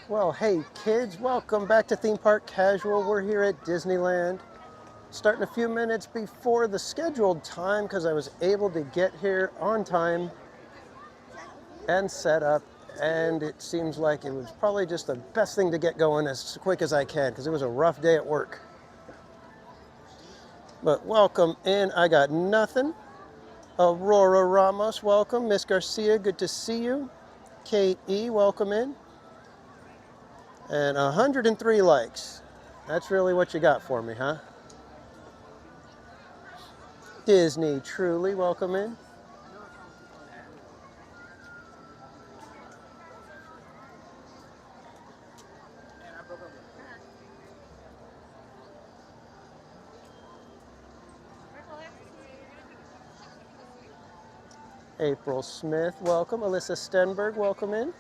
Well, hey kids, welcome back to Theme Park Casual. We're here at Disneyland. Starting a few minutes before the scheduled time because I was able to get here on time and set up. And it seems like it was probably just the best thing to get going as quick as I can because it was a rough day at work. But welcome in. I got nothing. Aurora Ramos, welcome. Miss Garcia, good to see you. Kate E, welcome in. And 103 likes. That's really what you got for me, huh? Disney Truly, welcome in. April Smith, welcome. Alyssa Stenberg, welcome in.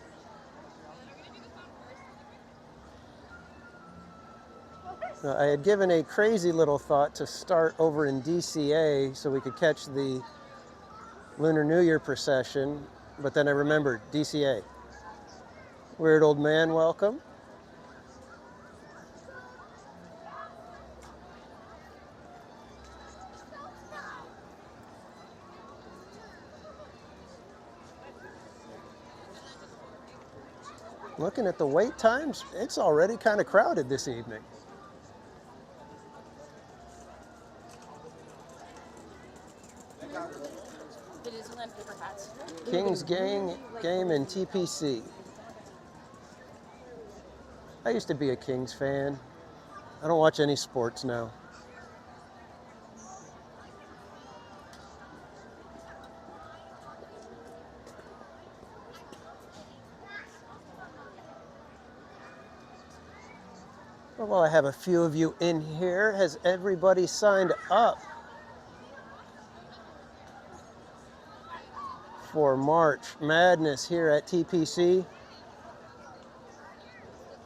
I had given a crazy little thought to start over in DCA so we could catch the Lunar New Year procession, but then I remembered DCA. Weird Old Man, welcome. Looking at the wait times, it's already kind of crowded this evening. King's Game and TPC. I used to be a Kings fan. I don't watch any sports now. Well, I have a few of you in here. Has everybody signed up for March Madness here at TPC?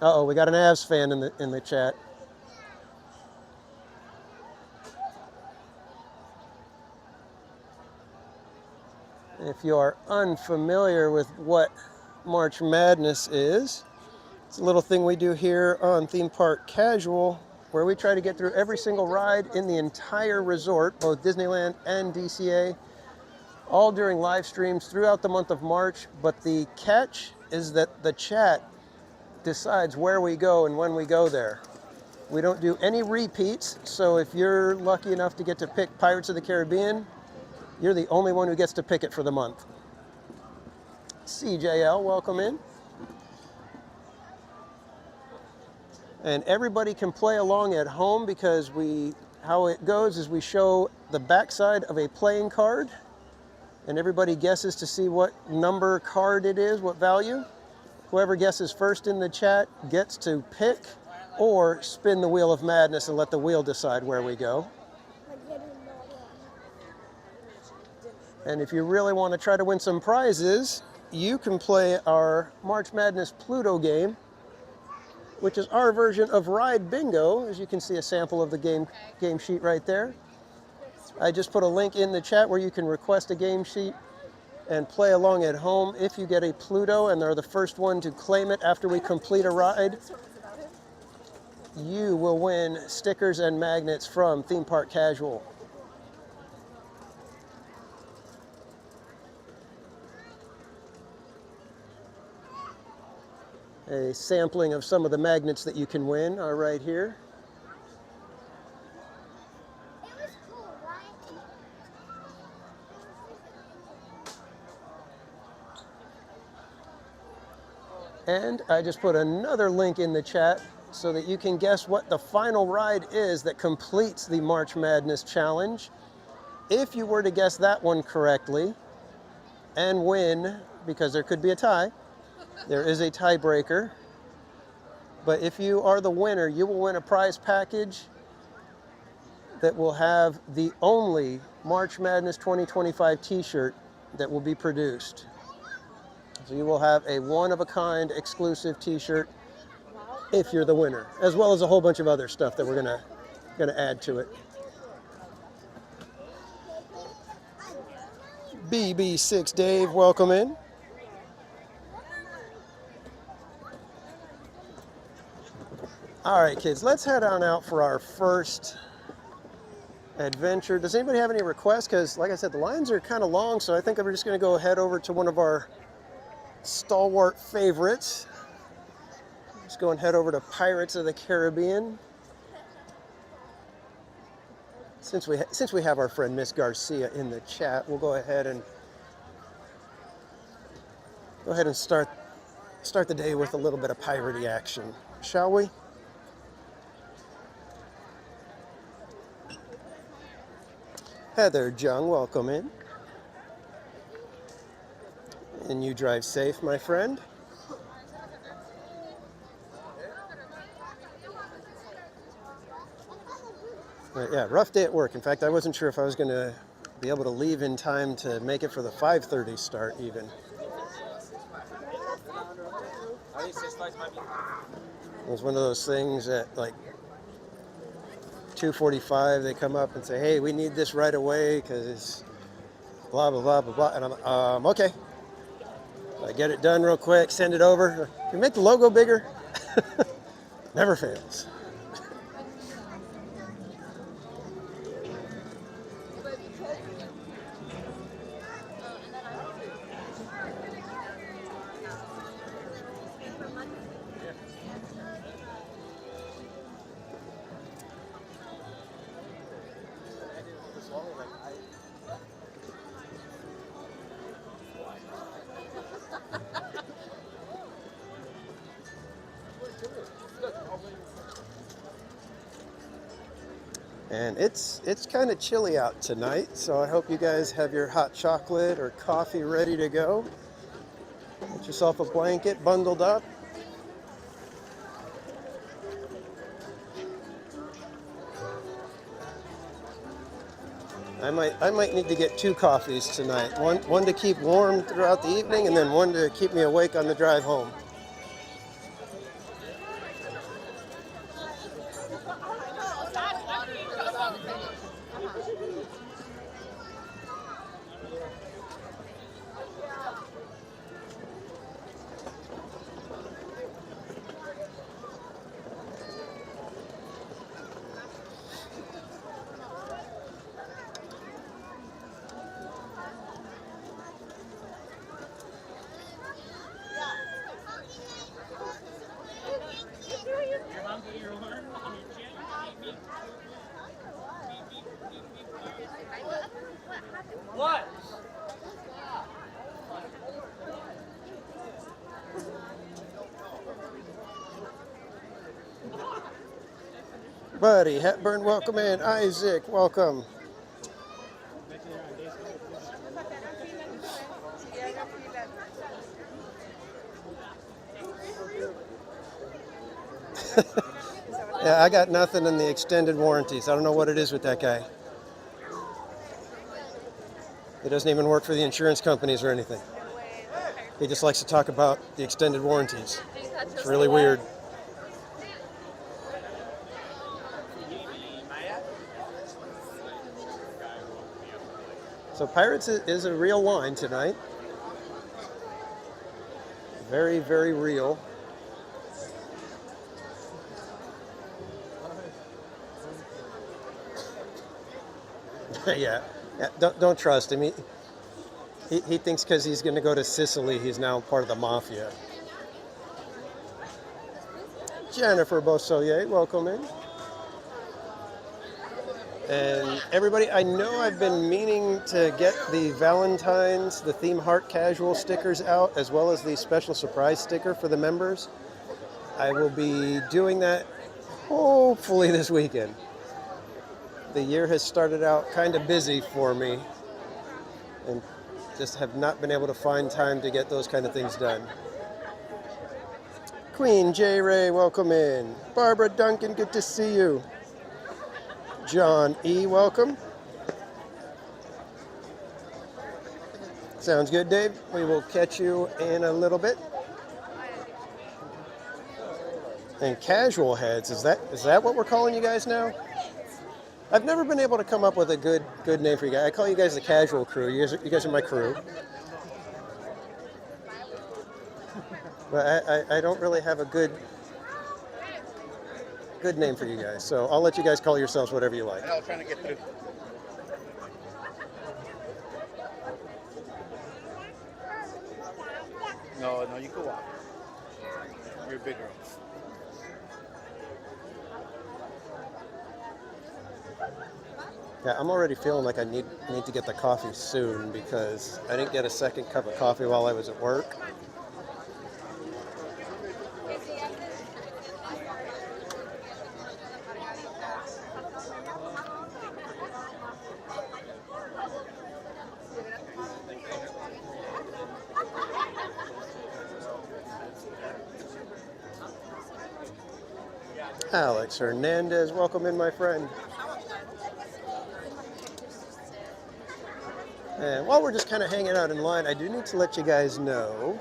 Uh-oh, we got an Avs fan in the chat. If you are unfamiliar with what March Madness is, it's a little thing we do here on Theme Park Casual, where we try to get through every single ride in the entire resort, both Disneyland and DCA, all during live streams throughout the month of March. But the catch is that the chat decides where we go and when we go there. We don't do any repeats, so if you're lucky enough to get to pick Pirates of the Caribbean, you're the only one who gets to pick it for the month. CJL, welcome in. And everybody can play along at home because how it goes is we show the backside of a playing card and everybody guesses to see what number card it is, what value. Whoever guesses first in the chat gets to pick or spin the Wheel of Madness and let the wheel decide where we go. And if you really want to try to win some prizes, you can play our March Madness Pluto game, which is our version of Ride Bingo. As you can see a sample of the game sheet right there. I just put a link in the chat where you can request a game sheet and play along at home. If you get a Pluto and they're the first one to claim it after we complete a ride, you will win stickers and magnets from Theme Park Casual. A sampling of some of the magnets that you can win are right here. And I just put another link in the chat so that you can guess what the final ride is that completes the March Madness Challenge. If you were to guess that one correctly and win, because there could be a tie, there is a tiebreaker. But if you are the winner, you will win a prize package that will have the only March Madness 2025 t-shirt that will be produced. So you will have a one-of-a-kind exclusive t-shirt if you're the winner, as well as a whole bunch of other stuff that we're gonna add to it. BB6 Dave, welcome in. All right, kids, let's head on out for our first adventure. Does anybody have any requests? Because, like I said, the lines are kind of long, so I think I'm just going to go head over to one of our stalwart favorites. Let's go and head over to Pirates of the Caribbean. Since we have our friend Miss Garcia in the chat, we'll go ahead and start the day with a little bit of piratey action, shall we? Heather Jung, welcome in. And you drive safe, my friend. Yeah, rough day at work. In fact, I wasn't sure if I was going to be able to leave in time to make it for the 5:30 start even. It was one of those things that, like, 2:45, they come up and say, hey, we need this right away because it's blah, blah, blah, blah, blah. And I'm okay. I get it done real quick, send it over. Can you make the logo bigger? Never fails. And it's kind of chilly out tonight, so I hope you guys have your hot chocolate or coffee ready to go. Get yourself a blanket bundled up. I might need to get 2 coffees tonight. One to keep warm throughout the evening, and then one to keep me awake on the drive home. What? Buddy Hepburn, welcome in. Isaac, welcome. Yeah, I got nothing in the extended warranties. I don't know what it is with that guy. He doesn't even work for the insurance companies or anything. He just likes to talk about the extended warranties. It's really weird. So Pirates is a real line tonight. Very, very real. Yeah, don't trust him. He thinks because he's going to go to Sicily, he's now part of the mafia. Jennifer Beausoleil, welcome in. And everybody, I know I've been meaning to get the Valentine's, the Theme Heart Casual stickers out, as well as the special surprise sticker for the members. I will be doing that hopefully this weekend. The year has started out kind of busy for me, and just have not been able to find time to get those kind of things done. Queen J. Ray, welcome in. Barbara Duncan, good to see you. John E., welcome. Sounds good, Dave. We will catch you in a little bit. And casual heads, is that what we're calling you guys now? I've never been able to come up with a good name for you guys. I call you guys the casual crew. You guys are my crew. But I don't really have a good Good name for you guys. So I'll let you guys call yourselves whatever you like. I was trying to get through. No, no, you can walk. You're a big girl. Yeah, I'm already feeling like I need to get the coffee soon because I didn't get a second cup of coffee while I was at work. Alex Hernandez, welcome in, my friend. And while we're just kind of hanging out in line, I do need to let you guys know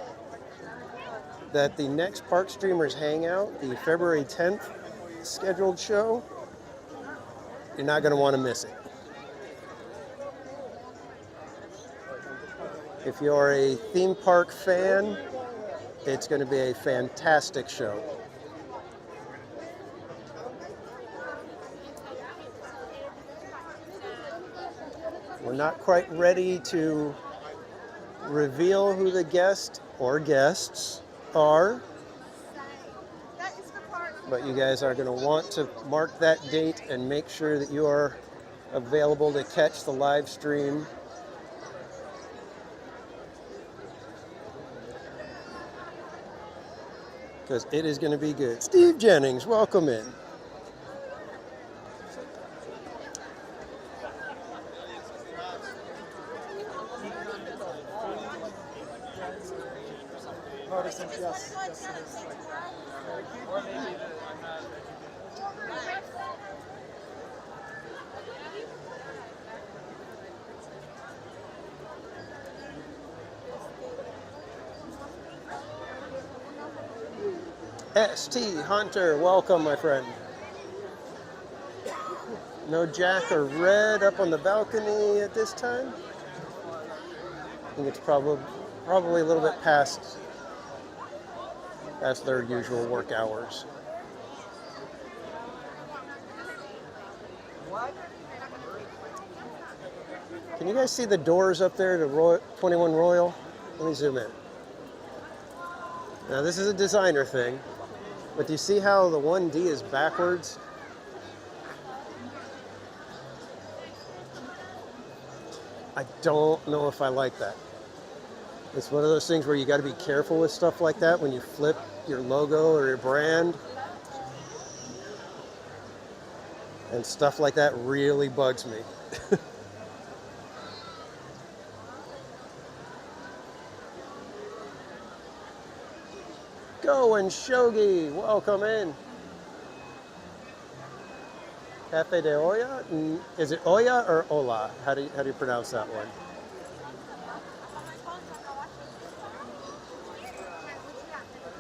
that the next Park Streamers Hangout, the February 10th scheduled show, you're not going to want to miss it. If you're a theme park fan, it's going to be a fantastic show. We're not quite ready to reveal who the guest or guests are, but you guys are going to want to mark that date and make sure that you are available to catch the live stream. Because it is going to be good. Steve Jennings, welcome in. Yes, yes, it is. Or maybe I'm not. ST Hunter, welcome, my friend. No Jack or Red up on the balcony at this time. I think it's probably a little bit past their usual work hours. Can you guys see the doors up there to 21 Royal? Let me zoom in. Now this is a designer thing, but do you see how the 1D is backwards? I don't know if I like that. It's one of those things where you got to be careful with stuff like that when you flip your logo or your brand. And stuff like that really bugs me. Go and Shogi, welcome in. Cafe de Olla? Is it Olla or Ola? How do you pronounce that one?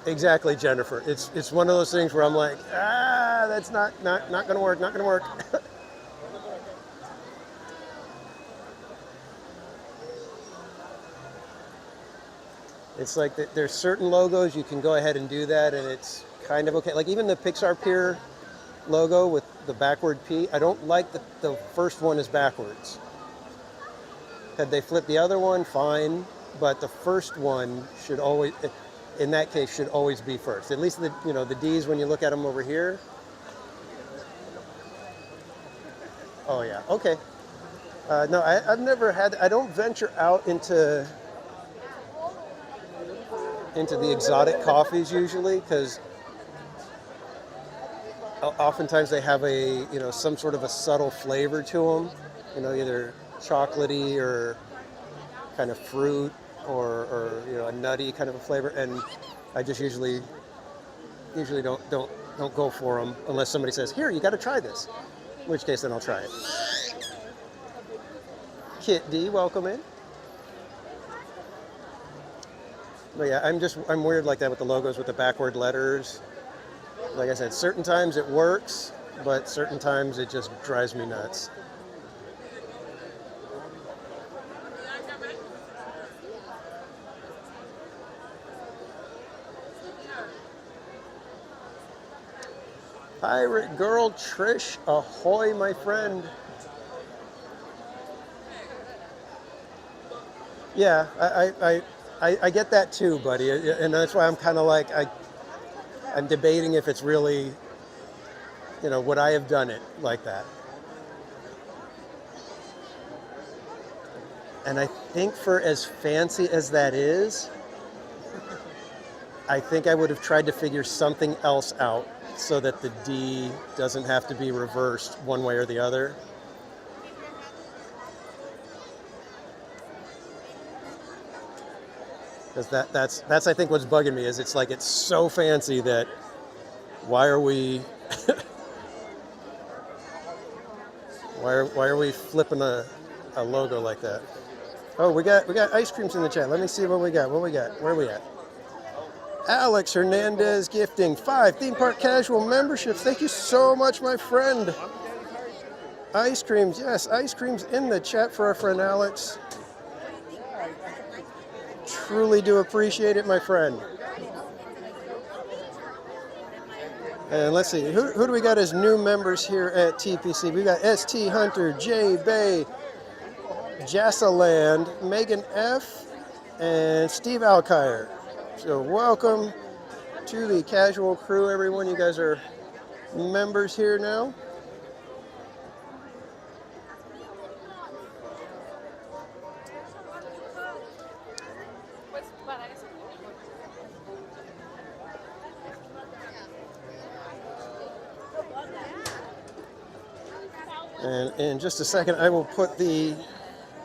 Exactly, Jennifer. It's one of those things where I'm like, that's not gonna work, not gonna work. It's like there's certain logos you can go ahead and do that, and it's kind of okay. Like even the Pixar Pier logo with the backward P, I don't like that the first one is backwards. Had they flipped the other one, fine, but the first one should always, in that case, should always be first. At least the D's when you look at them over here. Oh yeah, okay. No, I've never had. I don't venture out into the exotic coffees usually because oftentimes they have some sort of a subtle flavor to them. Either chocolatey or kind of fruit or a nutty kind of a flavor, and I just usually don't go for them unless somebody says, "Here, you got to try this," in which case then I'll try it. Kit D, welcome in. But yeah, I'm weird like that with the logos with the backward letters. Like I said, certain times it works, but certain times it just drives me nuts. Pirate Girl Trish, ahoy, my friend. Yeah, I get that too, buddy. And that's why I'm kind of like, I'm debating if it's really, would I have done it like that? And I think for as fancy as that is, I think I would have tried to figure something else out so that the D doesn't have to be reversed one way or the other. Because that's I think what's bugging me is it's like it's so fancy that why are we why are we flipping a logo like that? Oh, we got ice creams in the chat. Let me see what we got. Where are we at? Alex Hernandez gifting 5 theme park casual memberships. Thank you so much, my friend. Ice creams, yes, ice creams in the chat for our friend Alex. Truly do appreciate it, my friend. And let's see, who do we got as new members here at TPC? We got ST Hunter, J Bay, Jassaland, Megan F, and Steve Alkire. So welcome to the casual crew, everyone. You guys are members here now. And in just a second, I will put the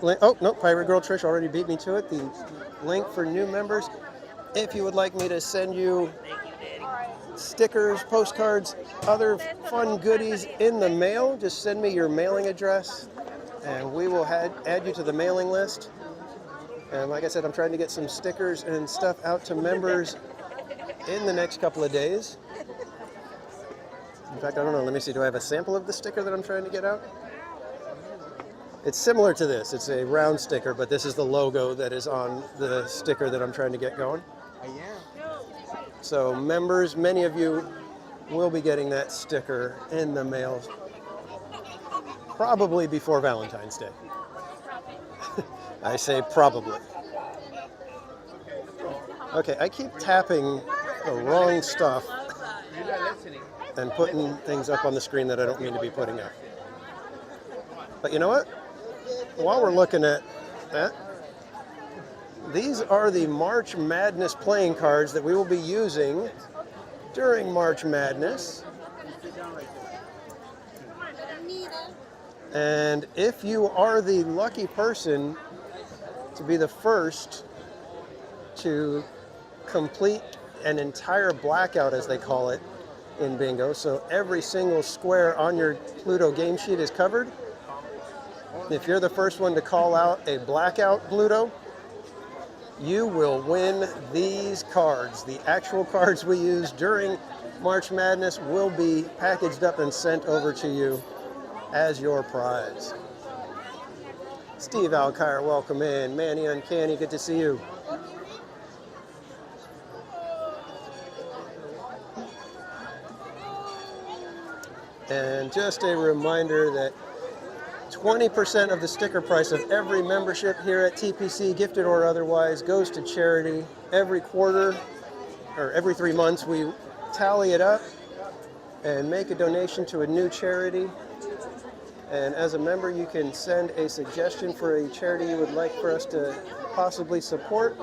link. Oh, no, Pirate Girl Trish already beat me to it. The link for new members. If you would like me to send you stickers, postcards, other fun goodies in the mail, just send me your mailing address and we will add you to the mailing list. And like I said, I'm trying to get some stickers and stuff out to members in the next couple of days. In fact, I don't know, let me see, do I have a sample of the sticker that I'm trying to get out? It's similar to this. It's a round sticker, but this is the logo that is on the sticker that I'm trying to get going. So members, many of you will be getting that sticker in the mail probably before Valentine's Day. I say probably. Okay, I keep tapping the wrong stuff and putting things up on the screen that I don't mean to be putting up. But you know what? While we're looking at that, these are the March Madness playing cards that we will be using during March Madness. And if you are the lucky person to be the first to complete an entire blackout, as they call it in bingo, so every single square on your Pluto game sheet is covered. If you're the first one to call out a blackout Pluto, you will win these cards. The actual cards we use during March Madness will be packaged up and sent over to you as your prize. Steve Alkire, welcome in. Manny Uncanny, good to see you. And just a reminder that 20% of the sticker price of every membership here at TPC, gifted or otherwise, goes to charity. Every quarter, or every 3 months, we tally it up and make a donation to a new charity. And as a member, you can send a suggestion for a charity you would like for us to possibly support.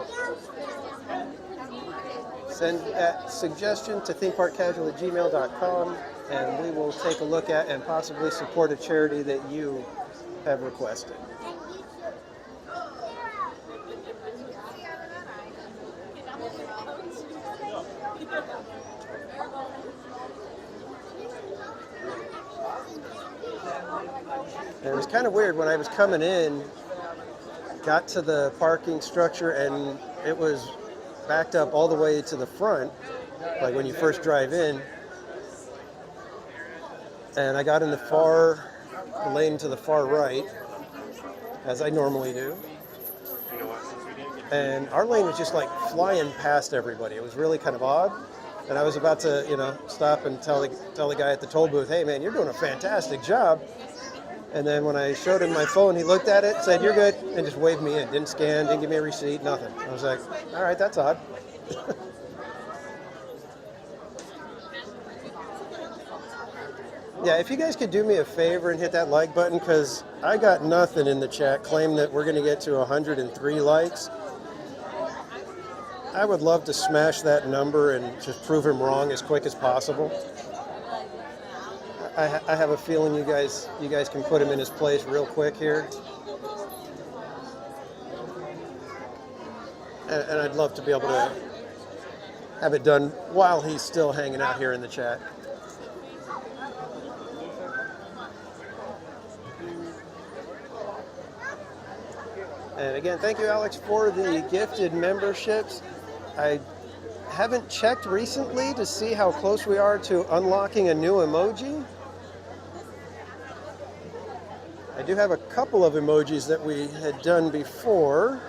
Send that suggestion to themeparkcasual@gmail.com, and we will take a look at and possibly support a charity that you have requested. And it was kind of weird when I was coming in, got to the parking structure, and it was backed up all the way to the front, like when you first drive in. And I got in the far lane to the far right, as I normally do. And our lane was just like flying past everybody. It was really kind of odd. And I was about to, stop and tell the guy at the toll booth, hey man, you're doing a fantastic job. And then when I showed him my phone, he looked at it, said, you're good, and just waved me in. Didn't scan, didn't give me a receipt, nothing. I was like, all right, that's odd. Yeah, if you guys could do me a favor and hit that like button, because I got nothing in the chat claim that we're going to get to 103 likes. I would love to smash that number and just prove him wrong as quick as possible. I have a feeling you guys can put him in his place real quick here. And I'd love to be able to have it done while he's still hanging out here in the chat. And again, thank you, Alex, for the gifted memberships. I haven't checked recently to see how close we are to unlocking a new emoji. I do have a couple of emojis that we had done before,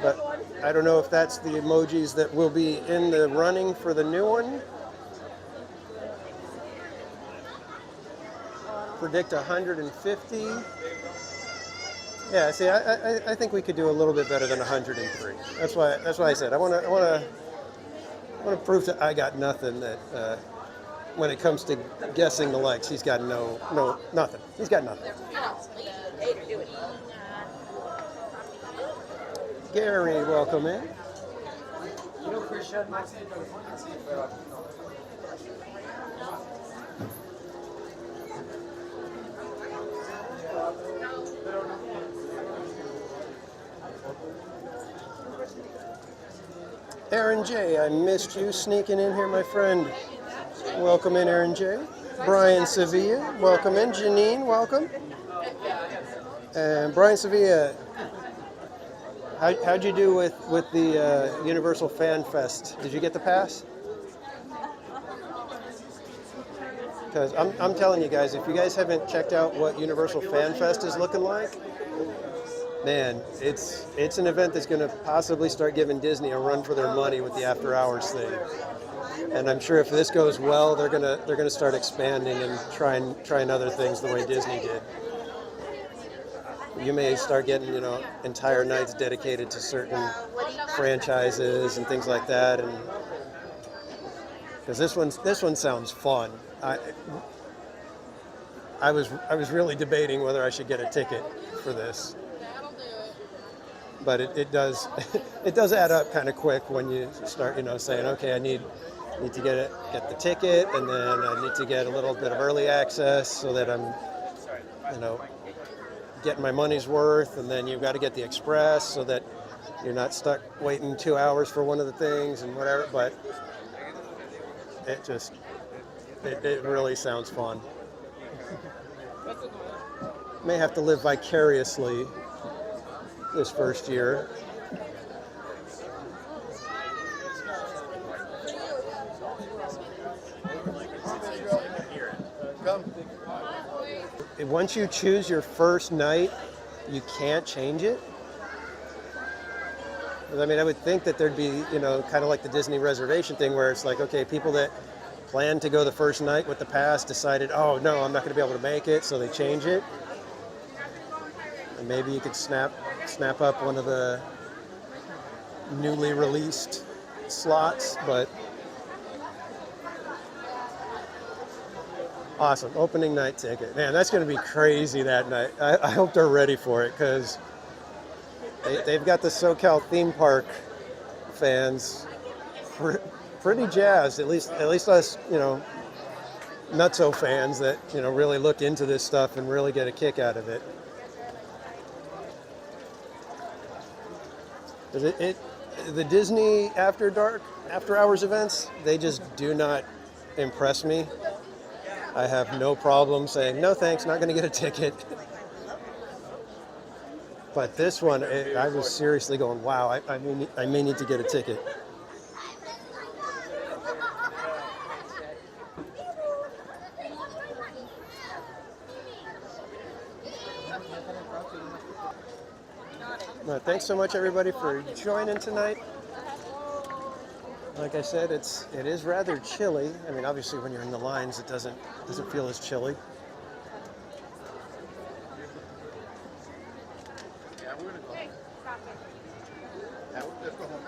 but I don't know if that's the emojis that will be in the running for the new one. Predict 150. Yeah, see, I think we could do a little bit better than 103. That's why I said I want to prove that I got nothing. That when it comes to guessing the likes, he's got nothing. He's got nothing. Gary, welcome in. Aaron J, I missed you sneaking in here, my friend. Welcome in, Aaron J. Brian Sevilla, welcome in. Janine, welcome. And Brian Sevilla, how'd you do with the Universal Fan Fest? Did you get the pass? Because I'm telling you guys, if you guys haven't checked out what Universal Fan Fest is looking like, man, it's an event that's going to possibly start giving Disney a run for their money with the after hours thing. And I'm sure if this goes well, they're gonna start expanding and trying other things the way Disney did. You may start getting entire nights dedicated to certain franchises and things like that, and because this one sounds fun. I was really debating whether I should get a ticket for this, but it does it does add up kind of quick when you start saying, okay, I need to get the ticket, and then I need to get a little bit of early access so that I'm getting my money's worth, and then you've got to get the express so that you're not stuck waiting 2 hours for one of the things and whatever. But it really sounds fun. May have to live vicariously this first year. Once you choose your first night, you can't change it. I mean, I would think that there'd be, kind of like the Disney reservation thing where it's like, okay, people that planned to go the first night with the pass decided, oh no, I'm not going to be able to make it, so they change it. And maybe you could snap up one of the newly released slots, but awesome. Opening night ticket. Man, that's going to be crazy that night. I hope they're ready for it, because they've got the SoCal theme park fans pretty jazzed. At least us, nutso fans that, really look into this stuff and really get a kick out of it. The Disney after hours events, they just do not impress me. I have no problem saying, no thanks, not going to get a ticket. But this one, I was seriously going, wow, I may need to get a ticket. Thanks so much, everybody, for joining tonight. Like I said, it is rather chilly. I mean, obviously, when you're in the lines, it doesn't feel as chilly. Yeah, we're gonna go. Yeah, let's go home.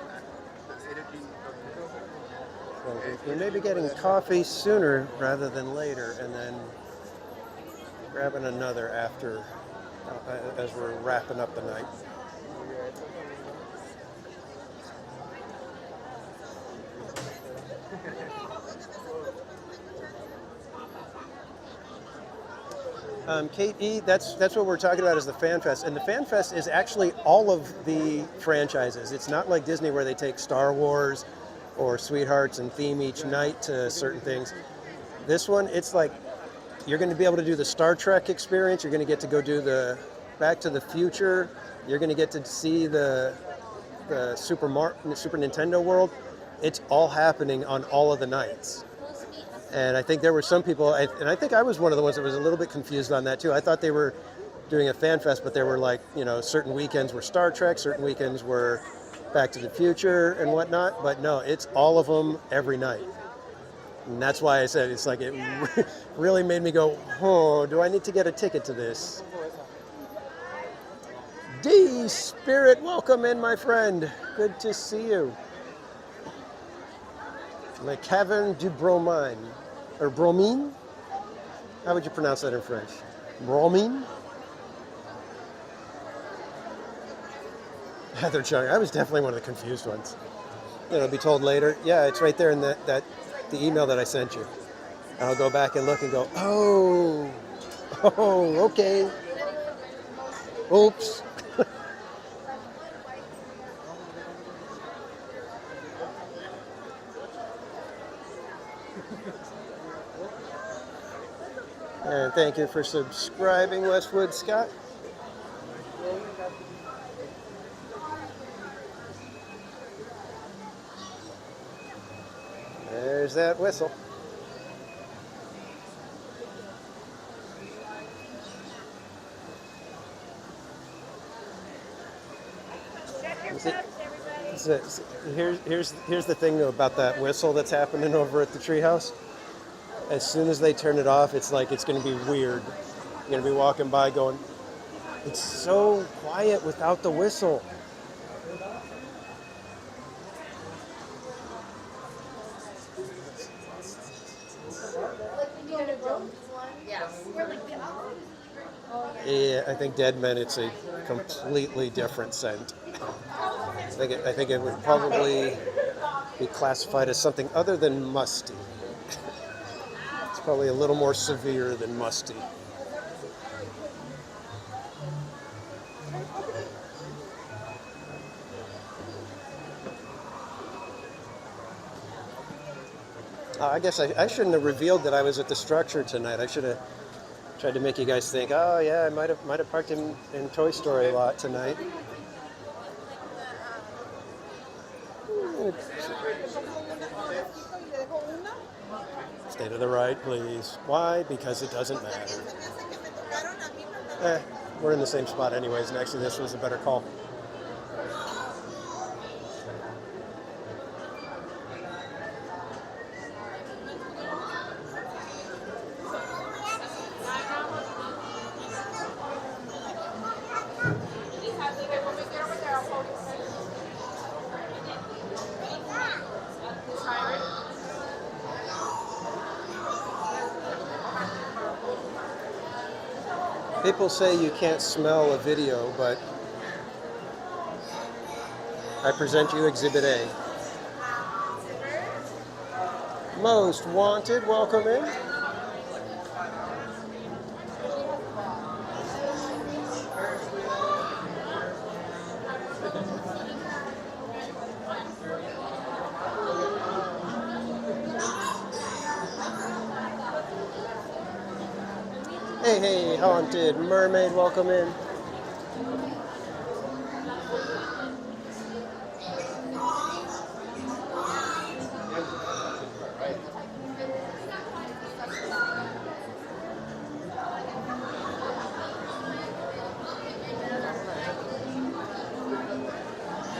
So we may be getting coffee sooner rather than later, and then grabbing another after as we're wrapping up the night. Kate E, that's what we're talking about is the Fan Fest. And the Fan Fest is actually all of the franchises. It's not like Disney where they take Star Wars or Sweethearts and theme each night to certain things. This one, it's like you're going to be able to do the Star Trek experience. You're going to get to go do the Back to the Future. You're going to get to see the Super Nintendo World. It's all happening on all of the nights. And I think there were some people, and I think I was one of the ones that was a little bit confused on that too. I thought they were doing a fan fest, but there were like, certain weekends were Star Trek, certain weekends were Back to the Future and whatnot. But no, it's all of them every night. And that's why I said it's like it really made me go, oh, do I need to get a ticket to this? D Spirit, welcome in, my friend. Good to see you. Le Cavern du Bromine, or Bromine? How would you pronounce that in French? Bromine? Heather Chung, I was definitely one of the confused ones. It'll be told later. Yeah, it's right there in the email that I sent you. And I'll go back and look and go, oh, okay. Oops. And thank you for subscribing, Westwood Scott. There's that whistle. Here's the thing about that whistle that's happening over at the treehouse. As soon as they turn it off, it's like it's going to be weird. You're going to be walking by going, it's so quiet without the whistle. Yeah, I think Dead Men, it's a completely different scent. I think it would probably be classified as something other than musty. It's probably a little more severe than musty. I guess I shouldn't have revealed that I was at the structure tonight. I should have tried to make you guys think, oh yeah, I might have parked in Toy Story lot tonight. Stay to the right, please. Why? Because it doesn't matter. We're in the same spot anyways, and actually this was a better call. People say you can't smell a video, but I present you Exhibit A. Most Wanted, welcome in. Hey, Haunted Mermaid, welcome in.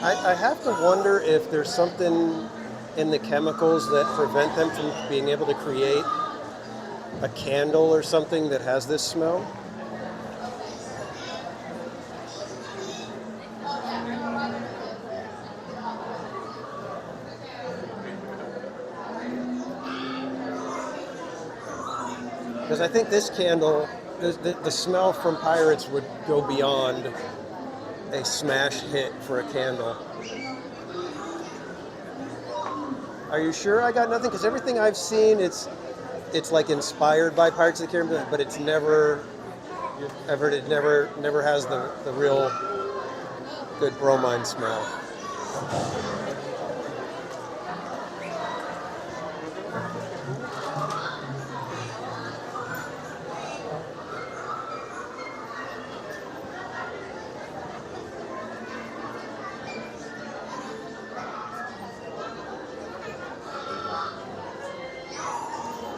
I have to wonder if there's something in the chemicals that prevent them from being able to create a candle or something that has this smell. Because I think this candle, the smell from Pirates would go beyond a smash hit for a candle. Are you sure I got nothing? Because everything I've seen, it's like inspired by Pirates of the Caribbean, but it's never, it never has the real good bromine smell.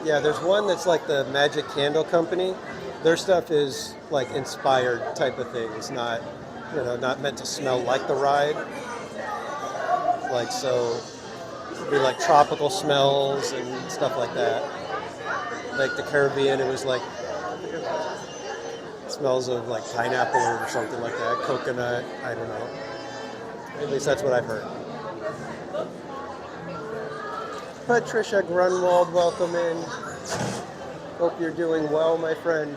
Yeah, there's one that's like the Magic Candle Company. Their stuff is like inspired type of thing. It's not, not meant to smell like the ride. Like, so it'd be like tropical smells and stuff like that. Like the Caribbean, it was like smells of like pineapple or something like that, coconut, I don't know. At least that's what I've heard. Patricia Grunwald, welcome in. Hope you're doing well, my friend.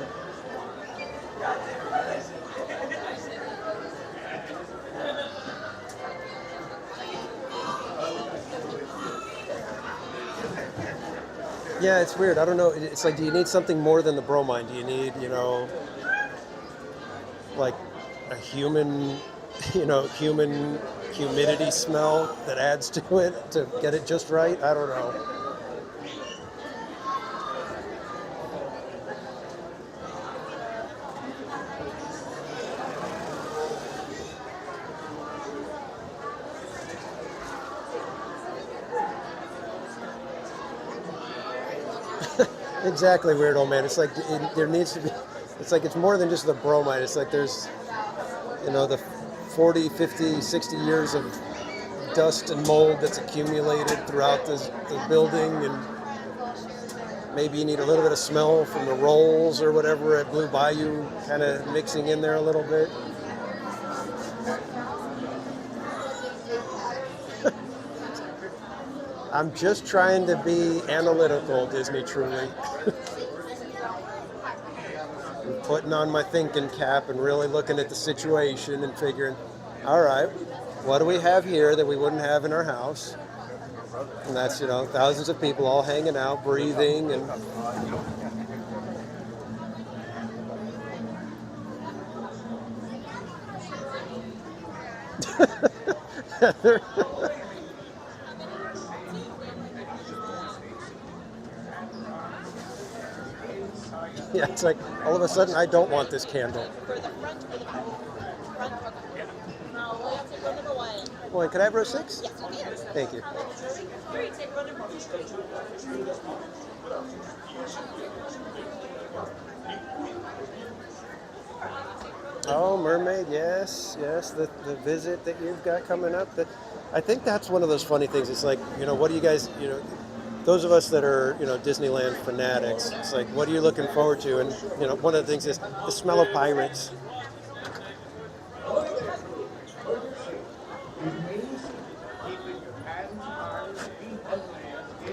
Yeah, it's weird. I don't know. It's like, do you need something more than the bromine? Do you need, like a human humidity smell that adds to it to get it just right? I don't know. Exactly, weird old man. It's like there needs to be, it's like it's more than just the bromine. It's like there's, the 40, 50, 60 years of dust and mold that's accumulated throughout the building, and maybe you need a little bit of smell from the rolls or whatever at Blue Bayou kind of mixing in there a little bit. I'm just trying to be analytical, Disney Truly. I'm putting on my thinking cap and really looking at the situation and figuring, all right, what do we have here that we wouldn't have in our house? And that's, thousands of people all hanging out, breathing, and yeah, it's like all of a sudden I don't want this candle. Boy, could I have row 6? Yes, you can. Thank you. Oh, mermaid, yes, the visit that you've got coming up. I think that's one of those funny things. It's like, what do you guys, those of us that are, Disneyland fanatics, it's like, what are you looking forward to? And, one of the things is the smell of pirates.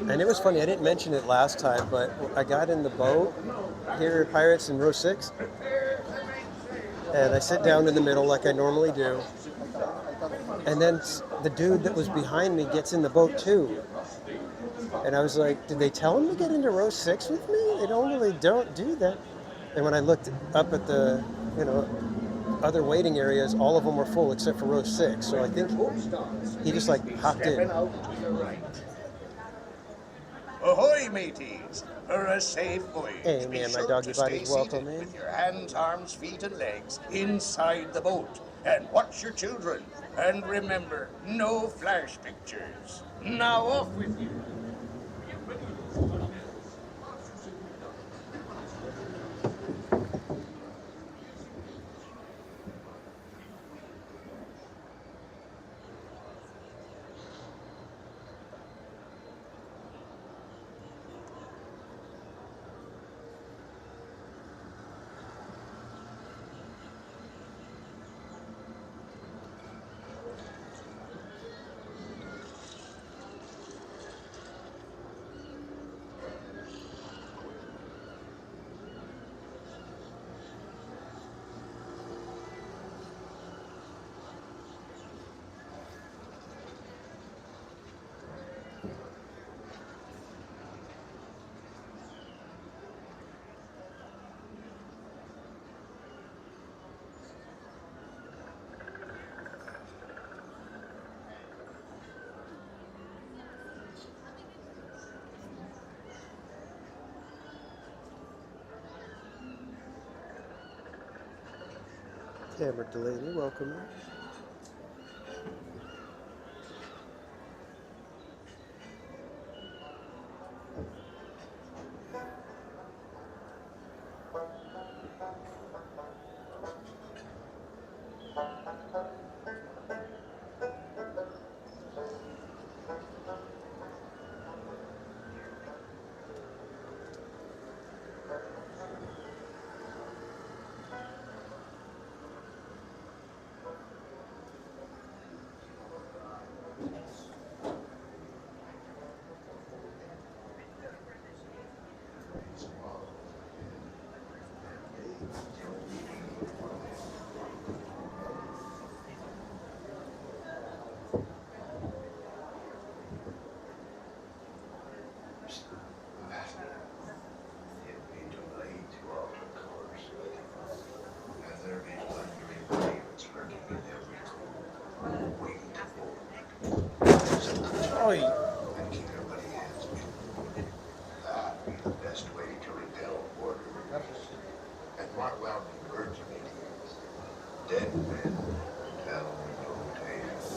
And it was funny, I didn't mention it last time, but I got in the boat here at Pirates in row 6, and I sit down in the middle like I normally do, and then the dude that was behind me gets in the boat too. And I was like, did they tell him to get into row 6 with me? They normally don't do that. And when I looked up at the, other waiting areas, all of them were full except for row 6. So I think he just hopped in. Ahoy, mateys! For a safe voyage. Hey, Be man, my sure doggy to stay buddy's welcome, seated man. with your hands, arms, feet, and legs inside the boat. And watch your children. And remember, no flash pictures. Now off with you. Hammered Delaney, welcome. Oi. That'd be the best way to repel border rebels and mark out the birds of Indians. Dead men tell no tales.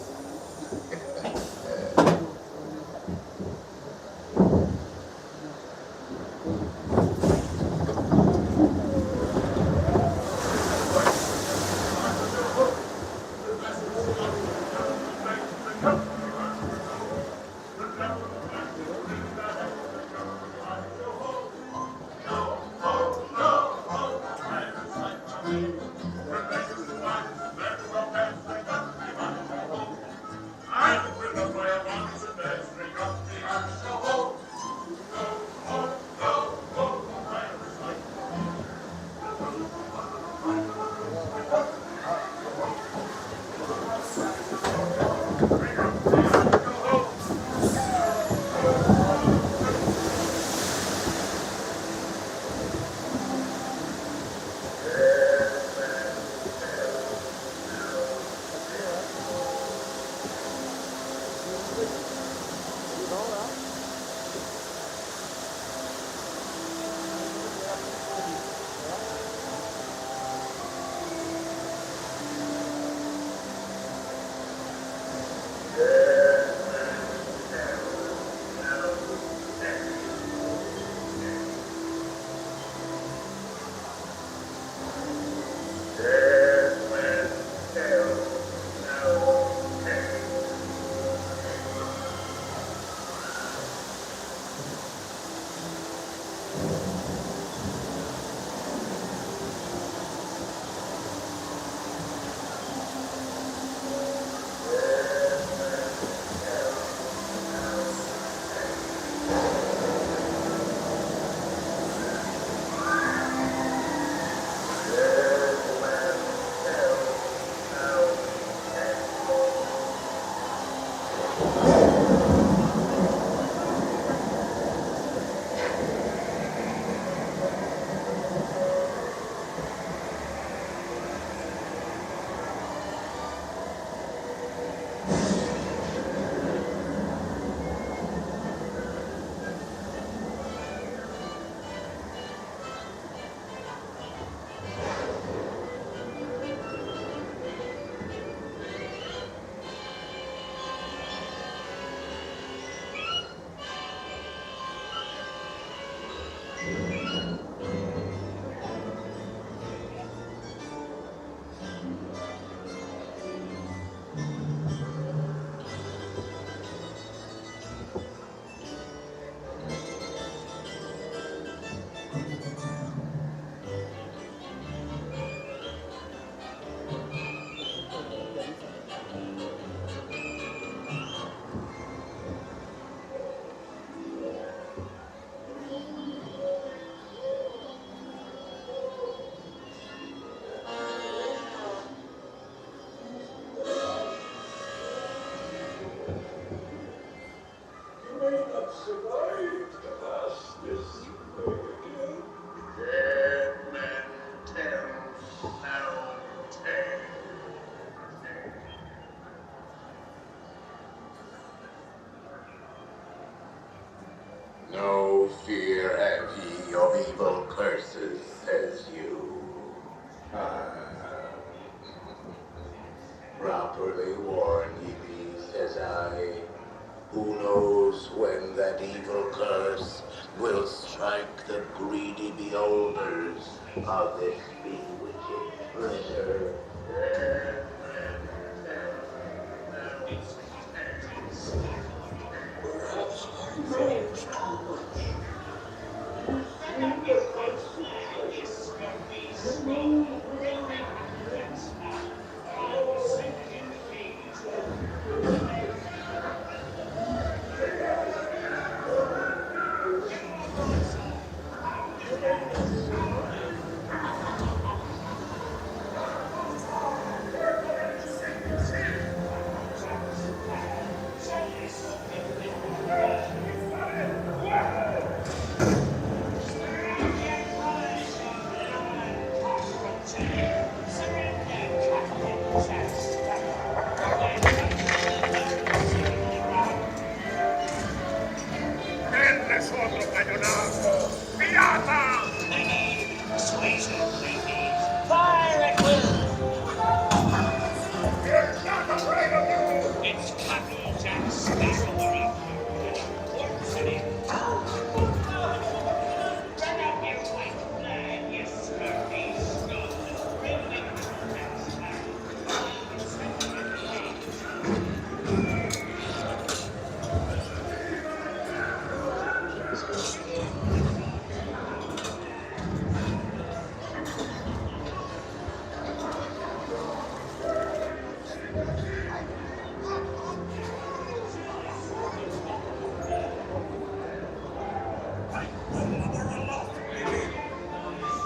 of this bewitching treasure. Perhaps he knows too much. Denles otro cañonazo. ¡Pirata! Fire at will! We're not afraid of you! It's Captain Jack Sparrow. Run up your white flag, you scurvy scum. Remember Jack Sparrow.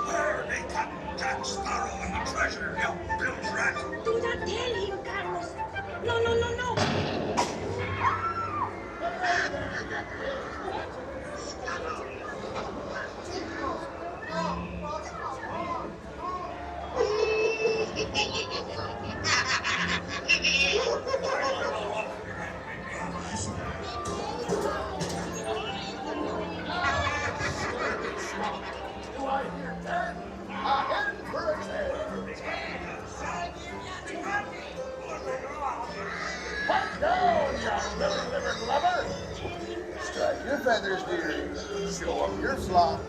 Where they Captain Jack Sparrow and the treasure, you bilge rat? Do not tell him, Carlos. No, no, no, no. What down, you lily-livered lover? Strike your feathers, dearie. Show up your flock.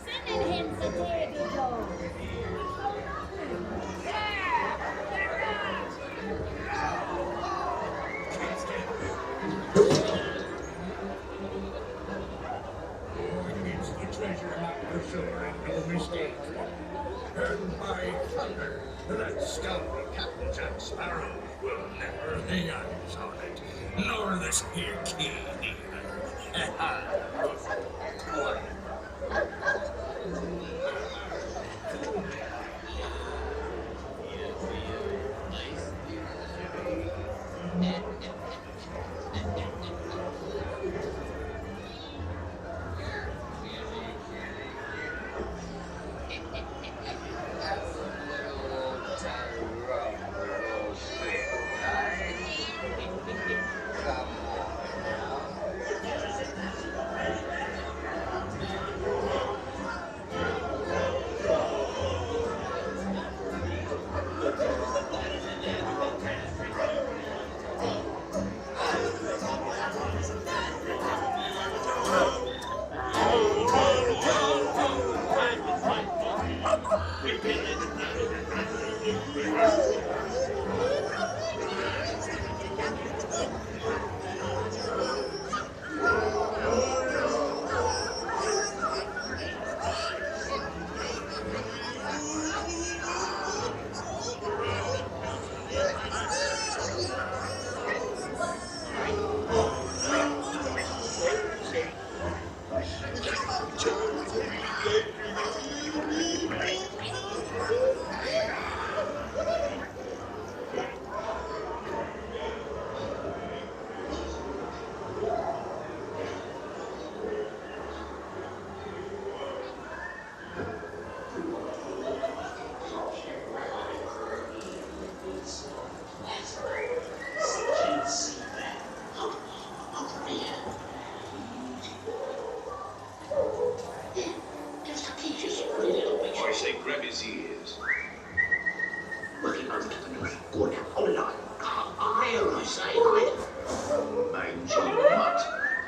Sending him the Davy Jones. It's the treasure map for sure, and no mistake. And by thunder, that scoundrel Captain Jack Sparrow will never lay eyes on it, nor this here key either.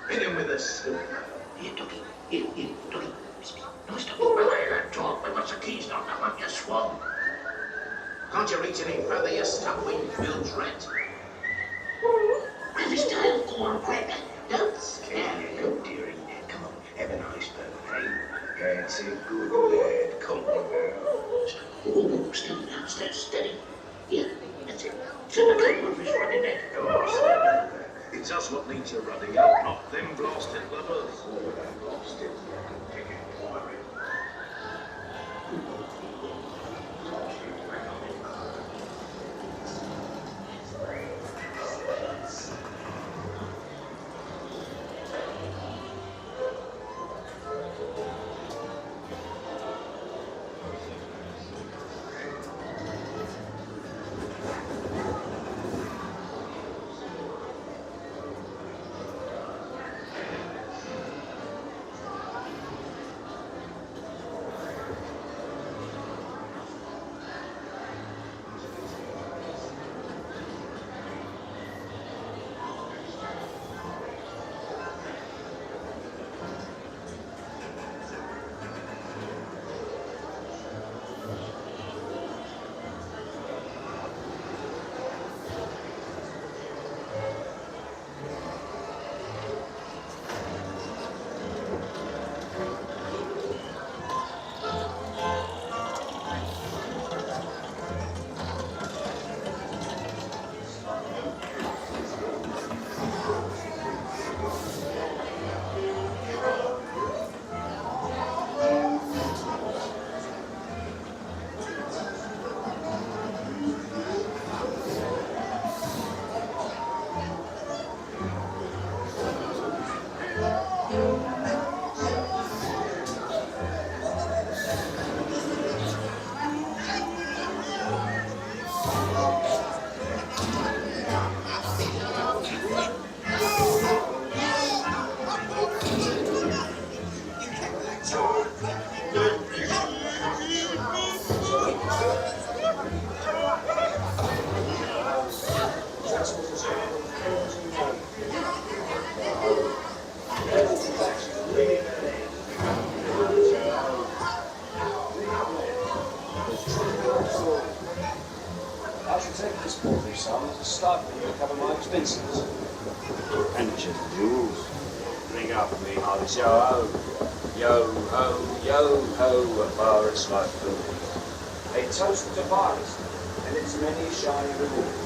Hit him with a silver. Here, doggy. Here, doggy. No, stop. Talk. bunch of keys not to hunt, you swab. Can't you reach any further, you stuck-winged bilge rat? Grab his tail, go on, quick. Don't scare him, dearie. Come on, have an iceberg, hey? That's a good lad. Come on, girls. Ooh, steady now, steady. Yeah, that's it. Turn the camera on his running neck. Oh, it's us what needs a ruddy up, not them blasted lovers. Blasted. I should take this paltry sum as a start for you to cover my expenses. And just jewels. Bring up me hearts, yo ho, yo ho, a virus like food. A toast to Paris and its many shiny rewards.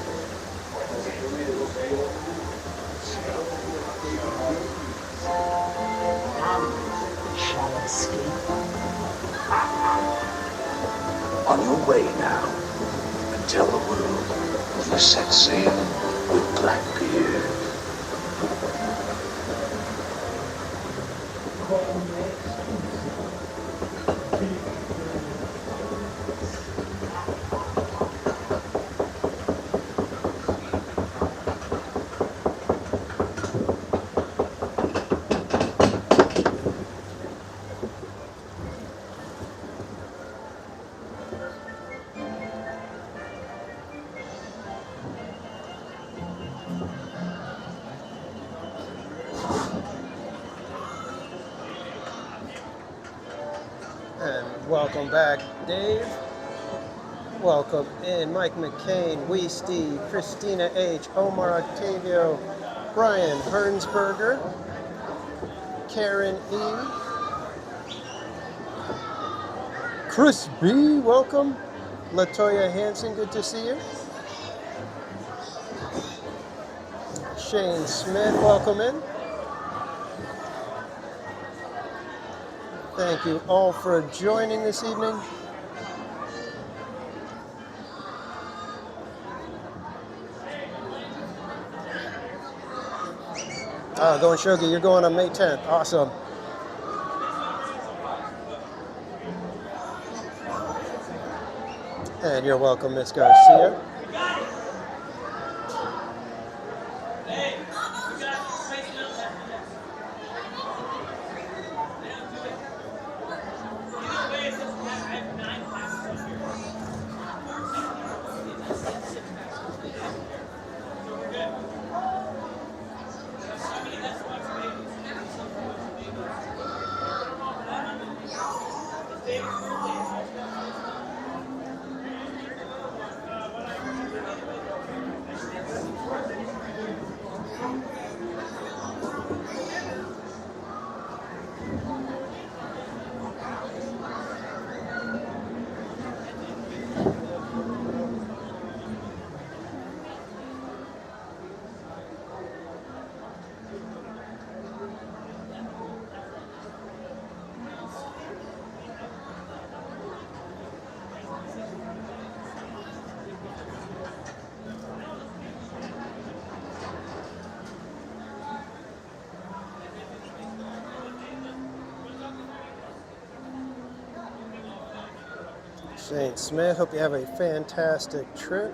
Does it do me the look favor? Shall escape. On your way now, and tell the world of the set sail with Blackbeard. And welcome back, Dave. Welcome in Mike McCain, Wee Steve, Christina H, Omar Octavio, Brian Hernsberger, Karen E, Chris B, welcome. Latoya Hansen, good to see you. Shane Smith, welcome in. Thank you all for joining this evening. Going Shogi, you're going on May 10th. Awesome. And you're welcome, Miss Garcia. Saint Smith, hope you have a fantastic trip.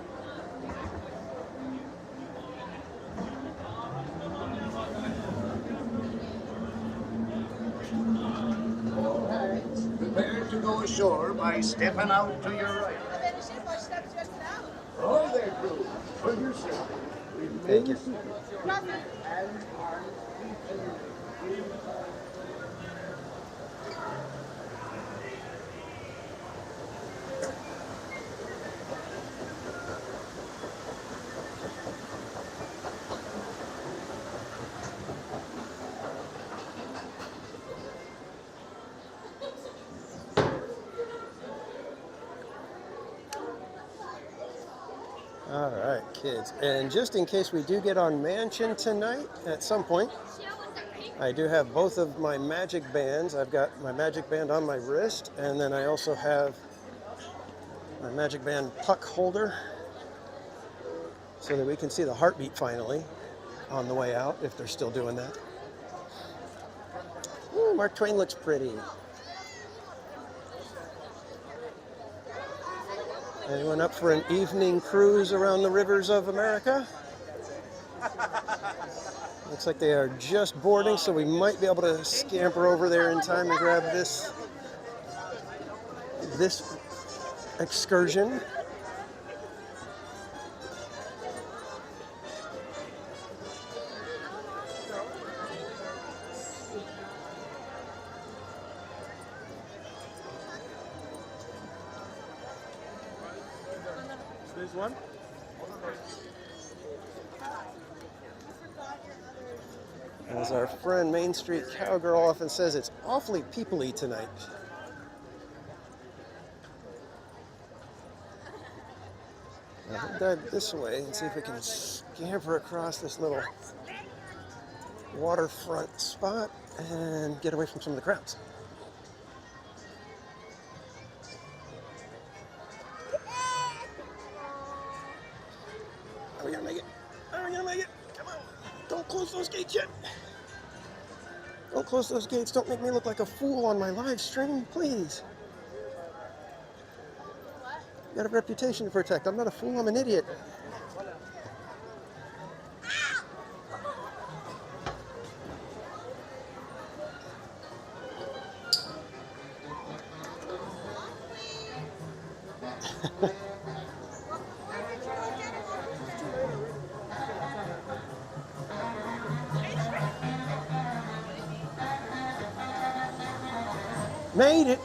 All hands, prepare to go ashore by stepping out to your right. All there, crew. For your safety. Thank you. All right, kids. And just in case we do get on Mansion tonight at some point, I do have both of my magic bands. I've got my magic band on my wrist, and then I also have my magic band puck holder so that we can see the heartbeat finally on the way out, if they're still doing that. Ooh, Mark Twain looks pretty. Anyone up for an evening cruise around the rivers of America? Looks like they are just boarding, so we might be able to scamper over there in time and grab this excursion. This one? As our friend Main Street Cowgirl often says, it's awfully people-y tonight. I'll head that this way and see if we can scamper across this little waterfront spot and get away from some of the crowds. Are we gonna make it? Are we gonna make it? Come on. Don't close those gates yet. Don't close those gates. Don't make me look like a fool on my live stream, please. I got a reputation to protect. I'm not a fool, I'm an idiot. Made it.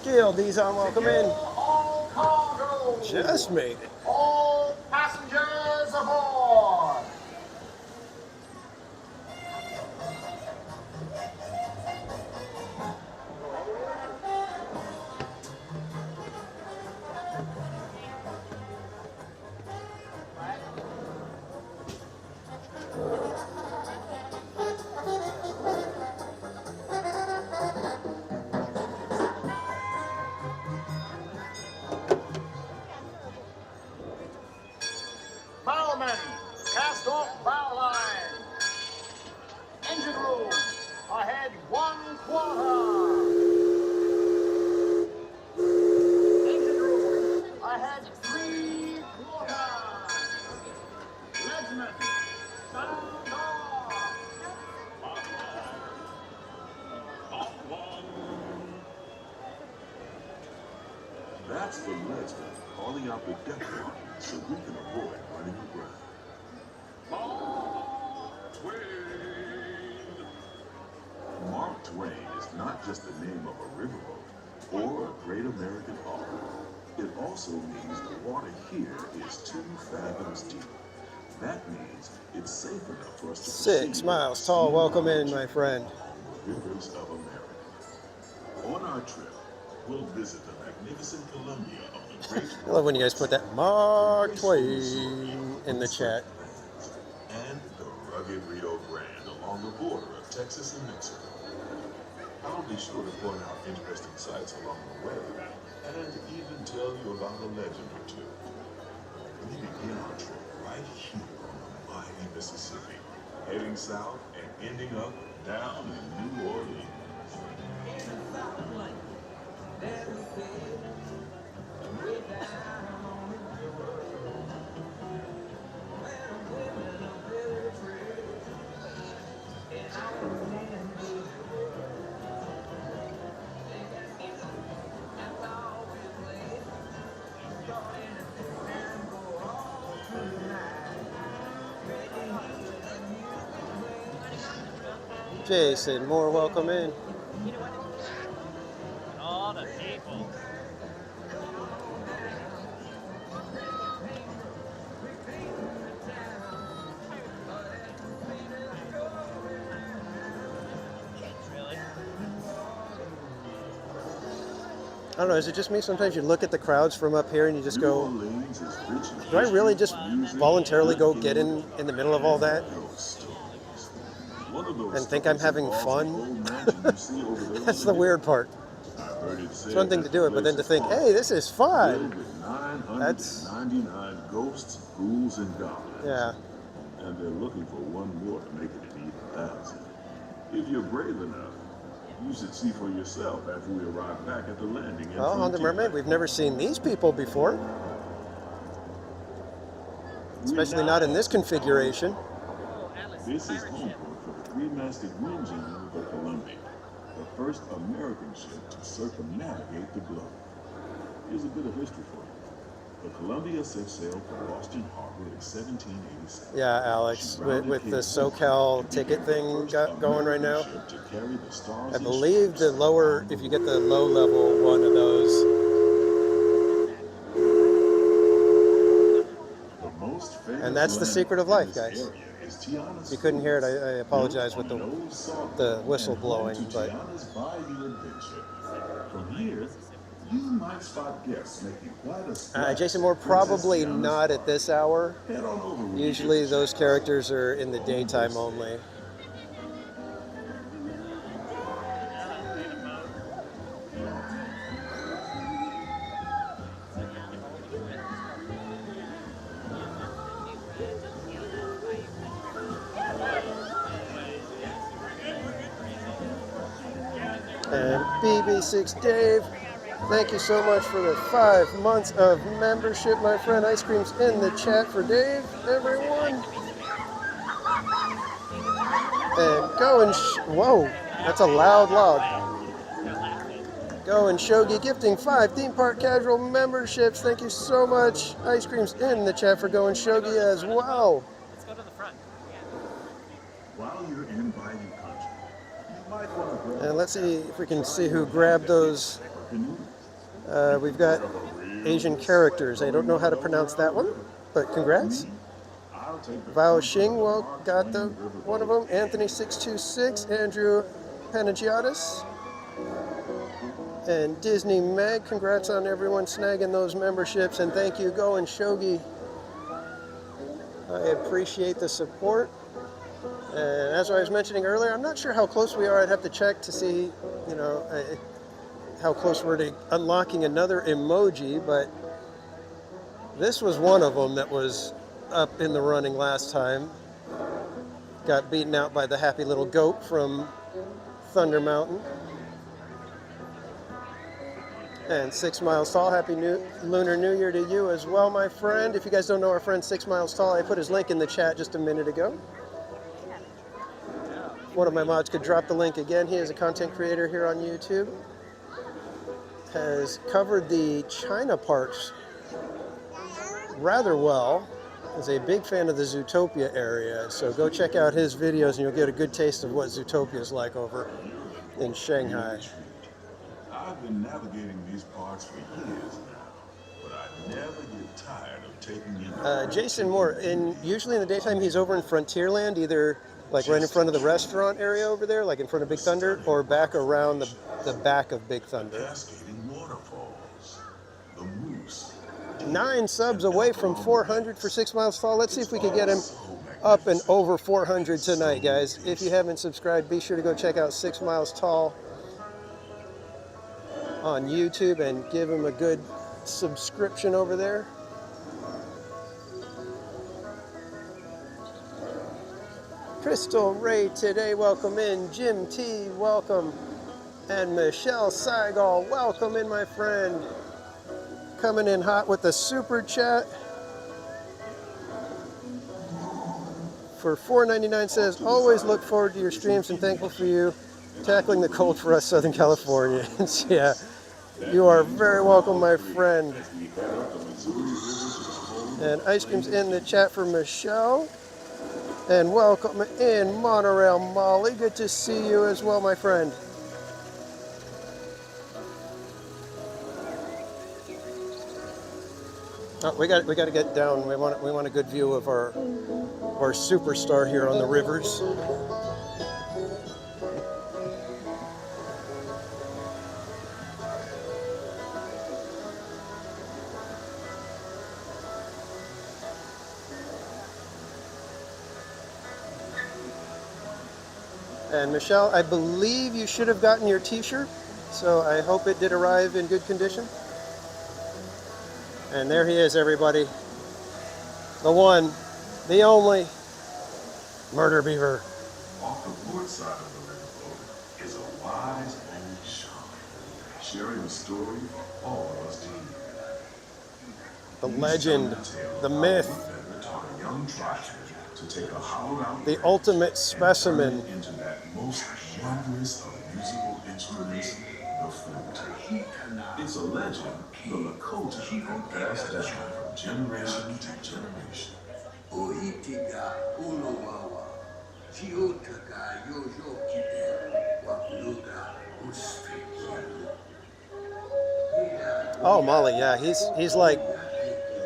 Gil, these are welcome in. All cargo. Just made it. All passengers aboard. Bowman, cast off bow line. Engine room, ahead 1/4. Engine room, ahead 3/4. Legsman, sound off. That's the legsman calling out the deck line so we can avoid running aground. Mark Twain is not just the name of a riverboat or a great American author. It also means the water here is 2 fathoms deep. That means it's safe enough for us to 6 miles tall. Welcome in, my friend. the rivers of America. On our trip, we'll visit the magnificent Columbia of the Great I love when you guys put that Mark Twain in the chat. and the rugged Rio Grande along the border of Texas and Mexico. I'll be sure to point out interesting sights along the way and even tell you about a legend or two. We begin our trip right here on the mighty Mississippi, heading south and ending up down in New Orleans. Jason Moore, welcome in. All the people. Really? I don't know, is it just me? Sometimes you look at the crowds from up here and you just go, do I really just voluntarily go get in the middle of all that and think I'm having fun? That's the weird part. It's one thing to do it, but then to think, hey, this is fun. That's 999 ghosts, ghouls, and goblins. Yeah. And they're looking for one more to make it an even thousand. If you're brave enough, you should see for yourself after we arrive back at the landing. Oh, on the Mermaid, we've never seen these people before. Especially not in this configuration. This is home port for the three-masted engine of the Columbia, the first American ship to circumnavigate the globe. Here's a bit of history for you. The Columbia set sail from Boston Harbor in 1787. Yeah, Alex, with the SoCal ticket thing going right now. I believe the lower, if you get the low level one of those. And that's the secret of life, guys. If you couldn't hear it, I apologize with the whistle blowing, but From here, you might spot guests making quite a splash. Jason Moore, probably not at this hour. Head on over with Usually those characters are in the daytime only. And BB6 Dave, thank you so much for the 5 months of membership, my friend. Ice cream's in the chat for Dave, everyone. And Go and whoa, that's a loud. Go and Shogi gifting 5 theme park casual memberships. Thank you so much. Ice cream's in the chat for Go and Shogi as well. Let's go to the front. While you're in Bayou Country, you might want to grab And let's see if we can see who grabbed those. We've got Asian characters. I don't know how to pronounce that one, but congrats. Vao Xing, well, got one of them. Anthony626, Andrew Panagiotis, and Disney Meg. Congrats on everyone snagging those memberships, and thank you, Go and Shogi. I appreciate the support. And as I was mentioning earlier, I'm not sure how close we are. I'd have to check to see, how close we're to unlocking another emoji, but this was one of them that was up in the running last time. Got beaten out by the happy little goat from Thunder Mountain. And 6 Miles Tall, happy Lunar New Year to you as well, my friend. If you guys don't know our friend 6 Miles Tall, I put his link in the chat just a minute ago. One of my mods could drop the link again. He is a content creator here on YouTube. Has covered the China parks rather well. Is a big fan of the Zootopia area. So go check out his videos and you'll get a good taste of what Zootopia is like over in Shanghai. I've been navigating these parks for years now, but I never get tired of taking in. Jason Moore, usually in the daytime he's over in Frontierland, either like right in front of the restaurant area over there, like in front of Big Thunder, or back around the back of Big Thunder. Cascading waterfalls, the moose. 9 subs away from 400 for 6 Miles Tall. Let's see if we can get him up and over 400 tonight, guys. If you haven't subscribed, be sure to go check out 6 Miles Tall on YouTube and give him a good subscription over there. Crystal Ray today, welcome in. Jim T, welcome. And Michelle Saigal, welcome in, my friend. Coming in hot with the super chat. For $4.99 says, always look forward to your streams and thankful for you tackling the cold for us Southern Californians. Yeah, you are very welcome, my friend. And ice cream's in the chat for Michelle. And welcome in, Monorail Molly. Good to see you as well, my friend. Oh, we got to get down. We want a good view of our superstar here on the rivers. And Michelle, I believe you should have gotten your t-shirt, so I hope it did arrive in good condition. And there he is, everybody. The one, the only, Murder Beaver. Off the port side of the riverboat is a wise old shaman, sharing a story for all of us to hear. The legend, the myth, A young tribesman to take a hollowed-out the ultimate specimen. into that most wondrous of musical instruments, the flute. It's a legend the Lakota have passed down from generation to generation. Oh, Molly, yeah, he's like,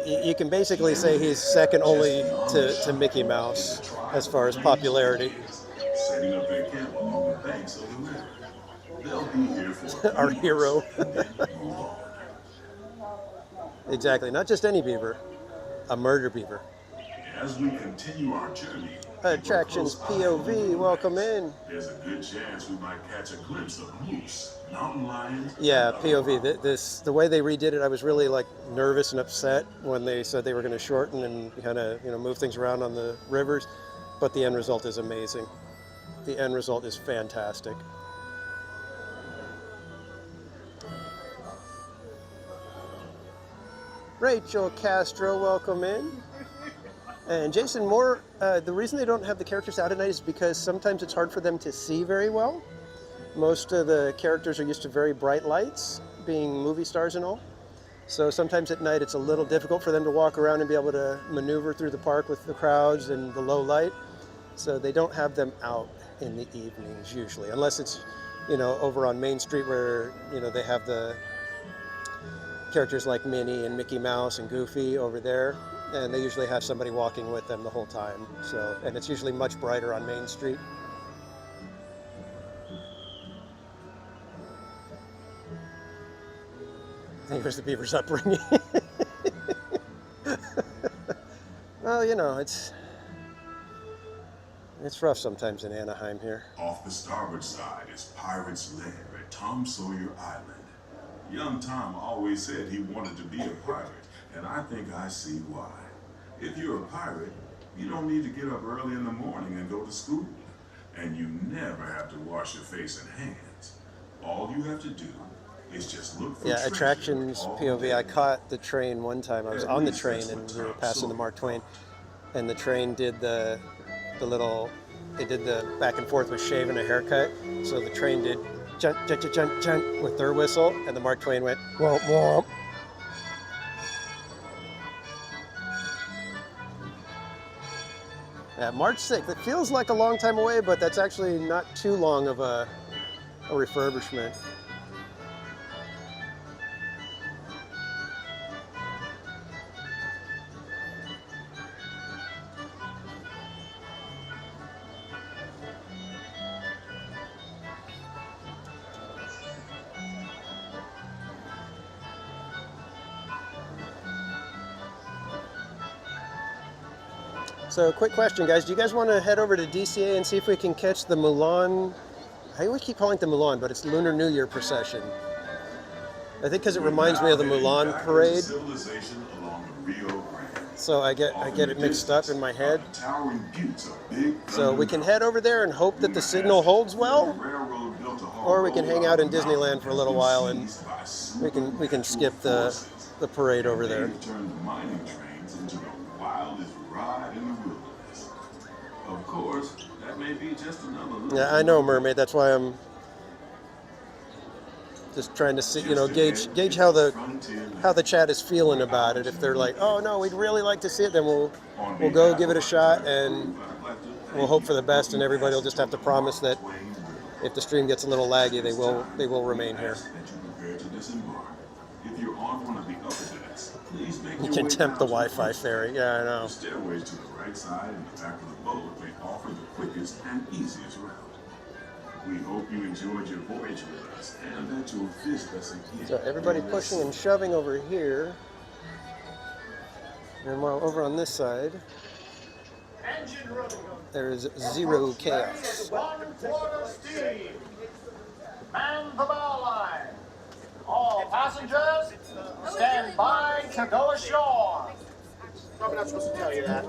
you can basically say he's second only to Mickey Mouse as far as popularity. Setting up their camp along the banks of the river. They'll be here for Our hero. and then move on. Exactly, not just any beaver, a murder beaver. As we continue our journey, Attractions POV, welcome in. there's a good chance we might catch a glimpse of moose, mountain lions. Yeah, POV. The way they redid it, I was really like nervous and upset when they said they were going to shorten and kind of move things around on the rivers, but the end result is amazing. The end result is fantastic. Rachel Castro, welcome in. And Jason Moore, the reason they don't have the characters out at night is because sometimes it's hard for them to see very well. Most of the characters are used to very bright lights, being movie stars and all. So sometimes at night it's a little difficult for them to walk around and be able to maneuver through the park with the crowds and the low light. So they don't have them out in the evenings usually, unless it's, over on Main Street where, they have the characters like Minnie and Mickey Mouse and Goofy over there. And they usually have somebody walking with them the whole time. So, and it's usually much brighter on Main Street. Here's the beaver's upbringing. Well, it's rough sometimes in Anaheim here. Off the starboard side is Pirate's Lair at Tom Sawyer Island. Young Tom always said he wanted to be a pirate, and I think I see why. If you're a pirate, you don't need to get up early in the morning and go to school. And you never have to wash your face and hands. All you have to do is just look for treasure Attractions all POV. day. I caught the train one time. I was At on the least train that's and what we were Tom passing the Sawyer Mark Twain. thought. And the train did the little, they did the back and forth with shave and a haircut. So the train did junt, junt, junt, junt, junt with their whistle. And the Mark Twain went womp, womp. Yeah, March 6th. It feels like a long time away, but that's actually not too long of a refurbishment. So, quick question, guys. Do you guys want to head over to DCA and see if we can catch the Mulan? I always keep calling it the Mulan, but it's Lunar New Year procession. I think because it reminds me of the Mulan parade. Civilization along the Rio Grande. So I get it mixed up in my head. Towering buttes of big So we can head over there and hope that the signal holds well. railroad built or we can hang out in Disneyland for a little while, and we can skip the parade over there. Turn the mining trains into the wildest ride in the wilderness. Of course, that may be just another. Yeah, I know, Mermaid. That's why I'm just trying to see, you know, gauge how the chat is feeling about it. If they're like, oh no, we'd really like to see it, then we'll go give it a shot, and we'll hope for the best. And everybody will just have to promise that if the stream gets a little laggy, they will remain here. You can tempt the Wi-Fi fairy. Yeah, I know. Stairways to the right side and the back of the boat may offer the quickest and easiest route. We hope you enjoyed your voyage with us and that you'll visit us again. So everybody pushing and shoving over here. And while over on this side, there's zero chaos. 1/4 steam. Man the bow line. All passengers, stand by to go ashore. I'm not supposed to tell you that.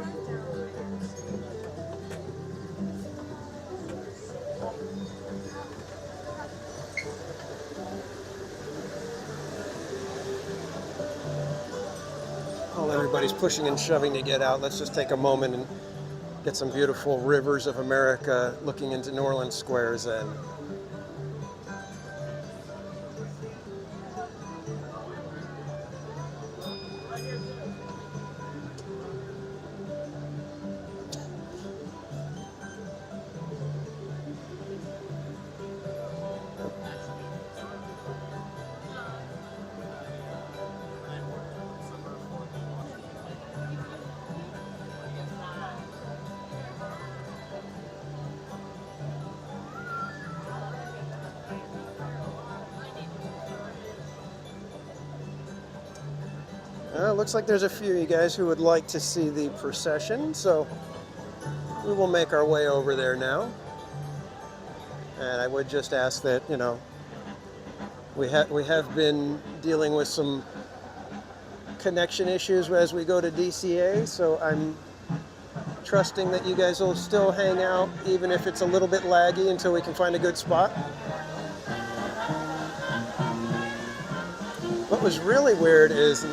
While everybody's pushing and shoving to get out, let's just take a moment and get some beautiful rivers of America looking into New Orleans squares in. Looks like there's a few of you guys who would like to see the procession, so we will make our way over there now. And I would just ask that, you know, we have been dealing with some connection issues as we go to DCA, so I'm trusting that you guys will still hang out, even if it's a little bit laggy, until we can find a good spot. What was really weird is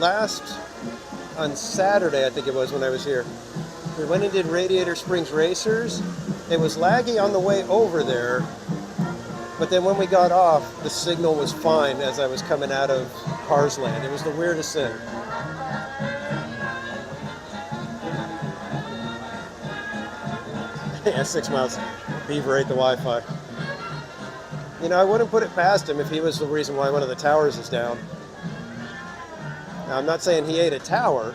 on Saturday, I think it was when I was here, we went and did Radiator Springs Racers. It was laggy on the way over there, but then when we got off, the signal was fine as I was coming out of Cars Land. It was the weirdest thing. Yeah, 6 miles. Beaver ate the Wi-Fi. You know, I wouldn't put it past him if he was the reason why one of the towers is down. Now, I'm not saying he ate a tower,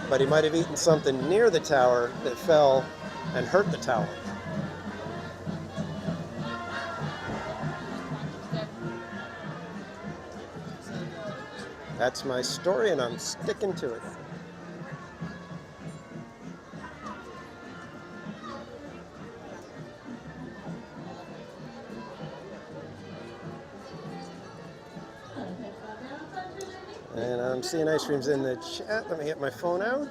but he might have eaten something near the tower that fell and hurt the tower. That's my story, and I'm sticking to it. And I'm seeing ice creams in the chat. Let me get my phone out.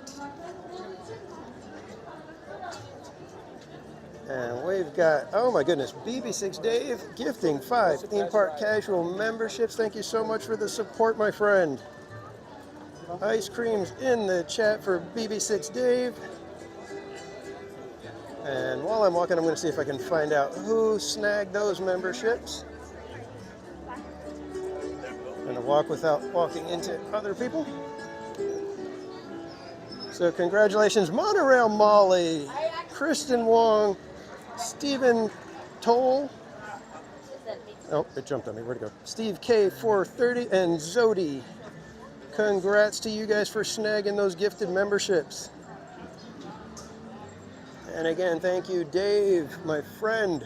And we've got, oh my goodness, BB6 Dave gifting 5 theme park casual memberships. Thank you so much for the support, my friend. Ice creams in the chat for BB6 Dave. And while I'm walking, I'm going to see if I can find out who snagged those memberships. I'm going to walk without walking into other people. So congratulations, Monorail Molly, Kristen Wong, Stephen Toll. Oh, it jumped on me. Where'd it go? Steve K 430 and Zodi. Congrats to you guys for snagging those gifted memberships. And again, thank you, Dave, my friend.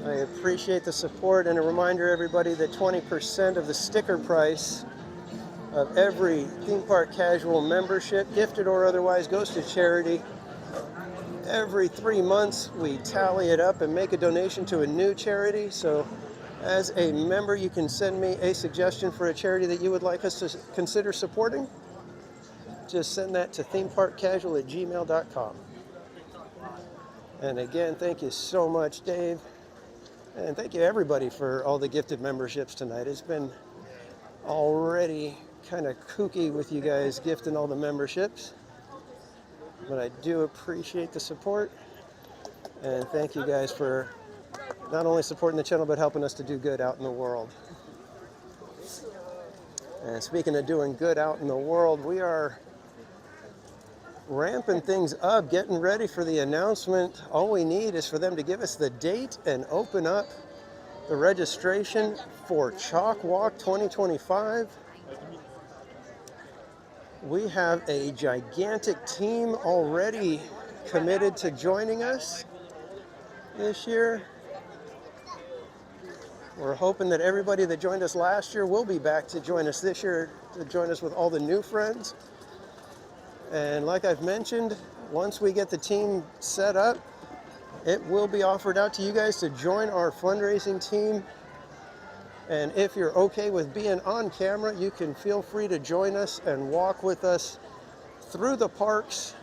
I appreciate the support, and a reminder, everybody, that 20% of the sticker price of every theme park casual membership, gifted or otherwise, goes to charity. Every 3 months, we tally it up and make a donation to a new charity. So as a member, you can send me a suggestion for a charity that you would like us to consider supporting. Just send that to themeparkcasual@gmail.com. And again, thank you so much, Dave. And thank you everybody for all the gifted memberships tonight. It's been already kind of kooky with you guys gifting all the memberships. But I do appreciate the support. And thank you guys for not only supporting the channel, but helping us to do good out in the world. And speaking of doing good out in the world, we are ramping things up, getting ready for the announcement. All we need is for them to give us the date and open up the registration for Chalk Walk 2025. We have a gigantic team already committed to joining us this year. We're hoping that everybody that joined us last year will be back to join us this year, to join us with all the new friends. And like I've mentioned, once we get the team set up, it will be offered out to you guys to join our fundraising team. And if you're okay with being on camera, you can feel free to join us and walk with us through the parks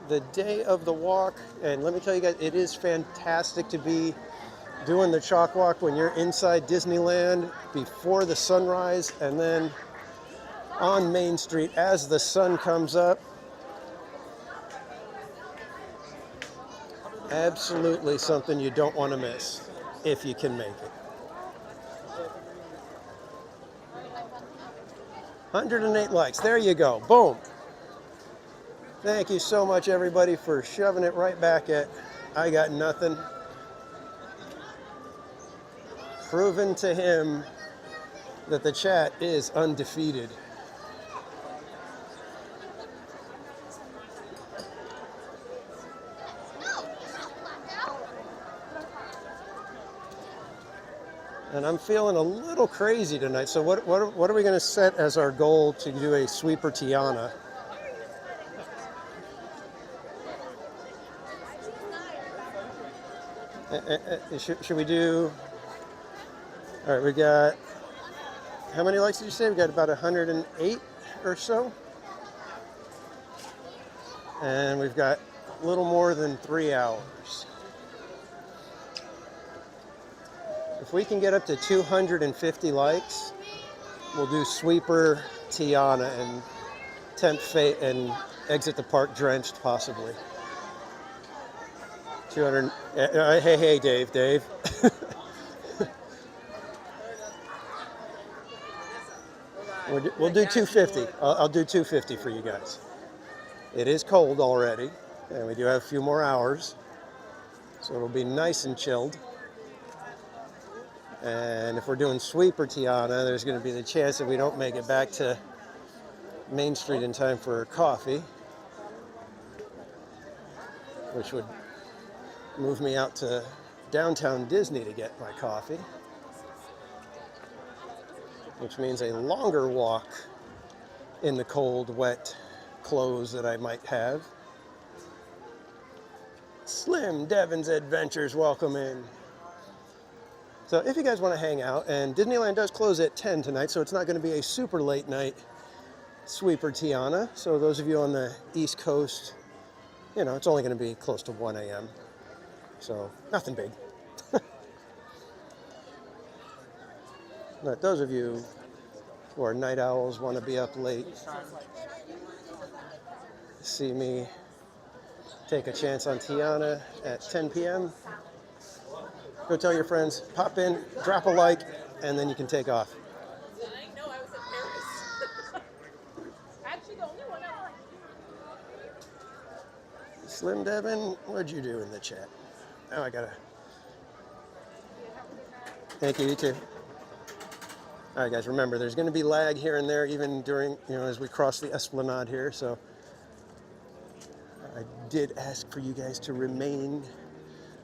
the day of the walk. And let me tell you guys, it is fantastic to be doing the Chalk Walk when you're inside Disneyland before the sunrise, and then on Main Street as the sun comes up. Absolutely something you don't want to miss if you can make it. 108 likes. There you go. Boom. Thank you so much, everybody, for shoving it right back at I got nothing. Proven to him that the chat is undefeated. And I'm feeling a little crazy tonight. So what are we going to set as our goal to do a sweeper Tiana? Should we do... All right, we got... How many likes did you say? We got about 108 or so. And we've got a little more than 3 hours. If we can get up to 250 likes, we'll do sweeper Tiana and tempt fate and exit the park drenched, possibly. 200. Hey, Dave. We'll do 250. I'll do 250 for you guys. It is cold already, and we do have a few more hours, so it'll be nice and chilled. And if we're doing sweeper Tiana, there's going to be the chance that we don't make it back to Main Street in time for coffee, which would move me out to downtown Disney to get my coffee, which means a longer walk in the cold, wet clothes that I might have. Slim Devin's Adventures, welcome in. So if you guys want to hang out, and Disneyland does close at 10 tonight, so it's not going to be a super late night sweeper Tiana. So those of you on the East Coast, you know, it's only going to be close to 1 a.m. So nothing big. But those of you who are night owls, want to be up late, see me take a chance on Tiana at 10 p.m. Go tell your friends, pop in, drop a like, and then you can take off. I know, I was in Paris. Actually, the only one I like. Slim Devin, what'd you do in the chat? Oh, I gotta. Thank you, you too. All right, guys, remember, there's going to be lag here and there, even during, as we cross the Esplanade here. So I did ask for you guys to remain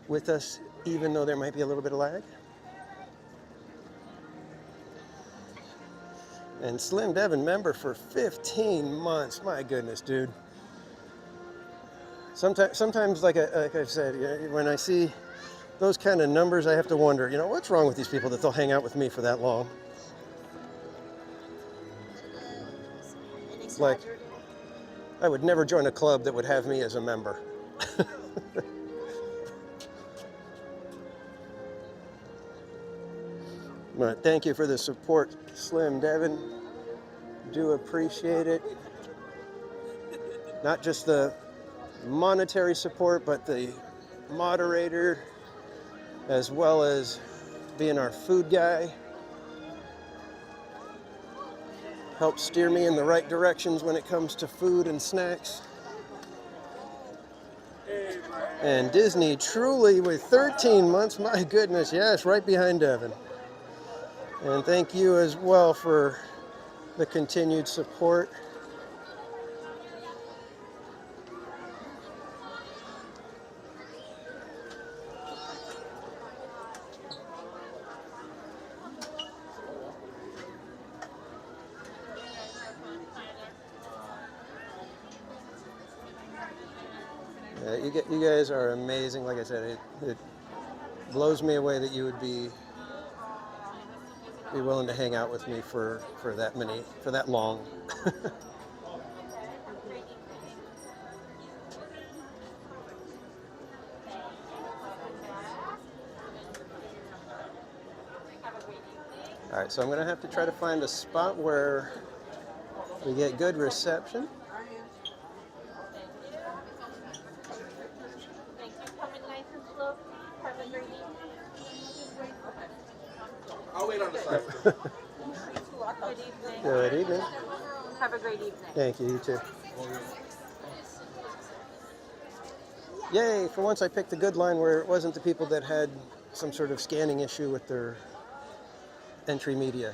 with us, even though there might be a little bit of lag. And Slim Devin, member for 15 months. My goodness, dude. Sometimes like I've said, when I see those kind of numbers, I have to wonder, what's wrong with these people that they'll hang out with me for that long? Like, I would never join a club that would have me as a member. But thank you for the support, Slim Devin. Do appreciate it. Not just the monetary support, but the moderator, as well as being our food guy. Helps steer me in the right directions when it comes to food and snacks. And Disney truly with 13 months, my goodness, yes, right behind Devin. And thank you as well for the continued support. You guys are amazing. Like I said, it blows me away that you would be willing to hang out with me for that long. All right, so I'm gonna have to try to find a spot where we get good reception. I'll wait on the side. Good evening. Good evening. Have a great evening. Thank you, you too. Yay, for once I picked a good line where it wasn't the people that had some sort of scanning issue with their entry media.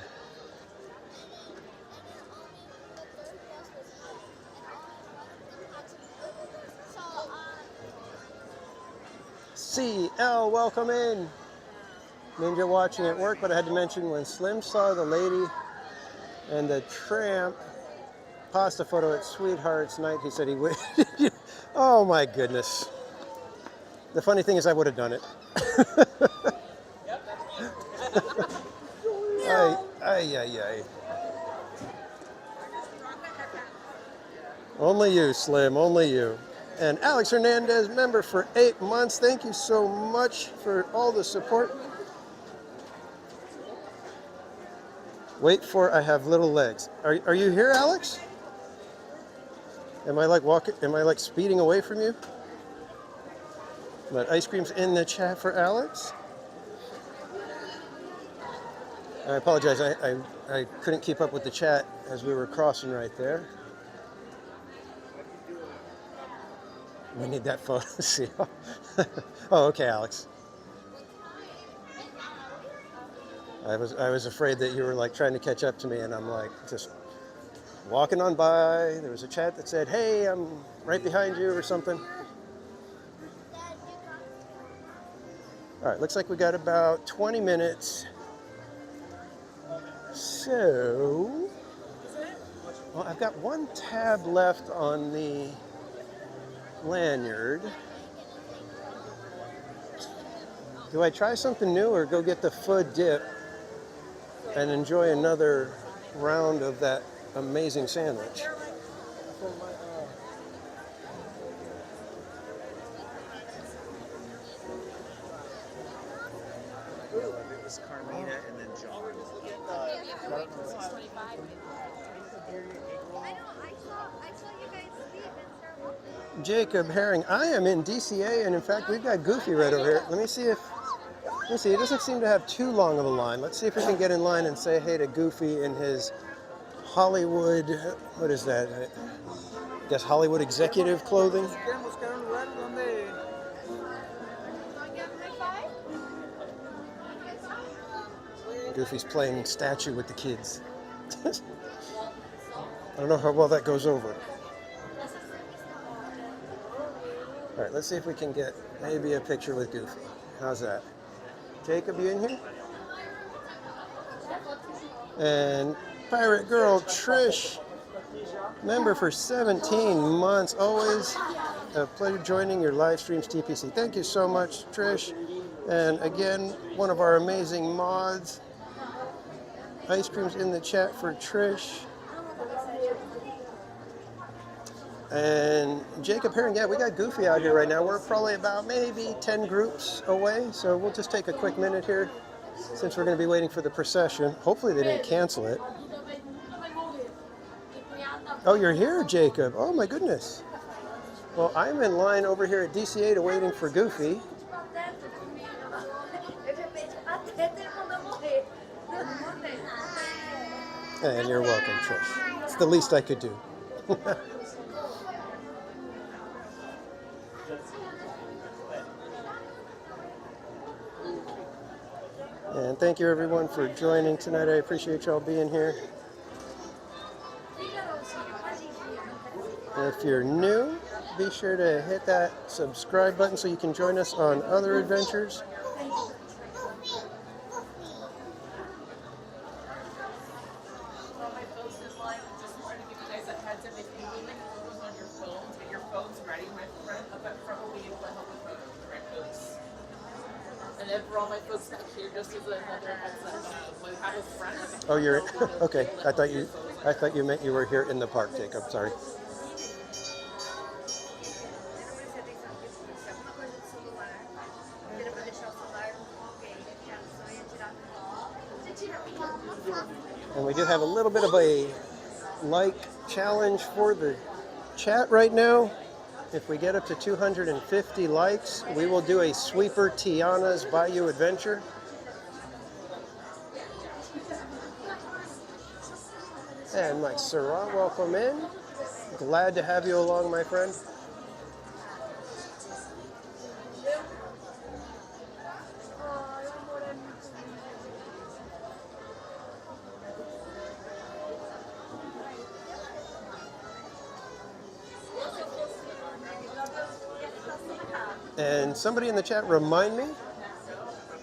CL, welcome in. Ninja watching at work, but I had to mention when Slim saw the lady and the tramp pasta photo at Sweetheart's Night, he said he would. Oh my goodness. The funny thing is I would have done it. Ay. Only you, Slim, only you. And Alex Hernandez, member for 8 months. Thank you so much for all the support. Wait for I have little legs. Are you here, Alex? Am I like speeding away from you? But ice cream's in the chat for Alex. I apologize, I couldn't keep up with the chat as we were crossing right there. We need that photo. See? Oh, okay, Alex. I was afraid that you were like trying to catch up to me, and I'm like just walking on by. There was a chat that said, "Hey, I'm right behind you" or something. All right, looks like we got about 20 minutes. So, well, I've got one tab left on the lanyard. Do I try something new or go get the pho dip and enjoy another round of that amazing sandwich? It was Carmina and then John. Jacob Herring, I am in DCA, and in fact, we've got Goofy right over here. Let me see. It doesn't seem to have too long of a line. Let's see if we can get in line and say hey to Goofy in his Hollywood, what is that? I guess Hollywood executive clothing. Goofy's playing statue with the kids. I don't know how well that goes over. All right, let's see if we can get maybe a picture with Goofy. How's that? Jacob, you in here? And Pirate Girl Trish, member for 17 months. Always a pleasure joining your live streams, TPC. Thank you so much, Trish. And again, one of our amazing mods. Ice cream's in the chat for Trish. And Jacob Herring, yeah, we got Goofy out here right now. We're probably about maybe 10 groups away, so we'll just take a quick minute here since we're going to be waiting for the procession. Hopefully they didn't cancel it. Oh, you're here, Jacob. Oh my goodness. Well, I'm in line over here at DC8 waiting for Goofy. And you're welcome, Trish. It's the least I could do. And thank you everyone for joining tonight. I appreciate y'all being here. If you're new, be sure to hit that subscribe button so you can join us on other adventures. Oh, you're okay. I thought you meant you were here in the park, Jacob. Sorry. And we do have a little bit of a like challenge for the chat right now. If we get up to 250 likes, we will do a Sweeper Tiana's Bayou Adventure. And Mike Surratt, welcome in. Glad to have you along, my friend. And somebody in the chat remind me.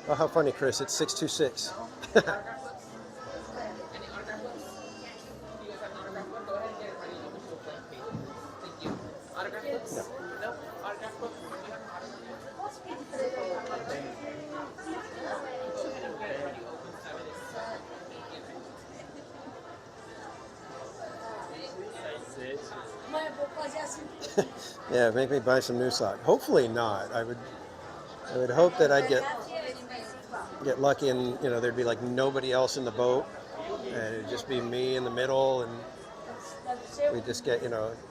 Oh, how funny, Chris. It's 626. Yeah, make me buy some new socks. Hopefully not. I would hope that I'd get lucky and there'd be like nobody else in the boat and it'd just be me in the middle and we just get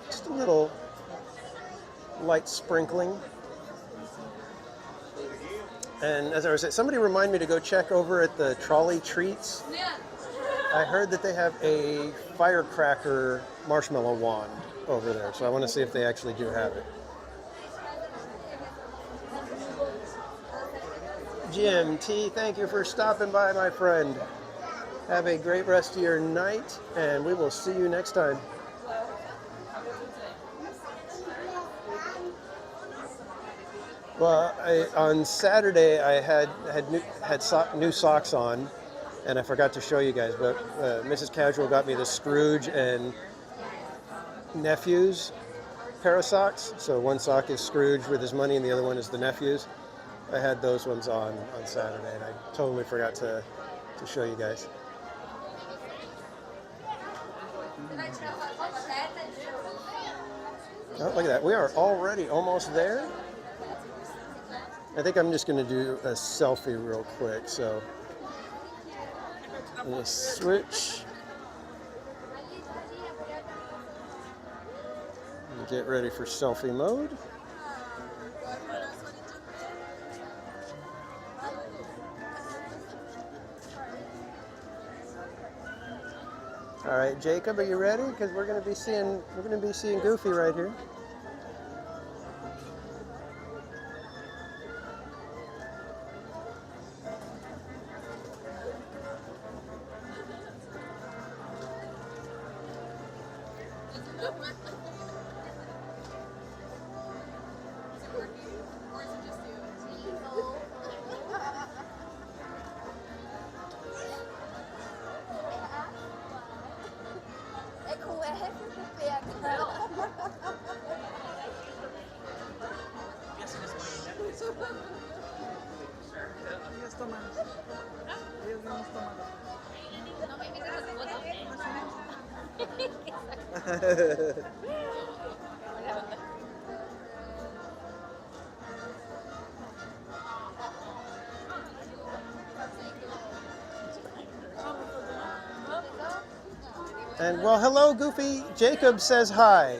just a little light sprinkling. And as I was saying, somebody remind me to go check over at the Trolley Treats. I heard that they have a firecracker marshmallow wand over there, so I want to see if they actually do have it. Jim T, thank you for stopping by, my friend. Have a great rest of your night, and we will see you next time. Well, on Saturday I had new socks on, and I forgot to show you guys, but Mrs. Casual got me the Scrooge and Nephew's pair of socks. So one sock is Scrooge with his money and the other one is the Nephew's. I had those ones on Saturday and I totally forgot to show you guys. Oh, look at that. We are already almost there. I think I'm just going to do a selfie real quick. So I'm going to switch. Get ready for selfie mode. All right, Jacob, are you ready? Because we're going to be seeing Goofy right here. And well, hello, Goofy. Jacob says hi.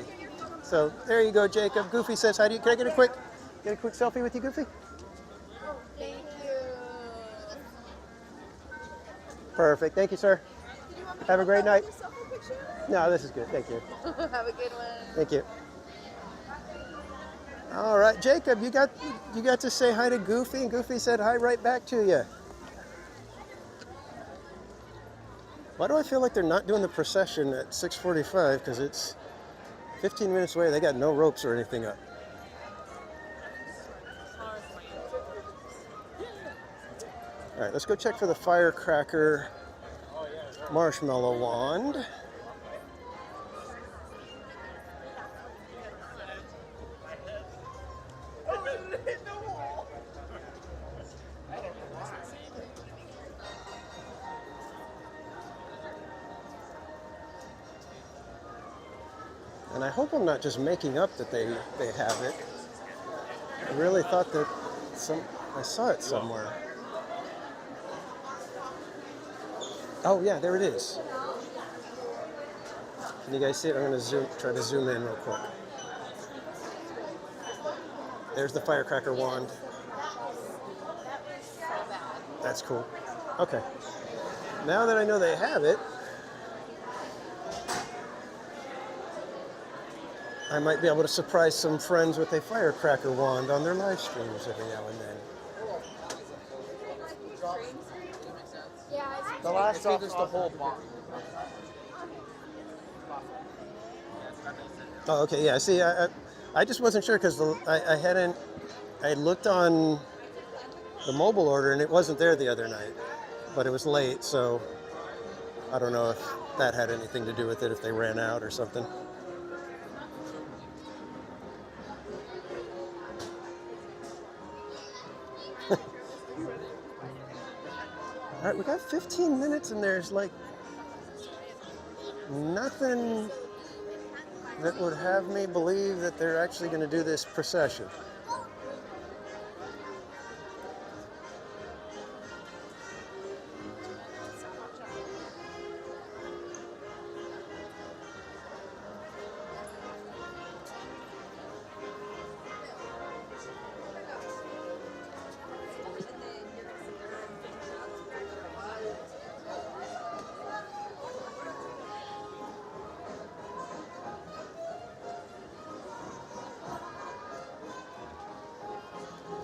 So there you go, Jacob. Goofy says hi to you. Can I get a quick selfie with you, Goofy? Thank you. Perfect. Thank you, sir. Did you want me to Have a great night. do a selfie picture? No, this is good. Thank you. Have a good one. Thank you. All right, Jacob, you got to say hi to Goofy, and Goofy said hi right back to you. Why do I feel like they're not doing the procession at 6:45? Because it's 15 minutes away. They got no ropes or anything up. All right, let's go check for the firecracker marshmallow wand. And I hope I'm not just making up that they have it. I really thought that I saw it somewhere. Oh yeah, there it is. Can you guys see it? I'm going to try to zoom in real quick. There's the firecracker wand. That's cool. Okay. Now that I know they have it, I might be able to surprise some friends with a firecracker wand on their live streams every now and then. The last off is the whole box. Oh, okay, yeah. See, I just wasn't sure because I looked on the mobile order and it wasn't there the other night, but it was late, so I don't know if that had anything to do with it, if they ran out or something. All right, we got 15 minutes and there's like nothing that would have me believe that they're actually going to do this procession.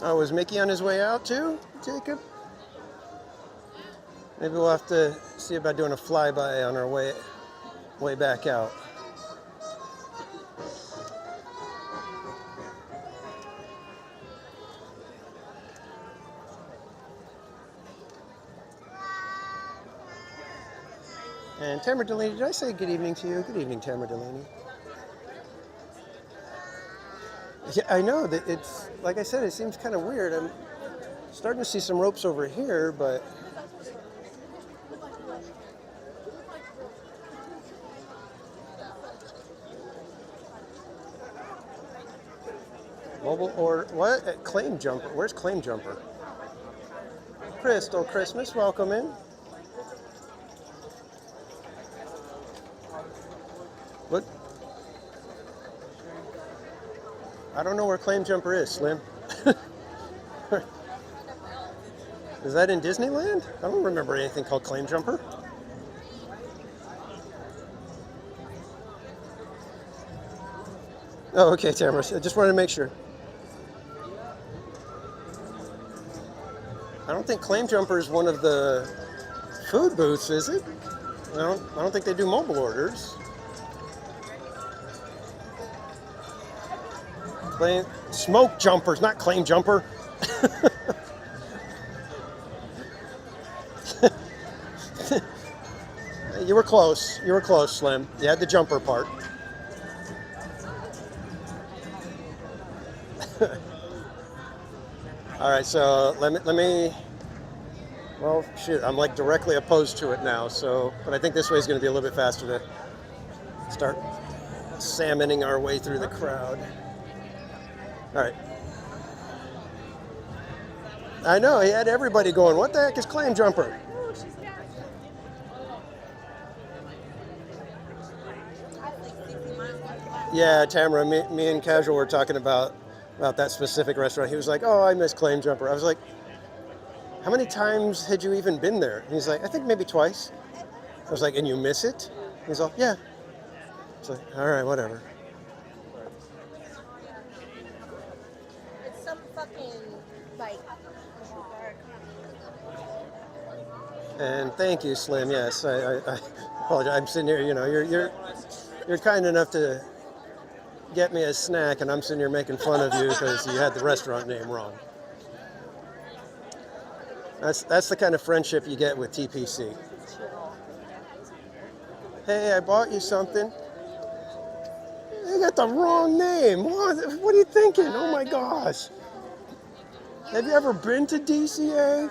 Oh, was Mickey on his way out too, Jacob? Maybe we'll have to see about doing a flyby on our way back out. And Tamara Delaney, did I say good evening to you? Good evening, Tamara Delaney. Yeah, I know that it's, like I said, it seems kind of weird. I'm starting to see some ropes over here, but mobile or what? Claim Jumper. Where's Claim Jumper? Crystal Christmas, welcome in. What? I don't know where Claim Jumper is, Slim. Is that in Disneyland? I don't remember anything called Claim Jumper. Oh, okay, Tamara. I just wanted to make sure. I don't think Claim Jumper is one of the food booths, is it? I don't think they do mobile orders. Smoke jumpers, not Claim Jumper. You were close. You were close, Slim. You had the jumper part. All right, so let me. Well, shoot, I'm like directly opposed to it now. So, but I think this way is going to be a little bit faster to start salmoning our way through the crowd. All right. I know, he had everybody going, what the heck is Claim Jumper? Yeah, Tamara, me and Casual were talking about that specific restaurant. He was like, "Oh, I miss Claim Jumper." I was like, "How many times had you even been there?" And he's like, "I think maybe twice." I was like, "And you miss it?" He's like, "Yeah." It's like, "All right, whatever." It's some fucking like. And thank you, Slim. Yes, I apologize. I'm sitting here. You know, you're kind enough to get me a snack, and I'm sitting here making fun of you because you had the restaurant name wrong. That's the kind of friendship you get with TPC. Hey, I bought you something. You got the wrong name. What are you thinking? Oh my gosh. Have you ever been to DCA?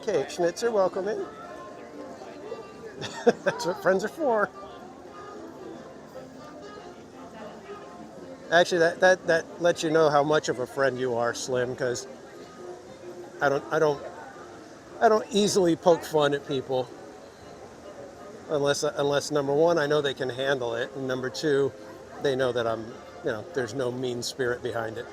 Cake Schnitzer, welcome in. That's what friends are for. Actually, that lets you know how much of a friend you are, Slim, because I don't easily poke fun at people unless number one, I know they can handle it, and number two, they know that there's no mean spirit behind it.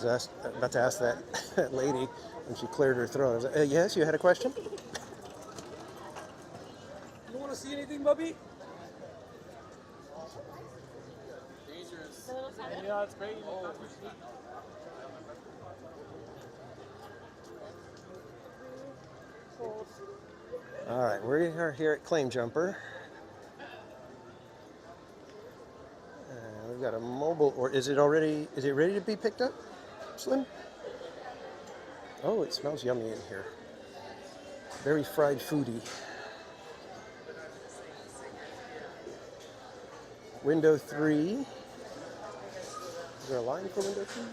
I was about to ask that lady, and she cleared her throat. I was like, yes, you had a question? You want to see anything, Bubby? Dangerous. Yeah, it's great. All right, we are here at Claim Jumper. We've got a mobile, or is it ready to be picked up, Slim? Oh, it smells yummy in here. Very fried foodie. Window 3. Is there a line for window 3?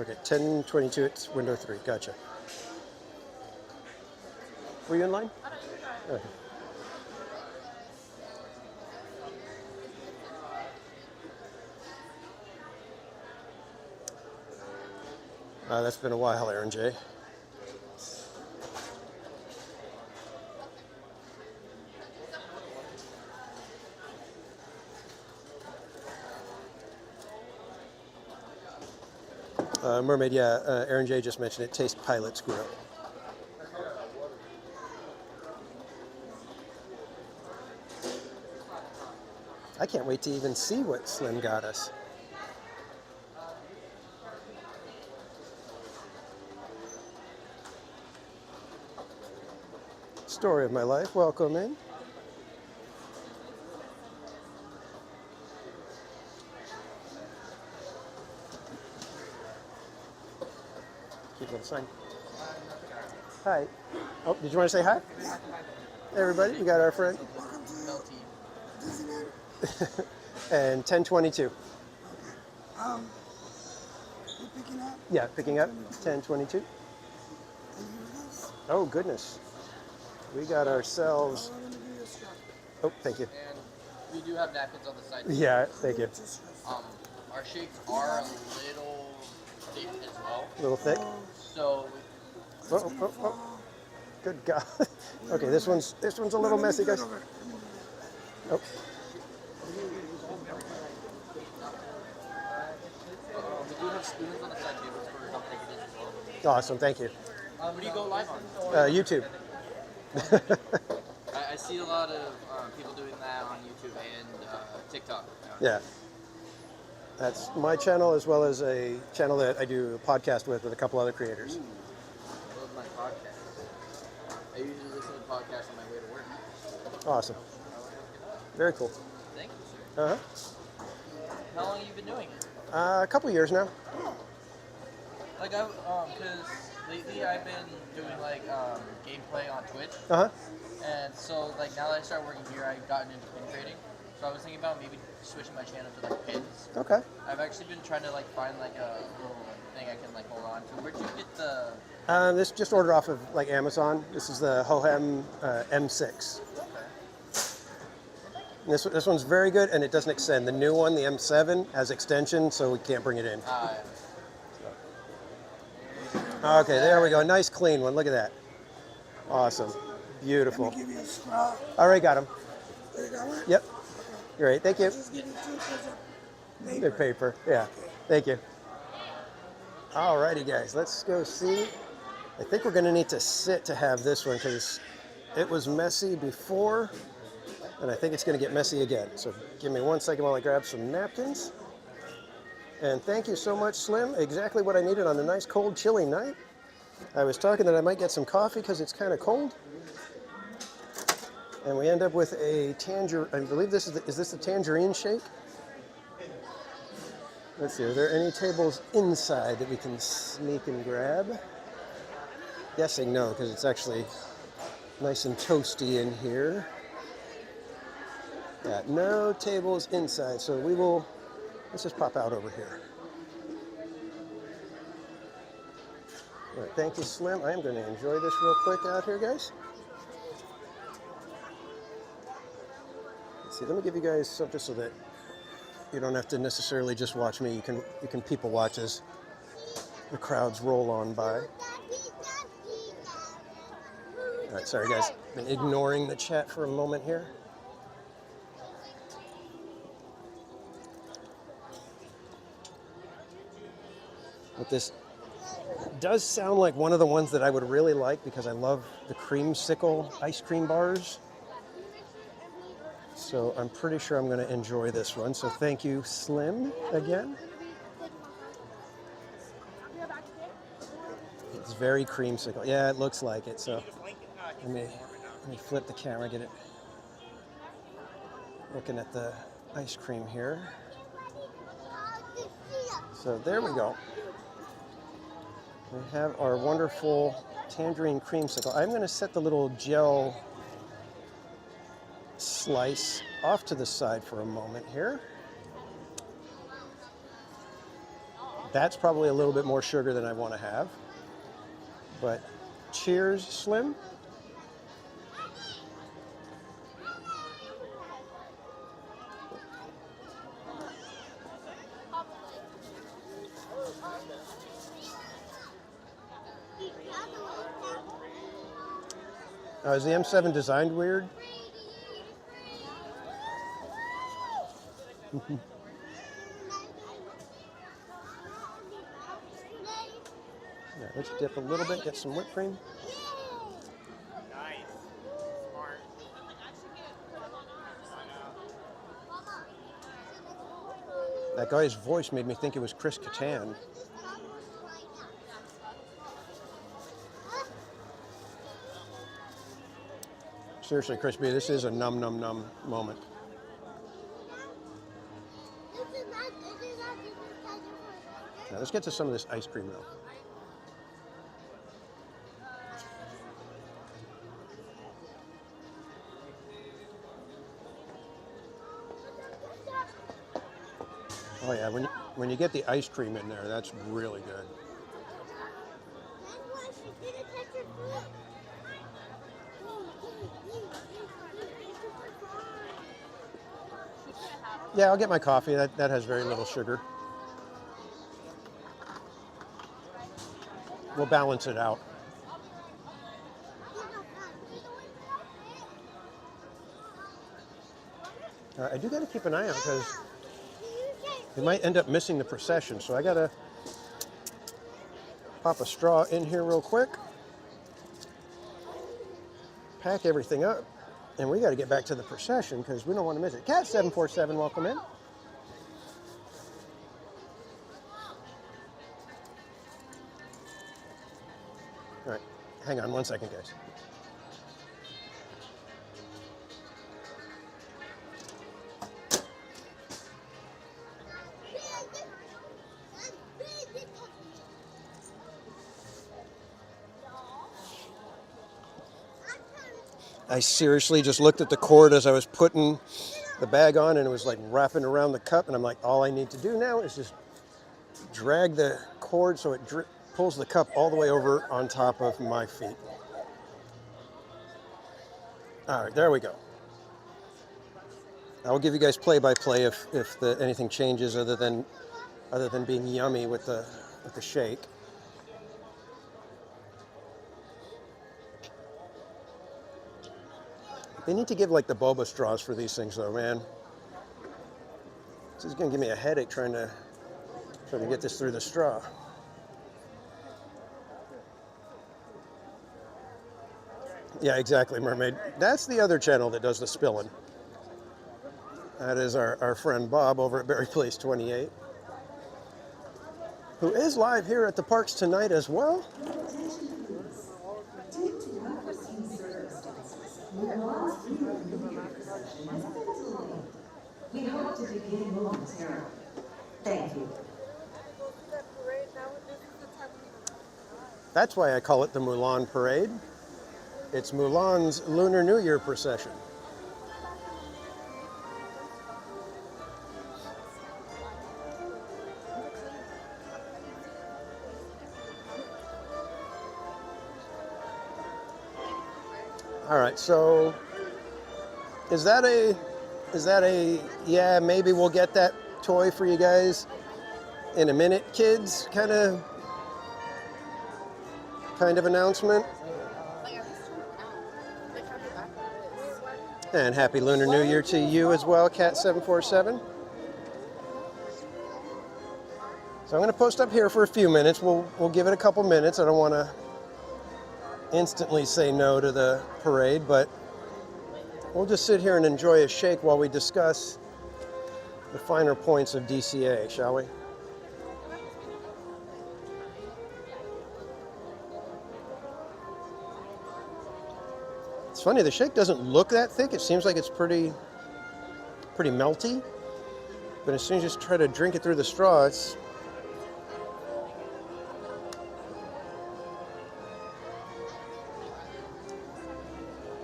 Okay, 10:22, it's window 3. Gotcha. Were you in line? Okay. That's been a while, Aaron J. Mermaid, yeah, Aaron J just mentioned it. Taste Pilot's Grill. I can't wait to even see what Slim got us. Story of my life, welcome in. Keep on sign. Hi. Oh, did you want to say hi? Hey everybody, we got our friend. And 10:22. You picking up? Yeah, picking up. 10:22. Oh goodness, we got ourselves. Oh, thank you. And we do have napkins on the side. Yeah, thank you. Our shakes are a little thick as well. A little thick. So. Oh. Good God. Okay, this one's a little messy, guys. Oh. We do have spoons on the side tables for how big it is as well. Awesome, thank you. What do you go live on? YouTube. I see a lot of people doing that on YouTube and TikTok. Yeah. That's my channel as well as a channel that I do a podcast with a couple other creators. Ooh, I love my podcast. I usually listen to podcasts on my way to work. Awesome. Very cool. Thank you, sir. Uh-huh. How long have you been doing it? A couple years now. Like, because lately I've been doing, like, gameplay on Twitch. Uh-huh. And so, like, now that I started working here, I've gotten into pin trading. So I was thinking about maybe switching my channel to like pins. Okay. I've actually been trying to like find like a little thing I can like hold on to. Where'd you get the? This just ordered off of like Amazon. This is the Hohem M6. This one's very good, and it doesn't extend. The new one, the M7, has extension, so we can't bring it in. Okay, there we go. Nice clean one. Look at that. Awesome. Beautiful. Let me give you a straw. All right, got him. There you got one? Yep. Great. Thank you. Just give you two pieces of paper. Good paper. Yeah. Thank you. All righty, guys. Let's go see. I think we're going to need to sit to have this one because it was messy before, and I think it's going to get messy again. So give me 1 second while I grab some napkins. And thank you so much, Slim. Exactly what I needed on a nice, cold, chilly night. I was talking that I might get some coffee because it's kind of cold. And we end up with a tangerine. I believe this is this the tangerine shake? Let's see, are there any tables inside that we can sneak and grab? Guessing no, because it's actually nice and toasty in here. Yeah, no tables inside, so we will, let's just pop out over here. All right, thank you, Slim. I am going to enjoy this real quick out here, guys. Let's see, let me give you guys something so that you don't have to necessarily just watch me. You can people watch as the crowds roll on by. All right, sorry guys, been ignoring the chat for a moment here. But this does sound like one of the ones that I would really like because I love the creamsicle ice cream bars. So I'm pretty sure I'm going to enjoy this one. So thank you, Slim, again. It's very creamsicle. Yeah, it looks like it. So let me flip the camera, get it looking at the ice cream here. So there we go. We have our wonderful tangerine creamsicle. I'm going to set the little gel slice off to the side for a moment here. That's probably a little bit more sugar than I want to have. But cheers, Slim. Is the M7 designed weird? Yeah, let's dip a little bit, get some whipped cream. Nice. Smart. That guy's voice made me think it was Chris Kattan. Seriously, Chris B, this is a num num num moment. Now let's get to some of this ice cream though. Oh yeah, when you get the ice cream in there, that's really good. Yeah, I'll get my coffee. That has very little sugar. We'll balance it out. I do got to keep an eye out because we might end up missing the procession. So I got to pop a straw in here real quick, pack everything up, and we got to get back to the procession because we don't want to miss it. Cat 747, welcome in. All right, hang on 1 second, guys. I seriously just looked at the cord as I was putting the bag on and it was like wrapping around the cup, and I'm like, all I need to do now is just drag the cord so it pulls the cup all the way over on top of my feet. All right, there we go. I will give you guys play-by-play if anything changes other than being yummy with the shake. They need to give like the boba straws for these things though, man. This is gonna give me a headache trying to get this through the straw. Yeah, exactly, Mermaid. That's the other channel that does the spilling. That is our friend Bob over at Berry Place 28, who is live here at the parks tonight as well. We hope to begin momentarily. Thank you. That's why I call it the Mulan Parade. It's Mulan's Lunar New Year procession. All right, so is that a yeah, maybe we'll get that toy for you guys in a minute, kids kind of announcement? And happy Lunar New Year to you as well, Cat747. So I'm going to post up here for a few minutes. We'll give it a couple minutes. I don't want to instantly say no to the parade, but we'll just sit here and enjoy a shake while we discuss the finer points of DCA, shall we? It's funny, the shake doesn't look that thick. It seems like it's pretty melty, but as soon as you just try to drink it through the straw, it's...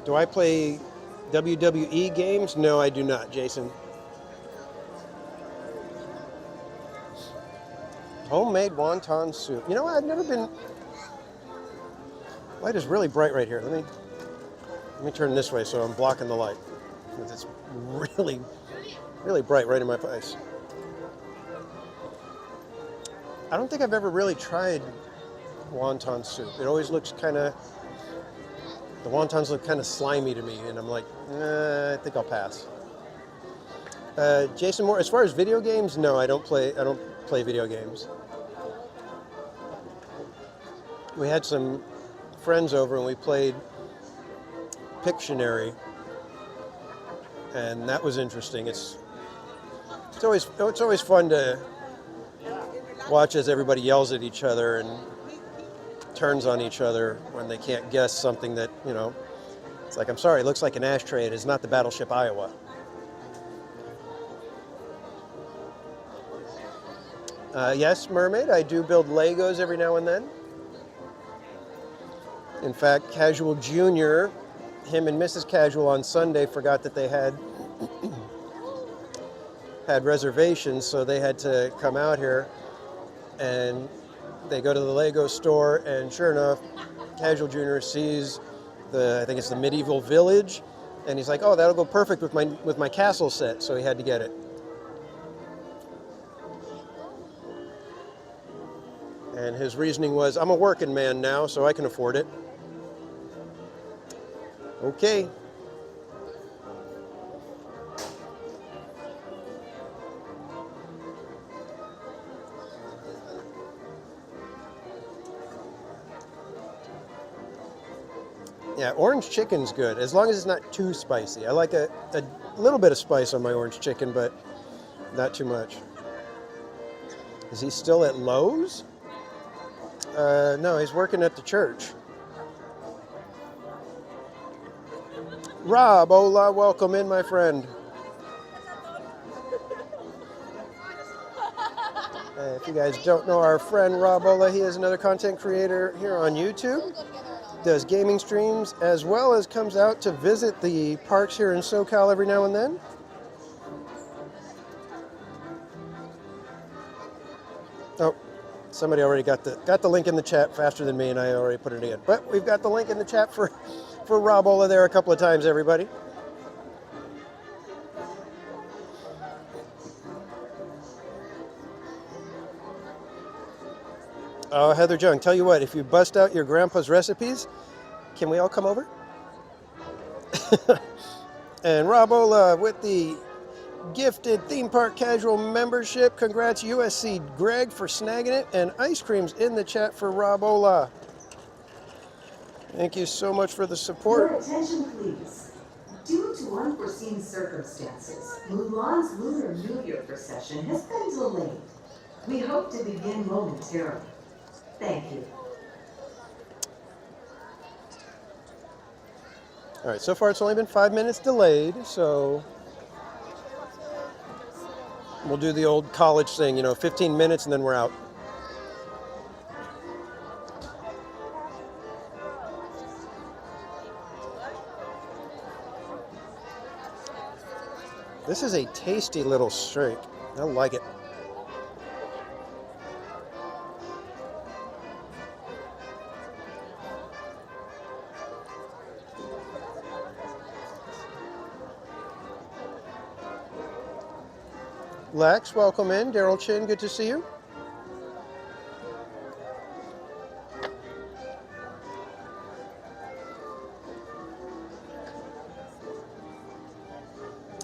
Do I play WWE games? No, I do not, Jason. Homemade wonton soup. You know, I've never been... Light is really bright right here. Let me turn this way so I'm blocking the light. It's really, really bright right in my face. I don't think I've ever really tried wonton soup. It always looks kind of... The wontons look kind of slimy to me, and I'm like, I think I'll pass. Jason Moore, as far as video games, no, I don't play video games. We had some friends over and we played Pictionary, and that was interesting. It's always fun to watch as everybody yells at each other and turns on each other when they can't guess something that, you know, it's like, I'm sorry, it looks like an ashtray. It is not the battleship Iowa. Yes, Mermaid, I do build Legos every now and then. In fact, Casual Jr., him and Mrs. Casual on Sunday forgot that they had reservations, so they had to come out here, and they go to the Lego store, and sure enough, Casual Jr. sees I think it's the medieval village, and he's like, oh, that'll go perfect with my castle set, so he had to get it. And his reasoning was, I'm a working man now, so I can afford it. Okay. Yeah, orange chicken's good, as long as it's not too spicy. I like a little bit of spice on my orange chicken, but not too much. Is he still at Lowe's? No, he's working at the church. Rob, hola, welcome in, my friend. If you guys don't know our friend Rob Ola, he is another content creator here on YouTube. Does gaming streams, as well as comes out to visit the parks here in SoCal every now and then. Oh, somebody already got the link in the chat faster than me, and I already put it in. But we've got the link in the chat for Robola there a couple of times, everybody. Oh, Heather Jung, tell you what, if you bust out your grandpa's recipes, can we all come over? And Robola with the gifted theme park casual membership. Congrats, USC Greg, for snagging it. And ice creams in the chat for Robola. Thank you so much for the support. Your attention, please. Due to unforeseen circumstances, Mulan's Lunar New Year procession has been delayed. We hope to begin momentarily. Thank you. All right, so far it's only been 5 minutes delayed, so we'll do the old college thing, 15 minutes and then we're out. This is a tasty little steak. I like it. Lex, welcome in. Daryl Chin, good to see you.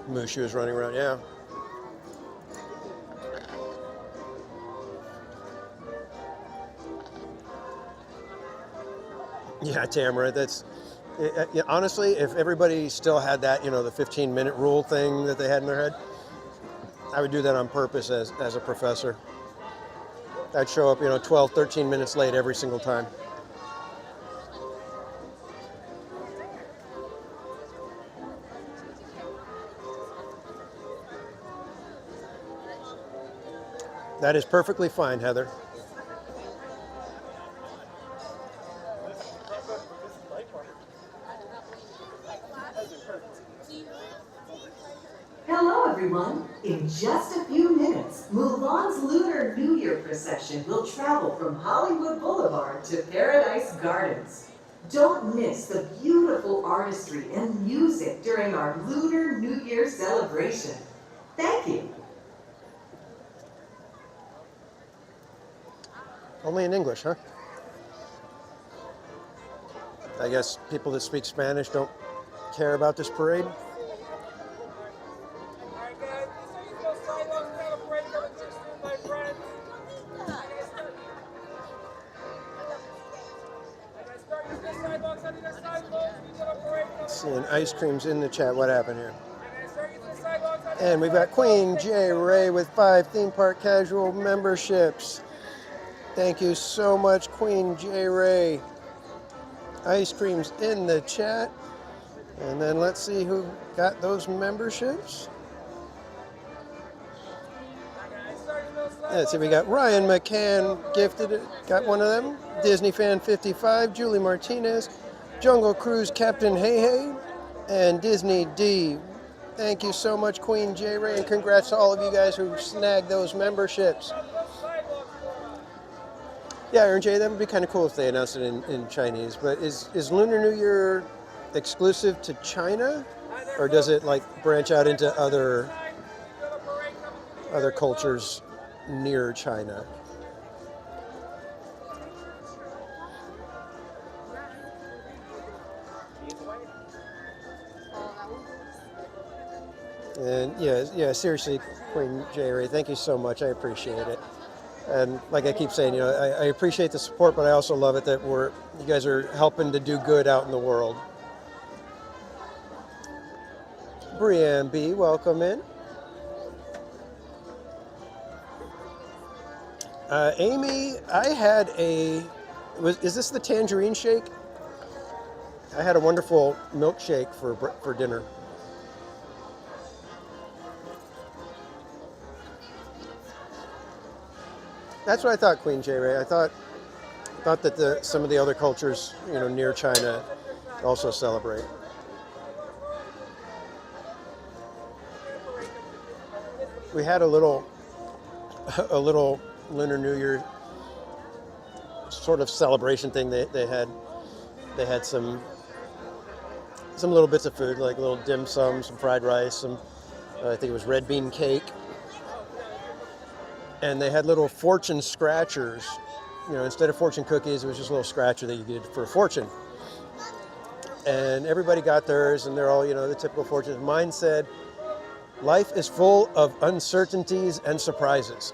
Mushu is running around, yeah. Yeah, Tamara, honestly, if everybody still had that, the 15-minute rule thing that they had in their head, I would do that on purpose as a professor. I'd show up, 12, 13 minutes late every single time. That is perfectly fine, Heather. Hello, everyone. In just a few minutes, Mulan's Lunar New Year procession will travel from Hollywood Boulevard to Paradise Gardens. Don't miss the beautiful artistry and music during our Lunar New Year celebration. Thank you. Only in English, huh? I guess people that speak Spanish don't care about this parade. Seeing ice creams in the chat. What happened here? And we've got Queen J. Ray with 5 theme park casual memberships. Thank you so much, Queen J. Ray. Ice creams in the chat. And then let's see who got those memberships. Let's see, we got Ryan McCann gifted it, got one of them. Disney Fan 55, Julie Martinez, Jungle Cruise Captain Hey Hey, and Disney D. Thank you so much, Queen J. Ray, and congrats to all of you guys who snagged those memberships. Yeah, Aaron J, that would be kind of cool if they announced it in Chinese, but is Lunar New Year exclusive to China, or does it branch out into other cultures near China? And yeah, seriously, Queen J. Ray, thank you so much. I appreciate it. And like I keep saying, I appreciate the support, but I also love it that you guys are helping to do good out in the world. Brianne B, welcome in. Amy, I had is this the tangerine shake? I had a wonderful milkshake for dinner. That's what I thought, Queen J. Ray. I thought that some of the other cultures, near China, also celebrate. We had a little Lunar New Year sort of celebration thing. They had some little bits of food, like little dim sum, some fried rice, some I think it was red bean cake, and they had little fortune scratchers. You know, instead of fortune cookies, it was just a little scratcher that you get for a fortune. And everybody got theirs, and they're all, you know, the typical fortunes. Mine said, "Life is full of uncertainties and surprises."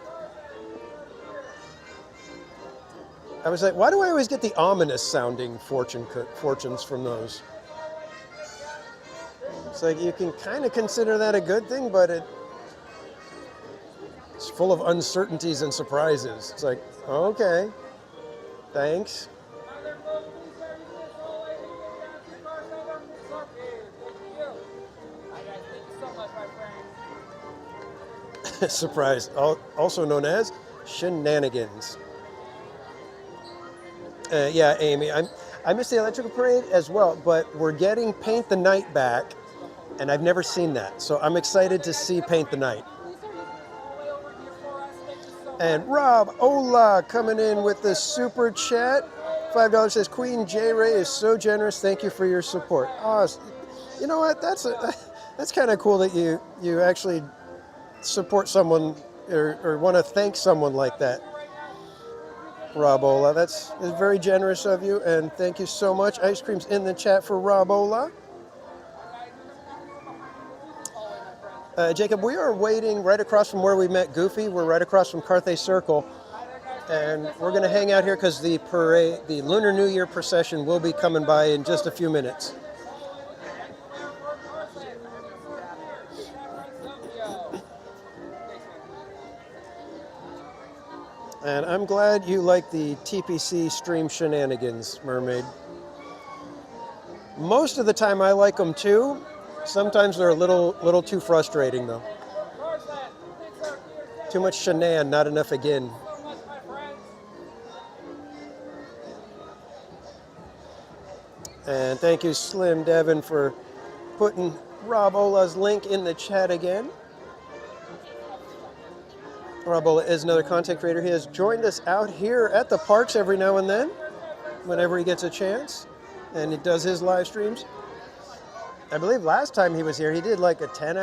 I was like, why do I always get the ominous sounding fortunes from those? It's like you can kind of consider that a good thing, but it's full of uncertainties and surprises. It's like, okay, thanks. Surprise, also known as shenanigans. Yeah, Amy, I missed the electrical parade as well, but we're getting Paint the Night back, and I've never seen that, so I'm excited to see Paint the Night. And Rob Ola coming in with the super chat. $5 says, Queen J Ray is so generous. Thank you for your support. Oh, you know what? That's kind of cool that you actually support someone or want to thank someone like that. Rob Ola, that's very generous of you, and thank you so much. Ice cream's in the chat for Rob Ola. Jacob, we are waiting right across from where we met Goofy. We're right across from Carthay Circle, and we're going to hang out here because the parade, the Lunar New Year procession, will be coming by in just a few minutes. And I'm glad you like the TPC stream shenanigans, Mermaid. Most of the time I like them too. Sometimes they're a little too frustrating though. Too much shenan, not enough again. And thank you, Slim Devin, for putting Rob Ola's link in the chat again. Rob Ola is another content creator. He has joined us out here at the parks every now and then, whenever he gets a chance, and he does his live streams. I believe last time he was here, he did like a 10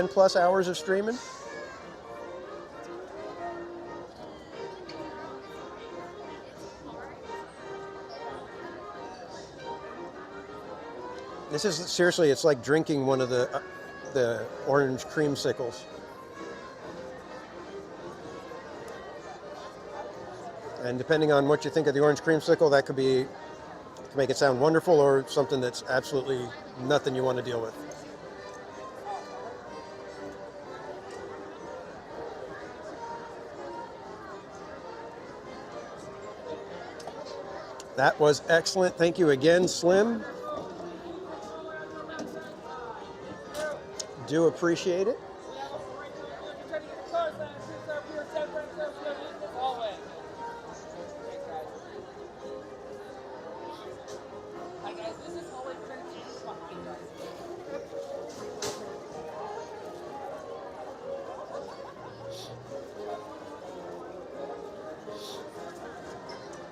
plus hours of streaming. This is seriously, it's like drinking one of the orange creamsicles. And depending on what you think of the orange creamsicle, that could make it sound wonderful or something that's absolutely nothing you want to deal with. That was excellent. Thank you again, Slim. Do appreciate it.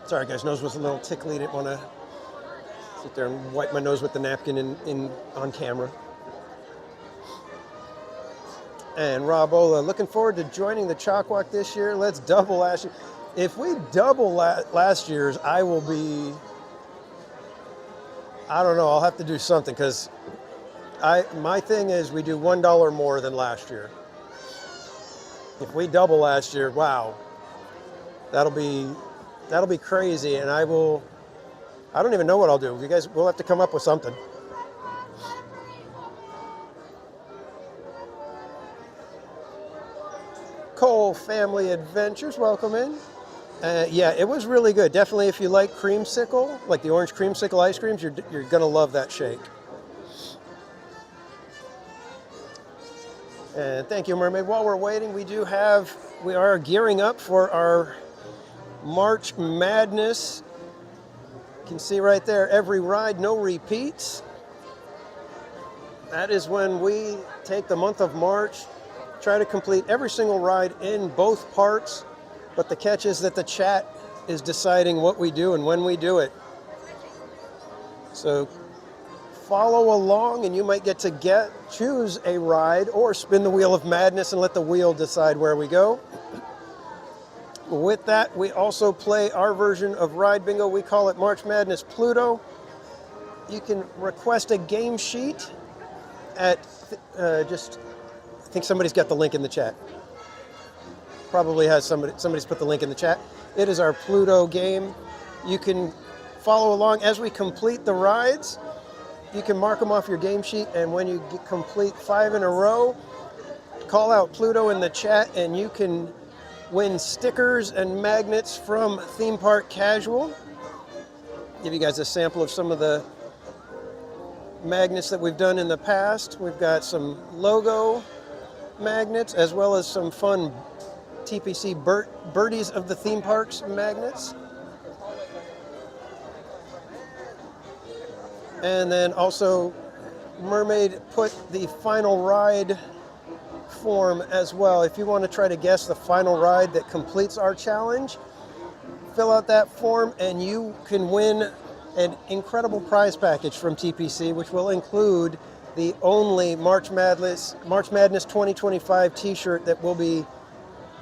Sorry guys, nose was a little tickly. Didn't want to sit there and wipe my nose with the napkin on camera. And Rob Ola, looking forward to joining the Chalk Walk this year. Let's double last year. If we double last year's, I will be, I don't know, I'll have to do something because my thing is we do $1 more than last year. If we double last year, wow, that'll be crazy, and I don't even know what I'll do. You guys, we'll have to come up with something. Cole Family Adventures, welcome in. Yeah, it was really good. Definitely, if you like creamsicle, like the orange creamsicle ice creams, you're gonna love that shake. And thank you, Mermaid. While we're waiting, we are gearing up for our March Madness. You can see right there, every ride, no repeats. That is when we take the month of March, try to complete every single ride in both parks, but the catch is that the chat is deciding what we do and when we do it. So follow along and you might get to choose a ride or spin the wheel of madness and let the wheel decide where we go. With that, we also play our version of Ride Bingo. We call it March Madness Pluto. You can request a game sheet at I think somebody's got the link in the chat. Probably has somebody's put the link in the chat. It is our Pluto game. You can follow along as we complete the rides. You can mark them off your game sheet, and when you complete 5 in a row, call out Pluto in the chat, and you can win stickers and magnets from Theme Park Casual. Give you guys a sample of some of the magnets that we've done in the past. We've got some logo magnets as well as some fun TPC Birdies of the Theme Parks magnets. And then also Mermaid put the final ride form as well. If you want to try to guess the final ride that completes our challenge, fill out that form and you can win an incredible prize package from TPC, which will include the only March Madness 2025 t-shirt that will be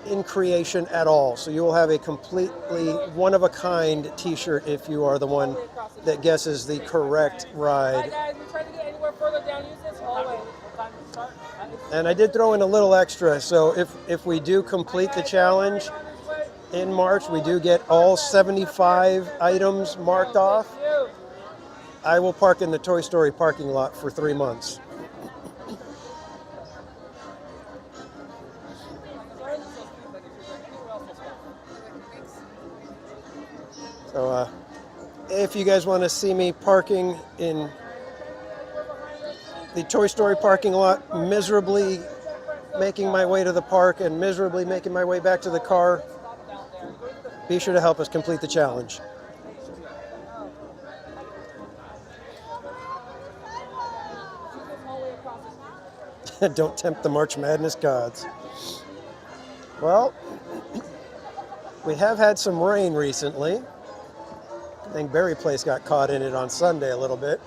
in creation at all. So you will have a completely one-of-a-kind t-shirt if you are the one that guesses the correct ride. Hi guys, we tried to get anywhere further down. Use this hallway. And I did throw in a little extra, so if we do complete the challenge in March, we do get all 75 items marked off. I will park in the Toy Story parking lot for 3 months. So if you guys want to see me parking in the Toy Story parking lot, miserably making my way to the park and miserably making my way back to the car, be sure to help us complete the challenge. Don't tempt the March Madness gods. Well, we have had some rain recently. I think Berry Place got caught in it on Sunday a little bit.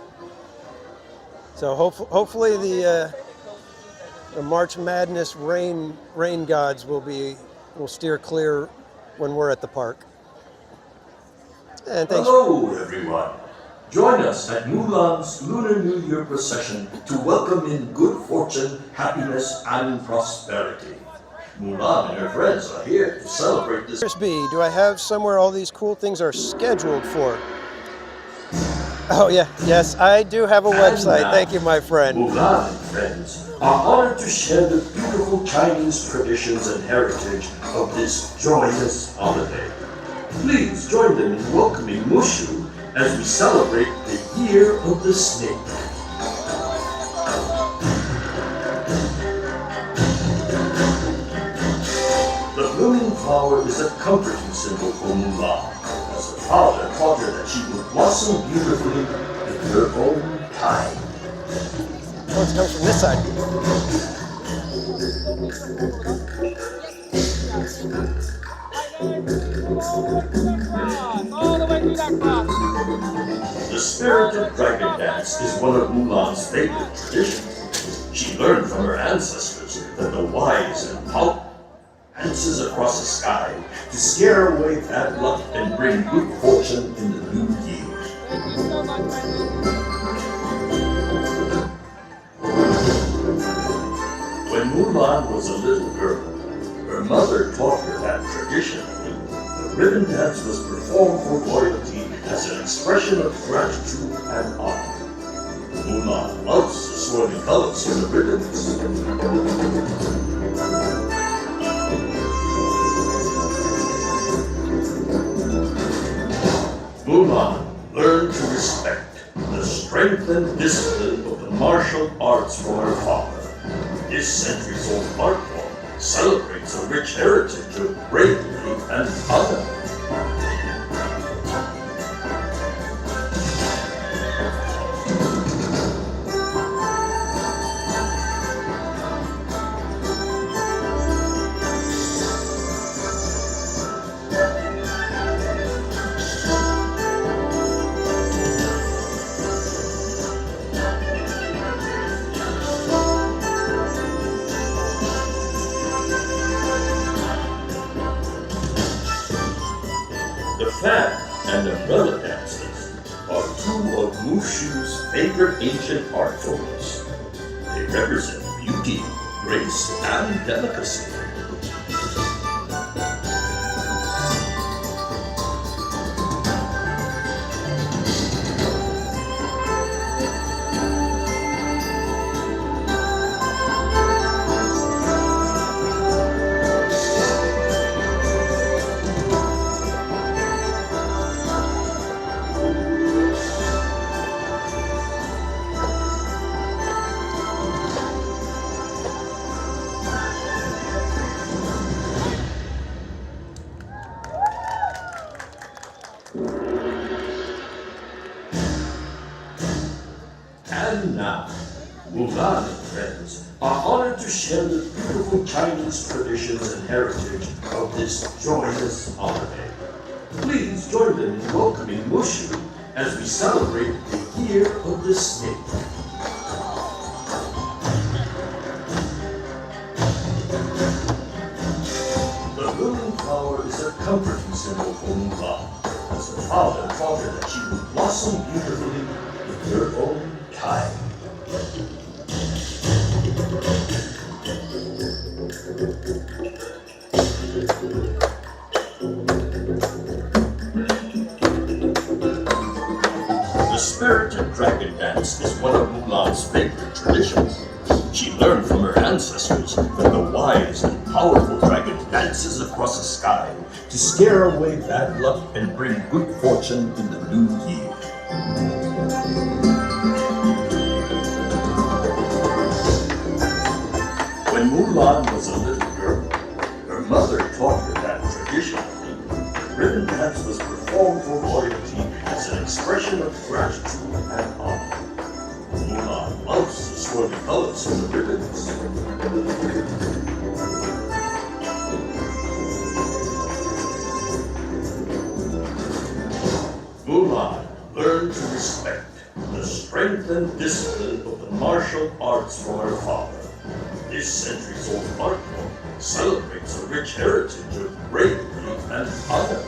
So hopefully the March Madness rain gods will steer clear when we're at the park. And thanks. Hello, everyone. Join us at Mulan's Lunar New Year procession to welcome in good fortune, happiness, and prosperity. Mulan and her friends are here to celebrate this. Chris B, do I have somewhere all these cool things are scheduled for? Oh yeah, yes, I do have a website. Thank you, my friend. Mulan and friends are honored to share the beautiful Chinese traditions and heritage of this joyous holiday. Please join them in welcoming Mushu as we celebrate the Year of the Snake. The blooming flower is a comforting symbol for Mulan, as her father taught her that she would blossom beautifully in her own time. Oh, it comes from this side. The spirited dragon dance is one of Mulan's favorite traditions. She learned from her ancestors that the wise and powerful dances across the sky to scare away bad luck and bring good fortune in the new year. When Mulan was a little girl, her mother taught her that traditionally, the ribbon dance was performed for royalty as an expression of gratitude and honor. Mulan loves the swirling colors of the ribbons. Mulan learned to respect the strength and discipline of the martial arts from her father. This centuries-old art form celebrates a rich heritage of bravery and honor. fan and umbrella dances are two of Mushu's favorite ancient art forms. They represent beauty, grace, and delicacy. And now, Mulan and friends are honored to share the beautiful Chinese traditions and heritage of this joyous holiday. Please join them in welcoming Mushu as we celebrate the Year of the Snake. The blooming flower is a comforting symbol for Mulan, as her father taught her that she would blossom beautifully in her own time. The spirited dragon dance is one of Mulan's favorite traditions. She learned from her ancestors that the wise and powerful dragon dances across the sky to scare away bad luck and bring good fortune in the new year. When Mulan was a little girl, her mother taught her that traditionally, ribbon dance was performed for loyalty as an expression of gratitude and honor. Mulan loves the swirling colors of the ribbons. Mulan learned to respect the strength and discipline of the martial arts from her father. This centuries-old art form celebrates a rich heritage of bravery and honor.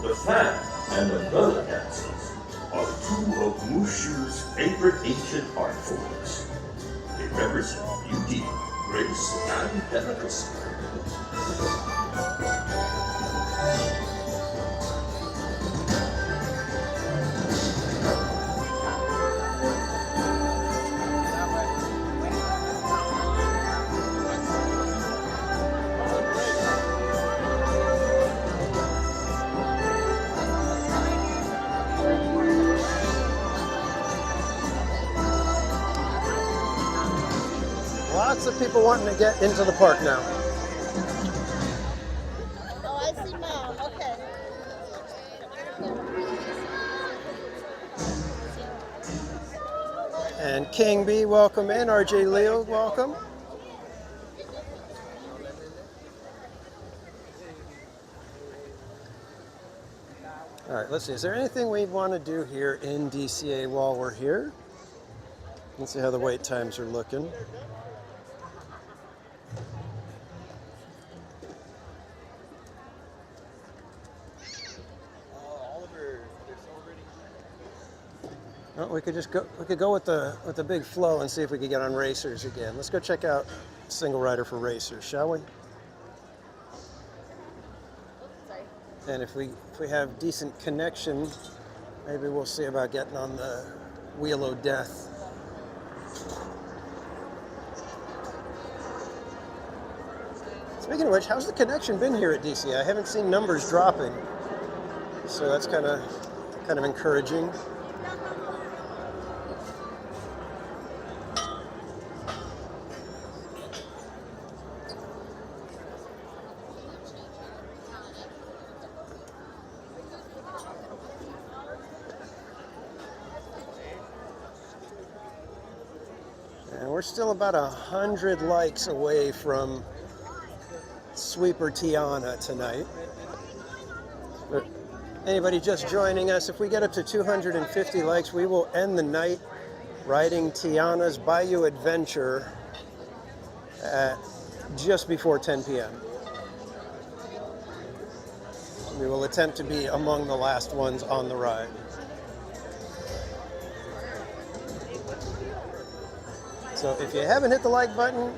The fan and umbrella dances are two of Mushu's favorite ancient art forms. They represent beauty, grace, and delicacy. Lots of people wanting to get into the park now. Oh, I see Mom. Okay. And King B, welcome in. RJ Leo, welcome. All right, let's see. Is there anything we want to do here in DCA while we're here? Let's see how the wait times are looking. Well, we could just go. We could go with the big flow and see if we could get on racers again. Let's go check out single rider for racers, shall we? And if we have decent connection, maybe we'll see about getting on the Wheel of Death. Speaking of which, how's the connection been here at DCA? I haven't seen numbers dropping, so that's kind of encouraging. we're still about 100 likes away from Sweeper Tiana tonight. For anybody just joining us, if we get up to 250 likes, we will end the night riding Tiana's Bayou Adventure at just before 10 p.m. We will attempt to be among the last ones on the ride. So if you haven't hit the like button,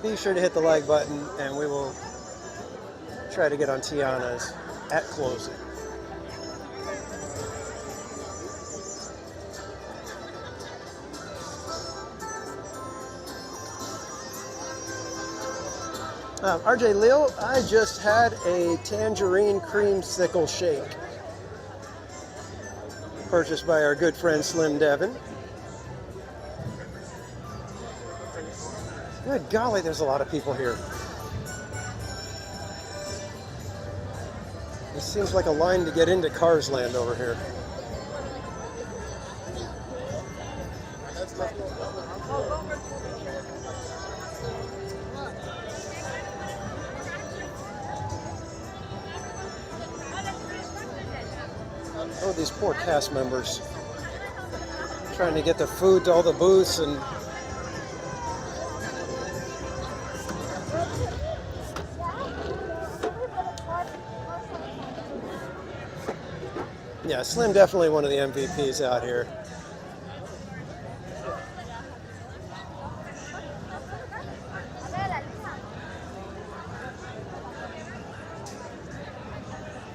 be sure to hit the like button, and we will try to get on Tiana's at closing. RJ Lil, I just had a tangerine creamsicle shake purchased by our good friend Slim Devin. Good golly, there's a lot of people here. This seems like a line to get into Cars Land over here. Oh, these poor cast members trying to get the food to all the booths and yeah, Slim definitely one of the MVPs out here.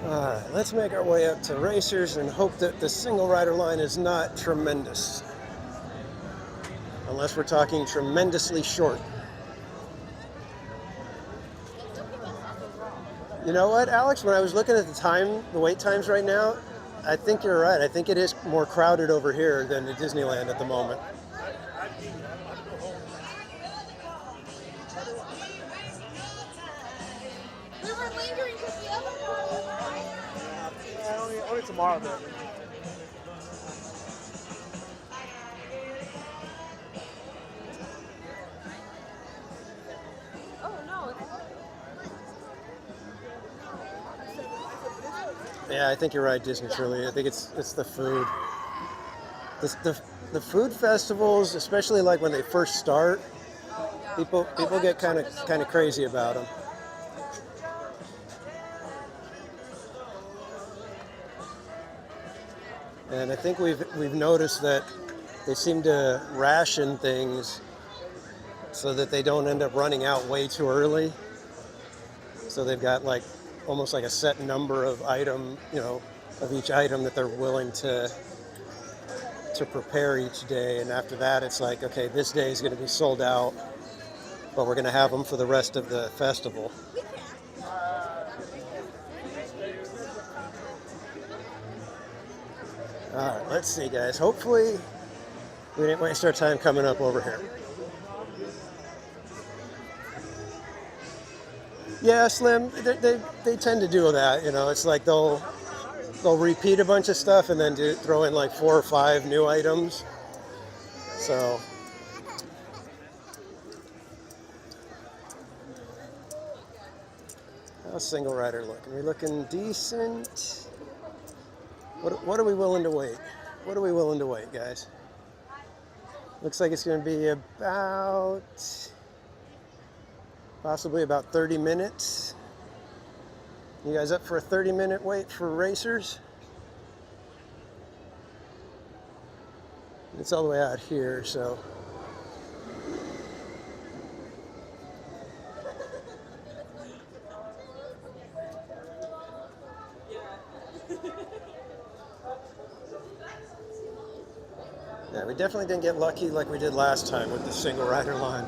Alright, let's make our way up to Racers and hope that the single rider line is not tremendous. Unless we're talking tremendously short. You know what, Alex? When I was looking at the wait times right now, I think you're right. I think it is more crowded over here than at Disneyland at the moment. We were lingering because the other Only tomorrow, though. Oh, no. Yeah, I think you're right, Disney Truly. I think it's the food. The food festivals, especially like when they first start, people get kind of crazy about them. And I think we've noticed that they seem to ration things so that they don't end up running out way too early. So they've got like almost like a set number of of each item that they're willing to prepare each day. And after that, it's like, okay, this day is going to be sold out, but we're going to have them for the rest of the festival. All right, let's see, guys. Hopefully, we didn't waste our time coming up over here. Yeah, Slim, they tend to do that. You know, it's like they'll repeat a bunch of stuff and then throw in like 4 or 5 new items. So, how's single rider looking? We're looking decent. What are we willing to wait? What are we willing to wait, guys? Looks like it's going to be possibly about 30 minutes. You guys up for a 30-minute wait for Racers? It's all the way out here, so. Yeah, we definitely didn't get lucky like we did last time with the single rider line.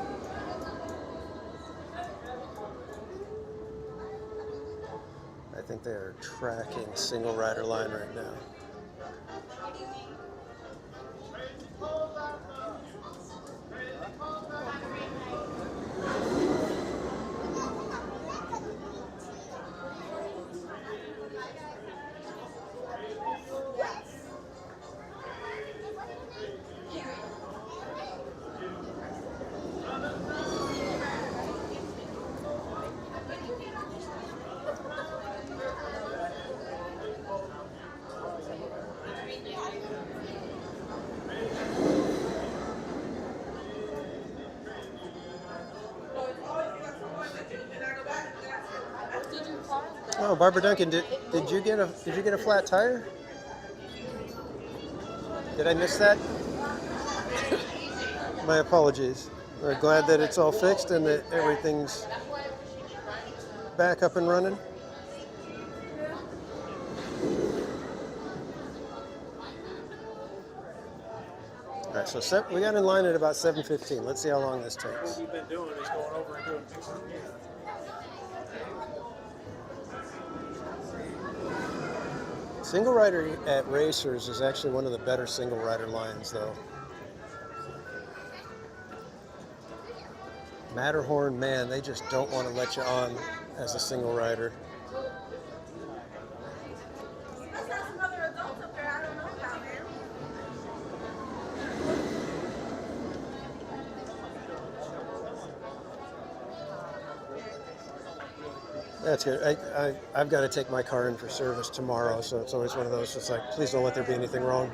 I think they're tracking single rider line right now. Oh, Barbara Duncan, did you get a flat tire? Did I miss that? My apologies. We're glad that it's all fixed and that everything's back up and running. All right, so we got in line at about 7:15. Let's see how long this takes. What we've been doing is going over and doing things. Single rider at Racers is actually one of the better single rider lines, though. Matterhorn, man, they just don't want to let you on as a single rider. That's good. I've got to take my car in for service tomorrow, so it's always one of those. It's like, please don't let there be anything wrong.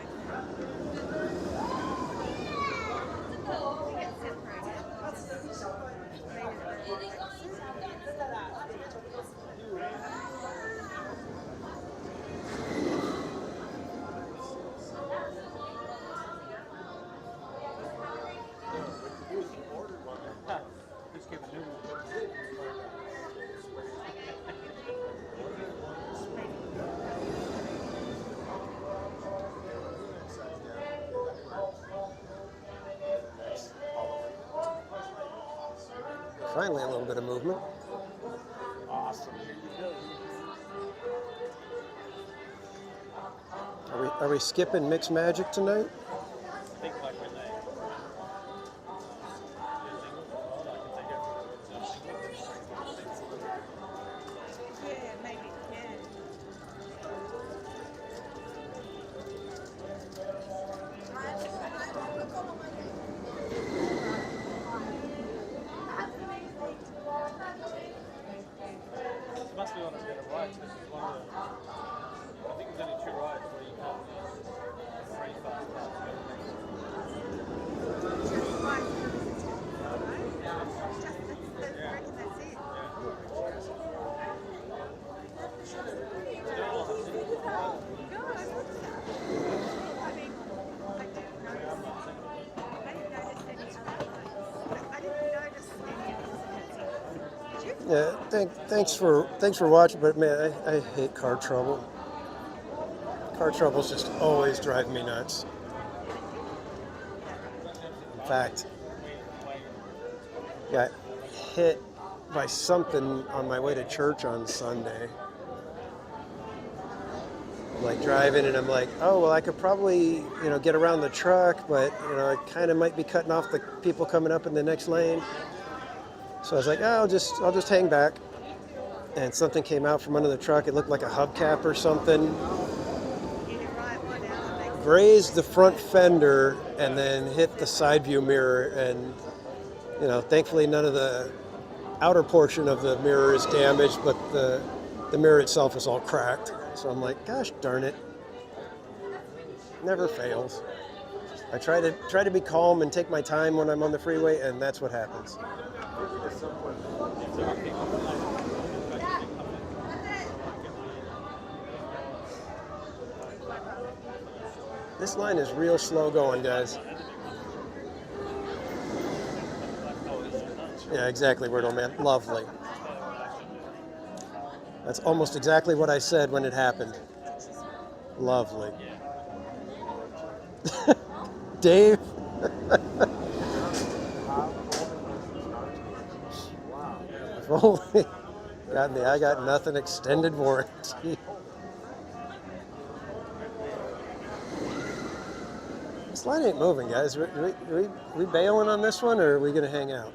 Finally, a little bit of movement. Awesome. Are we skipping Mixed Magic tonight? Yeah, thanks for watching, but man, I hate car trouble. Car troubles just always drive me nuts. In fact, got hit by something on my way to church on Sunday. I'm like driving and I'm like, oh, well, I could probably, get around the truck, but, I kind of might be cutting off the people coming up in the next lane. So I was like, oh, I'll just hang back. And something came out from under the truck. It looked like a hubcap or something. Grazed the front fender and then hit the side view mirror. And, thankfully none of the outer portion of the mirror is damaged, but the mirror itself is all cracked. So I'm like, gosh darn it. Never fails. I try to be calm and take my time when I'm on the freeway, and that's what happens. This line is real slow going, guys. Yeah, exactly, Wordle Man. Lovely. That's almost exactly what I said when it happened. Lovely. Dave? If only got me. I got nothing extended warranty. This line ain't moving, guys. We bailing on this one, or are we going to hang out?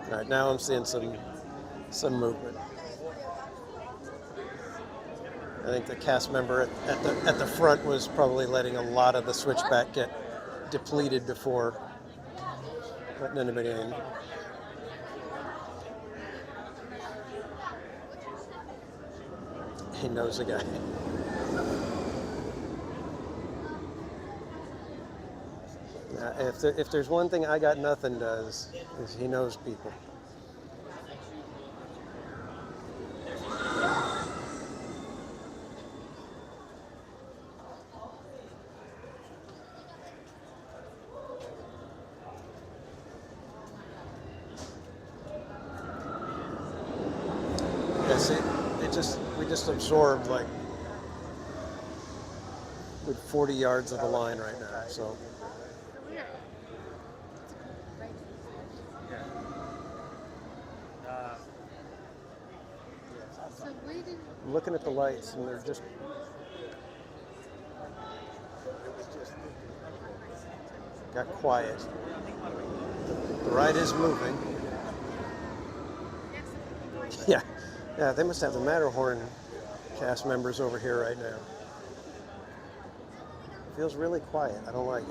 All right, now I'm seeing some movement. I think the cast member at the front was probably letting a lot of the switchback get depleted before letting anybody in. He knows the guy. If there's one thing I Got Nothing does, is he knows people. Yeah, see, we just absorbed like good 40 yards of the line right now, so. I'm looking at the lights and they're just got quiet. The ride is moving. Yeah, they must have the Matterhorn cast members over here right now. Feels really quiet. I don't like it.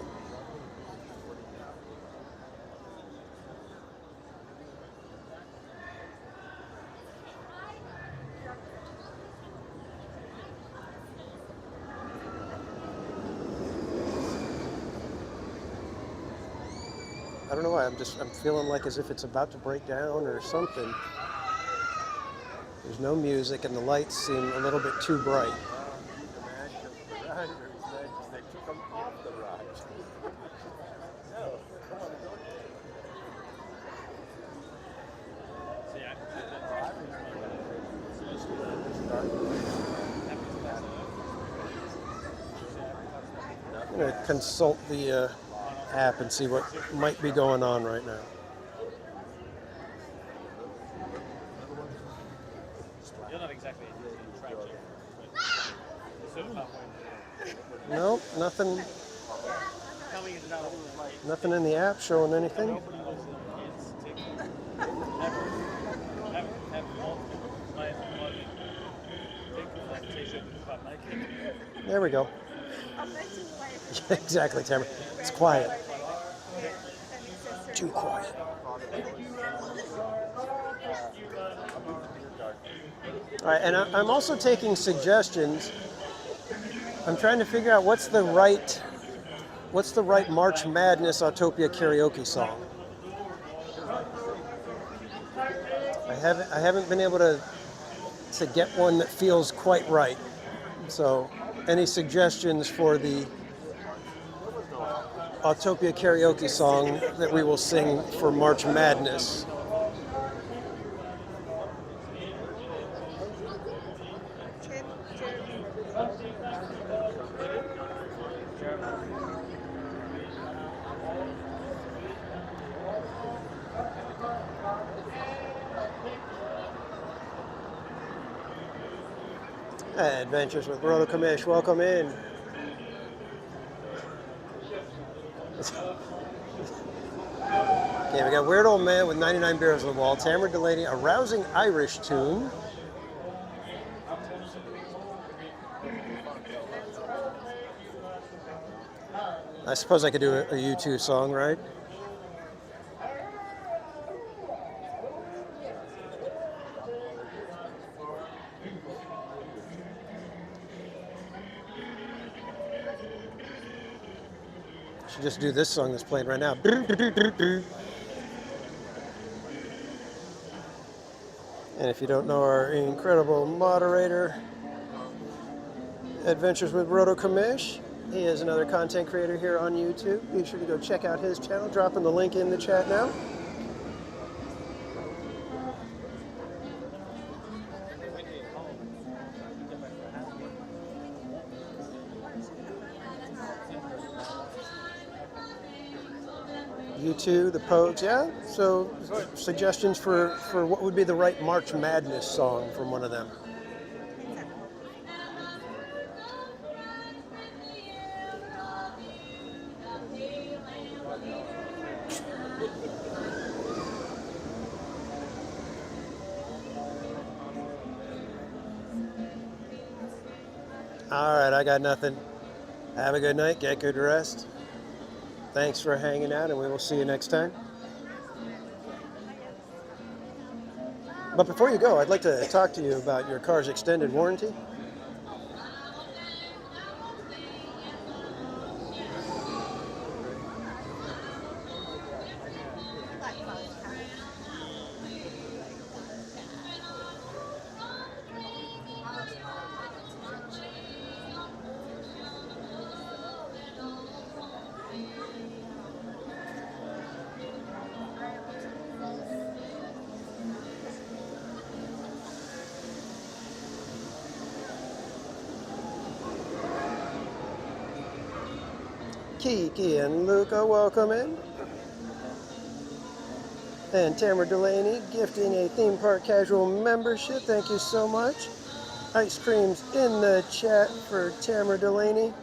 I don't know why, I'm feeling like as if it's about to break down or something. There's no music and the lights seem a little bit too bright. They took them off the ride. I'm going to consult the app and see what might be going on right now. You're not exactly in track here, Nope, nothing. Nothing in the app showing anything. There we go. Exactly, Tamara. It's quiet. Too quiet. All right, and I'm also taking suggestions. I'm trying to figure out what's the right March Madness Autopia karaoke song. I haven't been able to get one that feels quite right. So, any suggestions for the Autopia karaoke song that we will sing for March Madness? Adventures with Roto Kamish, welcome in. Okay, we got Weird Old Man with 99 Beers on the Wall, Tamara Delaney, a rousing Irish tune. I suppose I could do a U2 song, right? Should just do this song that's playing right now. And if you don't know our incredible moderator, Adventures with Roto Kamish, he is another content creator here on YouTube. Be sure to go check out his channel. Dropping the link in the chat now. U2, the Pogues, yeah. So suggestions for what would be the right March Madness song from one of them. All right, I got nothing. Have a good night. Get good rest. Thanks for hanging out, and we will see you next time. But before you go, I'd like to talk to you about your car's extended warranty. Kiki and Luca, welcome in. And Tamara Delaney gifting a theme park casual membership. Thank you so much. Ice creams in the chat for Tamara Delaney.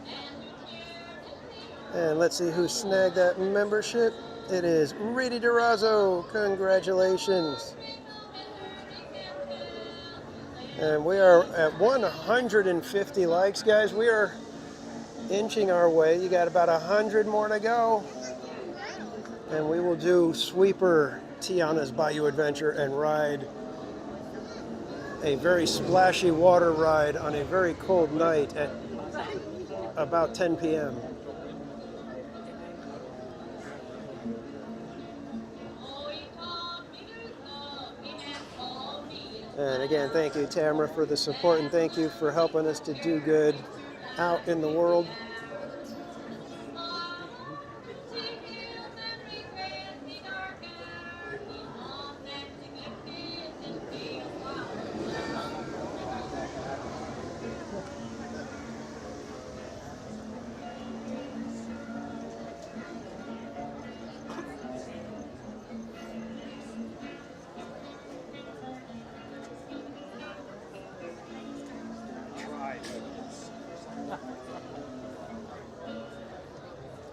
And let's see who snagged that membership. It is Reedy DeRozzo. Congratulations. And we are at 150 likes, guys. We are inching our way. You got about 100 more to go. And we will do Sweeper Tiana's Bayou Adventure and ride a very splashy water ride on a very cold night at about 10 p.m. And again, thank you, Tamara, for the support, and thank you for helping us to do good out in the world.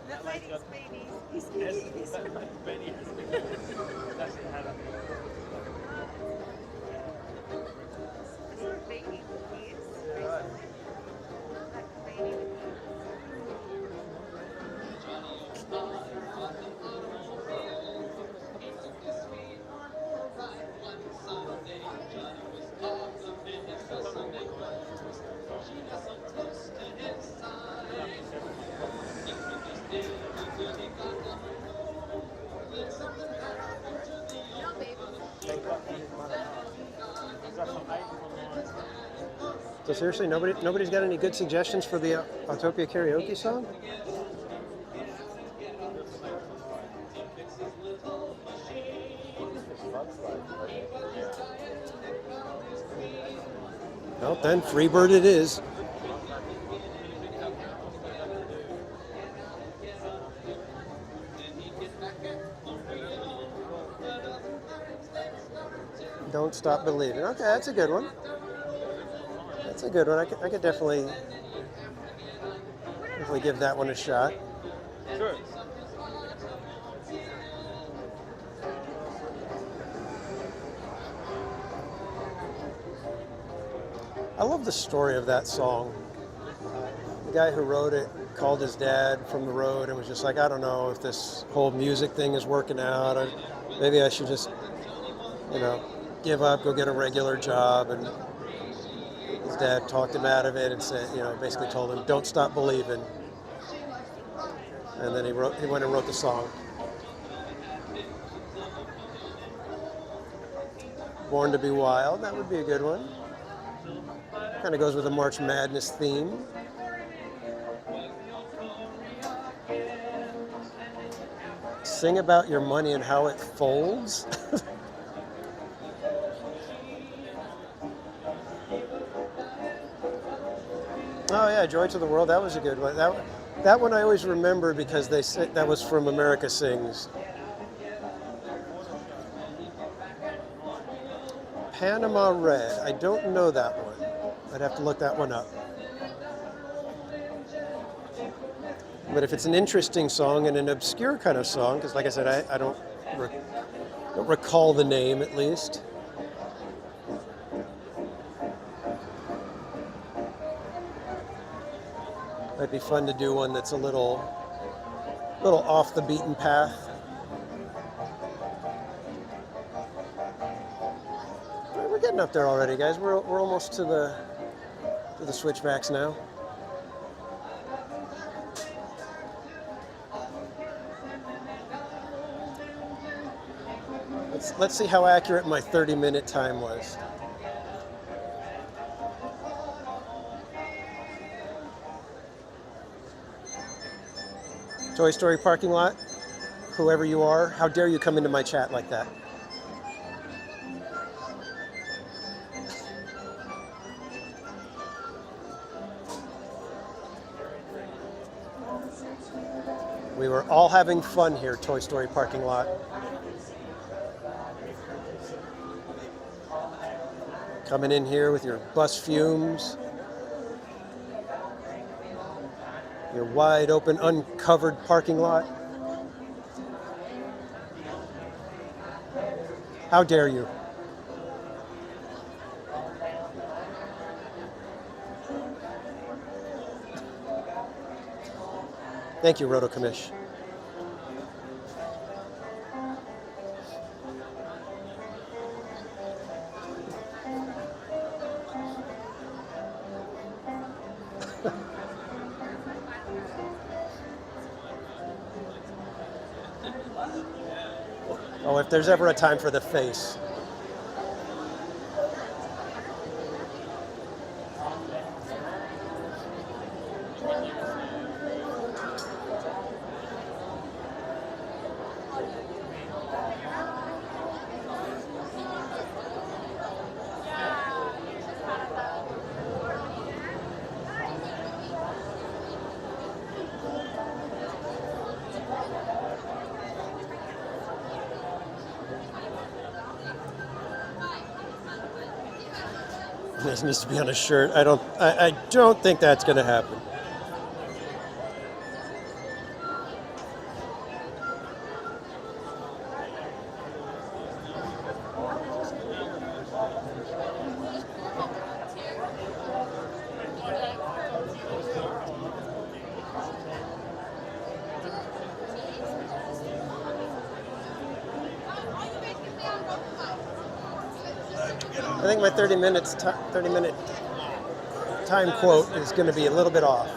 That lady's baby. He's babies. Baby. That's it, had a- These are baby cookies. Yeah. Like baby. So seriously, nobody's got any good suggestions for the Autopia karaoke song? Well, then Freebird it is. Don't Stop Believing. Okay, that's a good one. That's a good one. I could definitely give that one a shot. Sure. I love the story of that song. The guy who wrote it called his dad from the road and was just like, I don't know if this whole music thing is working out. Or maybe I should just, give up, go get a regular job. And his dad talked him out of it and said, basically told him, don't stop believing. And then he went and wrote the song. Born to Be Wild, that would be a good one. Kind of goes with the March Madness theme. Sing About Your Money and How It Folds. Oh yeah, Joy to the World, that was a good one. That one I always remember because they said that was from America Sings. Panama Red, I don't know that one. I'd have to look that one up. But if it's an interesting song and an obscure kind of song, because like I said, I don't recall the name at least. Might be fun to do one that's a little off the beaten path. We're getting up there already, guys. We're almost to the switchbacks now. Let's see how accurate my 30-minute time was. Toy Story parking lot, whoever you are, how dare you come into my chat like that? We were all having fun here, Toy Story parking lot. Coming in here with your bus fumes, your wide open, uncovered parking lot. How dare you? Thank you, Roto Commish. Oh, if there's ever a time for the face. This needs to be on a shirt. I don't think that's going to happen. I think my 30-minute time quote is going to be a little bit off.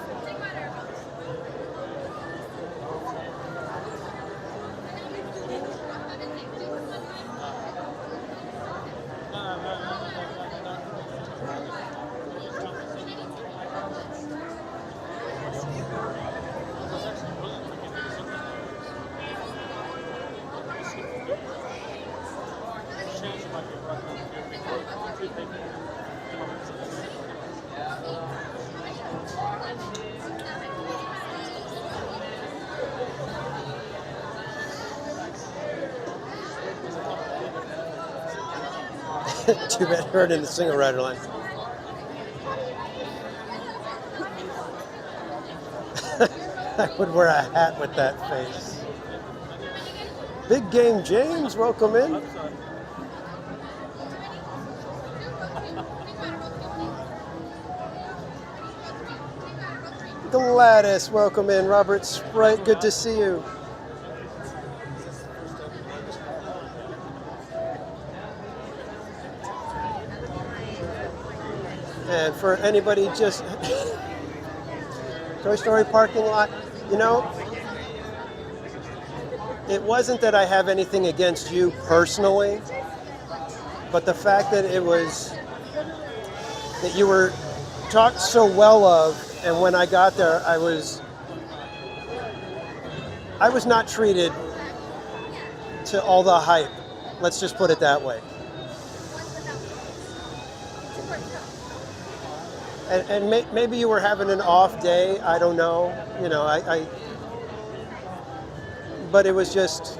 Too bad hurt in the single rider line. I would wear a hat with that face. Big Game James, welcome in. Gladys, welcome in. Robert Sprite, good to see you. And for anybody just Toy Story parking lot, you know, it wasn't that I have anything against you personally, but the fact that it was that you were talked so well of, and when I got there, I was not treated to all the hype. Let's just put it that way. And maybe you were having an off day. I don't know. You know, but it was just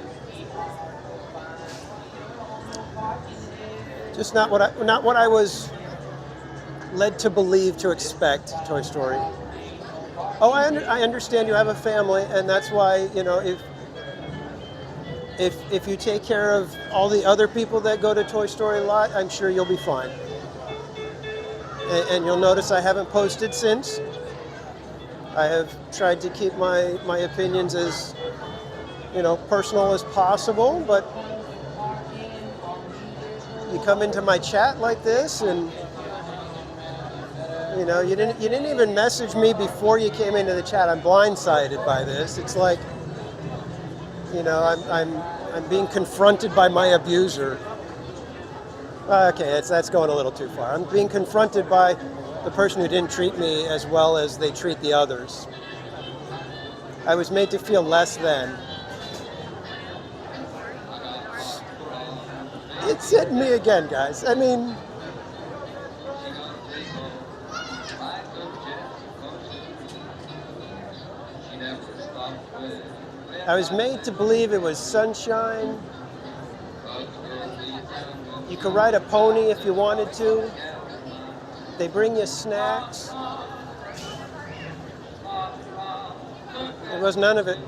not what I was led to believe to expect. Toy Story. Oh, I understand you have a family, and that's why, you know, if you take care of all the other people that go to Toy Story lot, I'm sure you'll be fine. And you'll notice I haven't posted since. I have tried to keep my opinions as, you know, personal as possible, but you come into my chat like this, and you know, you didn't even message me before you came into the chat. I'm blindsided by this. It's like, you know, I'm being confronted by my abuser. Okay, that's going a little too far. I'm being confronted by the person who didn't treat me as well as they treat the others. I was made to feel less than. It's hitting me again, guys. I mean, I was made to believe it was sunshine. You could ride a pony if you wanted to. They bring you snacks. It was none of it.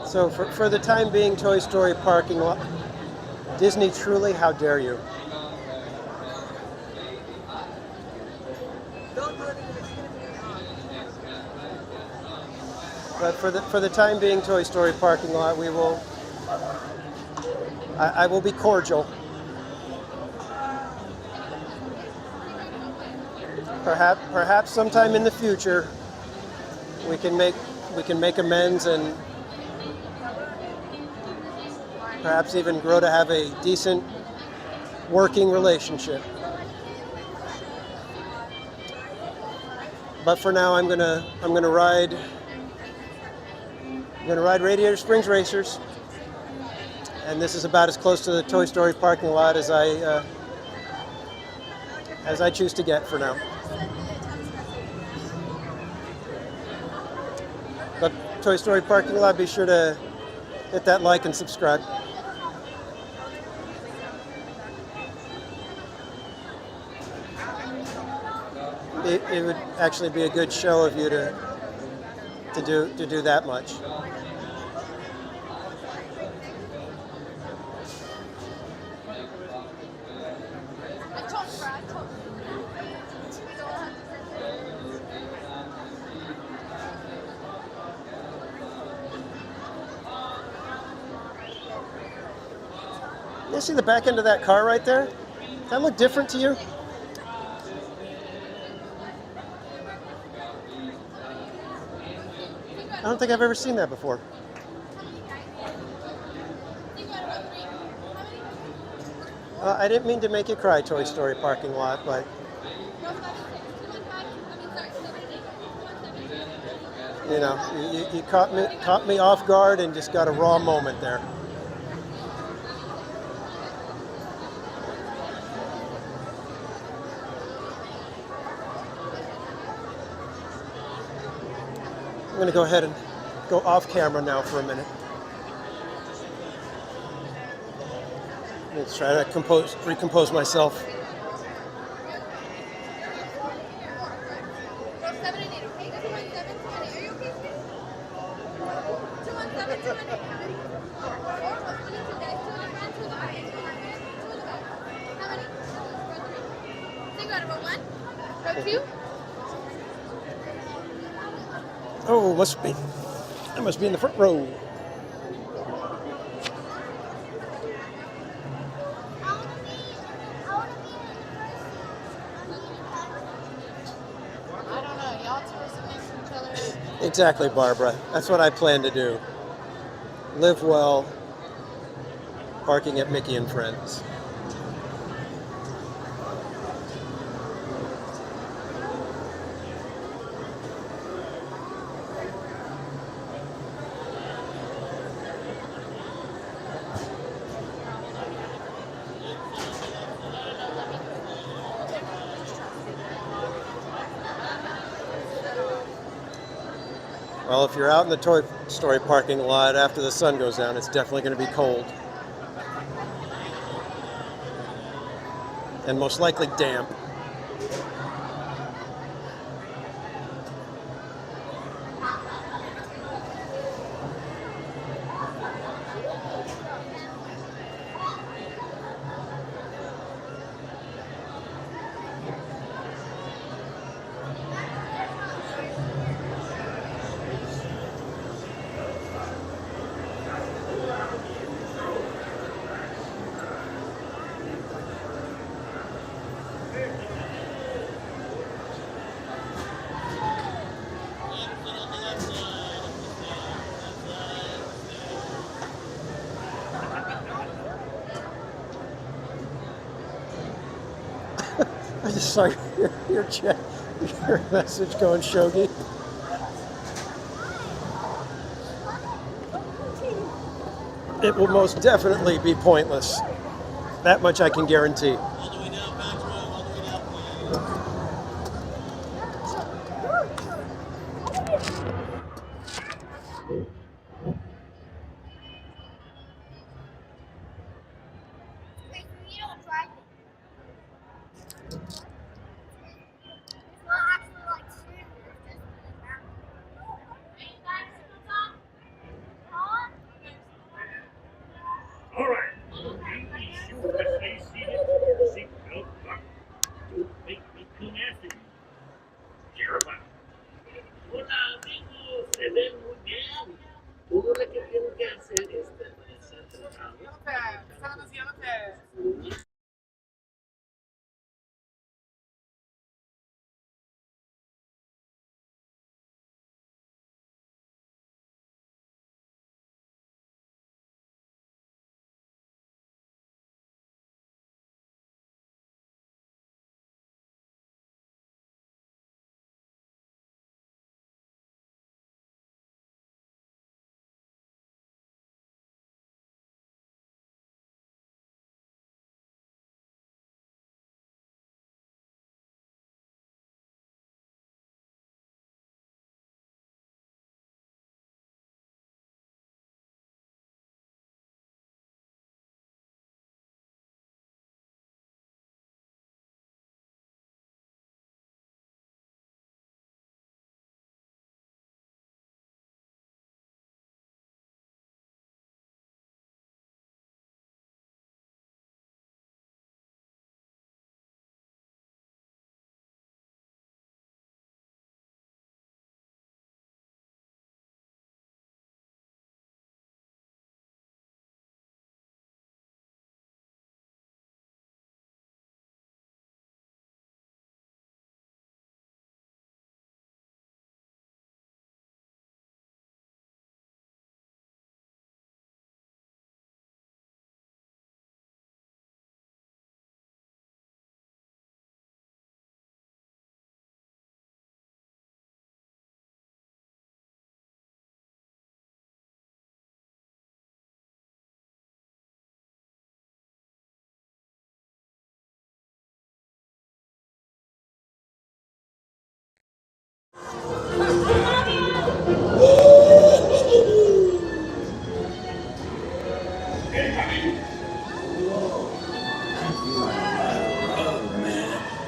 So for the time being, Toy Story parking lot. Disney, truly, how dare you? But for the time being, Toy Story parking lot, we will. I will be cordial. Perhaps sometime in the future, we can make amends and perhaps even grow to have a decent working relationship. But for now, I'm gonna ride Radiator Springs Racers, and this is about as close to the Toy Story parking lot as I choose to get for now. But Toy Story parking lot, be sure to hit that like and subscribe. It would actually be a good show of you to do that much. You see the back end of that car right there? Does that look different to you? I don't think I've ever seen that before. I didn't mean to make you cry, Toy Story parking lot, but you know, you caught me off guard and just got a raw moment there. I'm going to go ahead and go off camera now for a minute. Let's try to recompose myself. Oh, I must be in the front row. Exactly, Barbara. That's what I plan to do. Live well, parking at Mickey and Friends. Well, if you're out in the Toy Story parking lot after the sun goes down, it's definitely going to be cold. And most likely damp. I just saw your message going, Shogi. It will most definitely be pointless. That much I can guarantee.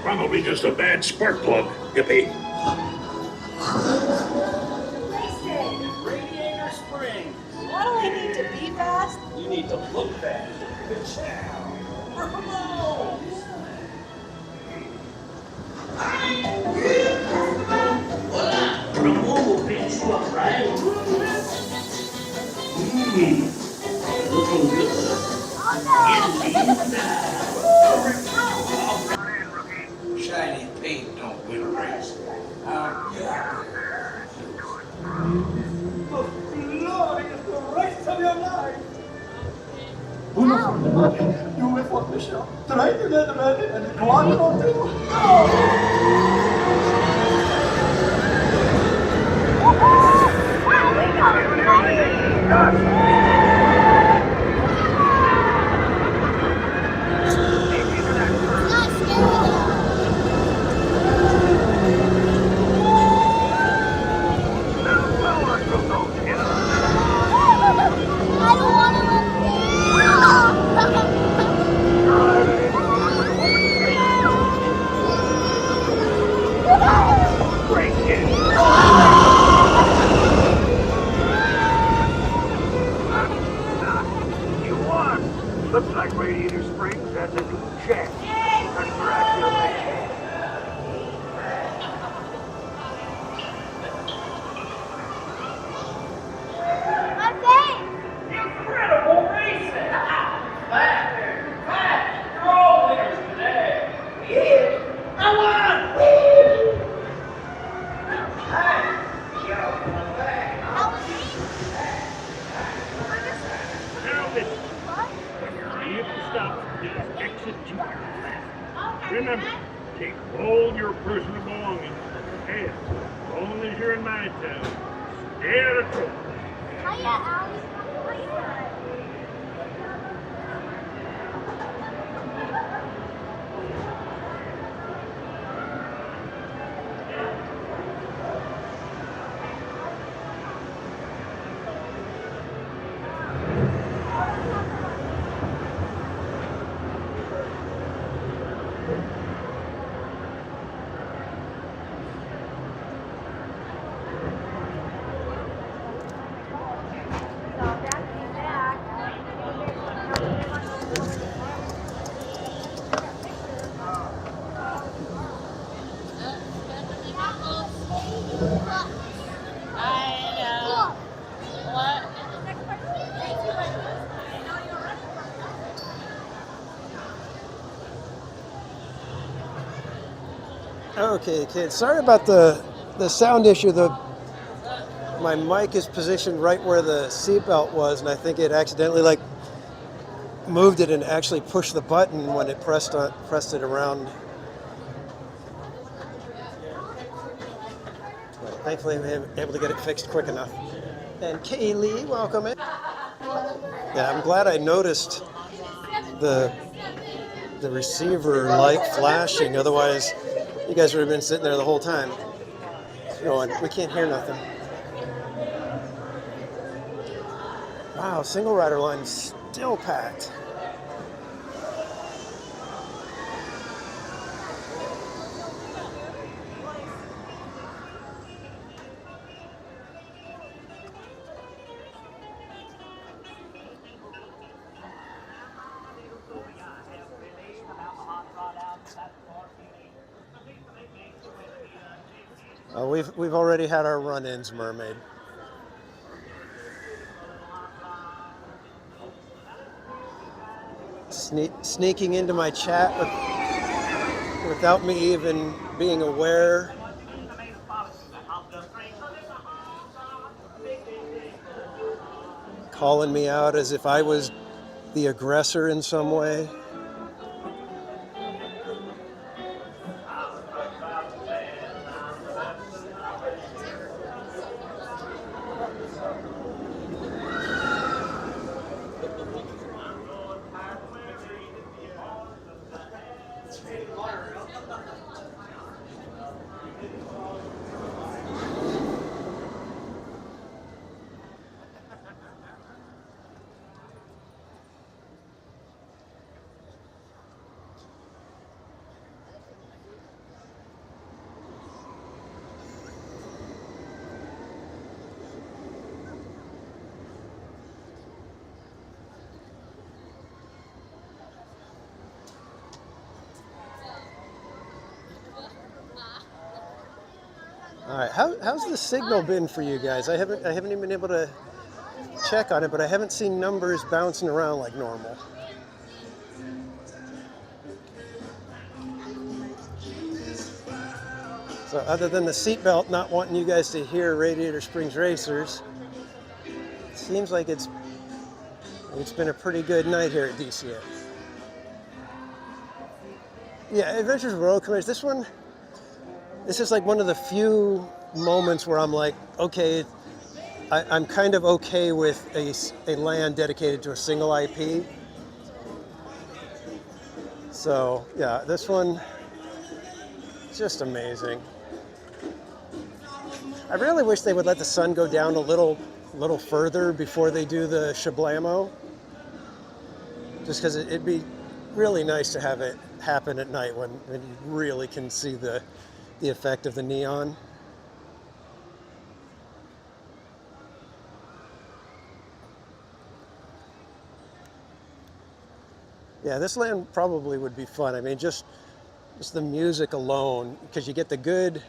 Probably just a bad spark plug, hippie. Radiator Springs. Why do I need to be fast? You need to look fast. Good chow. Ramon picked you up, right? Looking good. Shiny paint don't win a race. You went for the show. Try to get ready and go on Looks like Radiator Springs has a new check. Congratulations. My face! Incredible racing! Flat! You're all winners today! Yeah! I won! Hey! Yo, come back! Now listen. When you have to stop, just exit to your left. Remember, take all your personal belongings. And as long as you're in my town, stay out of trouble. Hiya, Allie. Okay, kids. Sorry about the sound issue. My mic is positioned right where the seatbelt was, and I think it accidentally like moved it and actually pushed the button when it pressed it around. But thankfully, I'm able to get it fixed quick enough. And Kaylee, welcome in. Yeah, I'm glad I noticed the receiver light flashing. Otherwise, you guys would have been sitting there the whole time going, we can't hear nothing. Wow, single rider line is still packed. We've already had our run-ins, Mermaid. Sneaking into my chat without me even being aware. Calling me out as if I was the aggressor in some way. All right, how's the signal been for you guys? I haven't even been able to check on it, but I haven't seen numbers bouncing around like normal. So other than the seatbelt not wanting you guys to hear Radiator Springs Racers, it seems like it's been a pretty good night here at DCA. Yeah, Adventures Roller Coasters. This is like one of the few moments where I'm like, okay, I'm kind of okay with a land dedicated to a single IP. So yeah, this one, just amazing. I really wish they would let the sun go down a little further before they do the shablamo. Just because it'd be really nice to have it happen at night when you really can see the effect of the neon. Yeah, this land probably would be fun. I mean, just the music alone, because you get the good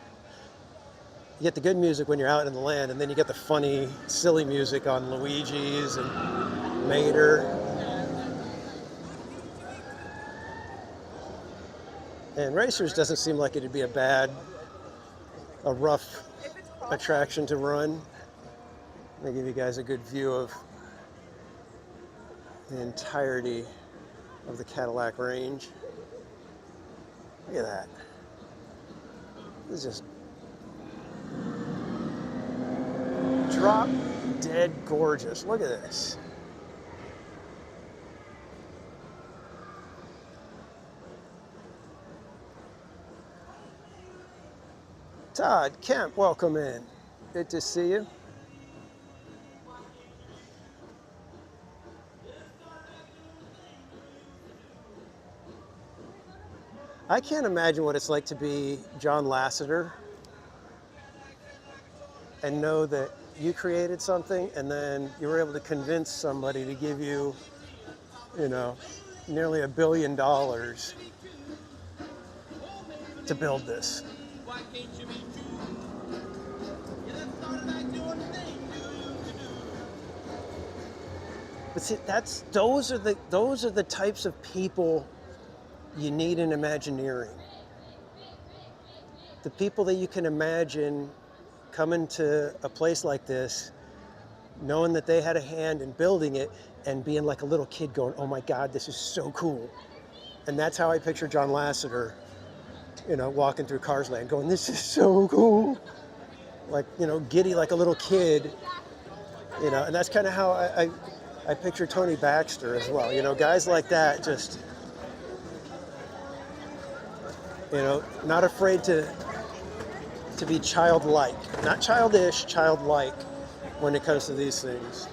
music when you're out in the land, and then you get the funny, silly music on Luigi's and Mater. And Racers doesn't seem like it'd be a rough attraction to run. Let me give you guys a good view of the entirety of the Cadillac range. Look at that. This is just drop dead gorgeous. Look at this. Todd Kemp, welcome in. Good to see you. I can't imagine what it's like to be John Lasseter and know that you created something and then you were able to convince somebody to give you, nearly $1 billion to build this. But see, those are the types of people you need in Imagineering. the people that you can imagine coming to a place like this, knowing that they had a hand in building it and being like a little kid going, oh my God, this is so cool. And that's how I picture John Lasseter, walking through Cars Land going, this is so cool. Like, giddy like a little kid, and that's kind of how I picture Tony Baxter as well. Guys like that just, not afraid to be childlike, not childish, childlike when it comes to these things.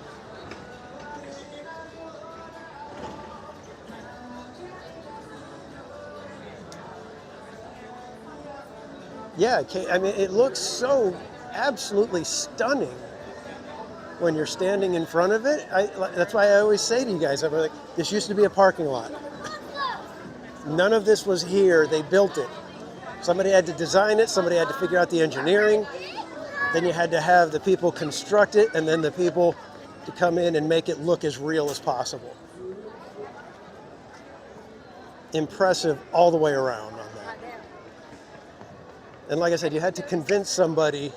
Yeah, I mean, it looks so absolutely stunning when you're standing in front of it. That's why I always say to you guys, I'm like, this used to be a parking lot. None of this was here. They built it. Somebody had to design it. Somebody had to figure out the engineering. Then you had to have the people construct it, and then the people to come in and make it look as real as possible. Impressive all the way around on that. And like I said, you had to convince somebody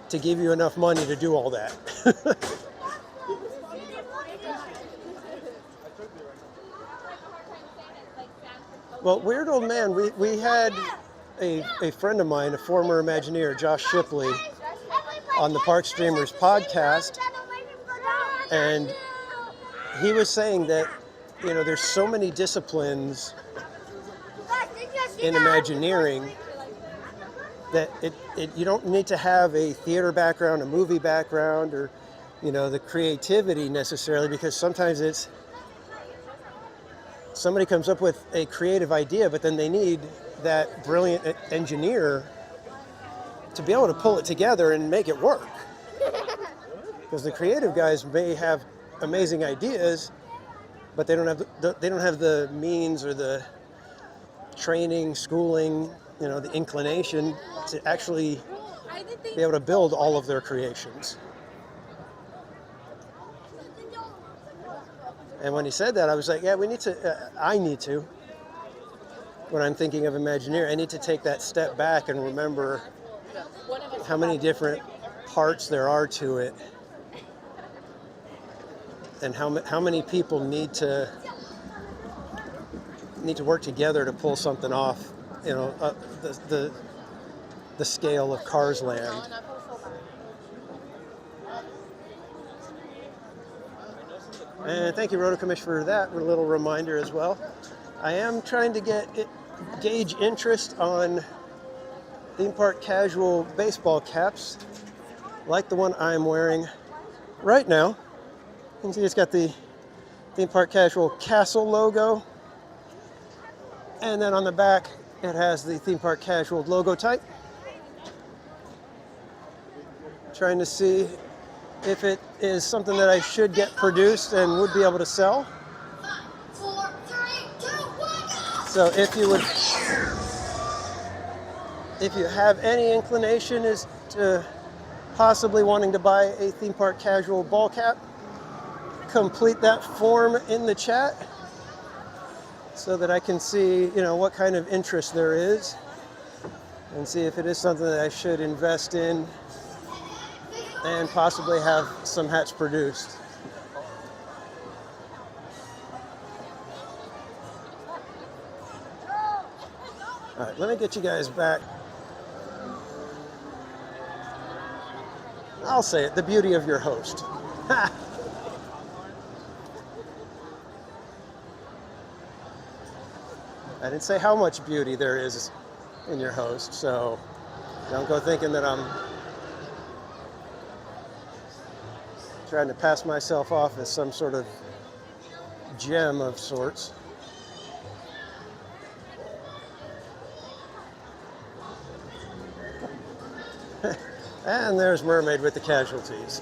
to give you enough money to do all that. Well, Weird Old Man, we had a friend of mine, a former Imagineer, Josh Shipley, on the Park Streamers podcast, and he was saying that, there's so many disciplines in Imagineering that you don't need to have a theater background, a movie background, or, the creativity necessarily, because sometimes it's somebody comes up with a creative idea, but then they need that brilliant engineer to be able to pull it together and make it work. Because the creative guys may have amazing ideas, but they don't have the means or the training, schooling, the inclination to actually be able to build all of their creations. And when he said that, I was like, yeah, I need to, when I'm thinking of Imagineer, I need to take that step back and remember how many different parts there are to it, and how many people need to work together to pull something off, the scale of Cars Land. And thank you, Rotocommish, for that little reminder as well. I am trying to gauge interest on theme park casual baseball caps, like the one I'm wearing right now. You can see it's got the theme park casual castle logo, and then on the back it has the theme park casual logo type. Trying to see if it is something that I should get produced and would be able to sell. 4, 3, 2, 1. So if you have any inclination as to possibly wanting to buy a theme park casual ball cap, complete that form in the chat so that I can see, what kind of interest there is, and see if it is something that I should invest in and possibly have some hats produced. All right, let me get you guys back. I'll say it, the beauty of your host. Ha! I didn't say how much beauty there is in your host, so don't go thinking that I'm trying to pass myself off as some sort of gem of sorts. And there's Mermaid with the casualties.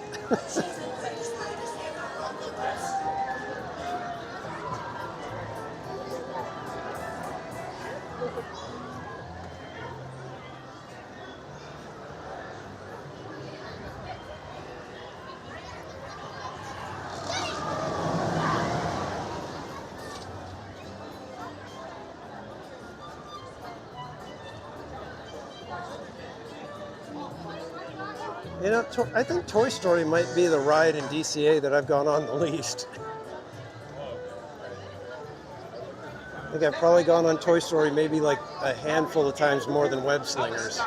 You know, I think Toy Story might be the ride in DCA that I've gone on the least. I think I've probably gone on Toy Story maybe like a handful of times more than Web Slingers.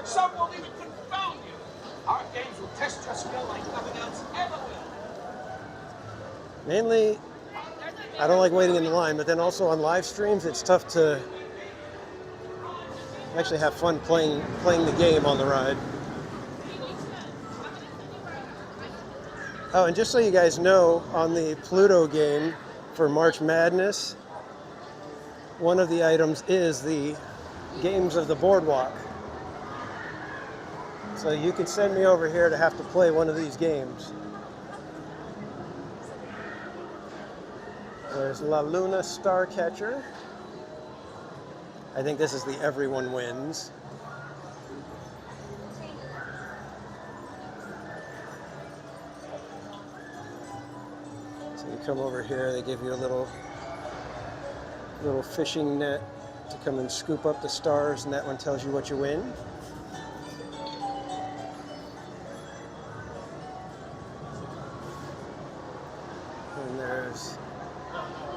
Some won't even confound you. Our games will test your skill like nothing else ever will. Mainly, I don't like waiting in the line, but then also on live streams, it's tough to actually have fun playing the game on the ride. Oh, and just so you guys know, on the Pluto game for March Madness, one of the items is the games of the boardwalk. So you could send me over here to have to play one of these games. There's La Luna Starcatcher. I think this is the everyone wins. So you come over here, they give you a little fishing net to come and scoop up the stars, and that one tells you what you win. And there's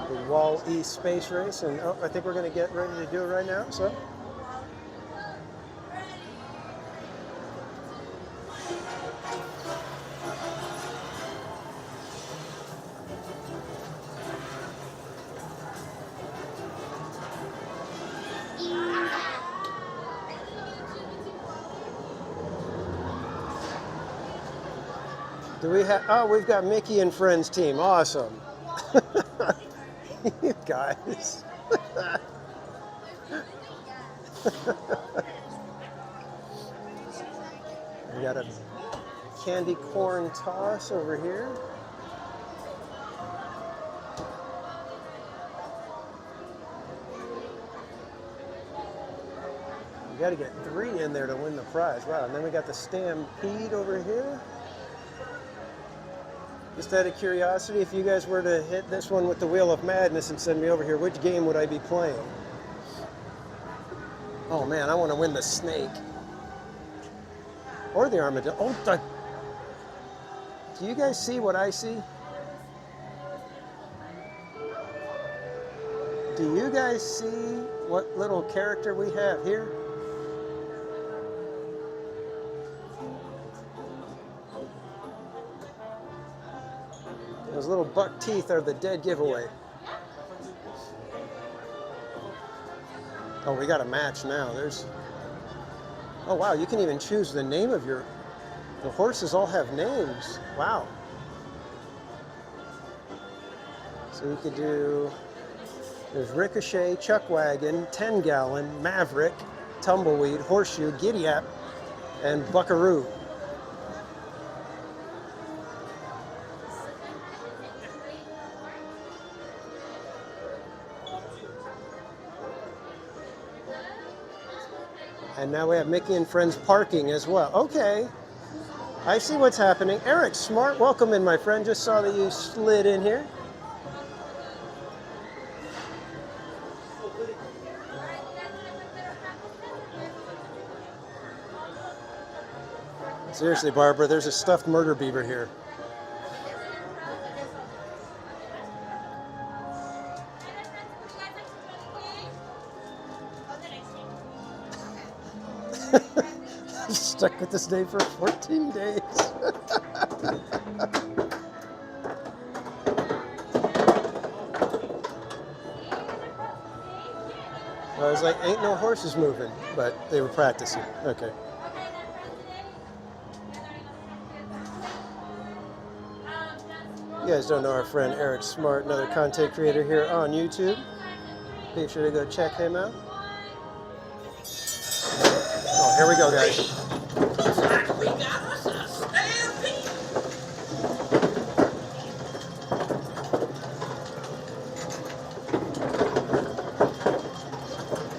the Wall-E Space Race, and oh, I think we're going to get ready to do it right now, so. Do we have, oh, we've got Mickey and Friends team, awesome. You guys. We got a candy corn toss over here. You got to get 3 in there to win the prize. Wow, and then we got the Stampede over here. Just out of curiosity, if you guys were to hit this one with the Wheel of Madness and send me over here, which game would I be playing? Oh man, I want to win the snake. Or the armadillo. Oh, do you guys see what I see? Do you guys see what little character we have here? Those little buck teeth are the dead giveaway. Oh, we got a match now. There's... Oh, wow, you can even choose the name of your... The horses all have names. Wow. So you could do... There's Ricochet, Chuckwagon, 10-Gallon, Maverick, Tumbleweed, Horseshoe, Giddy-Up, and Buckaroo. And now we have Mickey and Friends parking as well. Okay, I see what's happening. Eric Smart, welcome in, my friend. Just saw that you slid in here. Seriously, Barbara, there's a stuffed murder beaver here. Stuck with this name for 14 days. I was like, ain't no horses moving, but they were practicing. Okay. You guys don't know our friend Eric Smart, another content creator here on YouTube. Be sure to go check him out. Oh, here we go, guys. Looks like we got us a stampede.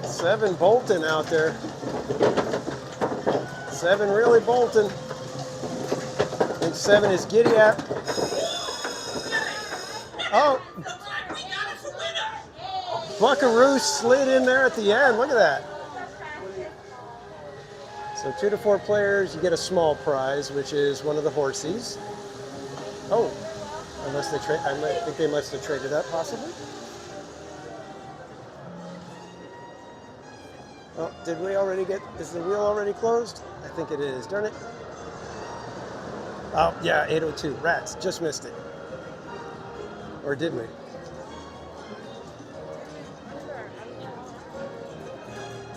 7 bolting out there. 7 really bolting. I think 7 is Giddy-Up. Oh, Buckaroo slid in there at the end. Look at that. So 2 to 4 players, you get a small prize, which is one of the horsies. Oh, unless they trade, I think they must have traded up, possibly. Oh, did we already get? Is the wheel already closed? I think it is. Darn it. Oh yeah, 802. Rats, just missed it. Or did we?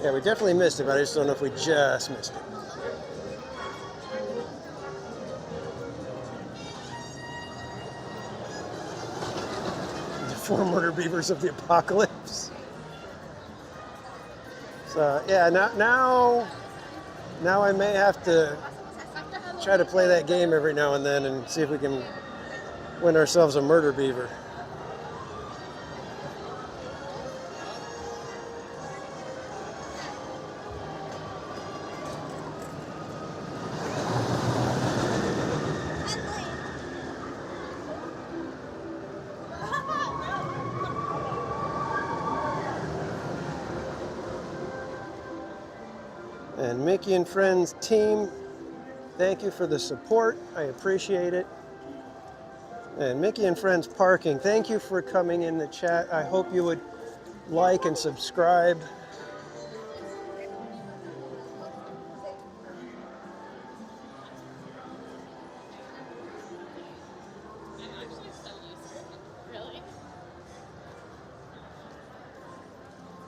Yeah, we definitely missed it, but I just don't know if we just missed it. The 4 murder beavers of the apocalypse. So yeah, now I may have to try to play that game every now and then and see if we can win ourselves a murder beaver. And Mickey and Friends team, thank you for the support. I appreciate it. And Mickey and Friends Parking, thank you for coming in the chat. I hope you would like and subscribe.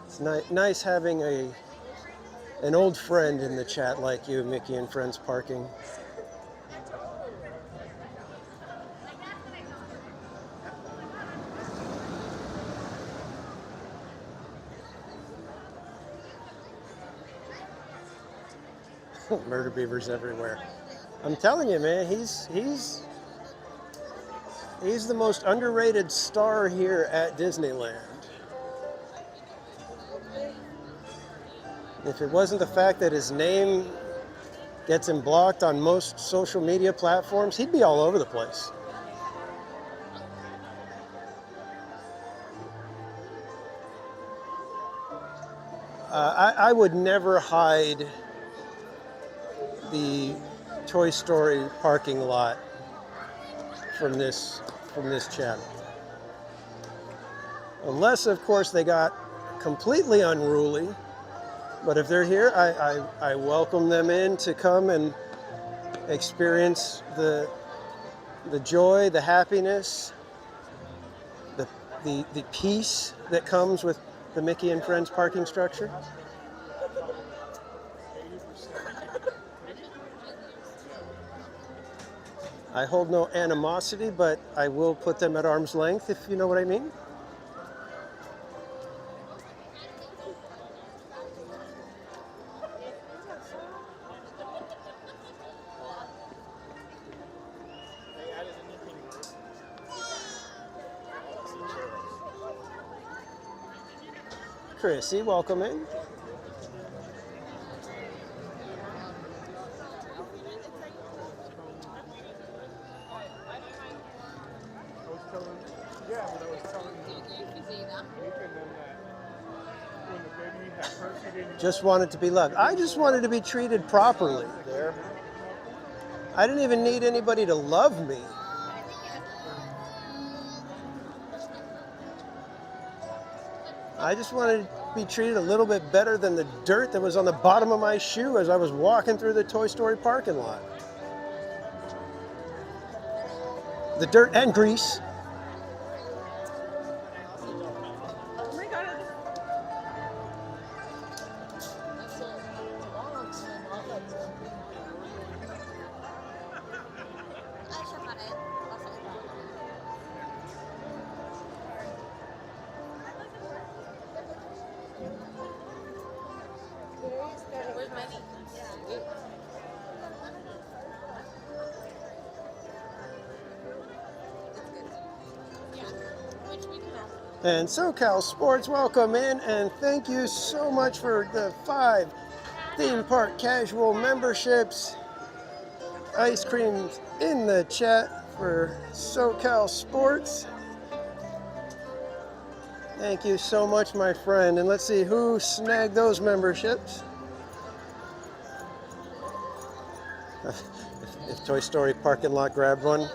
It's nice having an old friend in the chat like you, Mickey and Friends Parking. Murder beavers everywhere. I'm telling you, man, he's the most underrated star here at Disneyland. If it wasn't the fact that his name gets him blocked on most social media platforms, he'd be all over the place. I would never hide the Toy Story parking lot from this channel. Unless, of course, they got completely unruly. But if they're here, I welcome them in to come and experience the joy, the happiness, the peace that comes with the Mickey and Friends parking structure. I hold no animosity, but I will put them at arm's length, if you know what I mean. Chrissy, welcome in. Just wanted to be loved. I just wanted to be treated properly there. I didn't even need anybody to love me. I just wanted to be treated a little bit better than the dirt that was on the bottom of my shoe as I was walking through the Toy Story parking lot. The dirt and grease. And SoCal Sports, welcome in, and thank you so much for the 5 theme park casual memberships. Ice creams in the chat for SoCal Sports. Thank you so much, my friend. And let's see who snagged those memberships. if Toy Story parking lot grabbed one.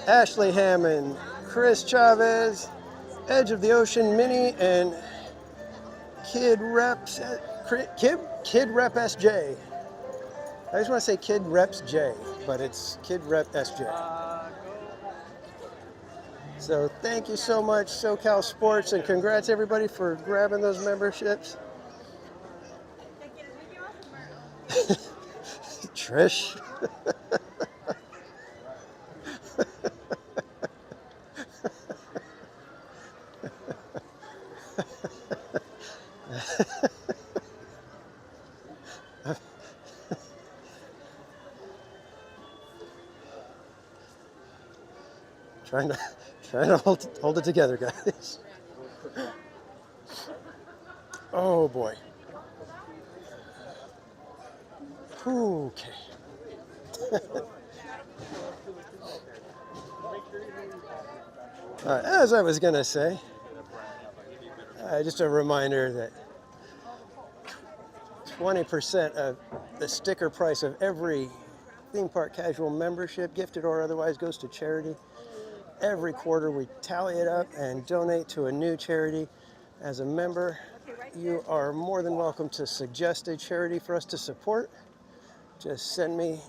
Ashley Hammond, Chris Chavez, Edge of the Ocean Mini, and Kid Reps SJ. I just want to say Kid Reps J, but it's Kid Rep SJ. So thank you so much, SoCal Sports, and congrats everybody for grabbing those memberships. Trish. trying to hold it together, guys. Oh boy. Okay. All right, as I was gonna say, just a reminder that 20% of the sticker price of every theme park casual membership, gifted or otherwise, goes to charity. Every quarter we tally it up and donate to a new charity. As a member, you are more than welcome to suggest a charity for us to support. Just send me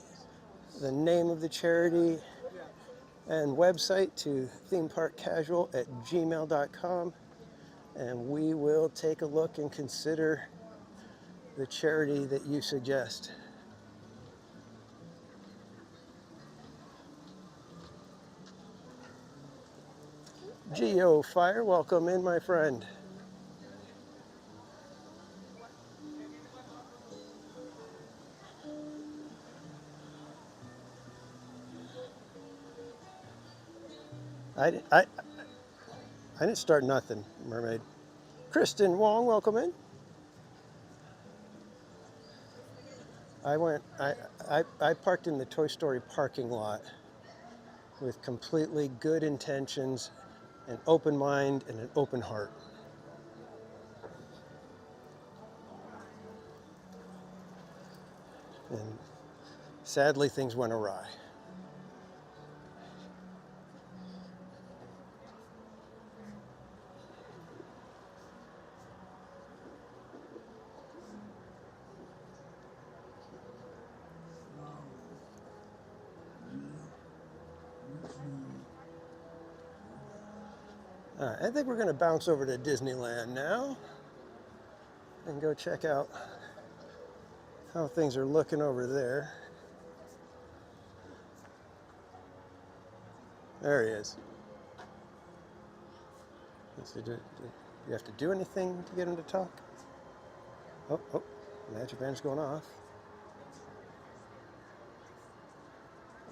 the name of the charity and website to themeparkcasual@gmail.com, and we will take a look and consider the charity that you suggest. Geo Fire, welcome in, my friend. I didn't start nothing, Mermaid. Kristen Wong, welcome in. I parked in the Toy Story parking lot with completely good intentions, an open mind, and an open heart. And sadly, things went awry. All right, I think we're going to bounce over to Disneyland now and go check out how things are looking over there. There he is. Let's see, do you have to do anything to get him to talk? Oh, magic band's going off.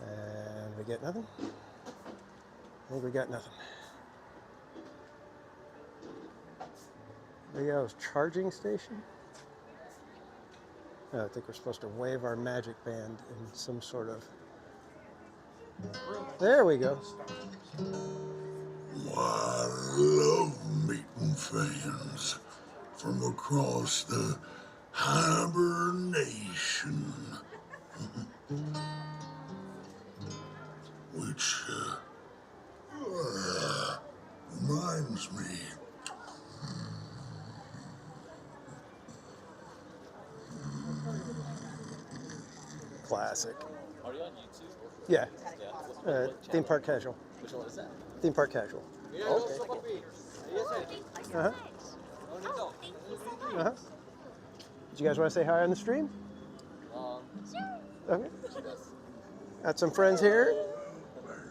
And we get nothing? I think we got nothing. Leo's charging station? Oh, I think we're supposed to wave our magic band in some sort of... There we go. I love meeting fans from across the hibernation. Which reminds me. Classic. Are you on YouTube? Yeah. Yeah. Theme Park Casual. Which one is that? Theme Park Casual. Okay. Uh-huh. Uh-huh. Did you guys want to say hi on the stream? Okay. Got some friends here.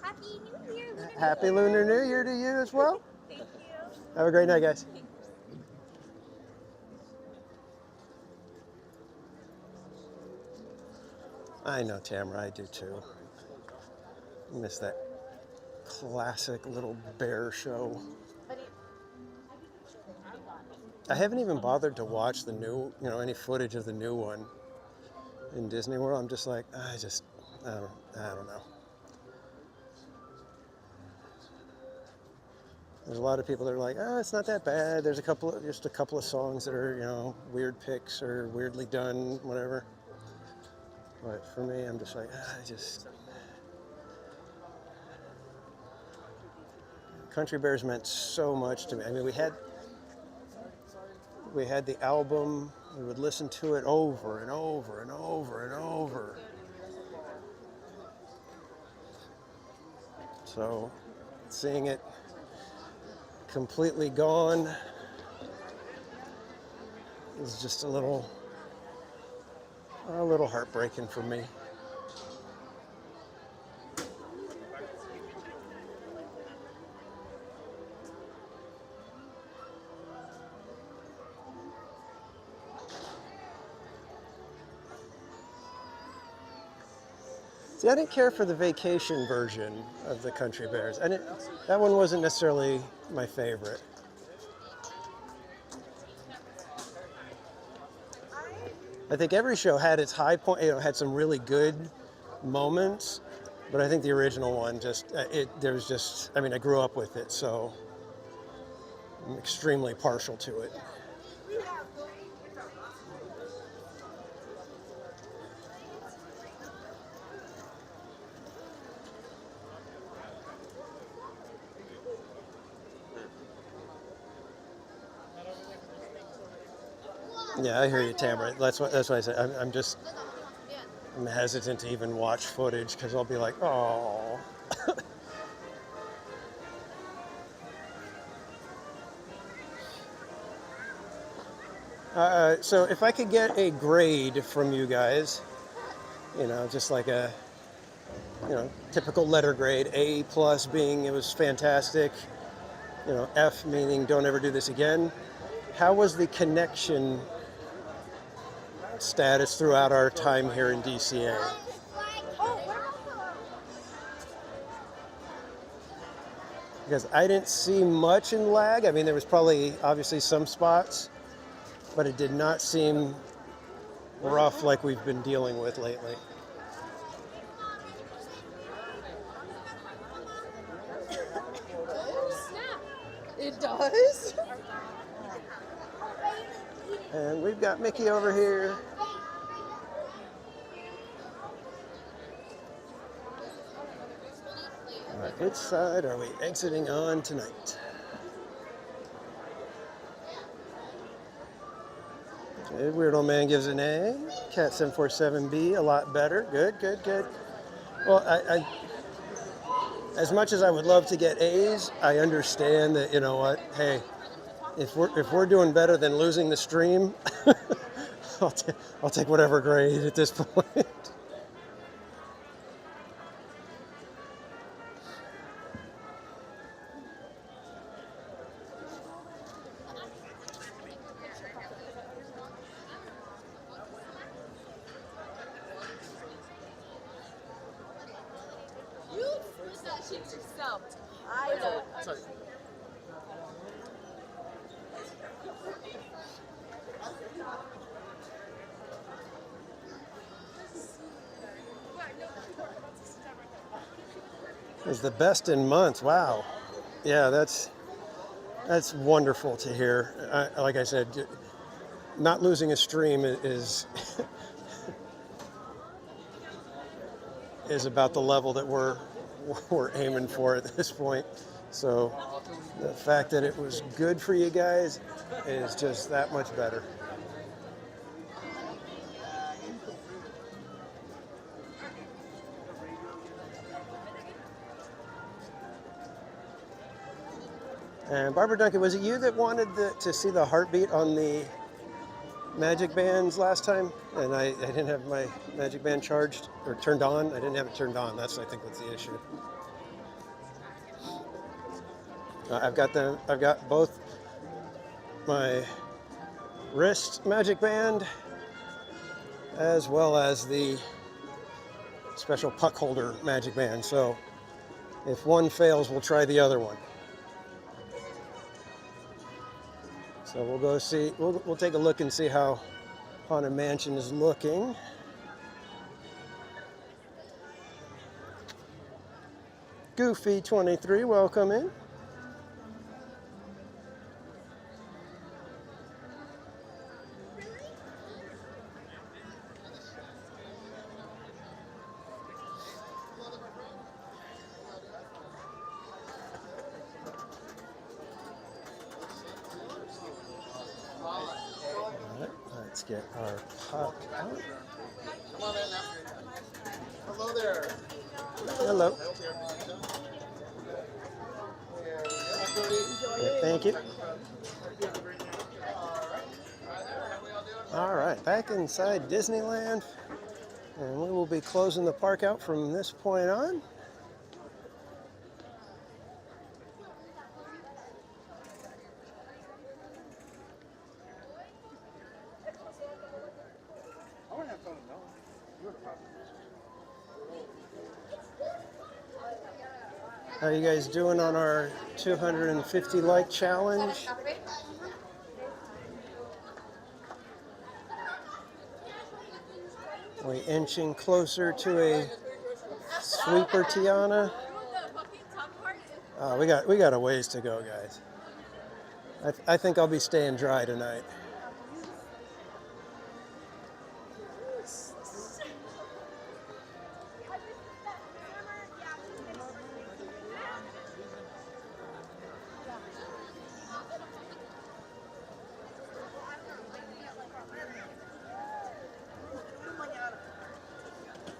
Happy New Year. Happy Lunar New Year to you as well. Thank you. Have a great night, guys. I know, Tamara, I do too. Miss that classic little bear show. I haven't even bothered to watch the new, any footage of the new one in Disney World. I'm just like, I don't know. There's a lot of people that are like, it's not that bad. There's just a couple of songs that are, weird picks or weirdly done, whatever. But for me, I'm just like, Country Bears meant so much to me. I mean, we had the album. We would listen to it over and over and over and over. So seeing it completely gone is just a little heartbreaking for me. See, I didn't care for the vacation version of the Country Bears. That one wasn't necessarily my favorite. I think every show had its high point, had some really good moments, but I think the original one I grew up with it, so I'm extremely partial to it. Yeah, I hear you, Tamara. That's what I said. I'm hesitant to even watch footage because I'll be like, oh. So if I could get a grade from you guys, just like a, typical letter grade, A+ being it was fantastic, F meaning don't ever do this again. How was the connection status throughout our time here in DCA? Because I didn't see much in lag. I mean, there was probably obviously some spots, but it did not seem rough like we've been dealing with lately. It does? And we've got Mickey over here. All right, which side are we exiting on tonight? Okay, Weird Old Man gives an A. Cat 747B, a lot better. Good. Well, I as much as I would love to get A's, I understand that, hey, if we're doing better than losing the stream, I'll take whatever grade at this point. You freeze that shit yourself. I know. Sorry. Is the best in months. Wow. Yeah, that's wonderful to hear. Like I said, not losing a stream is about the level that we're aiming for at this point. So the fact that it was good for you guys is just that much better. And Barbara Duncan, was it you that wanted to see the heartbeat on the Magic Bands last time? And I didn't have my Magic Band charged or turned on. I didn't have it turned on. That's, I think, what's the issue. I've got both my wrist Magic Band as well as the special puck holder Magic Band. So if one fails, we'll try the other one. So we'll go see, we'll take a look and see how Haunted Mansion is looking. Goofy 23, welcome in. get our pop out. Come on in now. Hello there. Hello. Thank you. All right, back inside Disneyland, and we will be closing the park out from this point on. How are you guys doing on our 250 like challenge? We inching closer to a sweeper, Tiana? We got a ways to go, guys. I think I'll be staying dry tonight.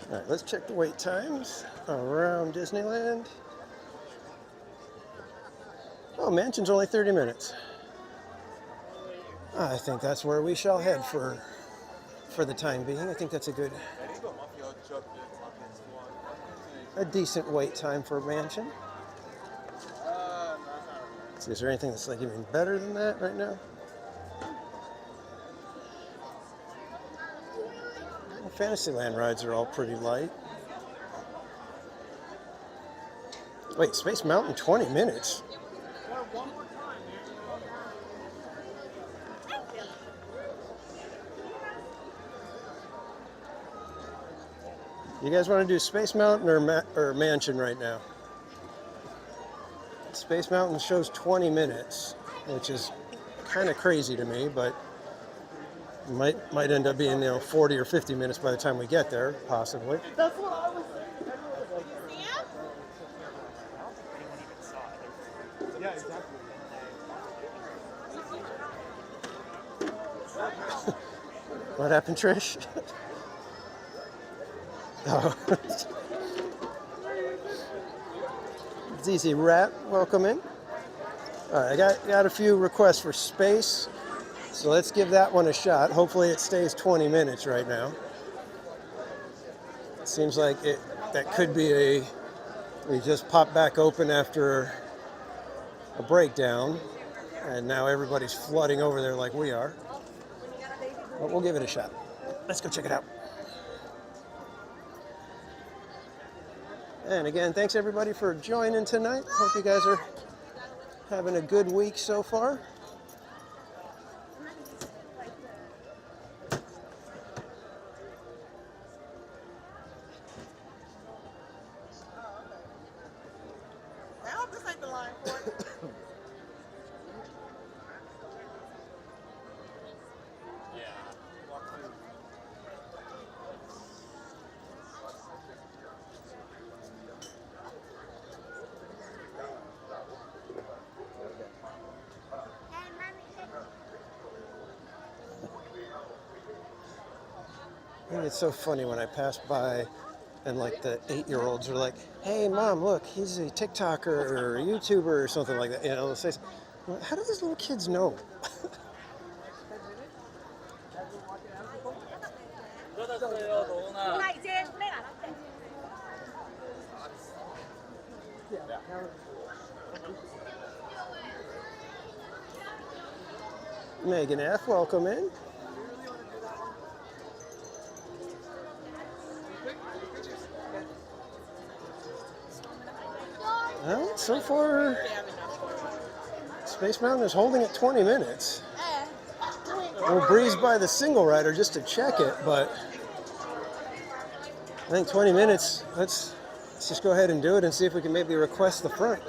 All right, let's check the wait times around Disneyland. Oh, Mansion's only 30 minutes. I think that's where we shall head for the time being. I think that's a decent wait time for Mansion. Is there anything that's like even better than that right now? Fantasyland rides are all pretty light. Wait, Space Mountain 20 minutes? You guys want to do Space Mountain or Mansion right now? Space Mountain shows 20 minutes, which is kind of crazy to me, but might end up being 40 or 50 minutes by the time we get there, possibly. That's what I was saying. Yeah, exactly. What happened, Trish? Oh. ZZ Rat, welcome in. All right, I got a few requests for space, so let's give that one a shot. Hopefully it stays 20 minutes right now. It seems like that could be we just popped back open after a breakdown, and now everybody's flooding over there like we are. But we'll give it a shot. Let's go check it out. And again, thanks everybody for joining tonight. Hope you guys are having a good week so far. I hope this ain't the line for it. I think it's so funny when I pass by and like the 8-year-olds are like, hey mom, look, he's a TikToker or a YouTuber or something like that. They'll say, how do these little kids know? Megan F., welcome in. Well, so far, Space Mountain is holding at 20 minutes. We'll breeze by the single rider just to check it, but I think 20 minutes, let's just go ahead and do it and see if we can maybe request the front.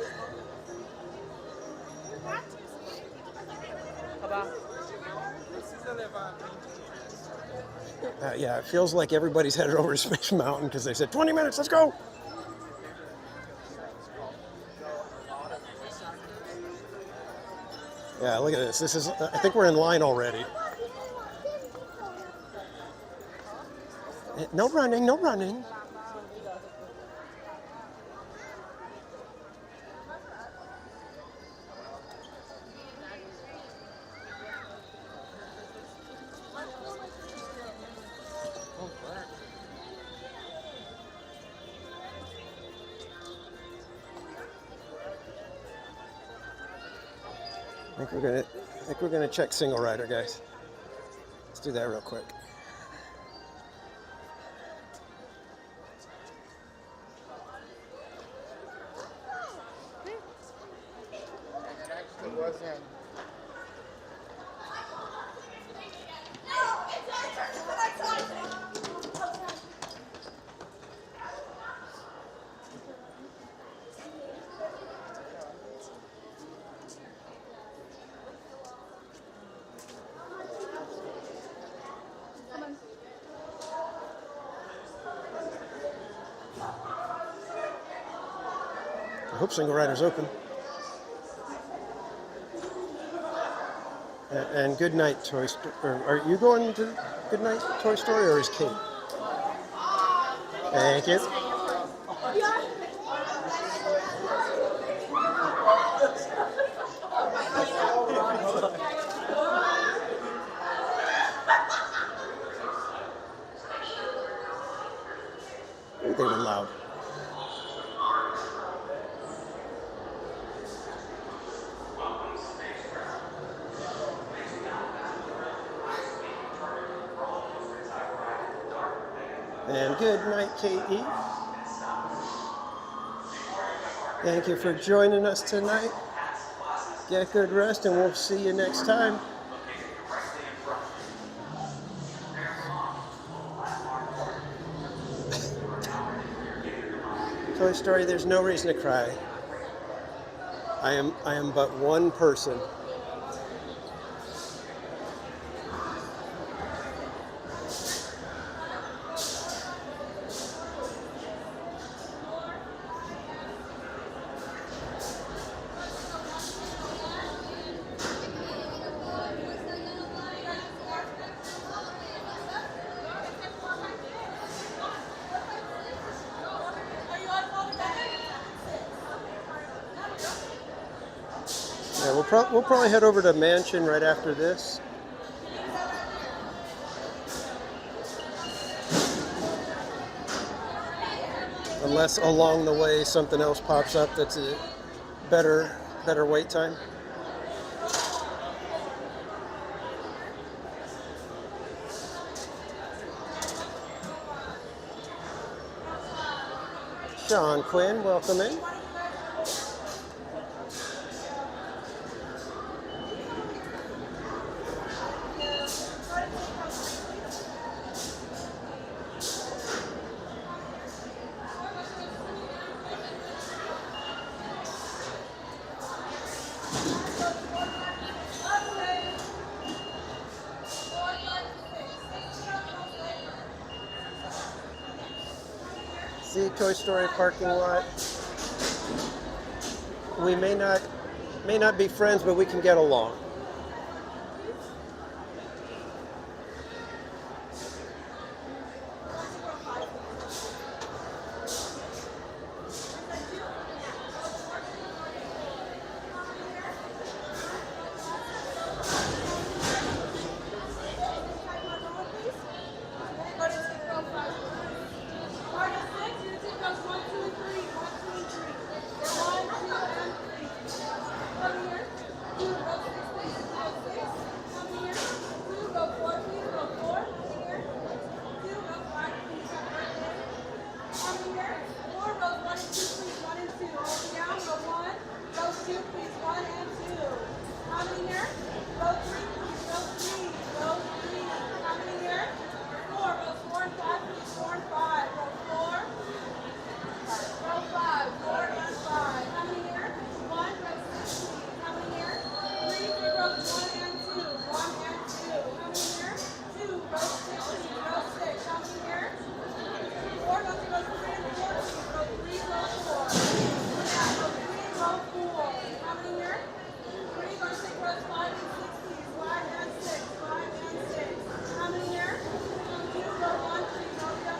Yeah, it feels like everybody's headed over to Space Mountain because they said 20 minutes, let's go. Yeah, look at this. I think we're in line already. No running, no running. I think we're gonna check single rider, guys. Let's do that real quick. It wasn't. I hope single rider's open. And good night, Toy Story. Are you going to good night, Toy Story, or is Kate? Thank you. They were loud. And good night, Katie. Thank you for joining us tonight. Get good rest, and we'll see you next time. Toy Story, there's no reason to cry. I am but one person. Yeah, we'll probably head over to Mansion right after this. Unless along the way something else pops up that's a better wait time. Sean Quinn, welcome in. See, Toy Story parking lot. We may not be friends, but we can get along. How many here? 2, go 1, 3, go down.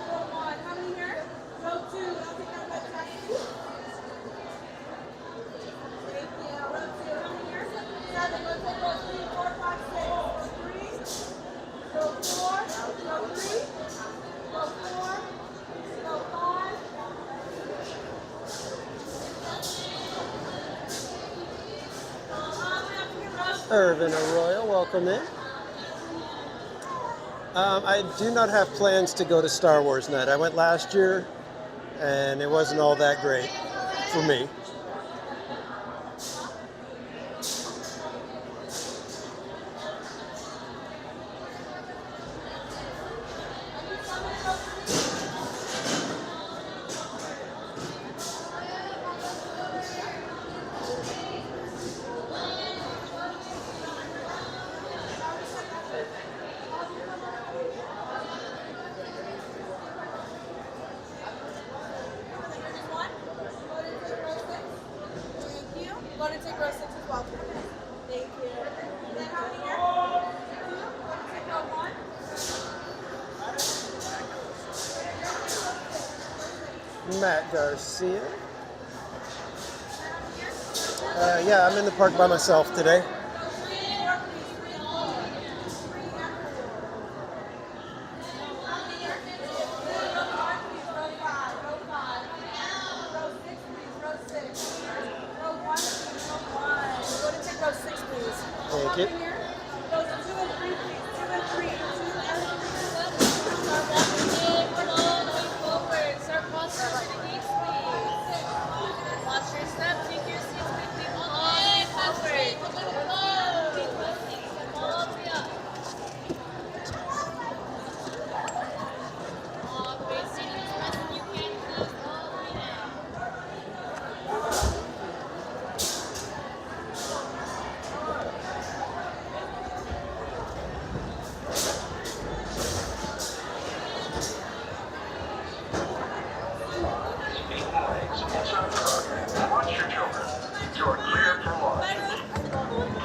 Irvin Arroyo, welcome in. I do not have plans to go to Star Wars Night. I went last year, and it wasn't all that great for me. Want to take row 6 as well, please? Thank you. And then how many here? 2. Want to take row 1? Matt Garcia. Yeah, I'm in the park by myself today. Thank you.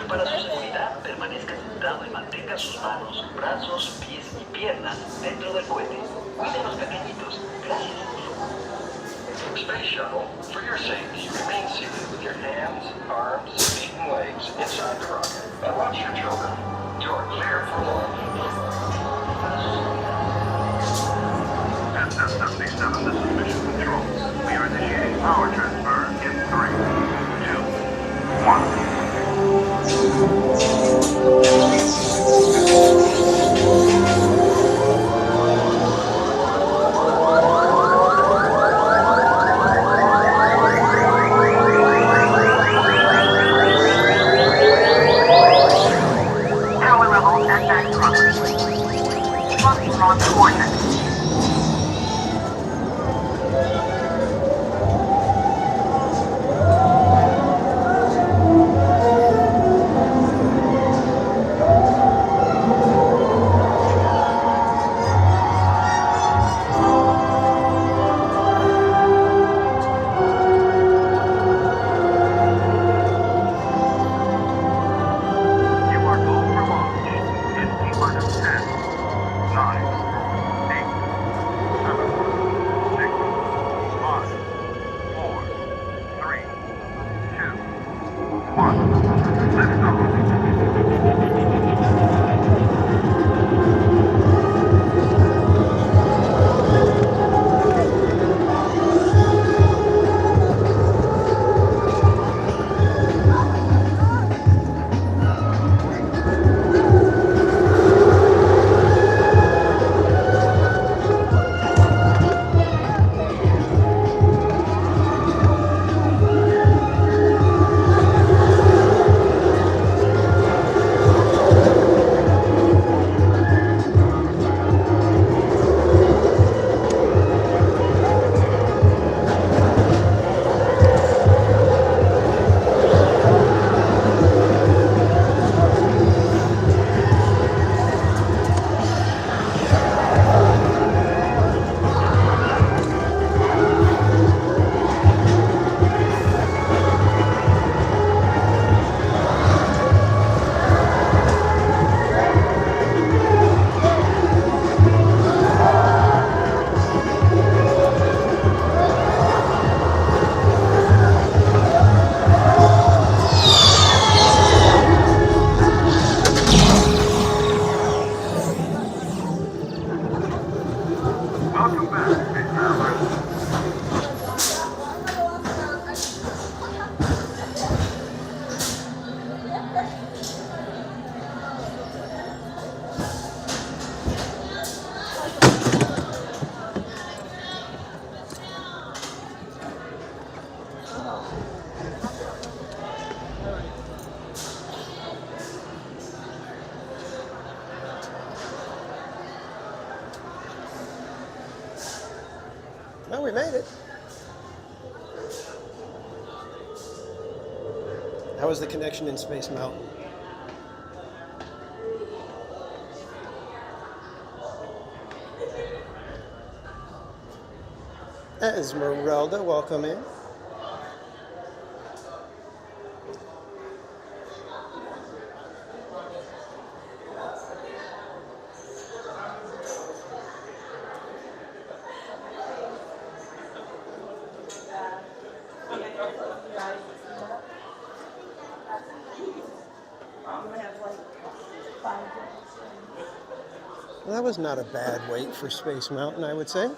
Para su seguridad, permanezca sentado y mantenga sus manos, brazos, pies y piernas dentro del cohete. Cuide a los pequeñitos. Gracias. Space Shuttle, for your safety, remain seated with your hands, arms, feet, and legs inside the rocket. And watch your children. You're clear for launch. SF-77, this is Mission Control. We are initiating power transfer in 3, 2, 1. Power levels at max property. Launching launch coordinates. we made it. How was the connection in Space Mountain? Esmeralda, welcome in. Well, that was not a bad wait for Space Mountain, I would say.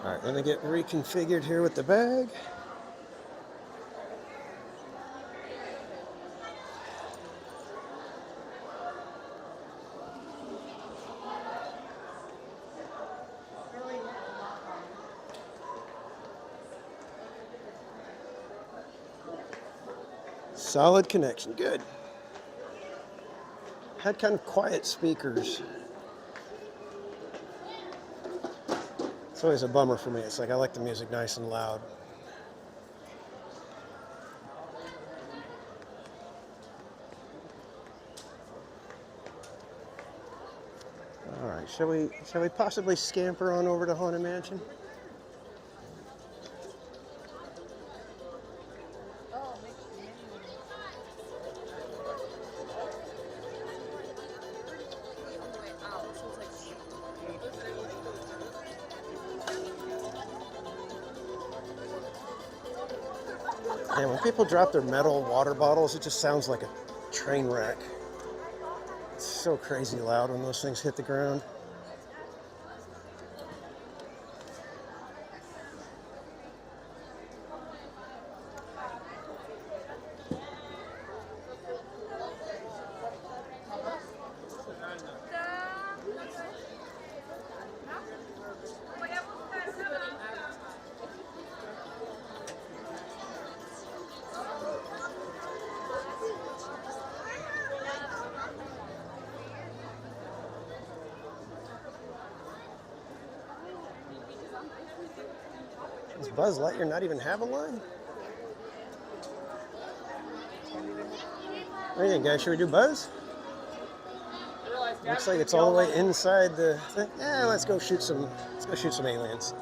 All right, let me get reconfigured here with the bag. Solid connection, good. Had kind of quiet speakers. It's always a bummer for me. It's like I like the music nice and loud. All right, shall we possibly scamper on over to Haunted Mansion? And when people drop their metal water bottles, it just sounds like a train wreck. It's so crazy loud when those things hit the ground. Does Buzz Lightyear not even have a line? What do you think, guys? Should we do Buzz? Looks like it's all the way inside the thing. Yeah, let's go shoot some aliens.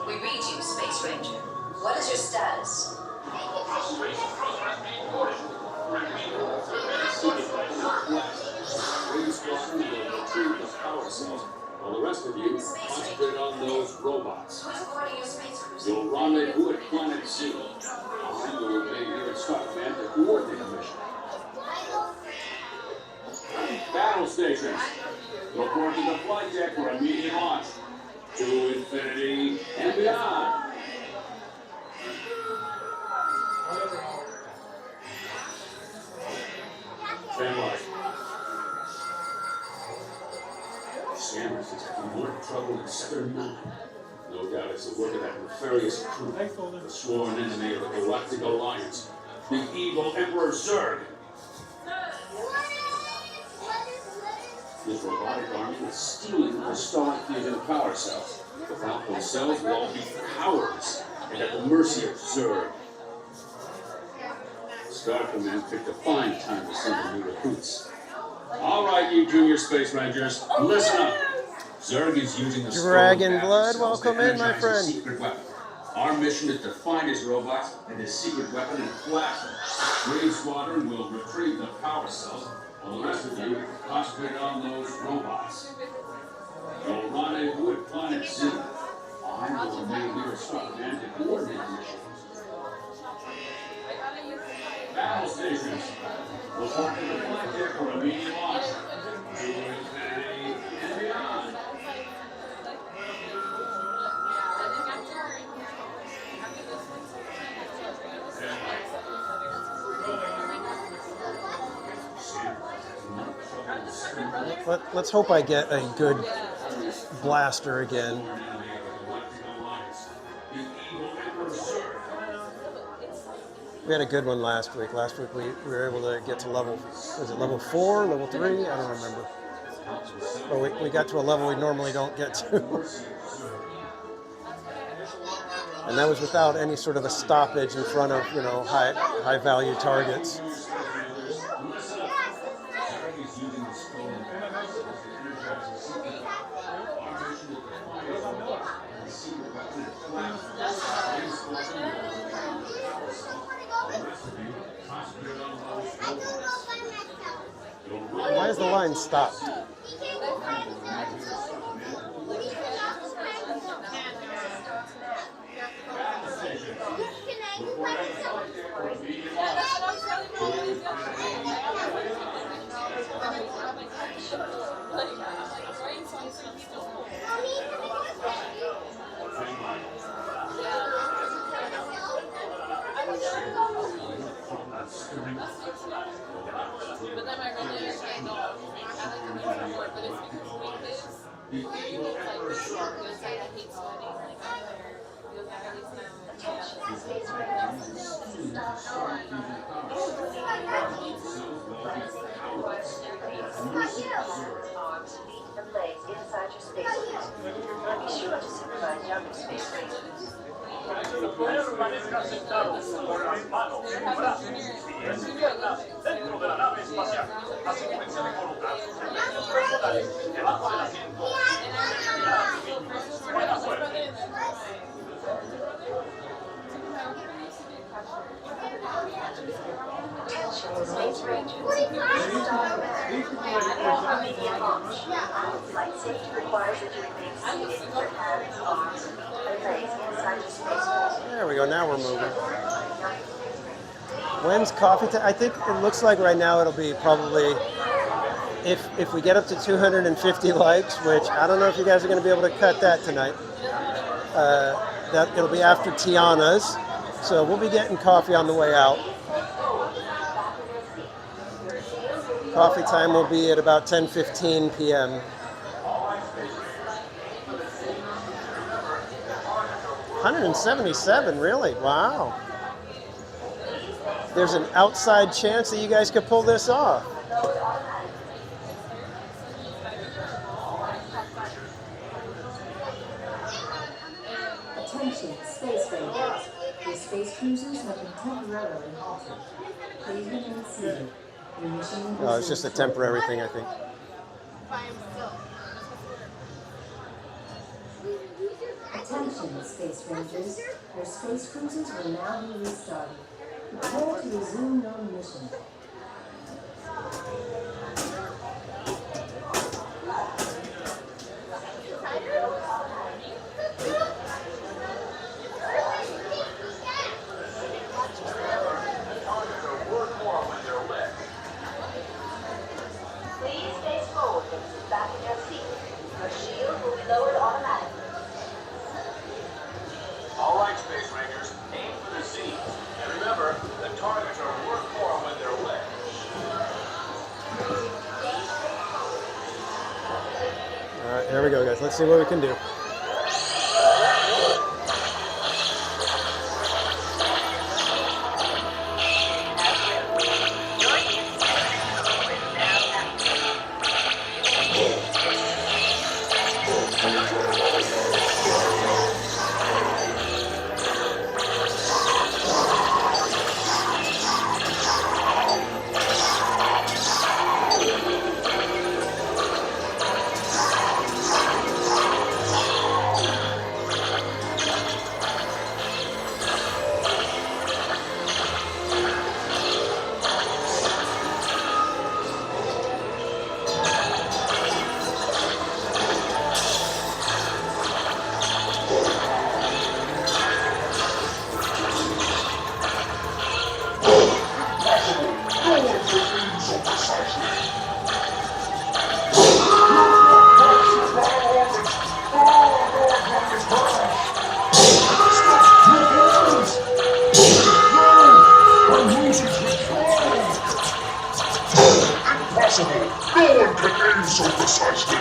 We read you, Space Ranger. What is your status? While the rest of you concentrate on those robots. Who's boarding your space cruiser? You'll rendezvous at Planet Z. I will remain here at Scott Command to coordinate the mission. Battle stations. Report to the flight deck for immediate launch. To infinity and beyond. Stand by. Scammers detecting more trouble in Sector 9. No doubt it's the work of that nefarious crew, the sworn enemy of the Galactic Alliance, the evil Emperor Zurg. This robotic army is stealing the historic fusion power cells. Without those cells, we'll all be powerless and at the mercy of Zurg. Star Command picked a fine time to send the new recruits. All right, you junior space rangers, listen up. Zurg is using the Dragon Blood, welcome in, my friend. Secret weapon. Our mission is to find his robots and his secret weapon and flash them. Green Squadron will retrieve the power cells, while the rest of you concentrate on those robots. You'll rendezvous at Planet Z. I will remain here at Star Command to coordinate the mission. Battle stations. Report to the flight deck for immediate launch. To infinity and beyond. Let's hope I get a good blaster again. We had a good one last week. Last week we were able to get to level, was it level 4, level 3? I don't remember. But we got to a level we normally don't get to. And that was without any sort of a stoppage in front of, high value targets. Why is the line stopped? But then I really understand, I had like a meeting before, but it's because we live, like, this is our good side, I hate sweating, like, I'm there, feels like at least Arms, feet, and legs inside your spacesuit. And be sure to supervise younger space rangers. Everybody está sentado por las manos y brazos y es piernas dentro de la nave espacial. Así comencen a colocar sus personajes debajo del asiento. Buena suerte. Attention, Space Rangers. This is Dr. Barry. For immediate launch. Flight safety requires that you remain seated with your hands, arms, and legs inside your spacesuit. There we go, now we're moving. When's coffee time? I think it looks like right now it'll be probably, if we get up to 250 likes, which I don't know if you guys are going to be able to cut that tonight. That it'll be after Tiana's. So we'll be getting coffee on the way out. Coffee time will be at about 10:15 p.m. 177, really? Wow. There's an outside chance that you guys could pull this off. Attention, Space Rangers. Your space cruisers have been temporarily halted. Please remain seated. Your mission will Oh, it's just a temporary thing, I think. Attention, Space Rangers. Your space cruisers will now be restarted. Prepare to resume your mission. Please face forward and sit back in your seat. Your shield will be lowered automatically. All right, Space Rangers, aim for the seas. And remember, the targets are worth more when they're wet. All right, there we go, guys. Let's see what we can do. the name so precisely.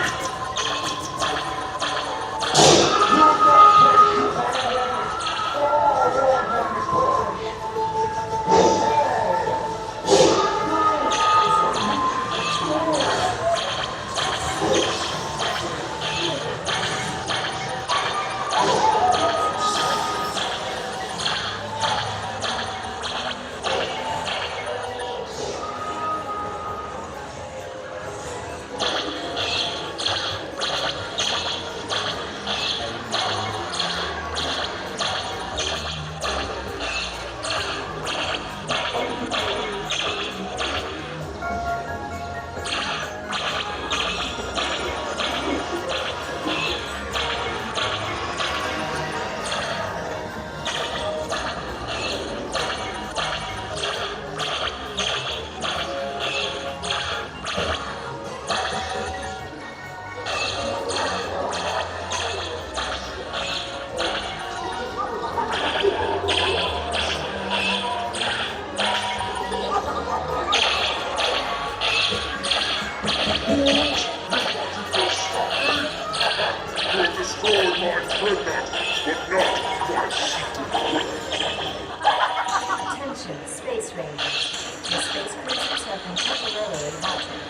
Attention, Space Rangers. The space cruisers have been temporarily halted.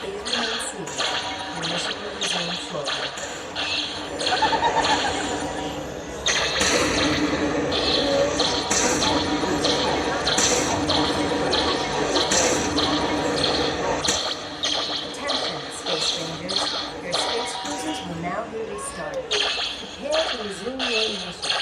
Please remain seated. Your mission will resume shortly. Attention, Space Rangers. Your space cruisers will now be restarted. Prepare to resume your mission.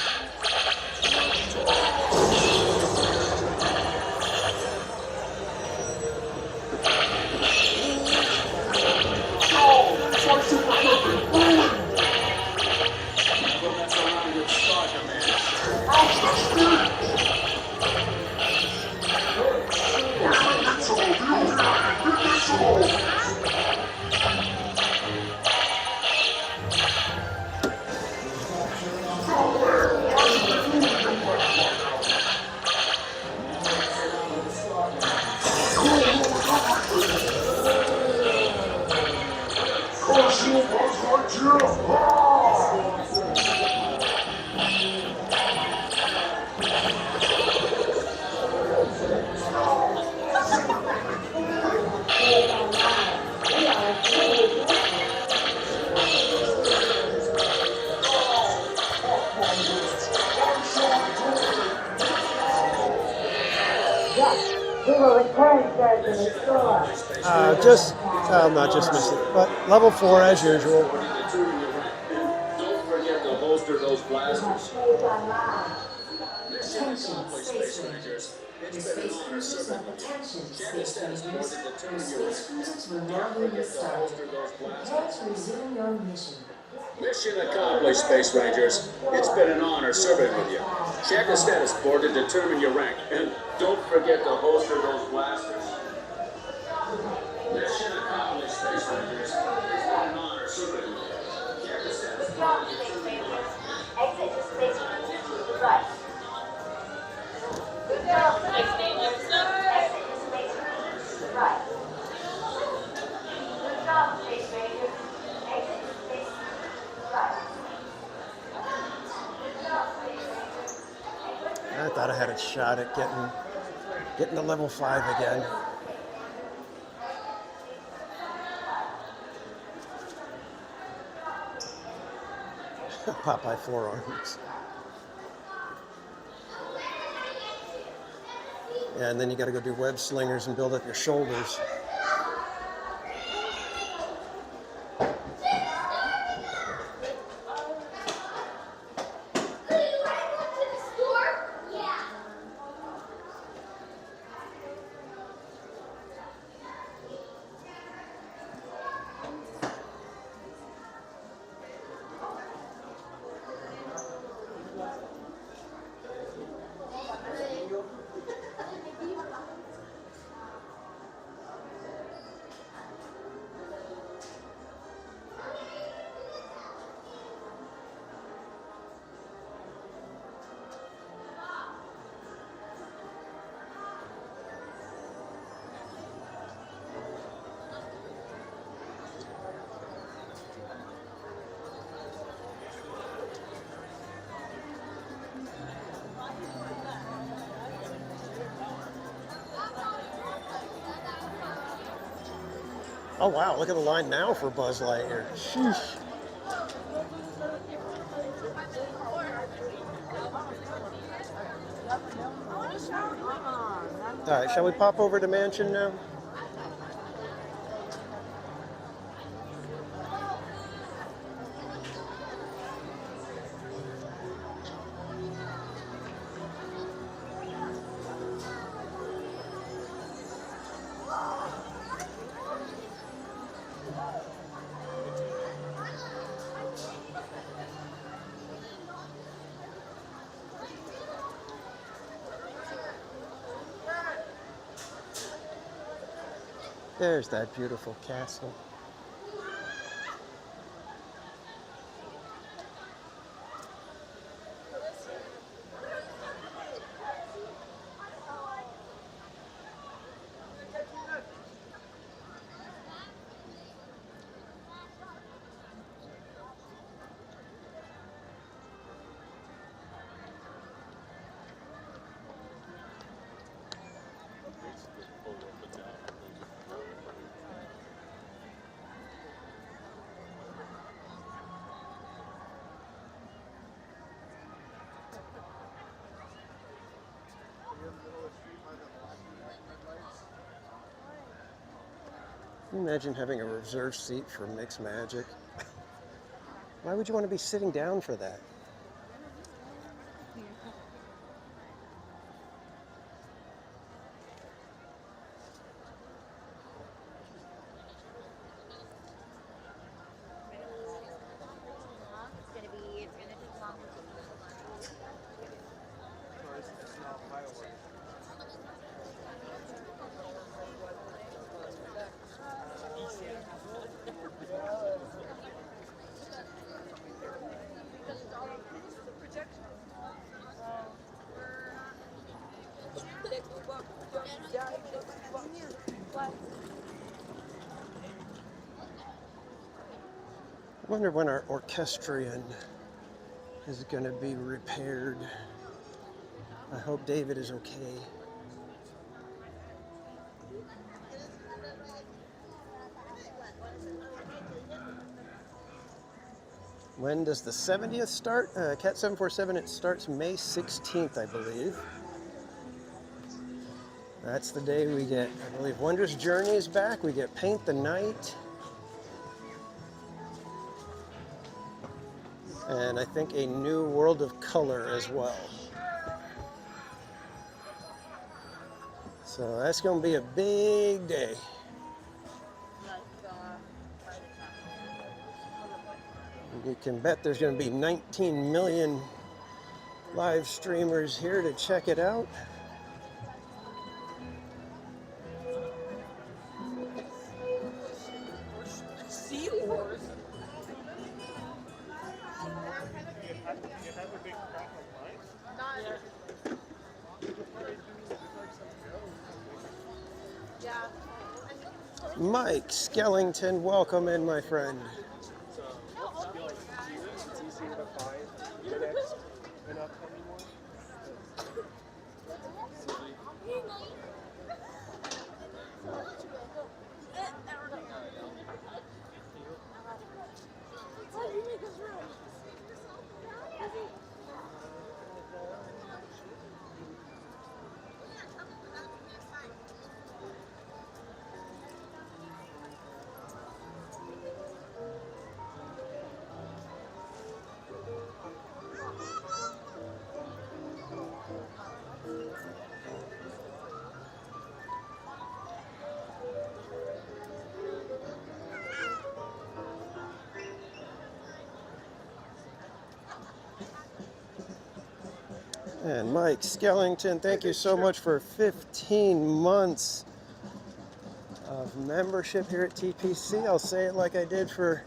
Not just missing, but level 4 as usual. Don't forget to holster those blasters. Attention, Space Rangers. Your space cruisers have attention, Space Rangers. Your space cruisers will now be restarted. Prepare to resume your mission. Mission accomplished, Space Rangers. It's been an honor serving with you. Check the status board to determine your rank. And don't forget to holster those blasters. Mission accomplished, Space Rangers. It's been an honor serving with you. Check the status board to determine your rank. Exit to Space Cruisers to the right. Good job, Space Rangers. Exit to Space Cruisers to the right. Good job, Space Rangers. Exit to Space Cruisers to the right. Good job, Space Rangers. I thought I had a shot at getting to level 5 again. Popeye forearms. Yeah, and then you got to go do web slingers and build up your shoulders. Oh wow, look at the line now for Buzz Lightyear. Sheesh. All right, shall we pop over to Mansion now? There's that beautiful castle. Can you imagine having a reserved seat for Mixed Magic? Why would you want to be sitting down for that? I wonder when our orchestrion is going to be repaired. I hope David is okay. When does the 70th start? Cat 747, it starts May 16th, I believe. That's the day we get, I believe, Wondrous Journey is back. We get Paint the Night. And I think a new World of Color as well. So that's going to be a big day. You can bet there's going to be 19 million live streamers here to check it out. Seahorse. Mike Skellington, welcome in, my friend. And Mike Skellington, thank you so much for 15 months of membership here at TPC. I'll say it like I did for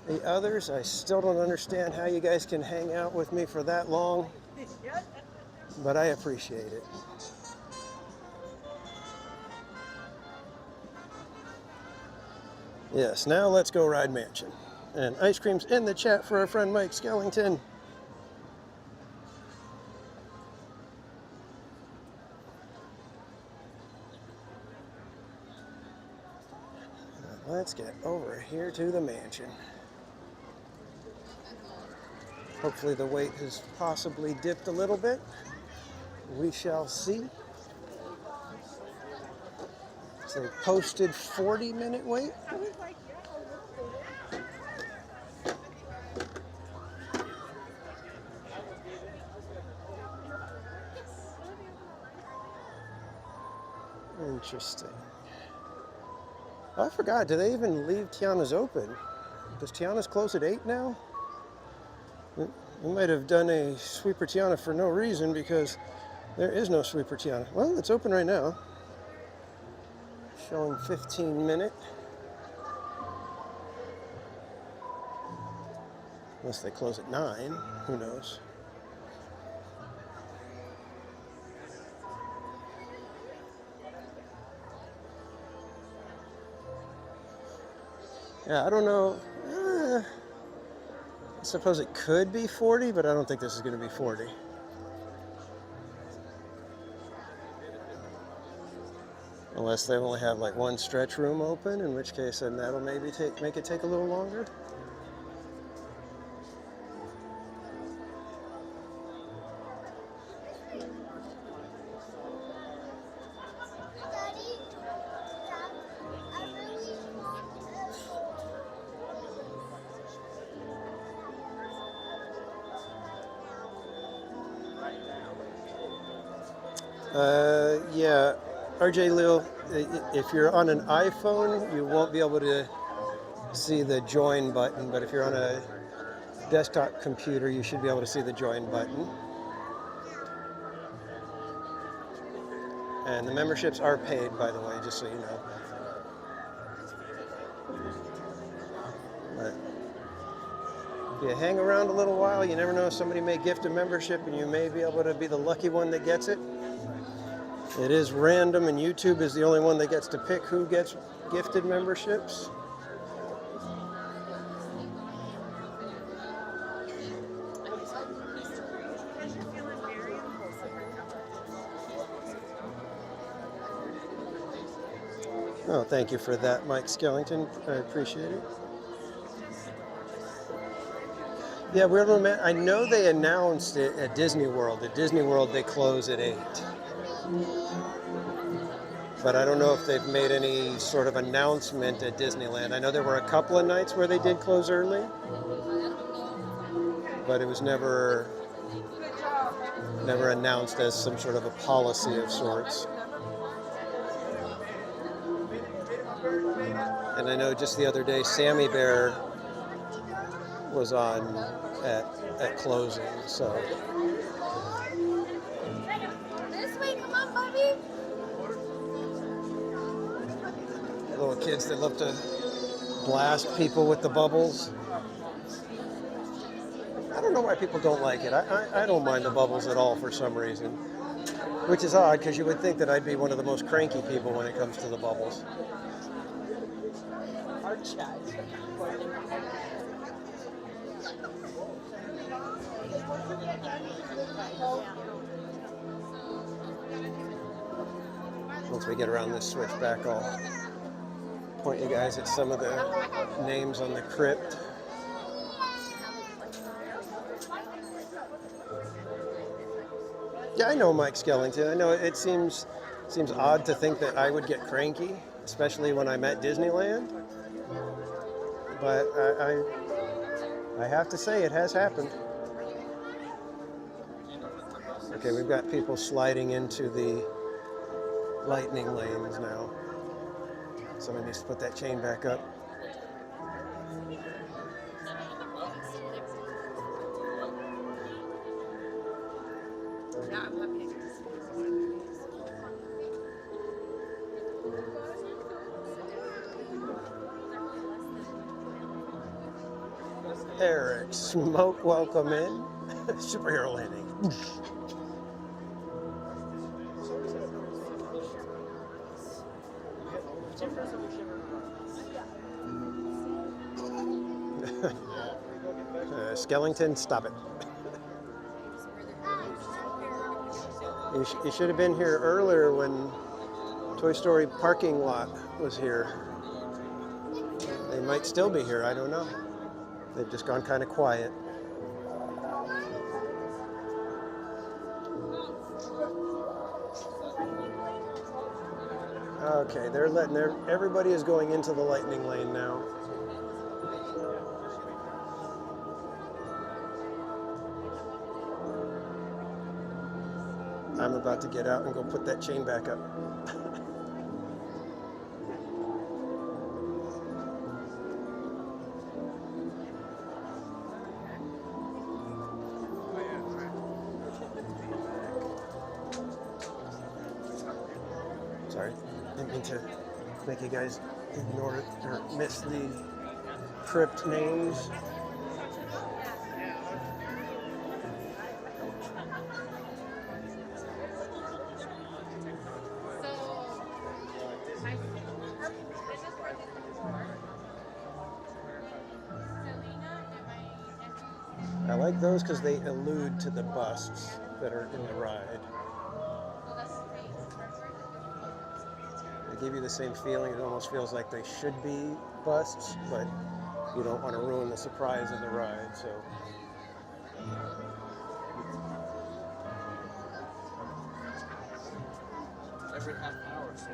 the others. I still don't understand how you guys can hang out with me for that long, but I appreciate it. Yes, now let's go ride Mansion. And ice cream's in the chat for our friend Mike Skellington. Let's get over here to the mansion. Hopefully the wait has possibly dipped a little bit. We shall see. It's a posted 40-minute wait. Interesting. Oh, I forgot. Do they even leave Tiana's open? Does Tiana's close at 8 now? We might have done a Sweeper Tiana for no reason because there is no Sweeper Tiana. Well, it's open right now. Showing 15-minute. Unless they close at 9. Who knows? Yeah, I don't know. I suppose it could be 40, but I don't think this is going to be 40. Unless they only have like one stretch room open, in which case then that'll maybe make it take a little longer. Yeah, RJ Lil, if you're on an iPhone, you won't be able to see the join button, but if you're on a desktop computer, you should be able to see the join button. And the memberships are paid, by the way, just so you know. But if you hang around a little while, you never know, somebody may gift a membership and you may be able to be the lucky one that gets it. It is random, and YouTube is the only one that gets to pick who gets gifted memberships. Oh, thank you for that, Mike Skellington. I appreciate it. Yeah, I know they announced it at Disney World. At Disney World, they close at 8. But I don't know if they've made any sort of announcement at Disneyland. I know there were a couple of nights where they did close early, but it was never announced as some sort of a policy of sorts. And I know just the other day, Sammy Bear was on at closing, so. This way, come on, Bobby. Little kids that love to blast people with the bubbles. I don't know why people don't like it. I don't mind the bubbles at all for some reason. Which is odd, because you would think that I'd be one of the most cranky people when it comes to the bubbles. Our chat. Once we get around this switchback, I'll point you guys at some of the names on the crypt. Yeah, I know Mike Skellington. I know it seems odd to think that I would get cranky, especially when I'm at Disneyland. But I have to say it has happened. Okay, we've got people sliding into the lightning lanes now. Somebody needs to put that chain back up. Eric Smoke, welcome in. Superhero landing. Skellington, stop it. You should have been here earlier when Toy Story parking lot was here. might still be here, I don't know. They've just gone kind of quiet. Okay, they're letting everybody is going into the lightning lane now. I'm about to get out and go put that chain back up. Sorry, didn't mean to make you guys ignore it or miss the crypt names. I like those because they allude to the busts that are in the ride. They give you the same feeling. It almost feels like they should be busts, but you don't want to ruin the surprise of the ride, so. Every half an hour, so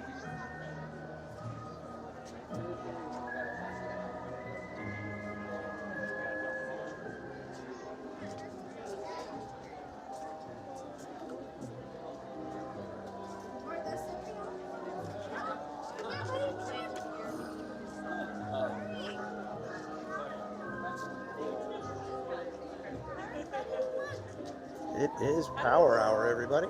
It is Power Hour, everybody.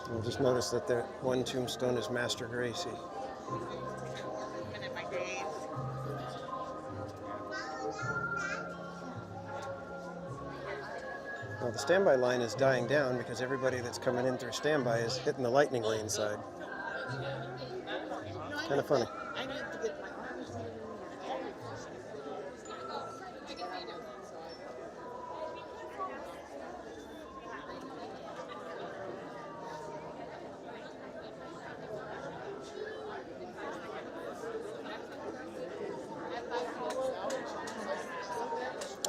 You'll just notice that the one tombstone is Master Gracie. Well, the standby line is dying down because everybody that's coming in through standby is hitting the lightning lane side. Kind of funny.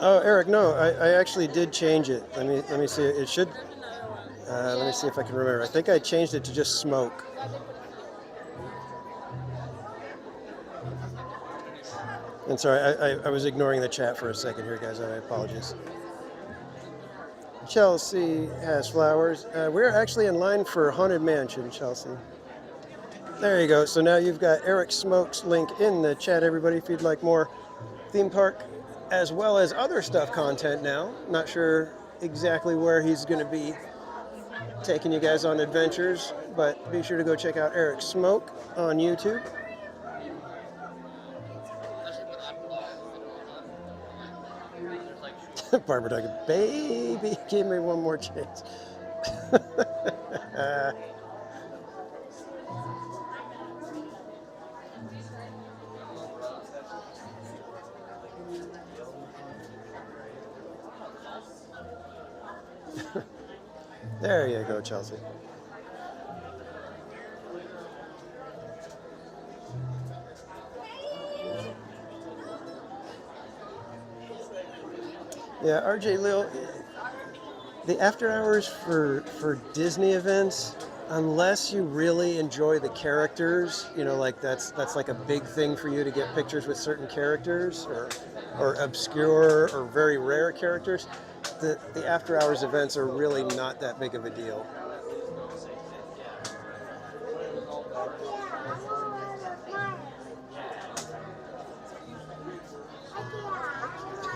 Oh, Eric, no, I actually did change it. Let me see. It should. Let me see if I can remember. I think I changed it to just smoke. And sorry, I was ignoring the chat for a second here, guys. I apologize. Chelsea has flowers. We're actually in line for Haunted Mansion, Chelsea. There you go. So now you've got Eric Smoke's link in the chat, everybody, if you'd like more theme park as well as other stuff content now. Not sure exactly where he's going to be taking you guys on adventures, but be sure to go check out Eric Smoke on YouTube. Barbara Duggan, baby, give me one more chance. There you go, Chelsea. Yeah, RJ Lil, the after hours for Disney events, unless you really enjoy the characters, you know, like that's like a big thing for you to get pictures with certain characters or obscure or very rare characters, the after hours events are really not that big of a deal.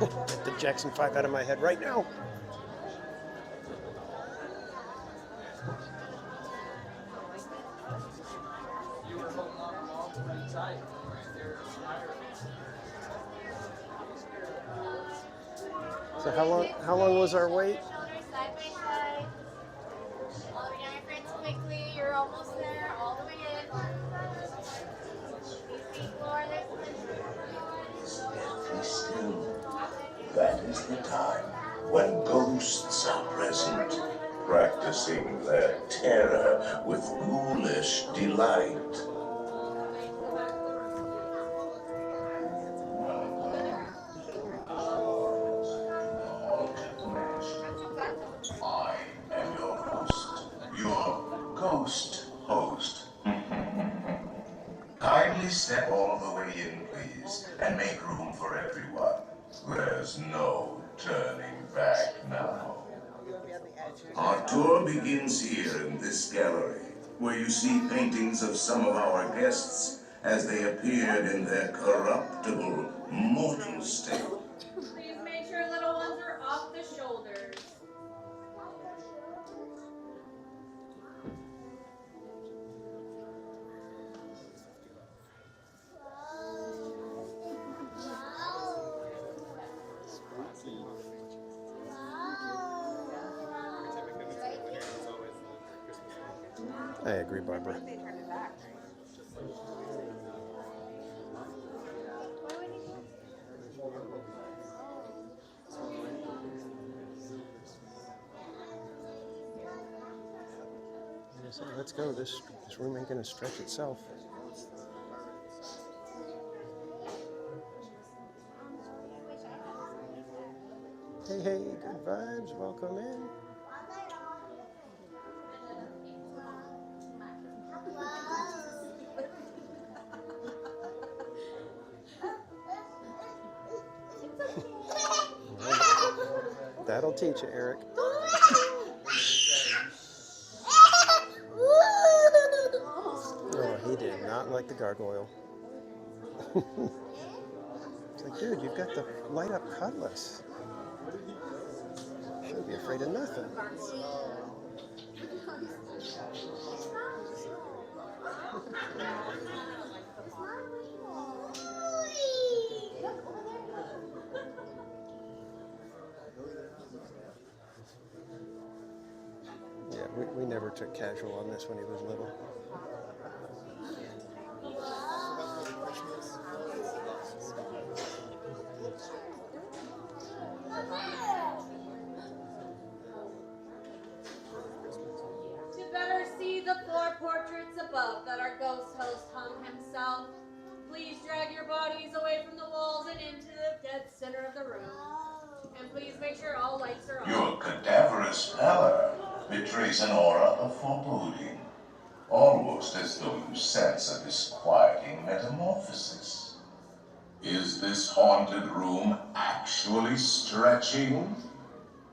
Get the Jackson 5 out of my head right now. So how long was our wait? Shoulders side by side. All the way down your friends quickly. You're almost there. All the way in. Easy floor. Be still. That is the time when ghosts are present, practicing their terror with ghoulish delight. I am your host, your ghost host. Kindly step all the way in, please, and make room for everyone. There's no turning back now. Our tour begins here in this gallery, where you see paintings of some of our guests as they appeared in their corruptible, mortal state. Please make sure little ones are off the shoulders. I agree, Barbara. So let's go. This room ain't gonna stretch itself. Hey, good vibes. Welcome in. That'll teach you, Eric. Oh, he did not like the gargoyle. It's like, dude, you've got the light up cutlass. Shouldn't be afraid of nothing. Yeah, we never took casual on this when he was little. To better see the 4 portraits above that our ghost host hung himself, please drag your bodies away from the walls and into the dead center of the room. And please make sure all lights are on. Your cadaverous pallor betrays an aura of foreboding, almost as though you sense a disquieting metamorphosis. Is this haunted room actually stretching?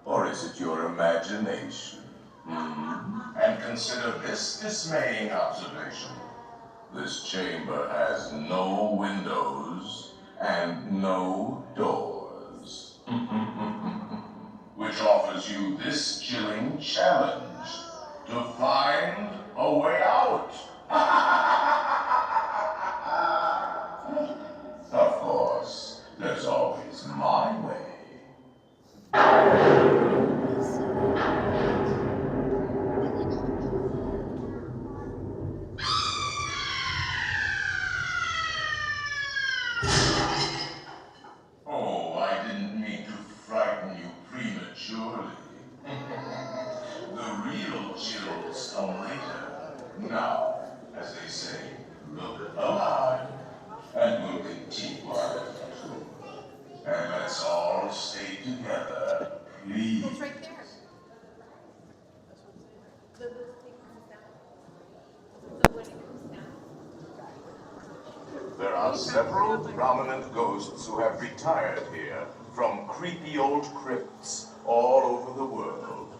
Or is it your imagination? And consider this dismaying observation. This chamber has no windows and no doors. Which offers you this chilling challenge to find a way out. Of course, there's always my way. Oh, I didn't mean to frighten you prematurely. The real chills come later. Now, as they say, look alive, and we'll continue our tour. And let's all stay together, please. It's right there. There are several prominent ghosts who have retired here from creepy old crypts all over the world.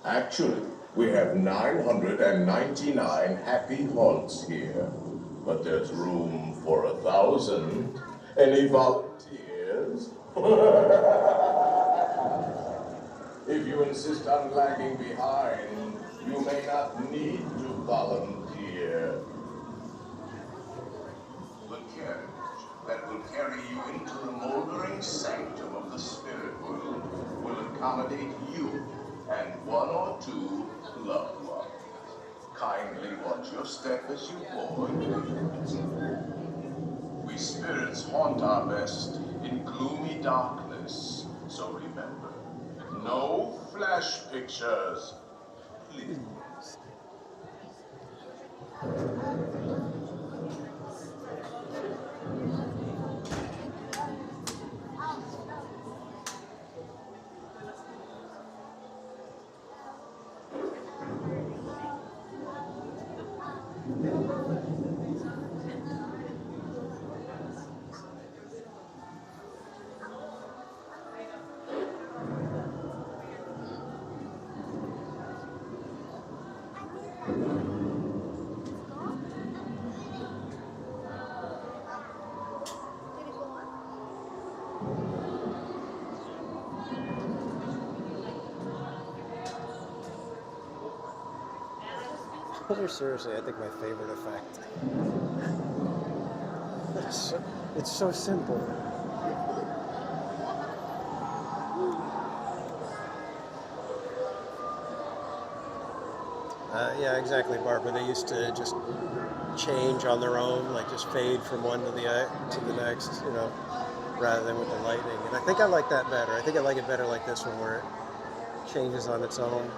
Actually, we have 999 happy haunts here, but there's room for 1,000. Any volunteers? If you insist on lagging behind, you may not need to volunteer. The carriage that will carry you into the moldering sanctum of the spirit world will accommodate you and 1 or 2 loved ones. Kindly watch your step as you board. We spirits haunt our best in gloomy darkness, So remember, no flash pictures, please. Those are seriously, I think, my favorite effect. It's so simple. Yeah, exactly, Barbara. They used to just change on their own, like just fade from one to the next, you know, rather than with the lightning. And I think I like that better. I think I like it better like this one, where it changes on its own.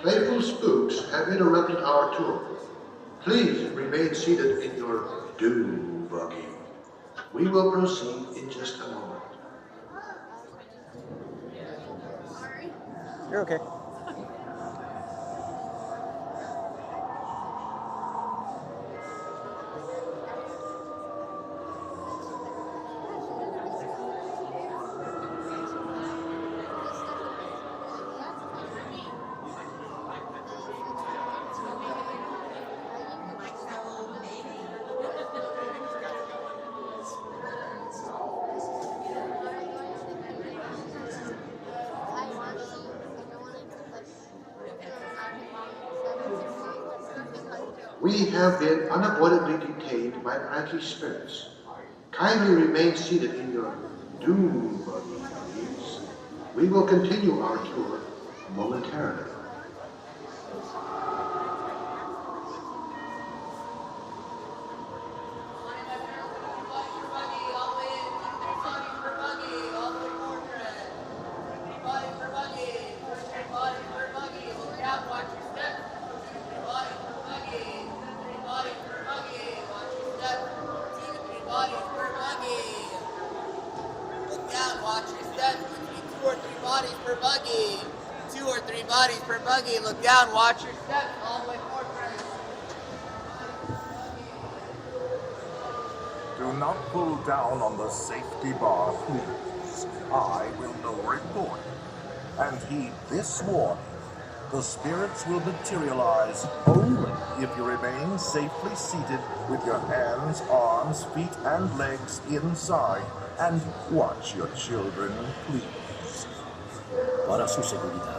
Playful spooks have interrupted our tour. Please remain seated in your doom buggy. We will proceed in just a moment. You're okay. We have been unavoidably detained by pranky spirits. Kindly remain seated in your doom buggy, please. We will continue our tour momentarily. Look down, watch your steps, all the way forward. Do not pull down on the safety bar, please. I will lower it for you. And heed this warning. The spirits will materialize only if you remain safely seated with your hands, arms, feet, and legs inside. And watch your children, please. Para su seguridad,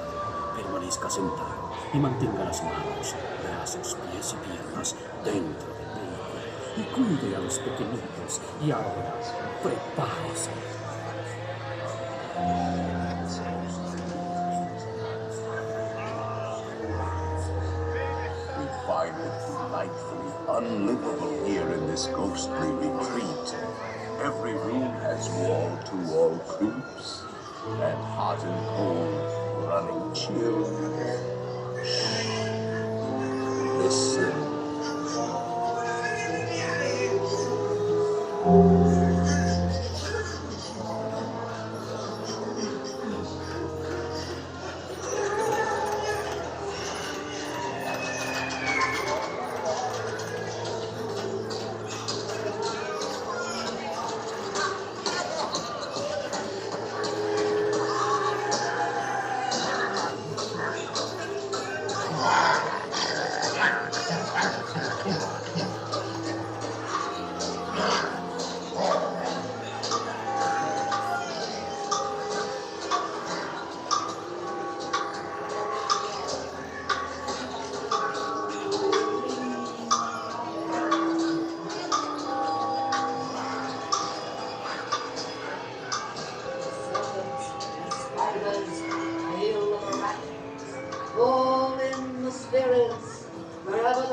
permanezca sentado y mantenga las manos, brazos, pies y piernas dentro del vehículo y cuide a los pequeñitos. Y ahora, prepárese. We find it delightfully unlivable here in this ghostly retreat. Every room has wall-to-wall coops, and hot and cold running chill. Listen.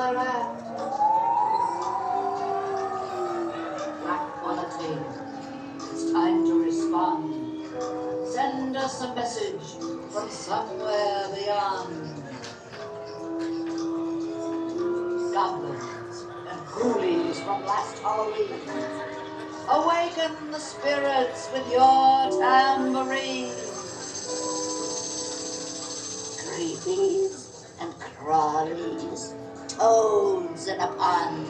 they're at. Black quality. It's time to respond. Send us a message from somewhere beyond. Goblins and ghoulies from last Halloween. Awaken the spirits with your tambourine. Creepies and crawlies, toads in a pond.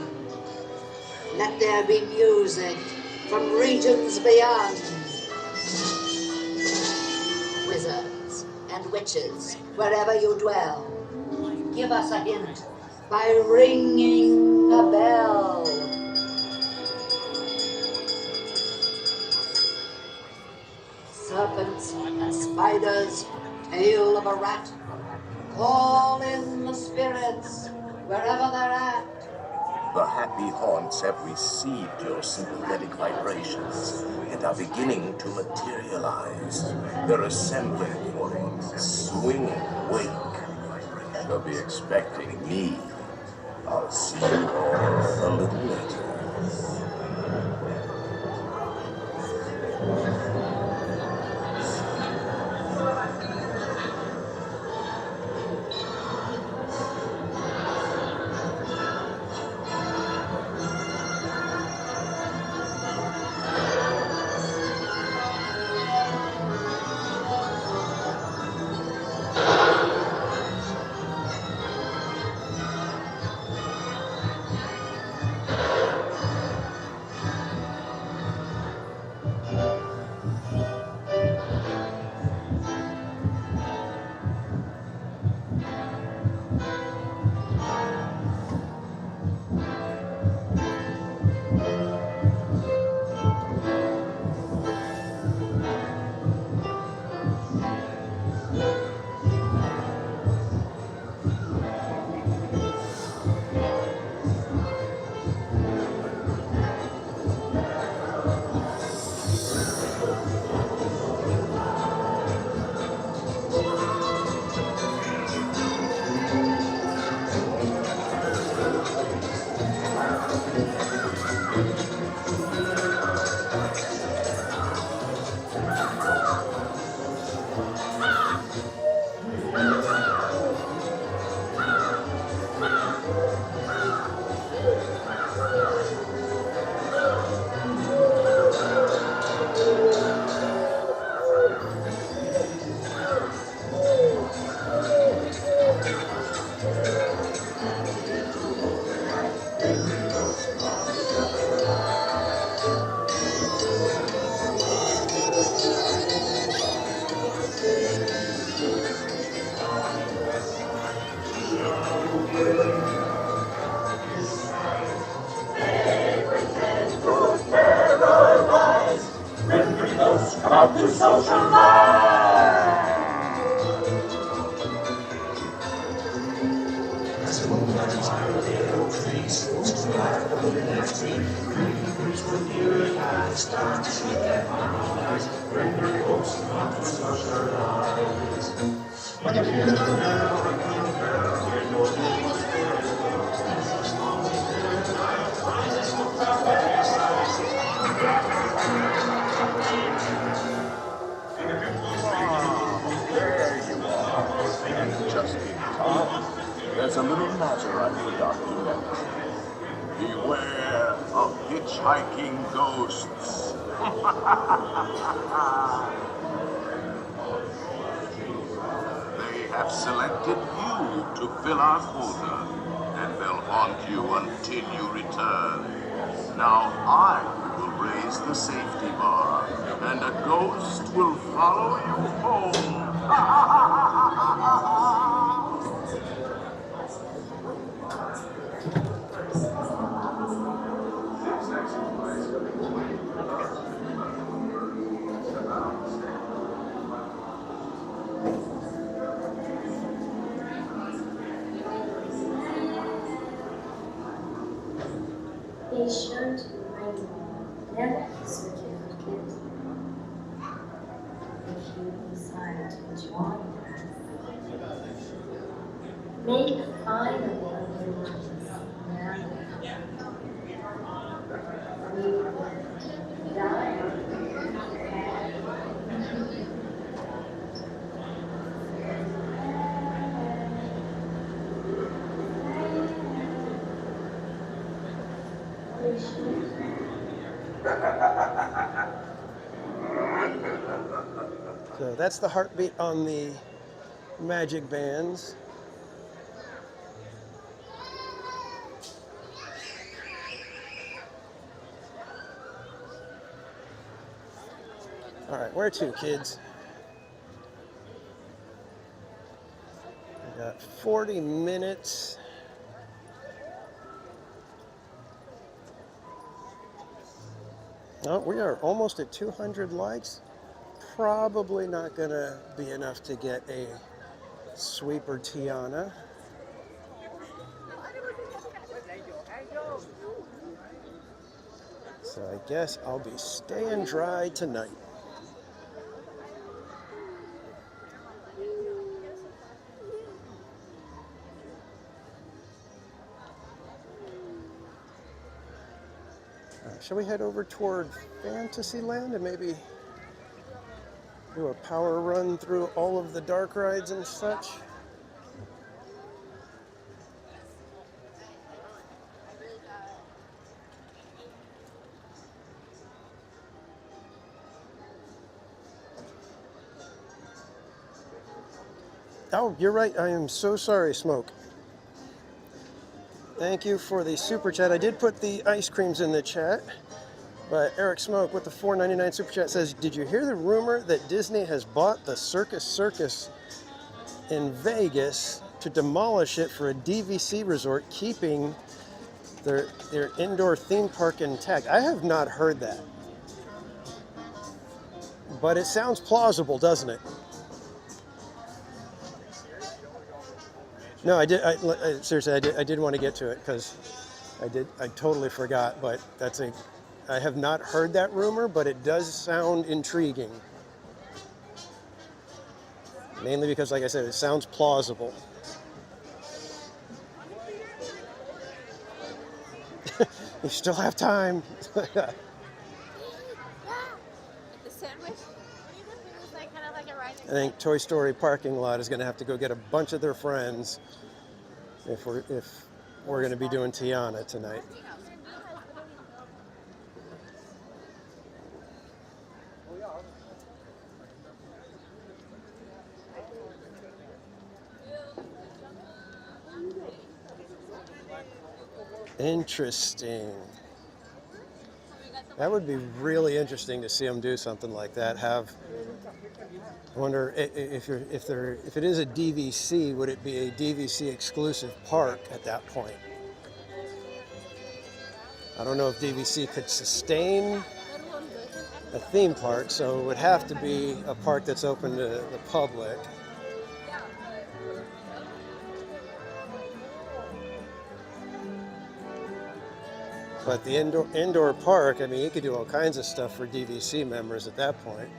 Let there be music from regions beyond. Wizards and witches, wherever you dwell, give us a hint by ringing a bell. Serpents and spiders, tail of a rat, call in the spirits wherever they're at. The happy haunts have received your sympathetic vibrations and are beginning to materialize. They're assembling for a swinging wake. You'll be expecting me. I'll see you all a little later. About to socialize. As the moon rises higher, the oak trees, to the light of the moon and tree. Green breeze with eerie eyes, start to sleep and harmonize. Render folks about to socialize. When you hear the bell, you know the Just in time. There's a little matter I forgot to mention. Beware of hitchhiking ghosts. They have selected you to fill our quota, and they'll haunt you until you return. Now I will raise the safety bar, and a ghost will follow you home. Be sure to remind me never to search for kids. If you decide to join us, make fun of the other ones. that's the heartbeat on the magic bands. All right, where to, kids? We got 40 minutes. Oh, we are almost at 200 likes. Probably not gonna be enough to get a sweeper Tiana. So I guess I'll be staying dry tonight. Shall we head over toward Fantasyland and maybe do a power run through all of the dark rides and such? Oh, you're right. I am so sorry, Smoke. Thank you for the super chat. I did put the ice creams in the chat, but Eric Smoke with the $4.99 super chat says, did you hear the rumor that Disney has bought the Circus in Vegas to demolish it for a DVC resort, keeping their indoor theme park intact? I have not heard that, but it sounds plausible, doesn't it? No, I did. Seriously, I did want to get to it because I totally forgot. But I have not heard that rumor, but it does sound intriguing. Mainly because, like I said, it sounds plausible. You still have time. The sandwich? Like kind of like a ride. I think Toy Story parking lot is going to have to go get a bunch of their friends if we're going to be doing Tiana tonight. Interesting. That would be really interesting to see them do something like that. I wonder if it is a DVC, would it be a DVC exclusive park at that point? I don't know if DVC could sustain a theme park, so it would have to be a park that's open to the public. But the indoor park, I mean, you could do all kinds of stuff for DVC members at that point.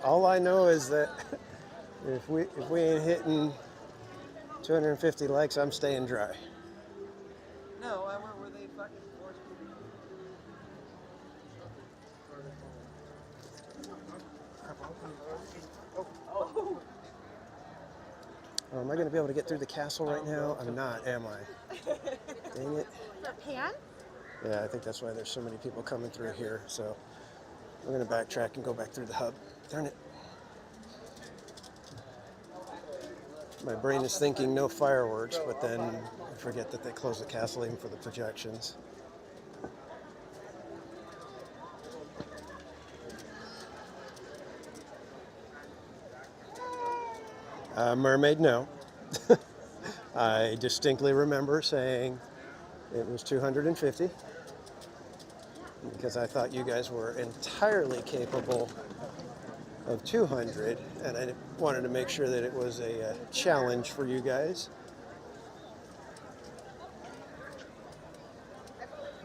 All I know is that if we ain't hitting 250 likes, I'm staying dry. No, were they fucking forced Oh, am I going to be able to get through the castle right now? I'm not, am I? Dang it. For Pan? Yeah, I think that's why there's so many people coming through here. So I'm going to backtrack and go back through the hub. Darn it. My brain is thinking no fireworks, but then I forget that they close the castle even for the projections. Mermaid, no. I distinctly remember saying it was 250. because I thought you guys were entirely capable of 200, and I wanted to make sure that it was a challenge for you guys.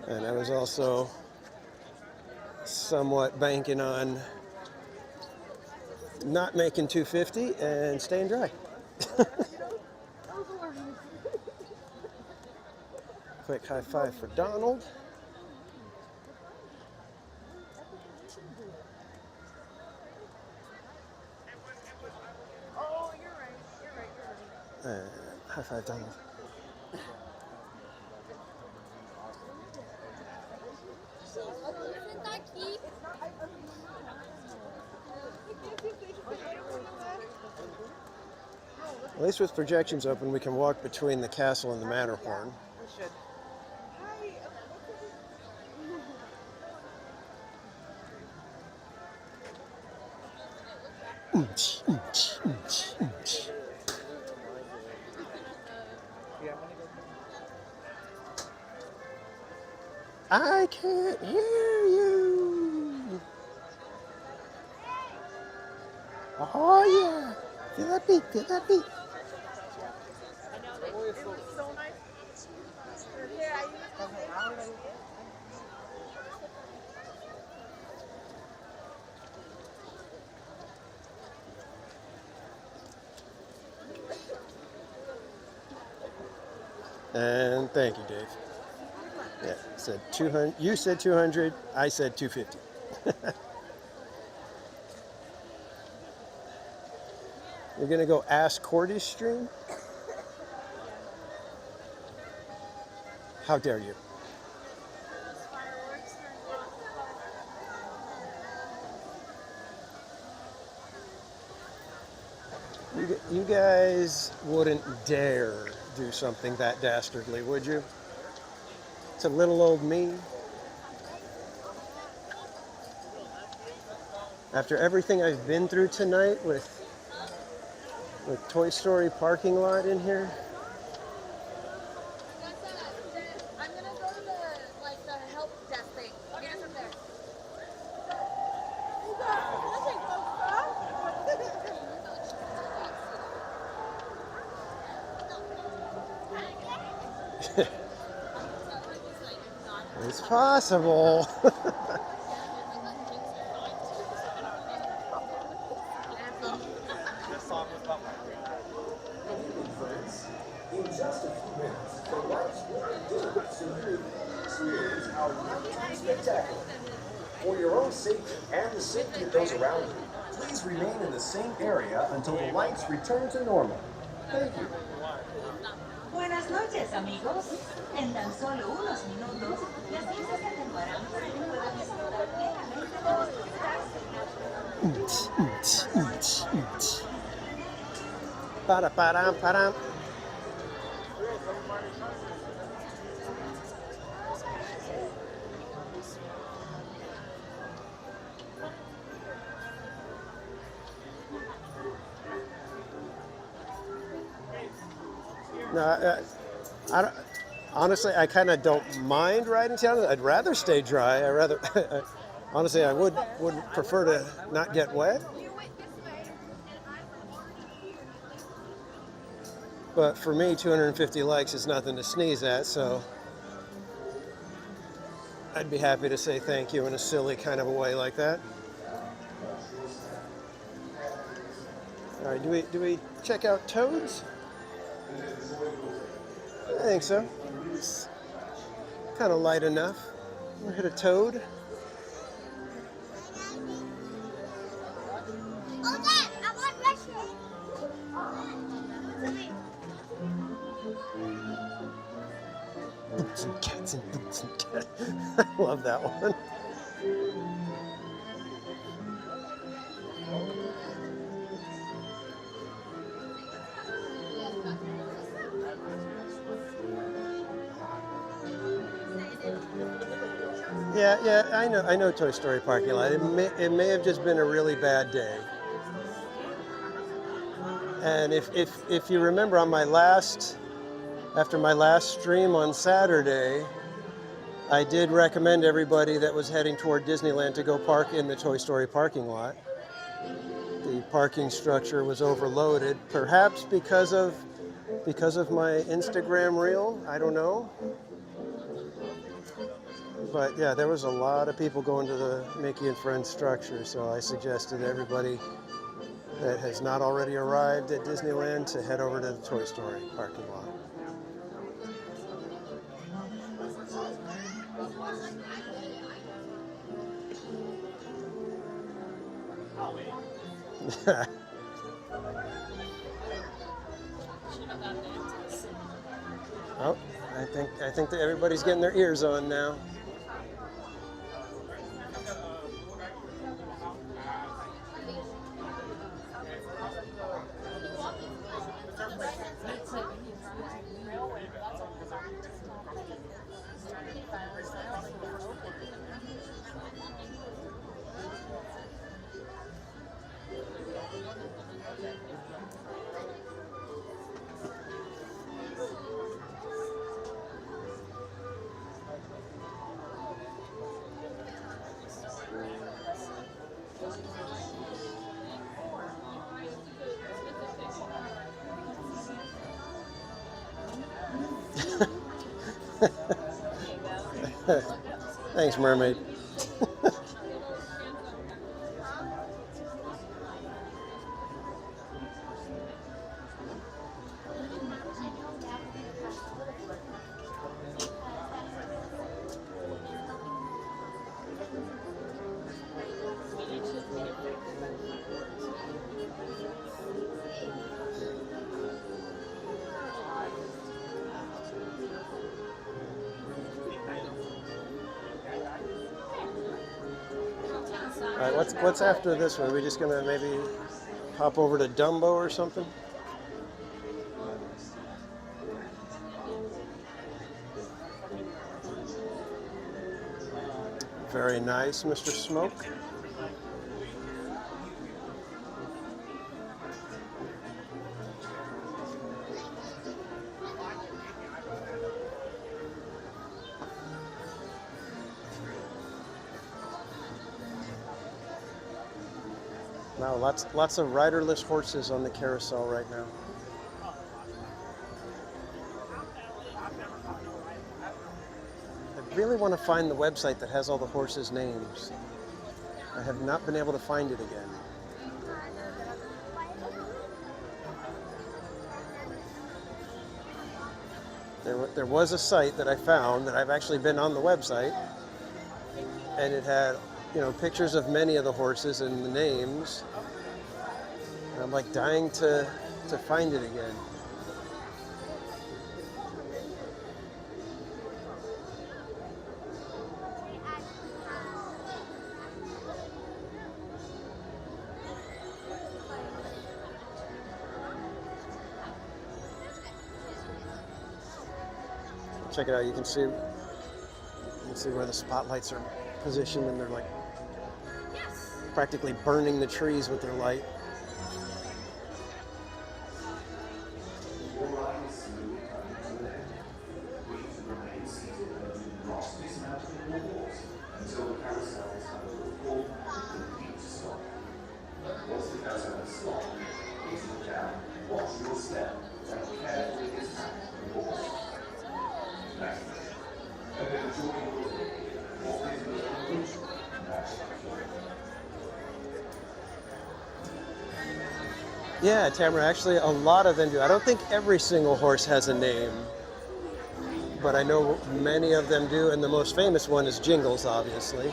And I was also somewhat banking on not making 250 and staying dry. Quick high five for Donald. Oh, you're right. You're right. You're right. High five, Donald. At least with projections open, we can walk between the castle and the Matterhorn. We should. I can't hear you. Oh yeah. Feel that beat, feel that beat. It was so nice. Yeah, I used to say And thank you, Dave. Yeah, said 200. You said 200. I said 250. You're gonna go ask Cordy's stream? How dare you? You guys wouldn't dare do something that dastardly, would you? To little old me. After everything I've been through tonight with Toy Story parking lot in here. I'm gonna go to the help desk thing. Meet us up there. It's possible. In just a few minutes, the lights will be dim so you can experience our nighttime spectacular. For your own safety and the safety of those around you, please remain in the same area until the lights return to normal. Thank you. Buenas noches, amigos. En tan solo unos minutos, las luces se atenuarán para que puedan disfrutar plenamente de los espectáculos. Para. No, I don't, honestly, I kind of don't mind riding down. I'd rather stay dry. Honestly, I would prefer to not get wet. But for me, 250 likes is nothing to sneeze at, so I'd be happy to say thank you in a silly kind of a way like that. All right, do we check out Toads? I think so. It's kind of light enough. We'll hit a Toad. Oh, Dad, I want restaurant. Boots and cats and boots and cats. I love that one. Yeah, I know Toy Story parking lot. It may have just been a really bad day. And if you remember on after my last stream on Saturday, I did recommend everybody that was heading toward Disneyland to go park in the Toy Story parking lot. The parking structure was overloaded, perhaps because of my Instagram reel. I don't know. But yeah, there was a lot of people going to the Mickey and Friends structure, so I suggested everybody that has not already arrived at Disneyland to head over to the Toy Story parking lot. Oh, I think that everybody's getting their ears on now. Thanks, Mermaid. All right, what's after this one? Are we just gonna maybe hop over to Dumbo or something? Very nice, Mr. Smoke. Wow, lots of riderless horses on the carousel right now. I really want to find the website that has all the horses' names. I have not been able to find it again. There was a site that I found that I've actually been on the website, and it had, pictures of many of the horses and the names. And I'm like dying to find it again. Check it out. You can see where the spotlights are positioned, and they're like practically burning the trees with their light. Yeah, Tamara, actually a lot of them do. I don't think every single horse has a name, but I know many of them do, and the most famous one is Jingles, obviously.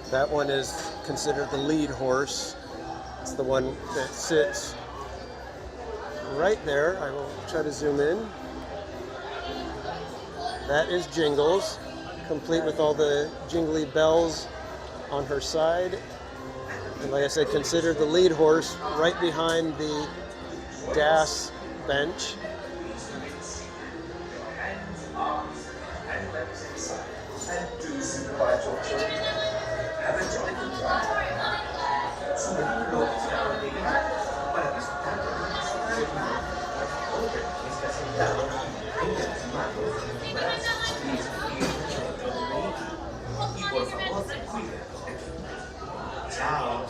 That one is considered the lead horse. It's the one that sits right there. I will try to zoom in. That is Jingles, complete with all the jingly bells on her side. And like I said, considered the lead horse, right behind the DAS bench. Ciao.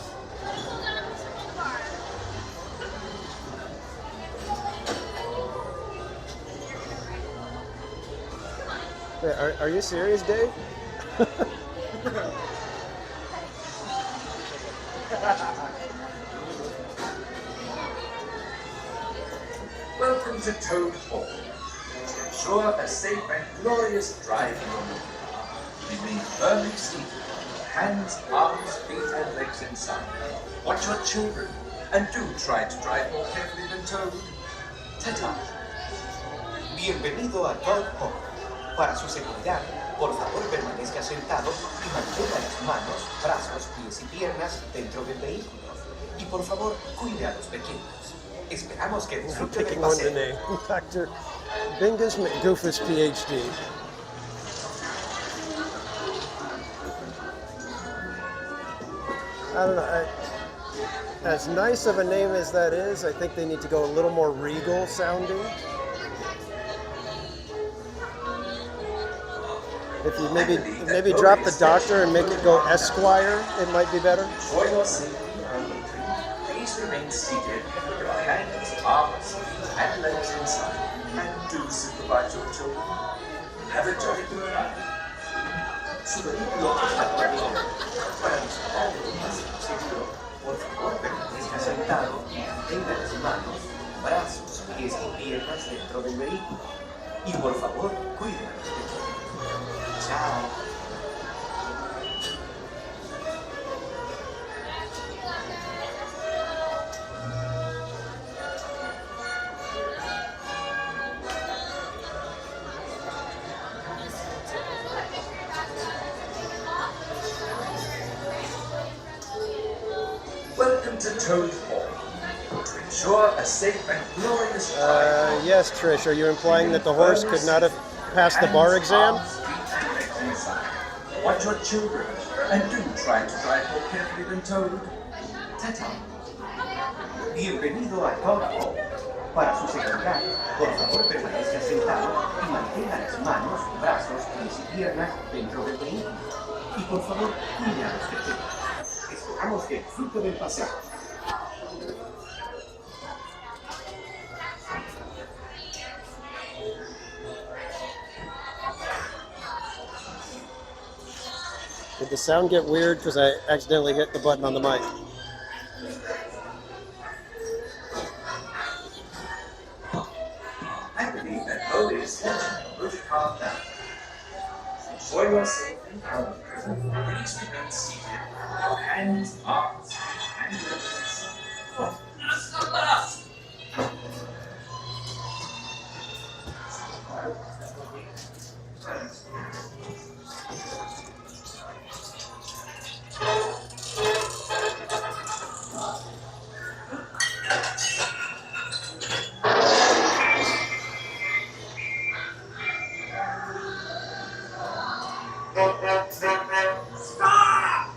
Wait, are you serious, Dave? Welcome to Toad Hall. To ensure a safe and glorious drive in your new car, remain firmly seated, hands, arms, feet, and legs inside. Watch your children, and do try to drive more carefully than Toad. Ta-ta. Bienvenido a Toad Hall. Para su seguridad, por favor permanezca sentado y mantenga las manos, brazos, pies y piernas dentro del vehículo. Y por favor, cuide a los pequeños. Esperamos que disfrute del Picking one to paseo. name. Dr. Bingus McGoofus, PhD. I don't know. As nice of a name as that is, I think they need to go a little more regal sounding. If you maybe drop the doctor and make it go Esquire, it might be better. For your safety and retreat, please remain seated with your hands, arms, feet, and legs inside. And do supervise your children. Have a jolly good ride. Su vehículo está preparado. Para disfrutar de un paseo seguro, por favor permanezca sentado y mantenga las manos, brazos, pies y piernas dentro del vehículo. Y por favor, cuide a los pequeños. Chao. Welcome to Toad Hall. To ensure a safe and glorious ride. Yes, Trish, are you implying that the horse could not have passed the bar exam? Watch your children and do try to drive more carefully than Toad. Ta-ta. Bienvenido a Toad Hall. Para su seguridad, por favor permanezca sentado y mantenga las manos, brazos, pies y piernas dentro del vehículo. Y por favor, cuide a los pequeños. Esperamos que disfrute del paseo. Did the sound get weird because I accidentally hit the button on the mic? I believe that Bo is watching to calm down. Enjoy your safety and comfort. Please remain seated with your hands, arms, feet, and legs inside. Stop!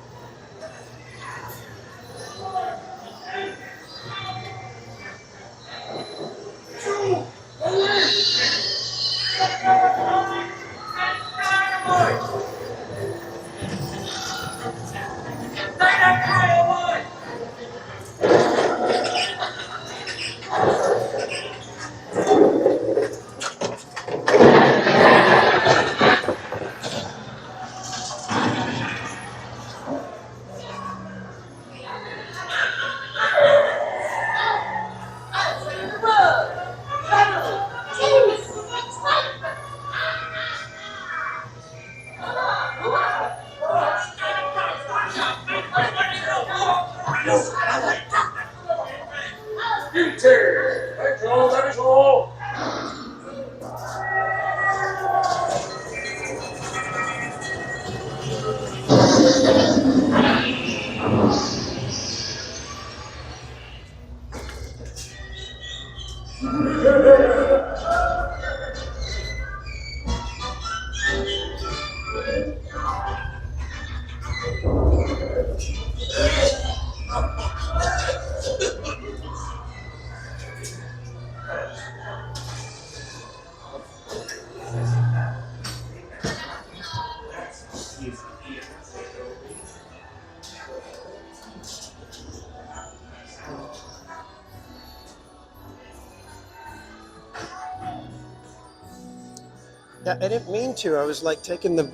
I didn't mean to. I was like getting the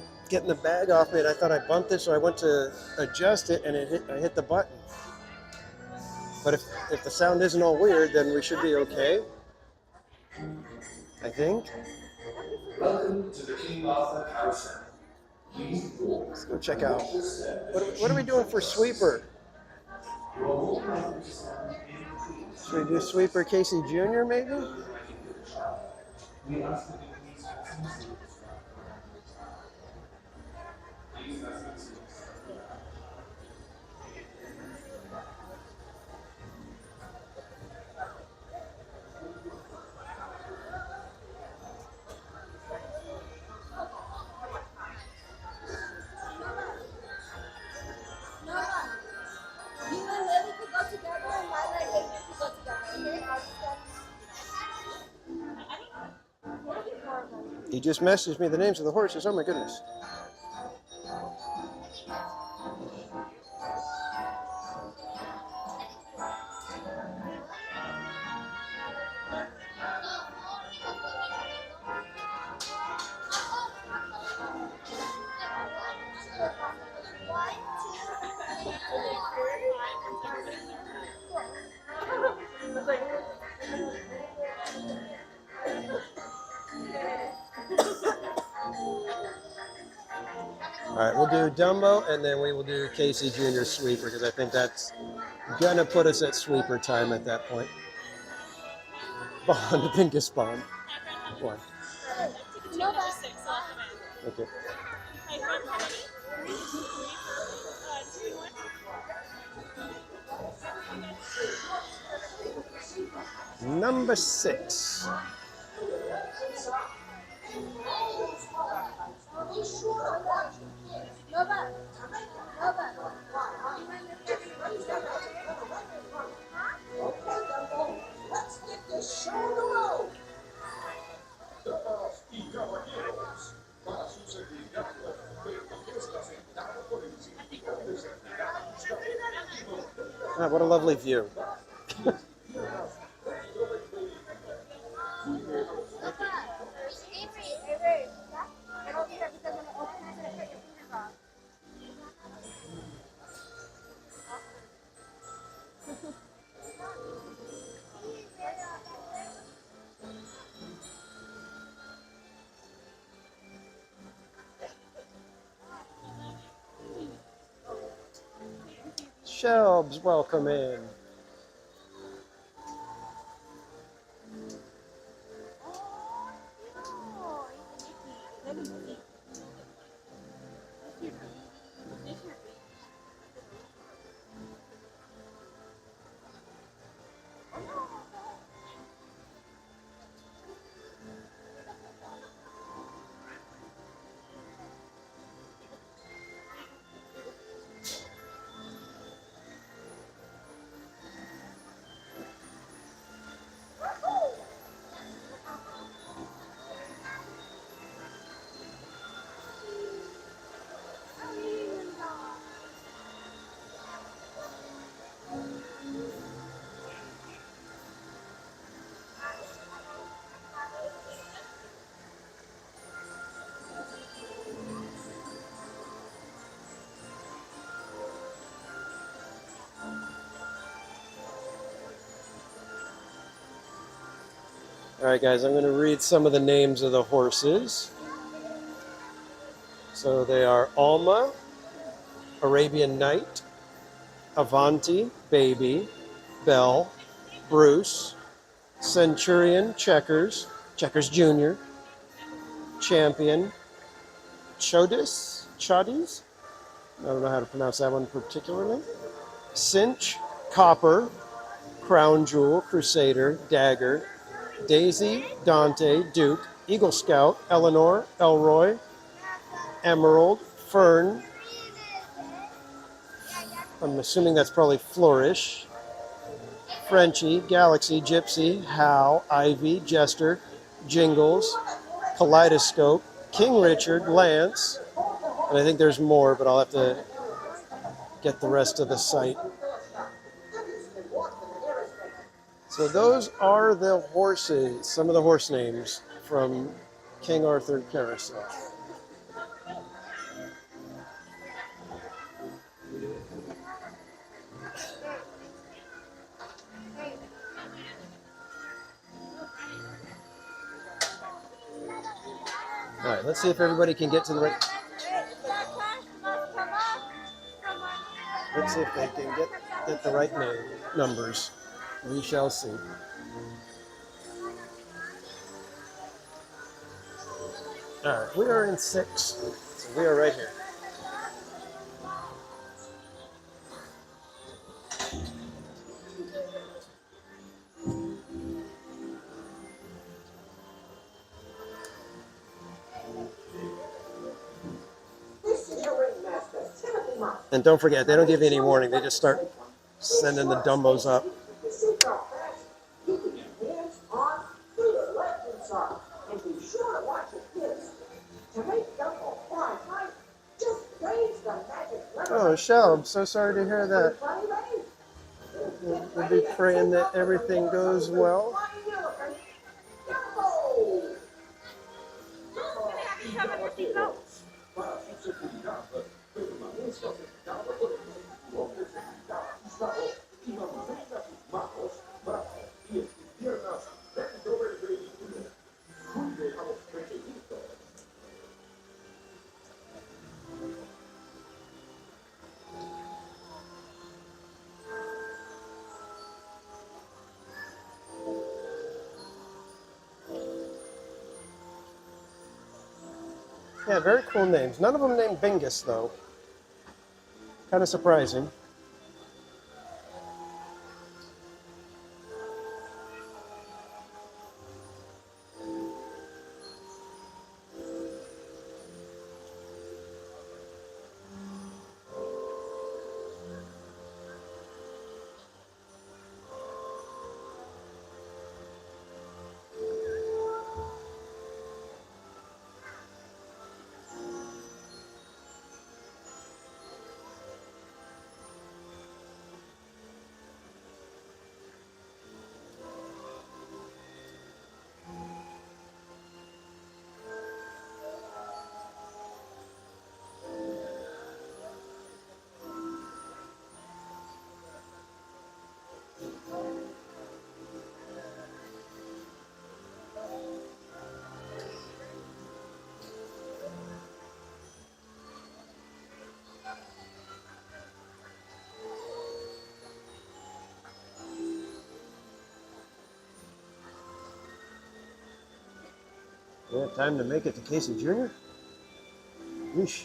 bag off me, and I thought I bumped it, so I went to adjust it, and I hit the button. But if the sound isn't all weird, then we should be okay. I think. Welcome to the King Arthur Carousel. Please board. Let's go check out. What are we doing for sweeper? Should we do sweeper Casey Jr. maybe? You and Lily could go together, and Lila and David could go together. Okay? He just messaged me the names of the horses. Oh my goodness. All right, we'll do Dumbo, and then we will do Casey Jr. sweeper, because I think that's gonna put us at sweeper time at that point. Bond, Pincus Bond. One. Okay. Number 6. Let's get this show on the road. Damas y caballeros, para sus seguridades, estás sentado por encima de Ah, what a lovely view. Shelbs, welcome in. All right, guys, I'm going to read some of the names of the horses. So they are Alma, Arabian Night, Avanti, Baby, Belle, Bruce, Centurion, Checkers, Checkers Jr., Champion, Chodis, I don't know how to pronounce that one particularly, Cinch, Copper, Crown Jewel, Crusader, Dagger, Daisy, Dante, Duke, Eagle Scout, Eleanor, Elroy, Emerald, Fern, I'm assuming that's probably Flourish, Frenchie, Galaxy, Gypsy, Hal, Ivy, Jester, Jingles, Kaleidoscope, King Richard, Lance, and I think there's more, but I'll have to get the rest of the site. So those are the horses, some of the horse names from King Arthur carousel. All right, let's see if everybody can get to the right. Let's see if they can get the right numbers. We shall see. All right, we are in 6, so we are right here. And don't forget, they don't give you any warning. They just start sending the Dumbos up. And be sure to watch your kids. To make Dumbo fly high, just raise the magic lemon. Oh, Shell, I'm so sorry to hear that. We'll be praying that everything goes well. Yeah, very cool names. None of them named Bingus, though. Kind of surprising. We have time to make it to Casey Jr.? Yeesh.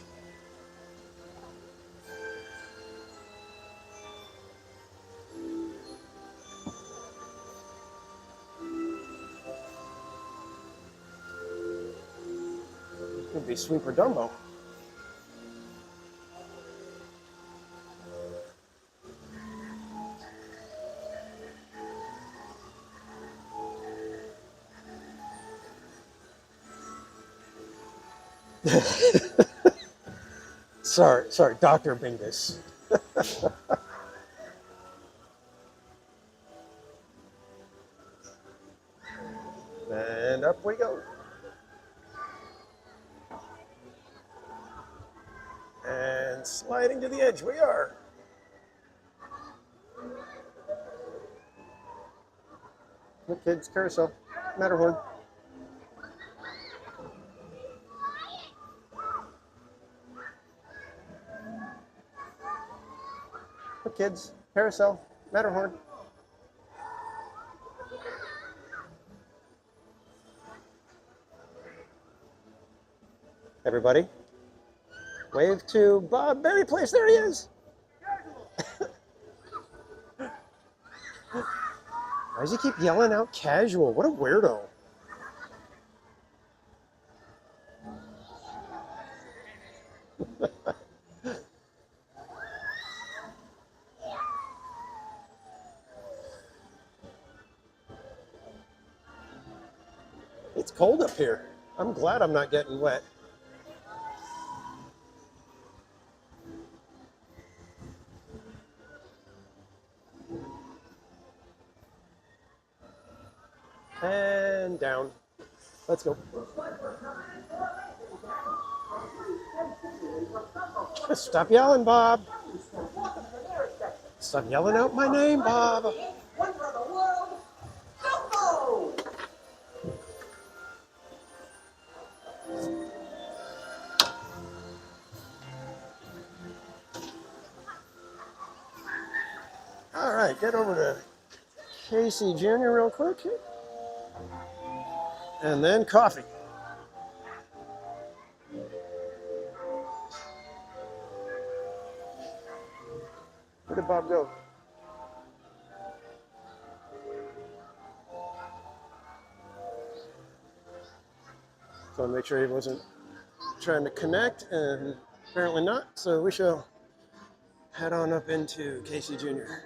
Could be Sweeper Dumbo. Sorry, Dr. Bingus. And up we go. And sliding to the edge we are. Look, kids, carousel, Matterhorn. Look, kids, carousel, Matterhorn. Everybody, wave to Bob Berry Place. There he is. Why does he keep yelling out casual? What a weirdo. It's cold up here. I'm glad I'm not getting wet. And down. Let's go. Stop yelling, Bob. Stop yelling out my name, Bob. One for the world. Go! All right, get over to Casey Jr. real quick here. And then coffee. Where did Bob go? So I'll make sure he wasn't trying to connect, and apparently not. So we shall head on up into Casey Jr.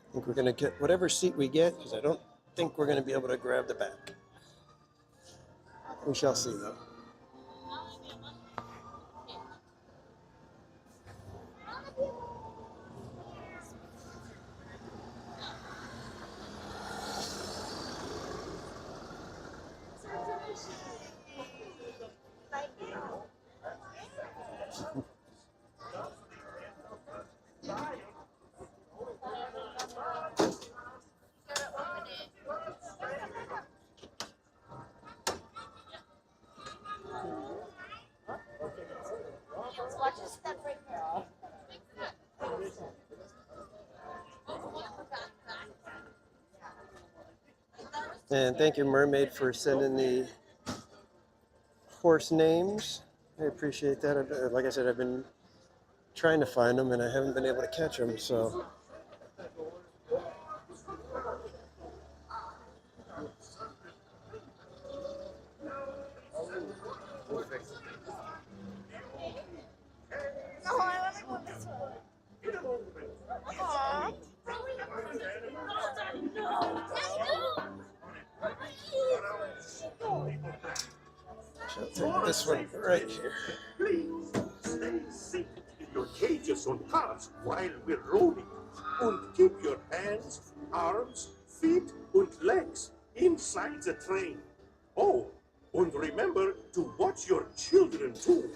I think we're going to get whatever seat we get, because I don't think we're going to be able to grab the back. We shall see, though. And thank you, Mermaid, for sending the horse names. I appreciate that. Like I said, I've been trying to find them, and I haven't been able to catch them, so. No, I want to go this way. Aww. Shall take this one right here. Please stay seated in your cages on cars while we're rolling. And keep your hands, arms, feet, and legs inside the train. Oh, and remember to watch your children too.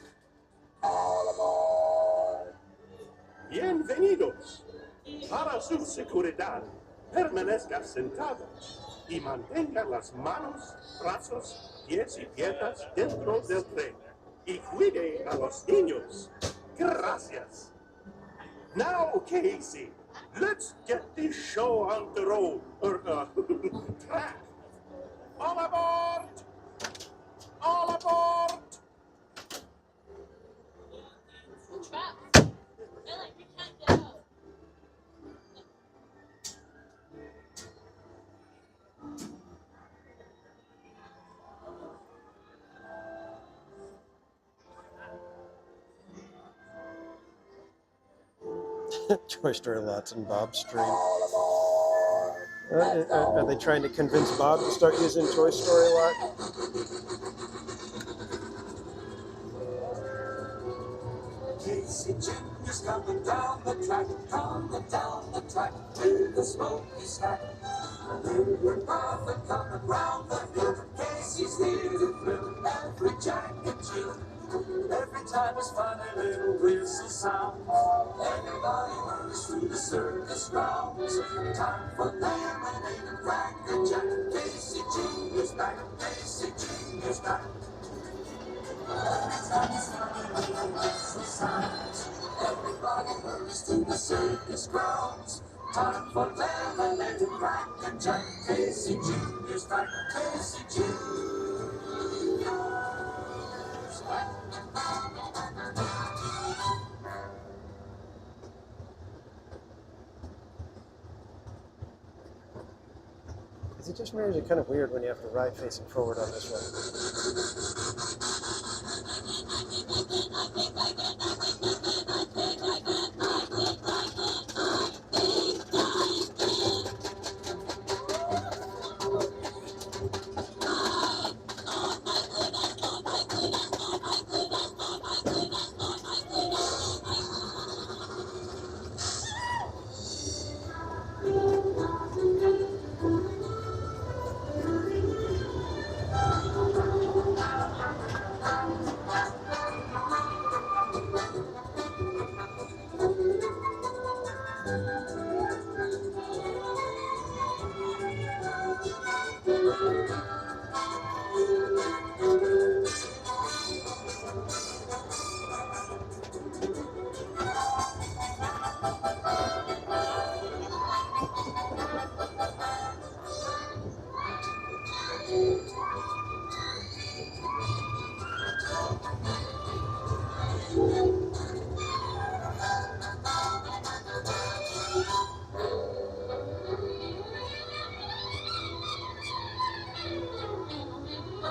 All aboard. Bienvenidos. Para su seguridad, permanezca sentado y mantenga las manos, brazos, pies y piernas dentro del tren. Y cuide a los niños. Gracias. Now, Casey, let's get this show on the road, or track. All aboard! All aboard! Toy Story lots in Bob's stream. Are they trying to convince Bob to start using Toy Story a lot? Casey Jr.'s coming down the track with the smoky stack. We're perfect coming round the hill. Casey's here to thrill every Jack and Jill. Every time his funny little whistle sounds, everybody hurries to the circus grounds. Time for lemonade and cracker jack. Casey Jr.'s back. Casey Jr.'s back. Every time his funny little whistle sounds, everybody hurries to the circus grounds. Time for lemonade and cracker jack. Casey Jr.'s back. Casey Jr.'s back. it just makes it kind of weird when you have to ride facing forward on this one.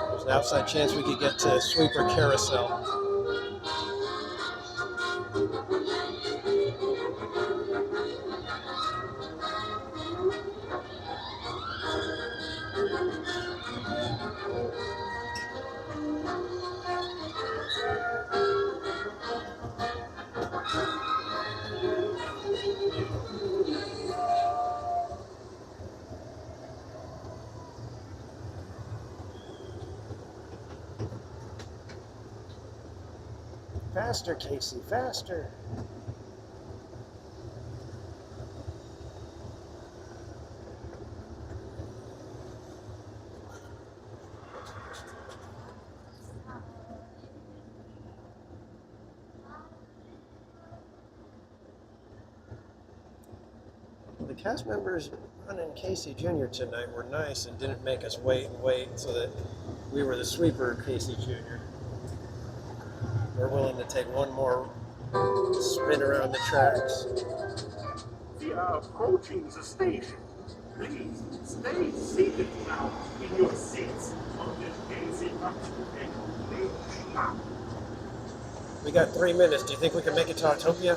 There's an outside chance we could get to Sweeper Carousel. Faster, Casey, faster. The cast members running Casey Jr. tonight were nice and didn't make us wait and wait so that we were the Sweeper Casey Jr. We're willing to take one more spin around the tracks. We are approaching the station. Please stay seated now in your seats on this Daisy Nitro. We got 3 minutes. Do you think we can make it to Autopia?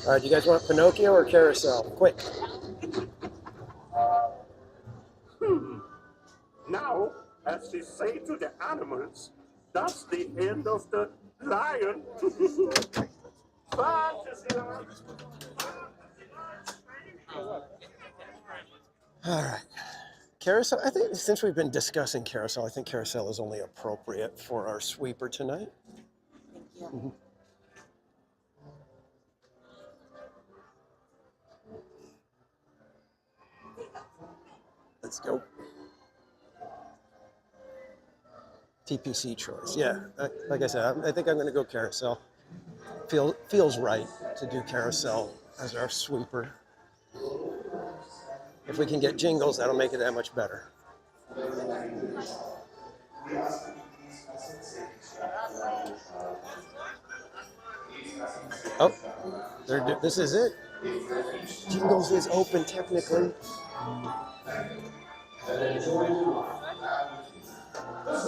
All right, you guys want Pinocchio or Carousel? Quick. Now, as they say to the animals, that's the end of the lion. Fantasyland. All right. Carousel, I think since we've been discussing Carousel, I think Carousel is only appropriate for our Sweeper tonight. Thank you. Let's go. TPC choice. Yeah, like I said, I think I'm going to go Carousel. Feels right to do Carousel as our Sweeper. If we can get jingles, that'll make it that much better. Oh, this is it. Jingles is open technically. Let's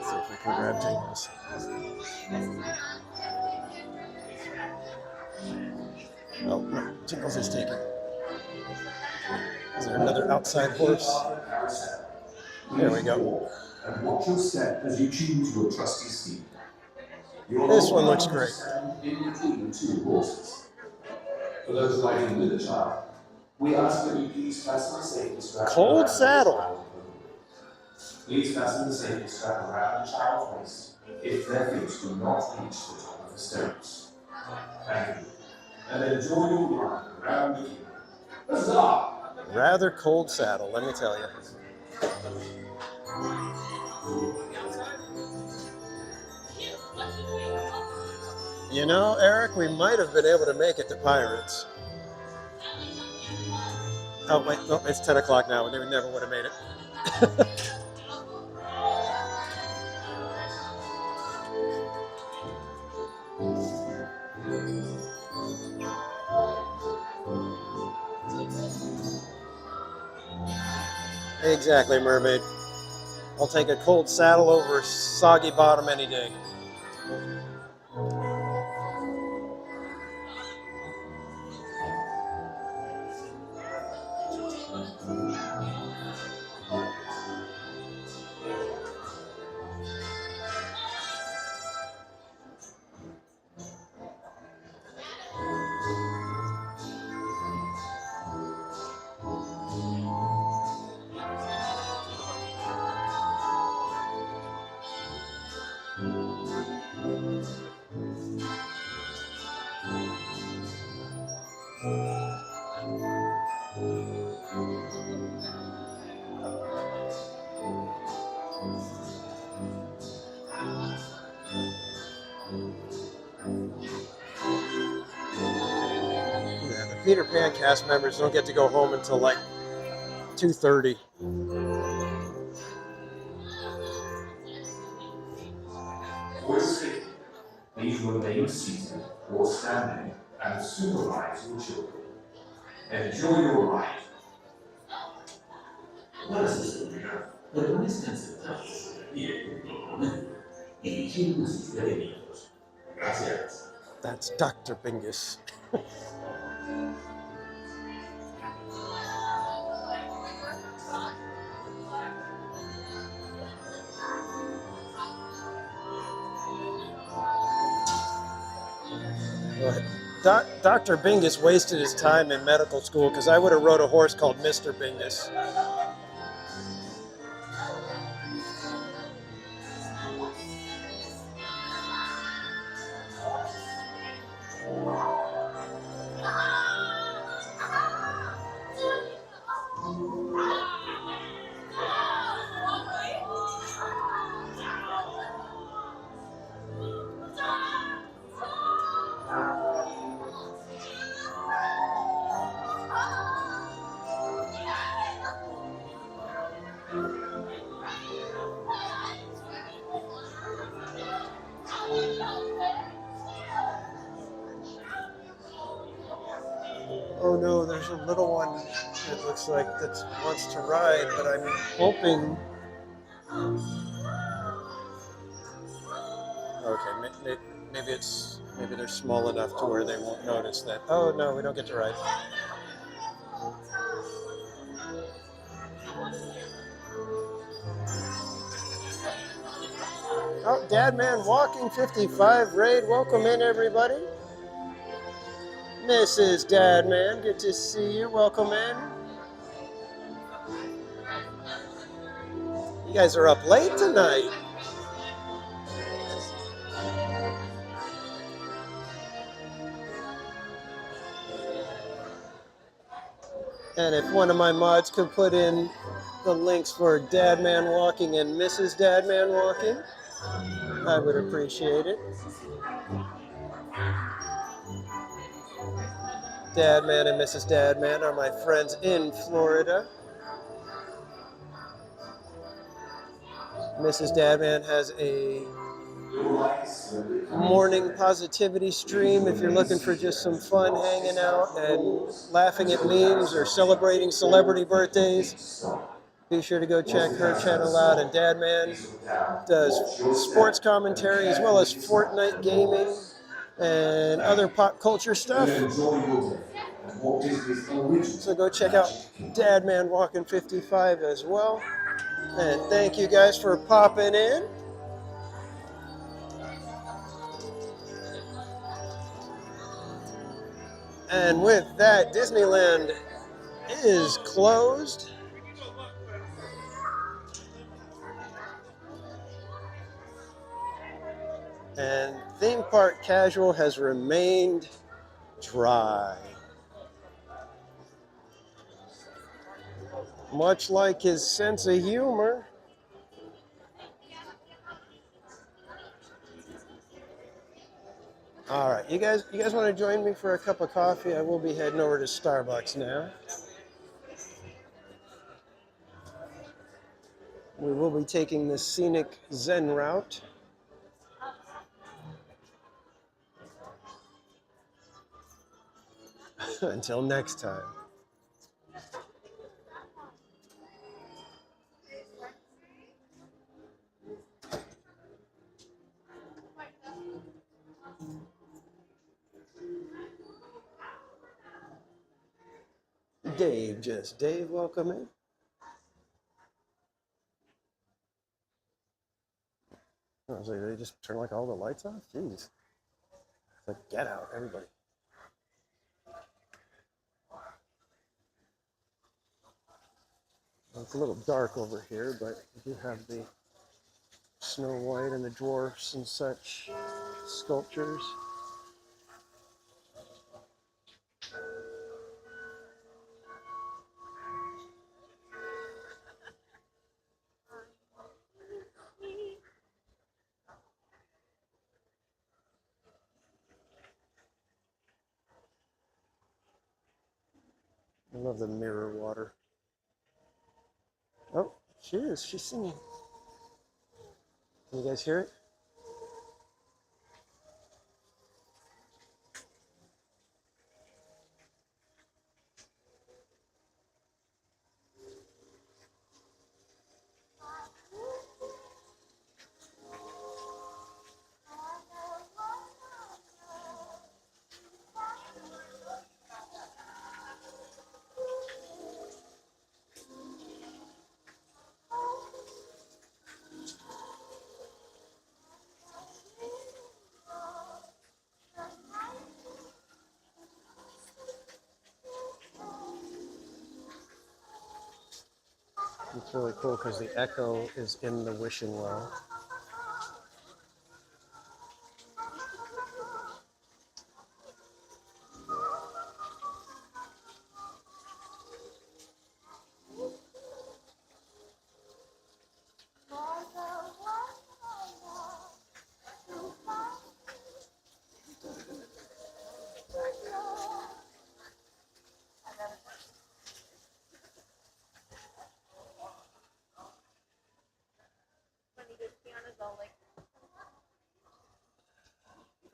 see if we can grab jingles. Oh, no, jingles is taken. Is there another outside horse? There we go. And watch your step as you choose your trusty steed. This one looks great. In between two horses. For those riding with a child, we ask that you please fasten the safety strap. Cold saddle. Please fasten the safety strap around the child's waist if their feet do not reach the top of the stirrups. Thank you. And enjoy your ride around the kingdom. Huzzah! Rather cold saddle, let me tell you. You know, Eric, we might have been able to make it to Pirates. Oh, wait, no, it's 10 o'clock now. We never would have made it. Exactly, mermaid. I'll take a cold saddle over soggy bottom any day. Yeah, the Peter Pan cast members don't get to go home until like 2:30. For your safety, please remain seated or standing and supervise your children. Enjoy your ride. Ora si seguirà la reminiscenza tra i film esperimentados. Gracias. That's Dr. Bingus. Dr. Bingus wasted his time in medical school because I would have rode a horse called Mr. Bingus. Oh no, there's a little one that looks like that wants to ride, but I'm hoping. Okay, maybe they're small enough to where they won't notice that. Oh no, we don't get to ride. Oh, Dadman Walking 55 raid. Welcome in, everybody. Mrs. Dadman, good to see you. Welcome in. You guys are up late tonight. And if one of my mods could put in the links for Dadman Walking and Mrs. Dadman Walking, I would appreciate it. Dadman and Mrs. Dadman are my friends in Florida. Mrs. Dadman has a morning positivity stream if you're looking for just some fun hanging out and laughing at memes or celebrating celebrity birthdays. Be sure to go check her channel out. And Dadman does sports commentary as well as Fortnite gaming and other pop culture stuff. So go check out Dadman Walking 55 as well. And thank you guys for popping in. And with that, Disneyland is closed. And Theme Park Casual has remained dry. Much like his sense of humor. All right, you guys want to join me for a cup of coffee? I will be heading over to Starbucks now. We will be taking the scenic Zen route. Until next time. Dave, just Dave, welcome in. I was like, they just turn like all the lights off? Jeez. It's like, get out, everybody. Well, it's a little dark over here, but we do have the Snow White and the dwarfs and such sculptures. I love the mirror water. Oh, she is. She's singing. Can you guys hear it? It's really cool because the echo is in the wishing well.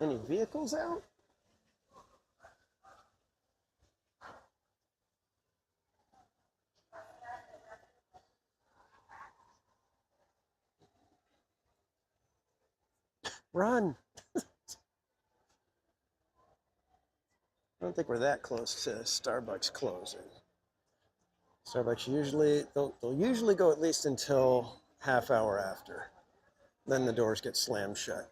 Any vehicles out? Run! I don't think we're that close to Starbucks closing. Starbucks usually, they'll usually go at least until half hour after. Then the doors get slammed shut.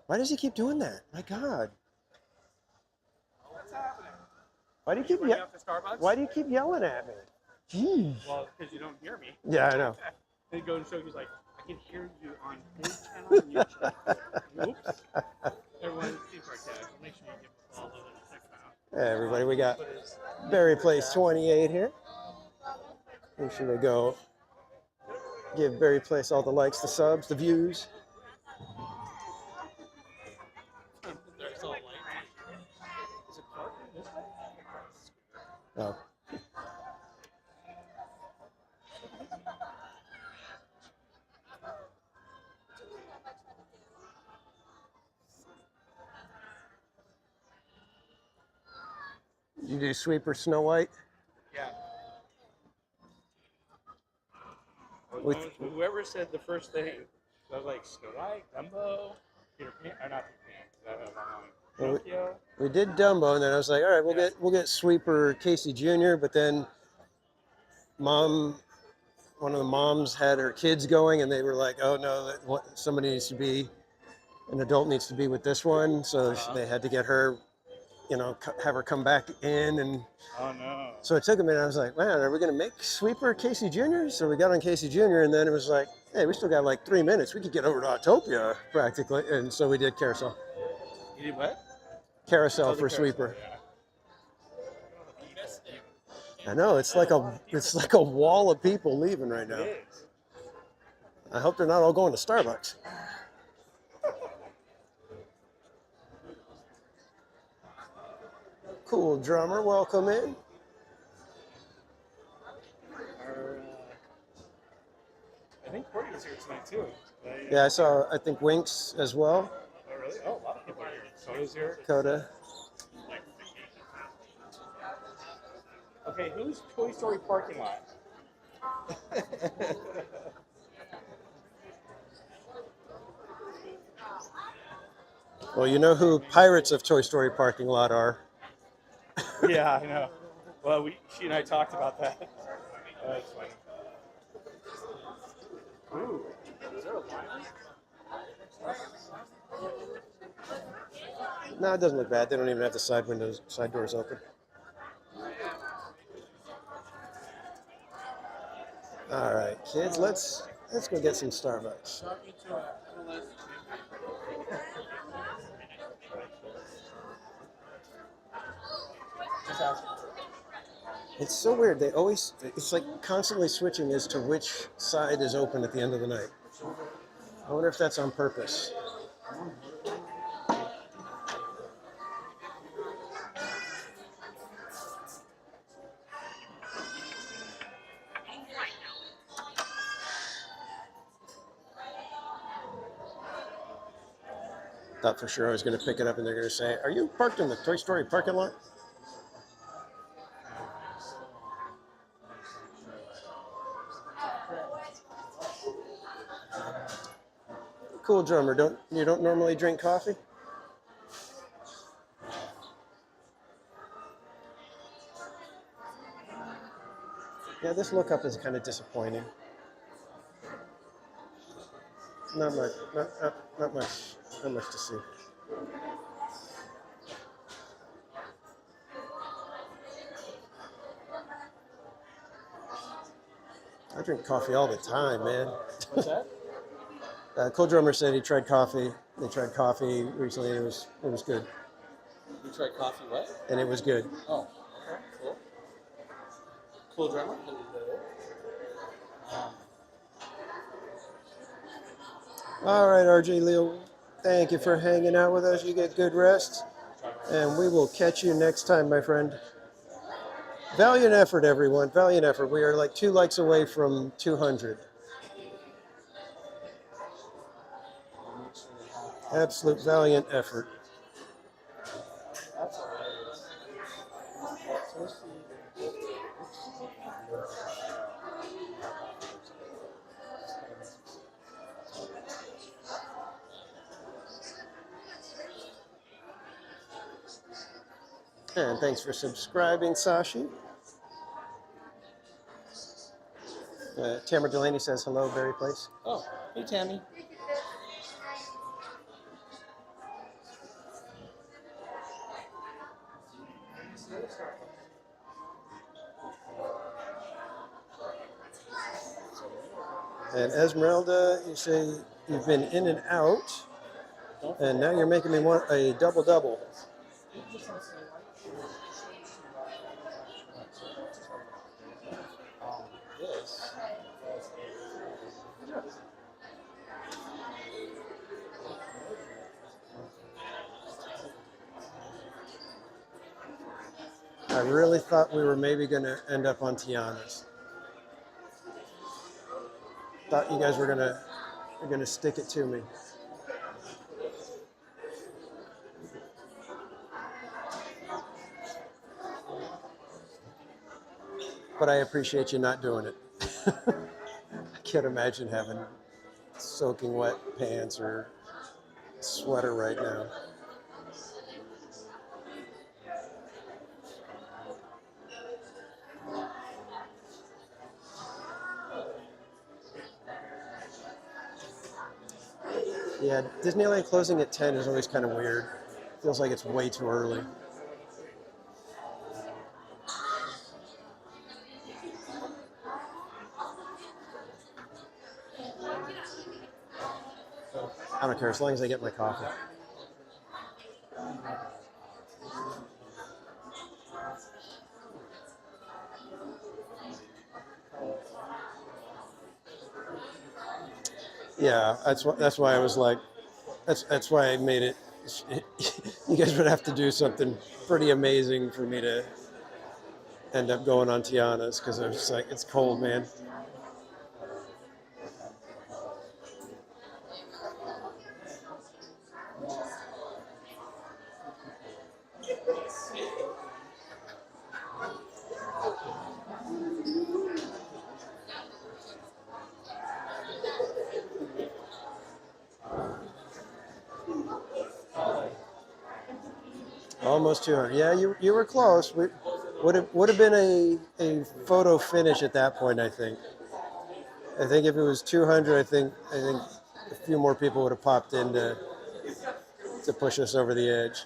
Why does he keep doing that? My God. What's happening? Why do you keep Why do you keep yelling at me? Jeez. Well, because you don't hear me. Yeah, I know. They go and show you like, I can hear you on his channel and your channel. Oops. Everyone seems like that. So make sure you give a follow and check them out. Hey, everybody, we got Berry Place 28 here. Make sure they go give Berry Place all the likes, the subs, the views. There's all light. Is it parking this way? Oh. You do Sweeper Snow White? Yeah. Whoever said the first thing, I was like, Snow White, Dumbo, Peter Pan, or not Peter Pan, Pinocchio. We did Dumbo, and then I was like, all right, we'll get Sweeper Casey Jr., but then one of the moms had her kids going, and they were like, oh no, somebody needs to be, an adult needs to be with this one, so they had to get her, have her come back in, and oh no. So it took a minute. I was like, man, are we going to make Sweeper Casey Jr.? So we got on Casey Jr., and then it was like, hey, we still got like 3 minutes. We could get over to Autopia practically, and so we did Carousel. You did what? Carousel for Sweeper. I know it's like a wall of people leaving right now. It is. I hope they're not all going to Starbucks. Cool drummer, welcome in. I think Courtney was here tonight too. Yeah, I think Winks as well. Oh really? Oh, a lot of people are here. Coda's here. Coda. Okay, who's Toy Story parking lot? Well, you know who Pirates of Toy Story parking lot are. Yeah, I know. Well, she and I talked about that. That's funny. Ooh, is there a line? No, it doesn't look bad. They don't even have the side doors open. All right, kids, let's go get some Starbucks. It's so weird. It's like constantly switching as to which side is open at the end of the night. I wonder if that's on purpose. Thought for sure I was going to pick it up and they're going to say, "Are you parked in the Toy Story parking lot?" Cool drummer. You don't normally drink coffee? Yeah, this lookup is kind of disappointing. Not much. Not much. Not much to see. I drink coffee all the time, man. What's that? Cool drummer said he tried coffee. They tried coffee recently. It was good. You tried coffee, what? And it was good. Oh, okay, cool. Cool drummer? All right, RJ Leo. Thank you for hanging out with us. You get good rest. And we will catch you next time, my friend. Valiant effort, everyone. Valiant effort. We are like 2 likes away from 200. Absolute valiant effort. And thanks for subscribing, Sashi. Tamara Delaney says hello, Berry Place. Oh, hey, Tammy. And Esmeralda, you say you've been in and out, and now you're making me want a double-double. I really thought we were maybe going to end up on Tiana's. Thought you guys were gonna stick it to me. But I appreciate you not doing it. I can't imagine having soaking wet pants or sweater right now. Yeah, Disneyland closing at 10 is always kind of weird. Feels like it's way too early. I don't care, as long as I get my coffee. Yeah, that's why I was like, that's why I made it. You guys would have to do something pretty amazing for me to end up going on Tiana's, because I was just like, it's cold, man. Almost 200. Yeah, you were close. Would have been a photo finish at that point, I think. I think if it was 200, I think a few more people would have popped in to push us over the edge.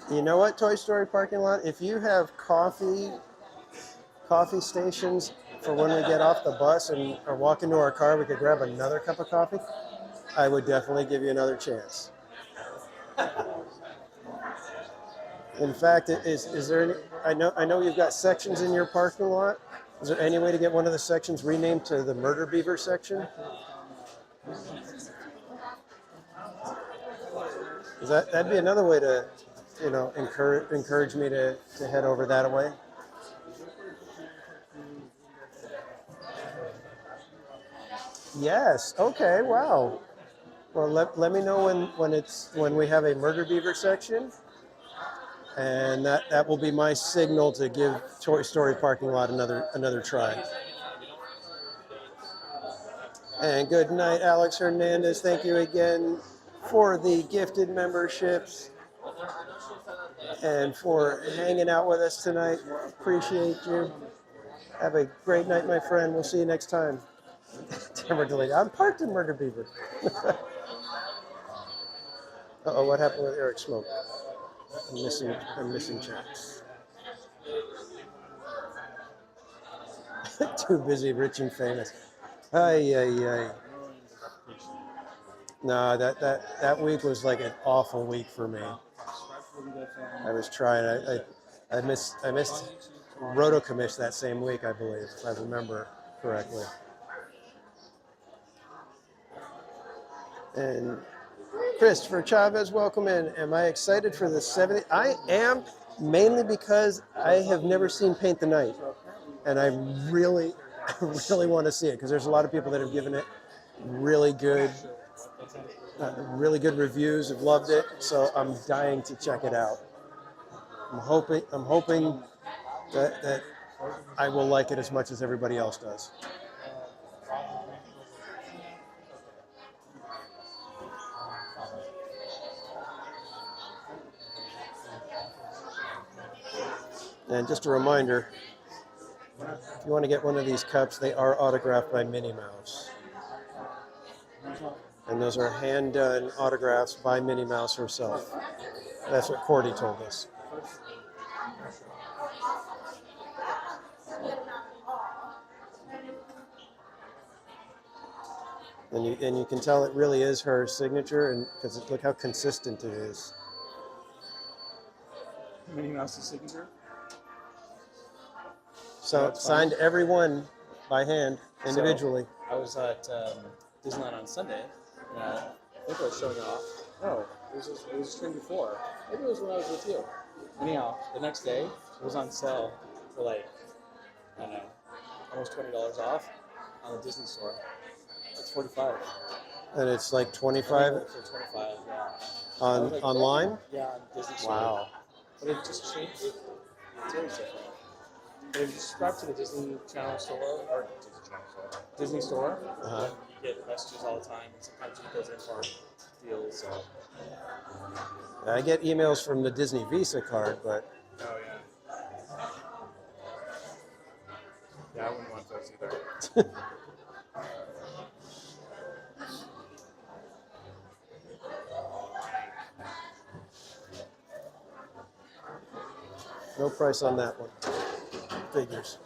You know what, Toy Story parking lot? If you have coffee stations for when we get off the bus and or walk into our car, we could grab another cup of coffee. I would definitely give you another chance. In fact, is there any? I know you've got sections in your parking lot. Is there any way to get one of the sections renamed to the Murder Beaver section? Is that'd be another way to, encourage me to head over that way. Yes. Okay. Wow. Well, let me know when we have a Murder Beaver section, and that will be my signal to give Toy Story parking lot another try. And good night, Alex Hernandez. Thank you again for the gifted memberships and for hanging out with us tonight. Appreciate you. Have a great night, my friend. We'll see you next time. I'm parked in Murder Beaver. Uh-oh, what happened with Eric Smoke? I'm missing chats. Too busy, rich and famous. Ay, ay, ay. No, that week was like an awful week for me. I was trying. I missed Roto Commish that same week, I believe, if I remember correctly. And Christopher Chavez, welcome in. Am I excited for the 70th? I am, mainly because I have never seen Paint the Night, and I really want to see it because there's a lot of people that have given it really good reviews, have loved it. So I'm dying to check it out. I'm hoping that I will like it as much as everybody else does. And just a reminder, if you want to get one of these cups, they are autographed by Minnie Mouse. And those are hand-done autographs by Minnie Mouse herself. That's what Cordy told us. And you can tell it really is her signature, and because look how consistent it is. Minnie Mouse's signature? So signed every one by hand, individually. So, I was at Disneyland on Sunday, and I think I was showing it off. No, it was a stream before. Maybe it was when I was with you. Anyhow, the next day, it was on sale for like, I don't know, almost $20 off on the Disney store. It's $45. And it's like 25 For $25, yeah. on like, online? Yeah, on Disney store. Wow. But it just changed. It's always different. But if you subscribe to the Disney Channel store, or Disney store, Uh-huh. you get messages all the time, and sometimes it goes in for deals. So. I get emails from the Disney Visa card, but Oh, yeah. Yeah, I wouldn't want those either. no price on that one. Figures.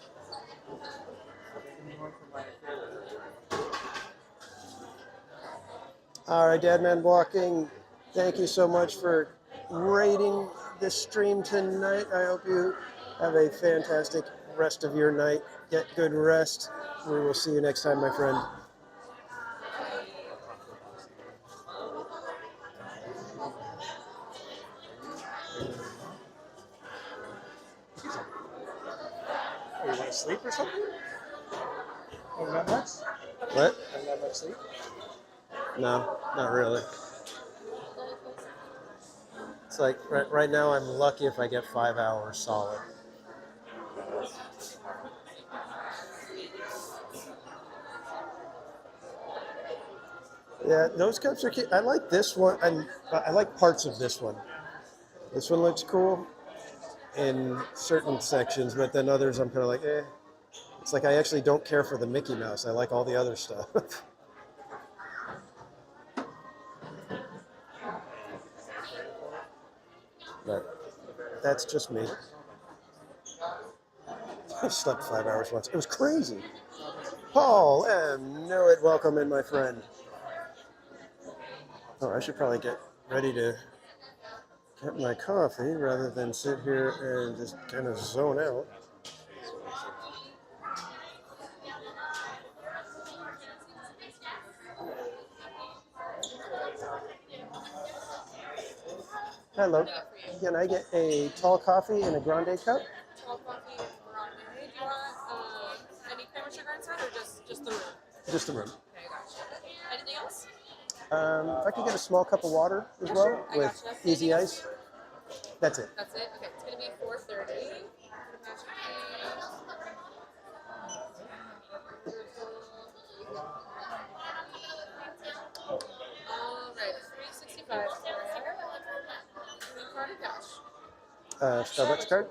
All right, Dadman Walking, thank you so much for rating this stream tonight. I hope you have a fantastic rest of your night. Get good rest. We will see you next time, my friend. Oh, you want to sleep or something? Oh, not much? What? Haven't had much sleep? No, not really. like right now I'm lucky if I get 5 hours solid. Yeah, those cups are cute. I like this one. I like parts of this one. This one looks cool in certain sections, but then others I'm kind of like, eh. It's like I actually don't care for the Mickey Mouse. I like all the other stuff. But that's just me. I slept 5 hours once. It was crazy. Paul M. Know it. Welcome in, my friend. Oh, I should probably get ready to get my coffee rather than sit here and just kind of zone out. Hello. Can I get a tall coffee and a grande cup? Tall coffee and grande. Do you want any cream or sugar inside, or just the room? Just the room. Okay, gotcha. Anything else? If I could get a small cup of water as Yeah, well sure. I with gotcha. easy ice. That's it. That's it? Okay, it's going to be $4.30. Alright, $3.65 for it. Card or cash? Starbucks card.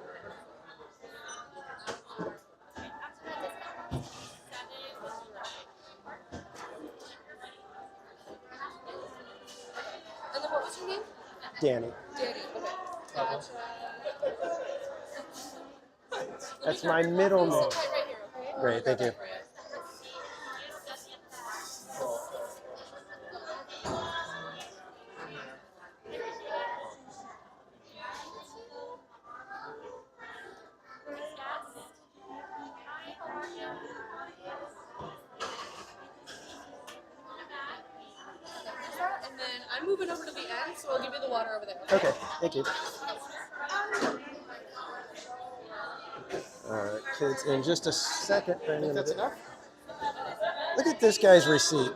And then what was your name? Danny. Danny, okay. Gotcha. That's my middle name. Sit tight right here, okay? Great, thank you. And then I'm moving over to the end, so I'll give you the water over there. Okay, thank you. All right, kids, in just a second, I'm gonna That's enough? look at this guy's receipt.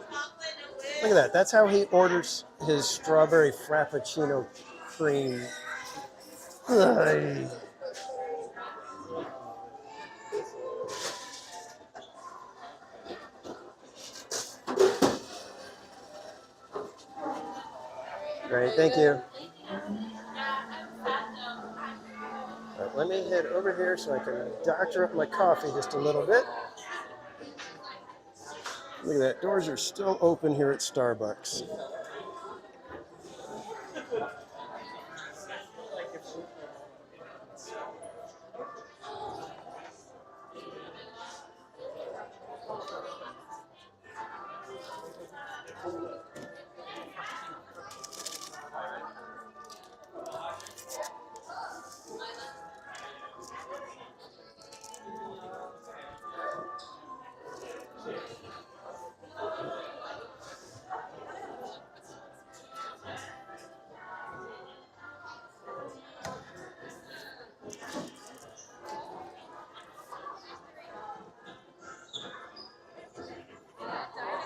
Look at that. That's how he orders his strawberry frappuccino cream. Ay. Great, thank you. All right, let me head over here so I can doctor up my coffee just a little bit. Look at that. Doors are still open here at Starbucks.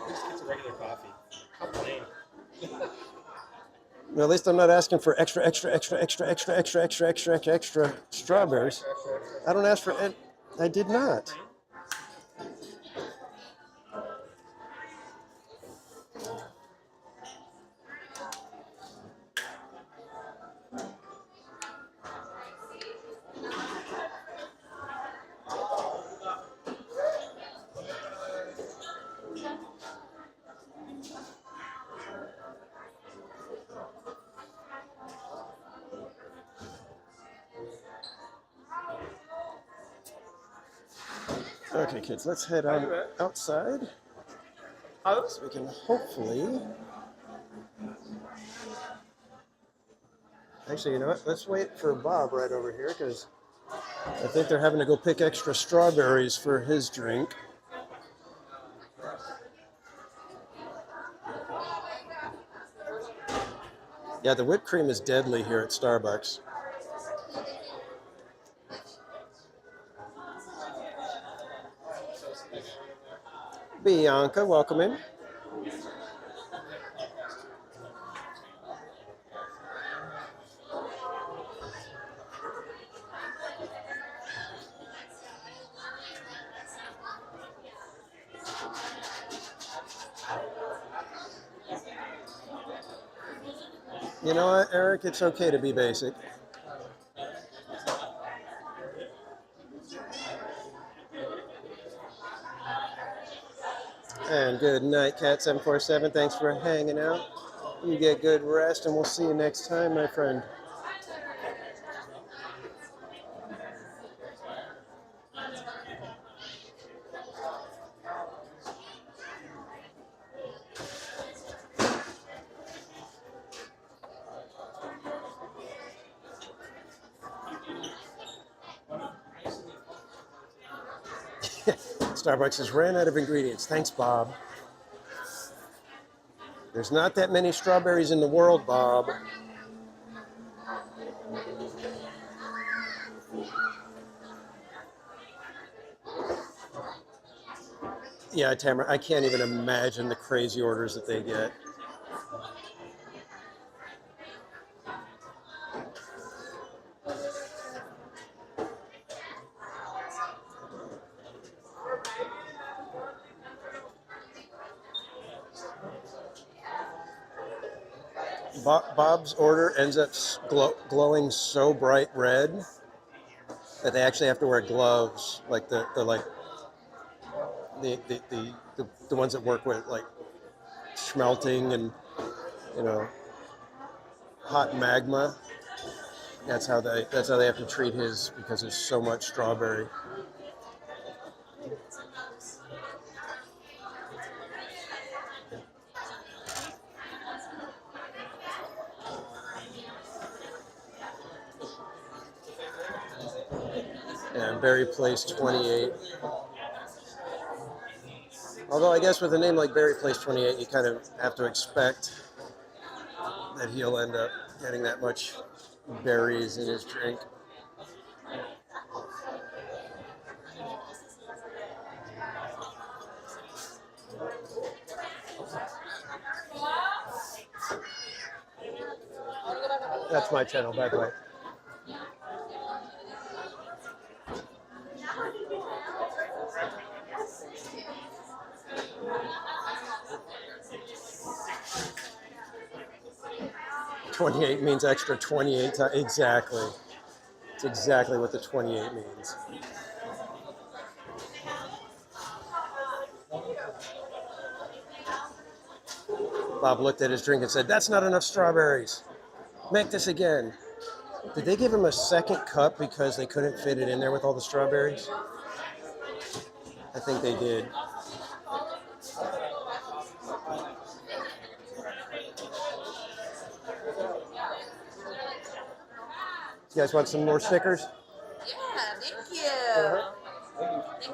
Just get a regular coffee. How plain. Well, at least I'm not asking for extra strawberries. I don't ask for it. I did not. Okay, kids, let's head on outside. So we can hopefully... Actually, you know what? Let's wait for Bob right over here because I think they're having to go pick extra strawberries for his drink. Yeah, the whipped cream is deadly here at Starbucks. Bianca, welcome in. You know what, Eric? It's okay to be basic. And good night, Cat747. Thanks for hanging out. You get good rest, and we'll see you next time, my friend. Starbucks has ran out of ingredients. Thanks, Bob. There's not that many strawberries in the world, Bob. Yeah, Tamara, I can't even imagine the crazy orders that they get. Bob's order ends up glowing so bright red that they actually have to wear gloves, like the ones that work with like smelting and, you know, hot magma. That's how they have to treat his, because there's so much strawberry. And Berry Place 28. Although I guess with a name like Berry Place 28, you kind of have to expect that he'll end up getting that much berries in his drink. That's my channel, by the way. "28" means extra 28 times. Exactly. It's exactly what the 28 means. Bob looked at his drink and said, "That's not enough strawberries. Make this again." Did they give him a second cup because they couldn't fit it in there with all the strawberries? I think they did. You guys want some more stickers? Yeah, thank you. Thank you.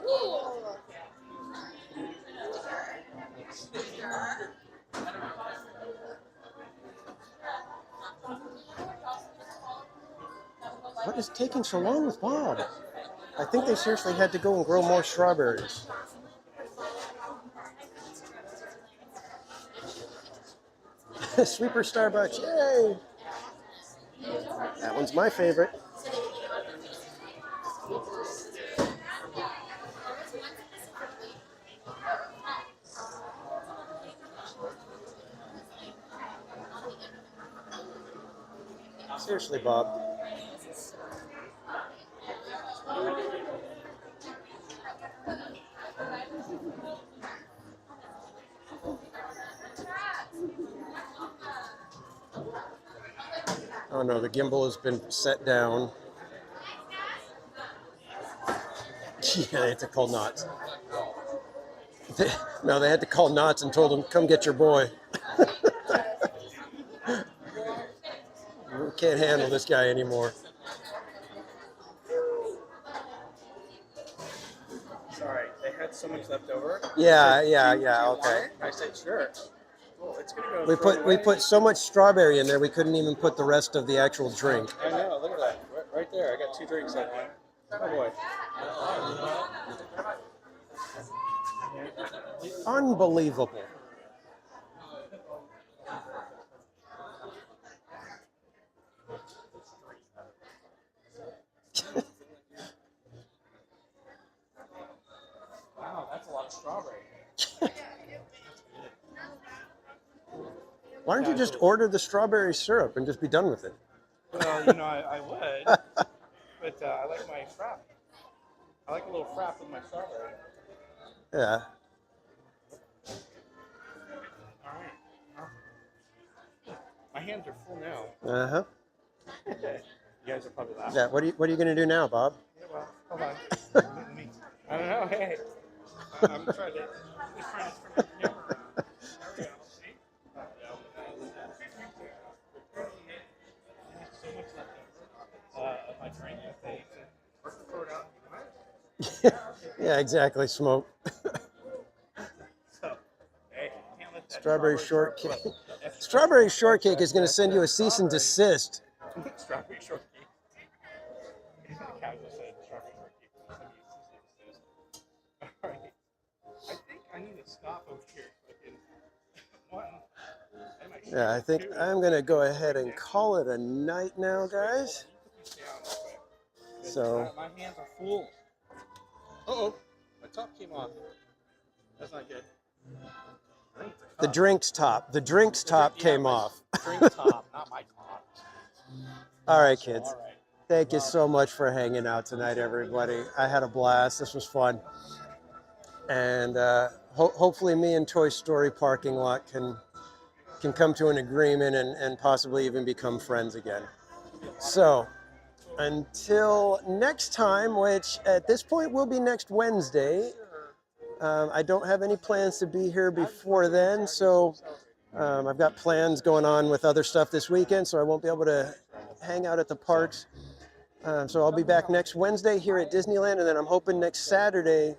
What is taking so long with Bob? I think they seriously had to go and grow more strawberries. Sweeper Starbucks, yay! That one's my favorite. Seriously, Bob. Oh no, the gimbal has been set down. Yeah, they had to call Knots. No, they had to call Knots and told him, "Come get your boy." We can't handle this guy anymore. Sorry, they had so much left over. Yeah, Said, yeah, "Do you yeah. want Okay. it?" I said, "Sure." Well, it's gonna go. We put so much strawberry in there we couldn't even put the rest of the actual drink. I know. Look at that. Right there. I got 2 drinks that one. Oh boy. Unbelievable. Wow, that's a lot of strawberry. Why don't you just order the strawberry syrup and just be done with it? Well, you know, I would, but I like my frap. I like a little frap with my strawberry. Yeah. All right. My hands are full now. Uh-huh. Okay. You guys are probably laughing. Yeah, what are you going to do now, Bob? Yeah, well, hold on. I don't know. Hey, I'm trying to turn my camera around. There we go. See? So much left over of my drink that they poured out. Yeah, exactly, Smoke. So, hey, can't let that Strawberry shortcake. Strawberry shortcake is going to send you a cease and desist. Strawberry shortcake. The casual said strawberry shortcake. All right. I think I need to stop over here. Yeah, I think I'm going to go ahead and call it a night now, guys. So. My hands are full. Uh-oh. My top came off. That's not good. The drinks top. The drinks top came off. Drink top, not my top. All right, kids. Thank you so much for hanging out tonight, everybody. I had a blast. This was fun. And hopefully me and Toy Story Parking Lot can come to an agreement and possibly even become friends again. So until next time, which at this point will be next Wednesday, I don't have any plans to be here before then. So I've got plans going on with other stuff this weekend, so I won't be able to hang out at the parks. So I'll be back next Wednesday here at Disneyland, and then I'm hoping next Saturday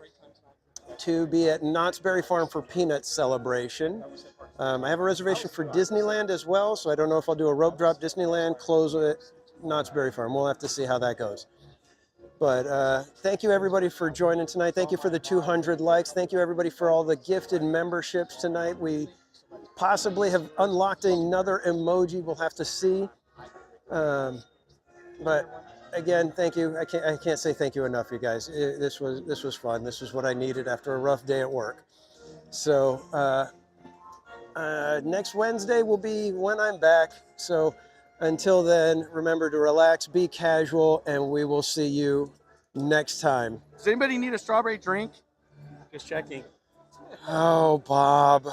to be at Knott's Berry Farm for Peanuts celebration. I have a reservation for Disneyland as well, so I don't know if I'll do a rope drop Disneyland, close at Knott's Berry Farm. We'll have to see how that goes. But thank you everybody for joining tonight. Thank you for the 200 likes. Thank you everybody for all the gifted memberships tonight. We possibly have unlocked another emoji. We'll have to see. But again, thank you. I can't say thank you enough, you guys. This was fun. This is what I needed after a rough day at work. So next Wednesday will be when I'm back. So until then, remember to relax, be casual, and we will see you next time. Does anybody need a strawberry drink? Just checking. Oh, Bob.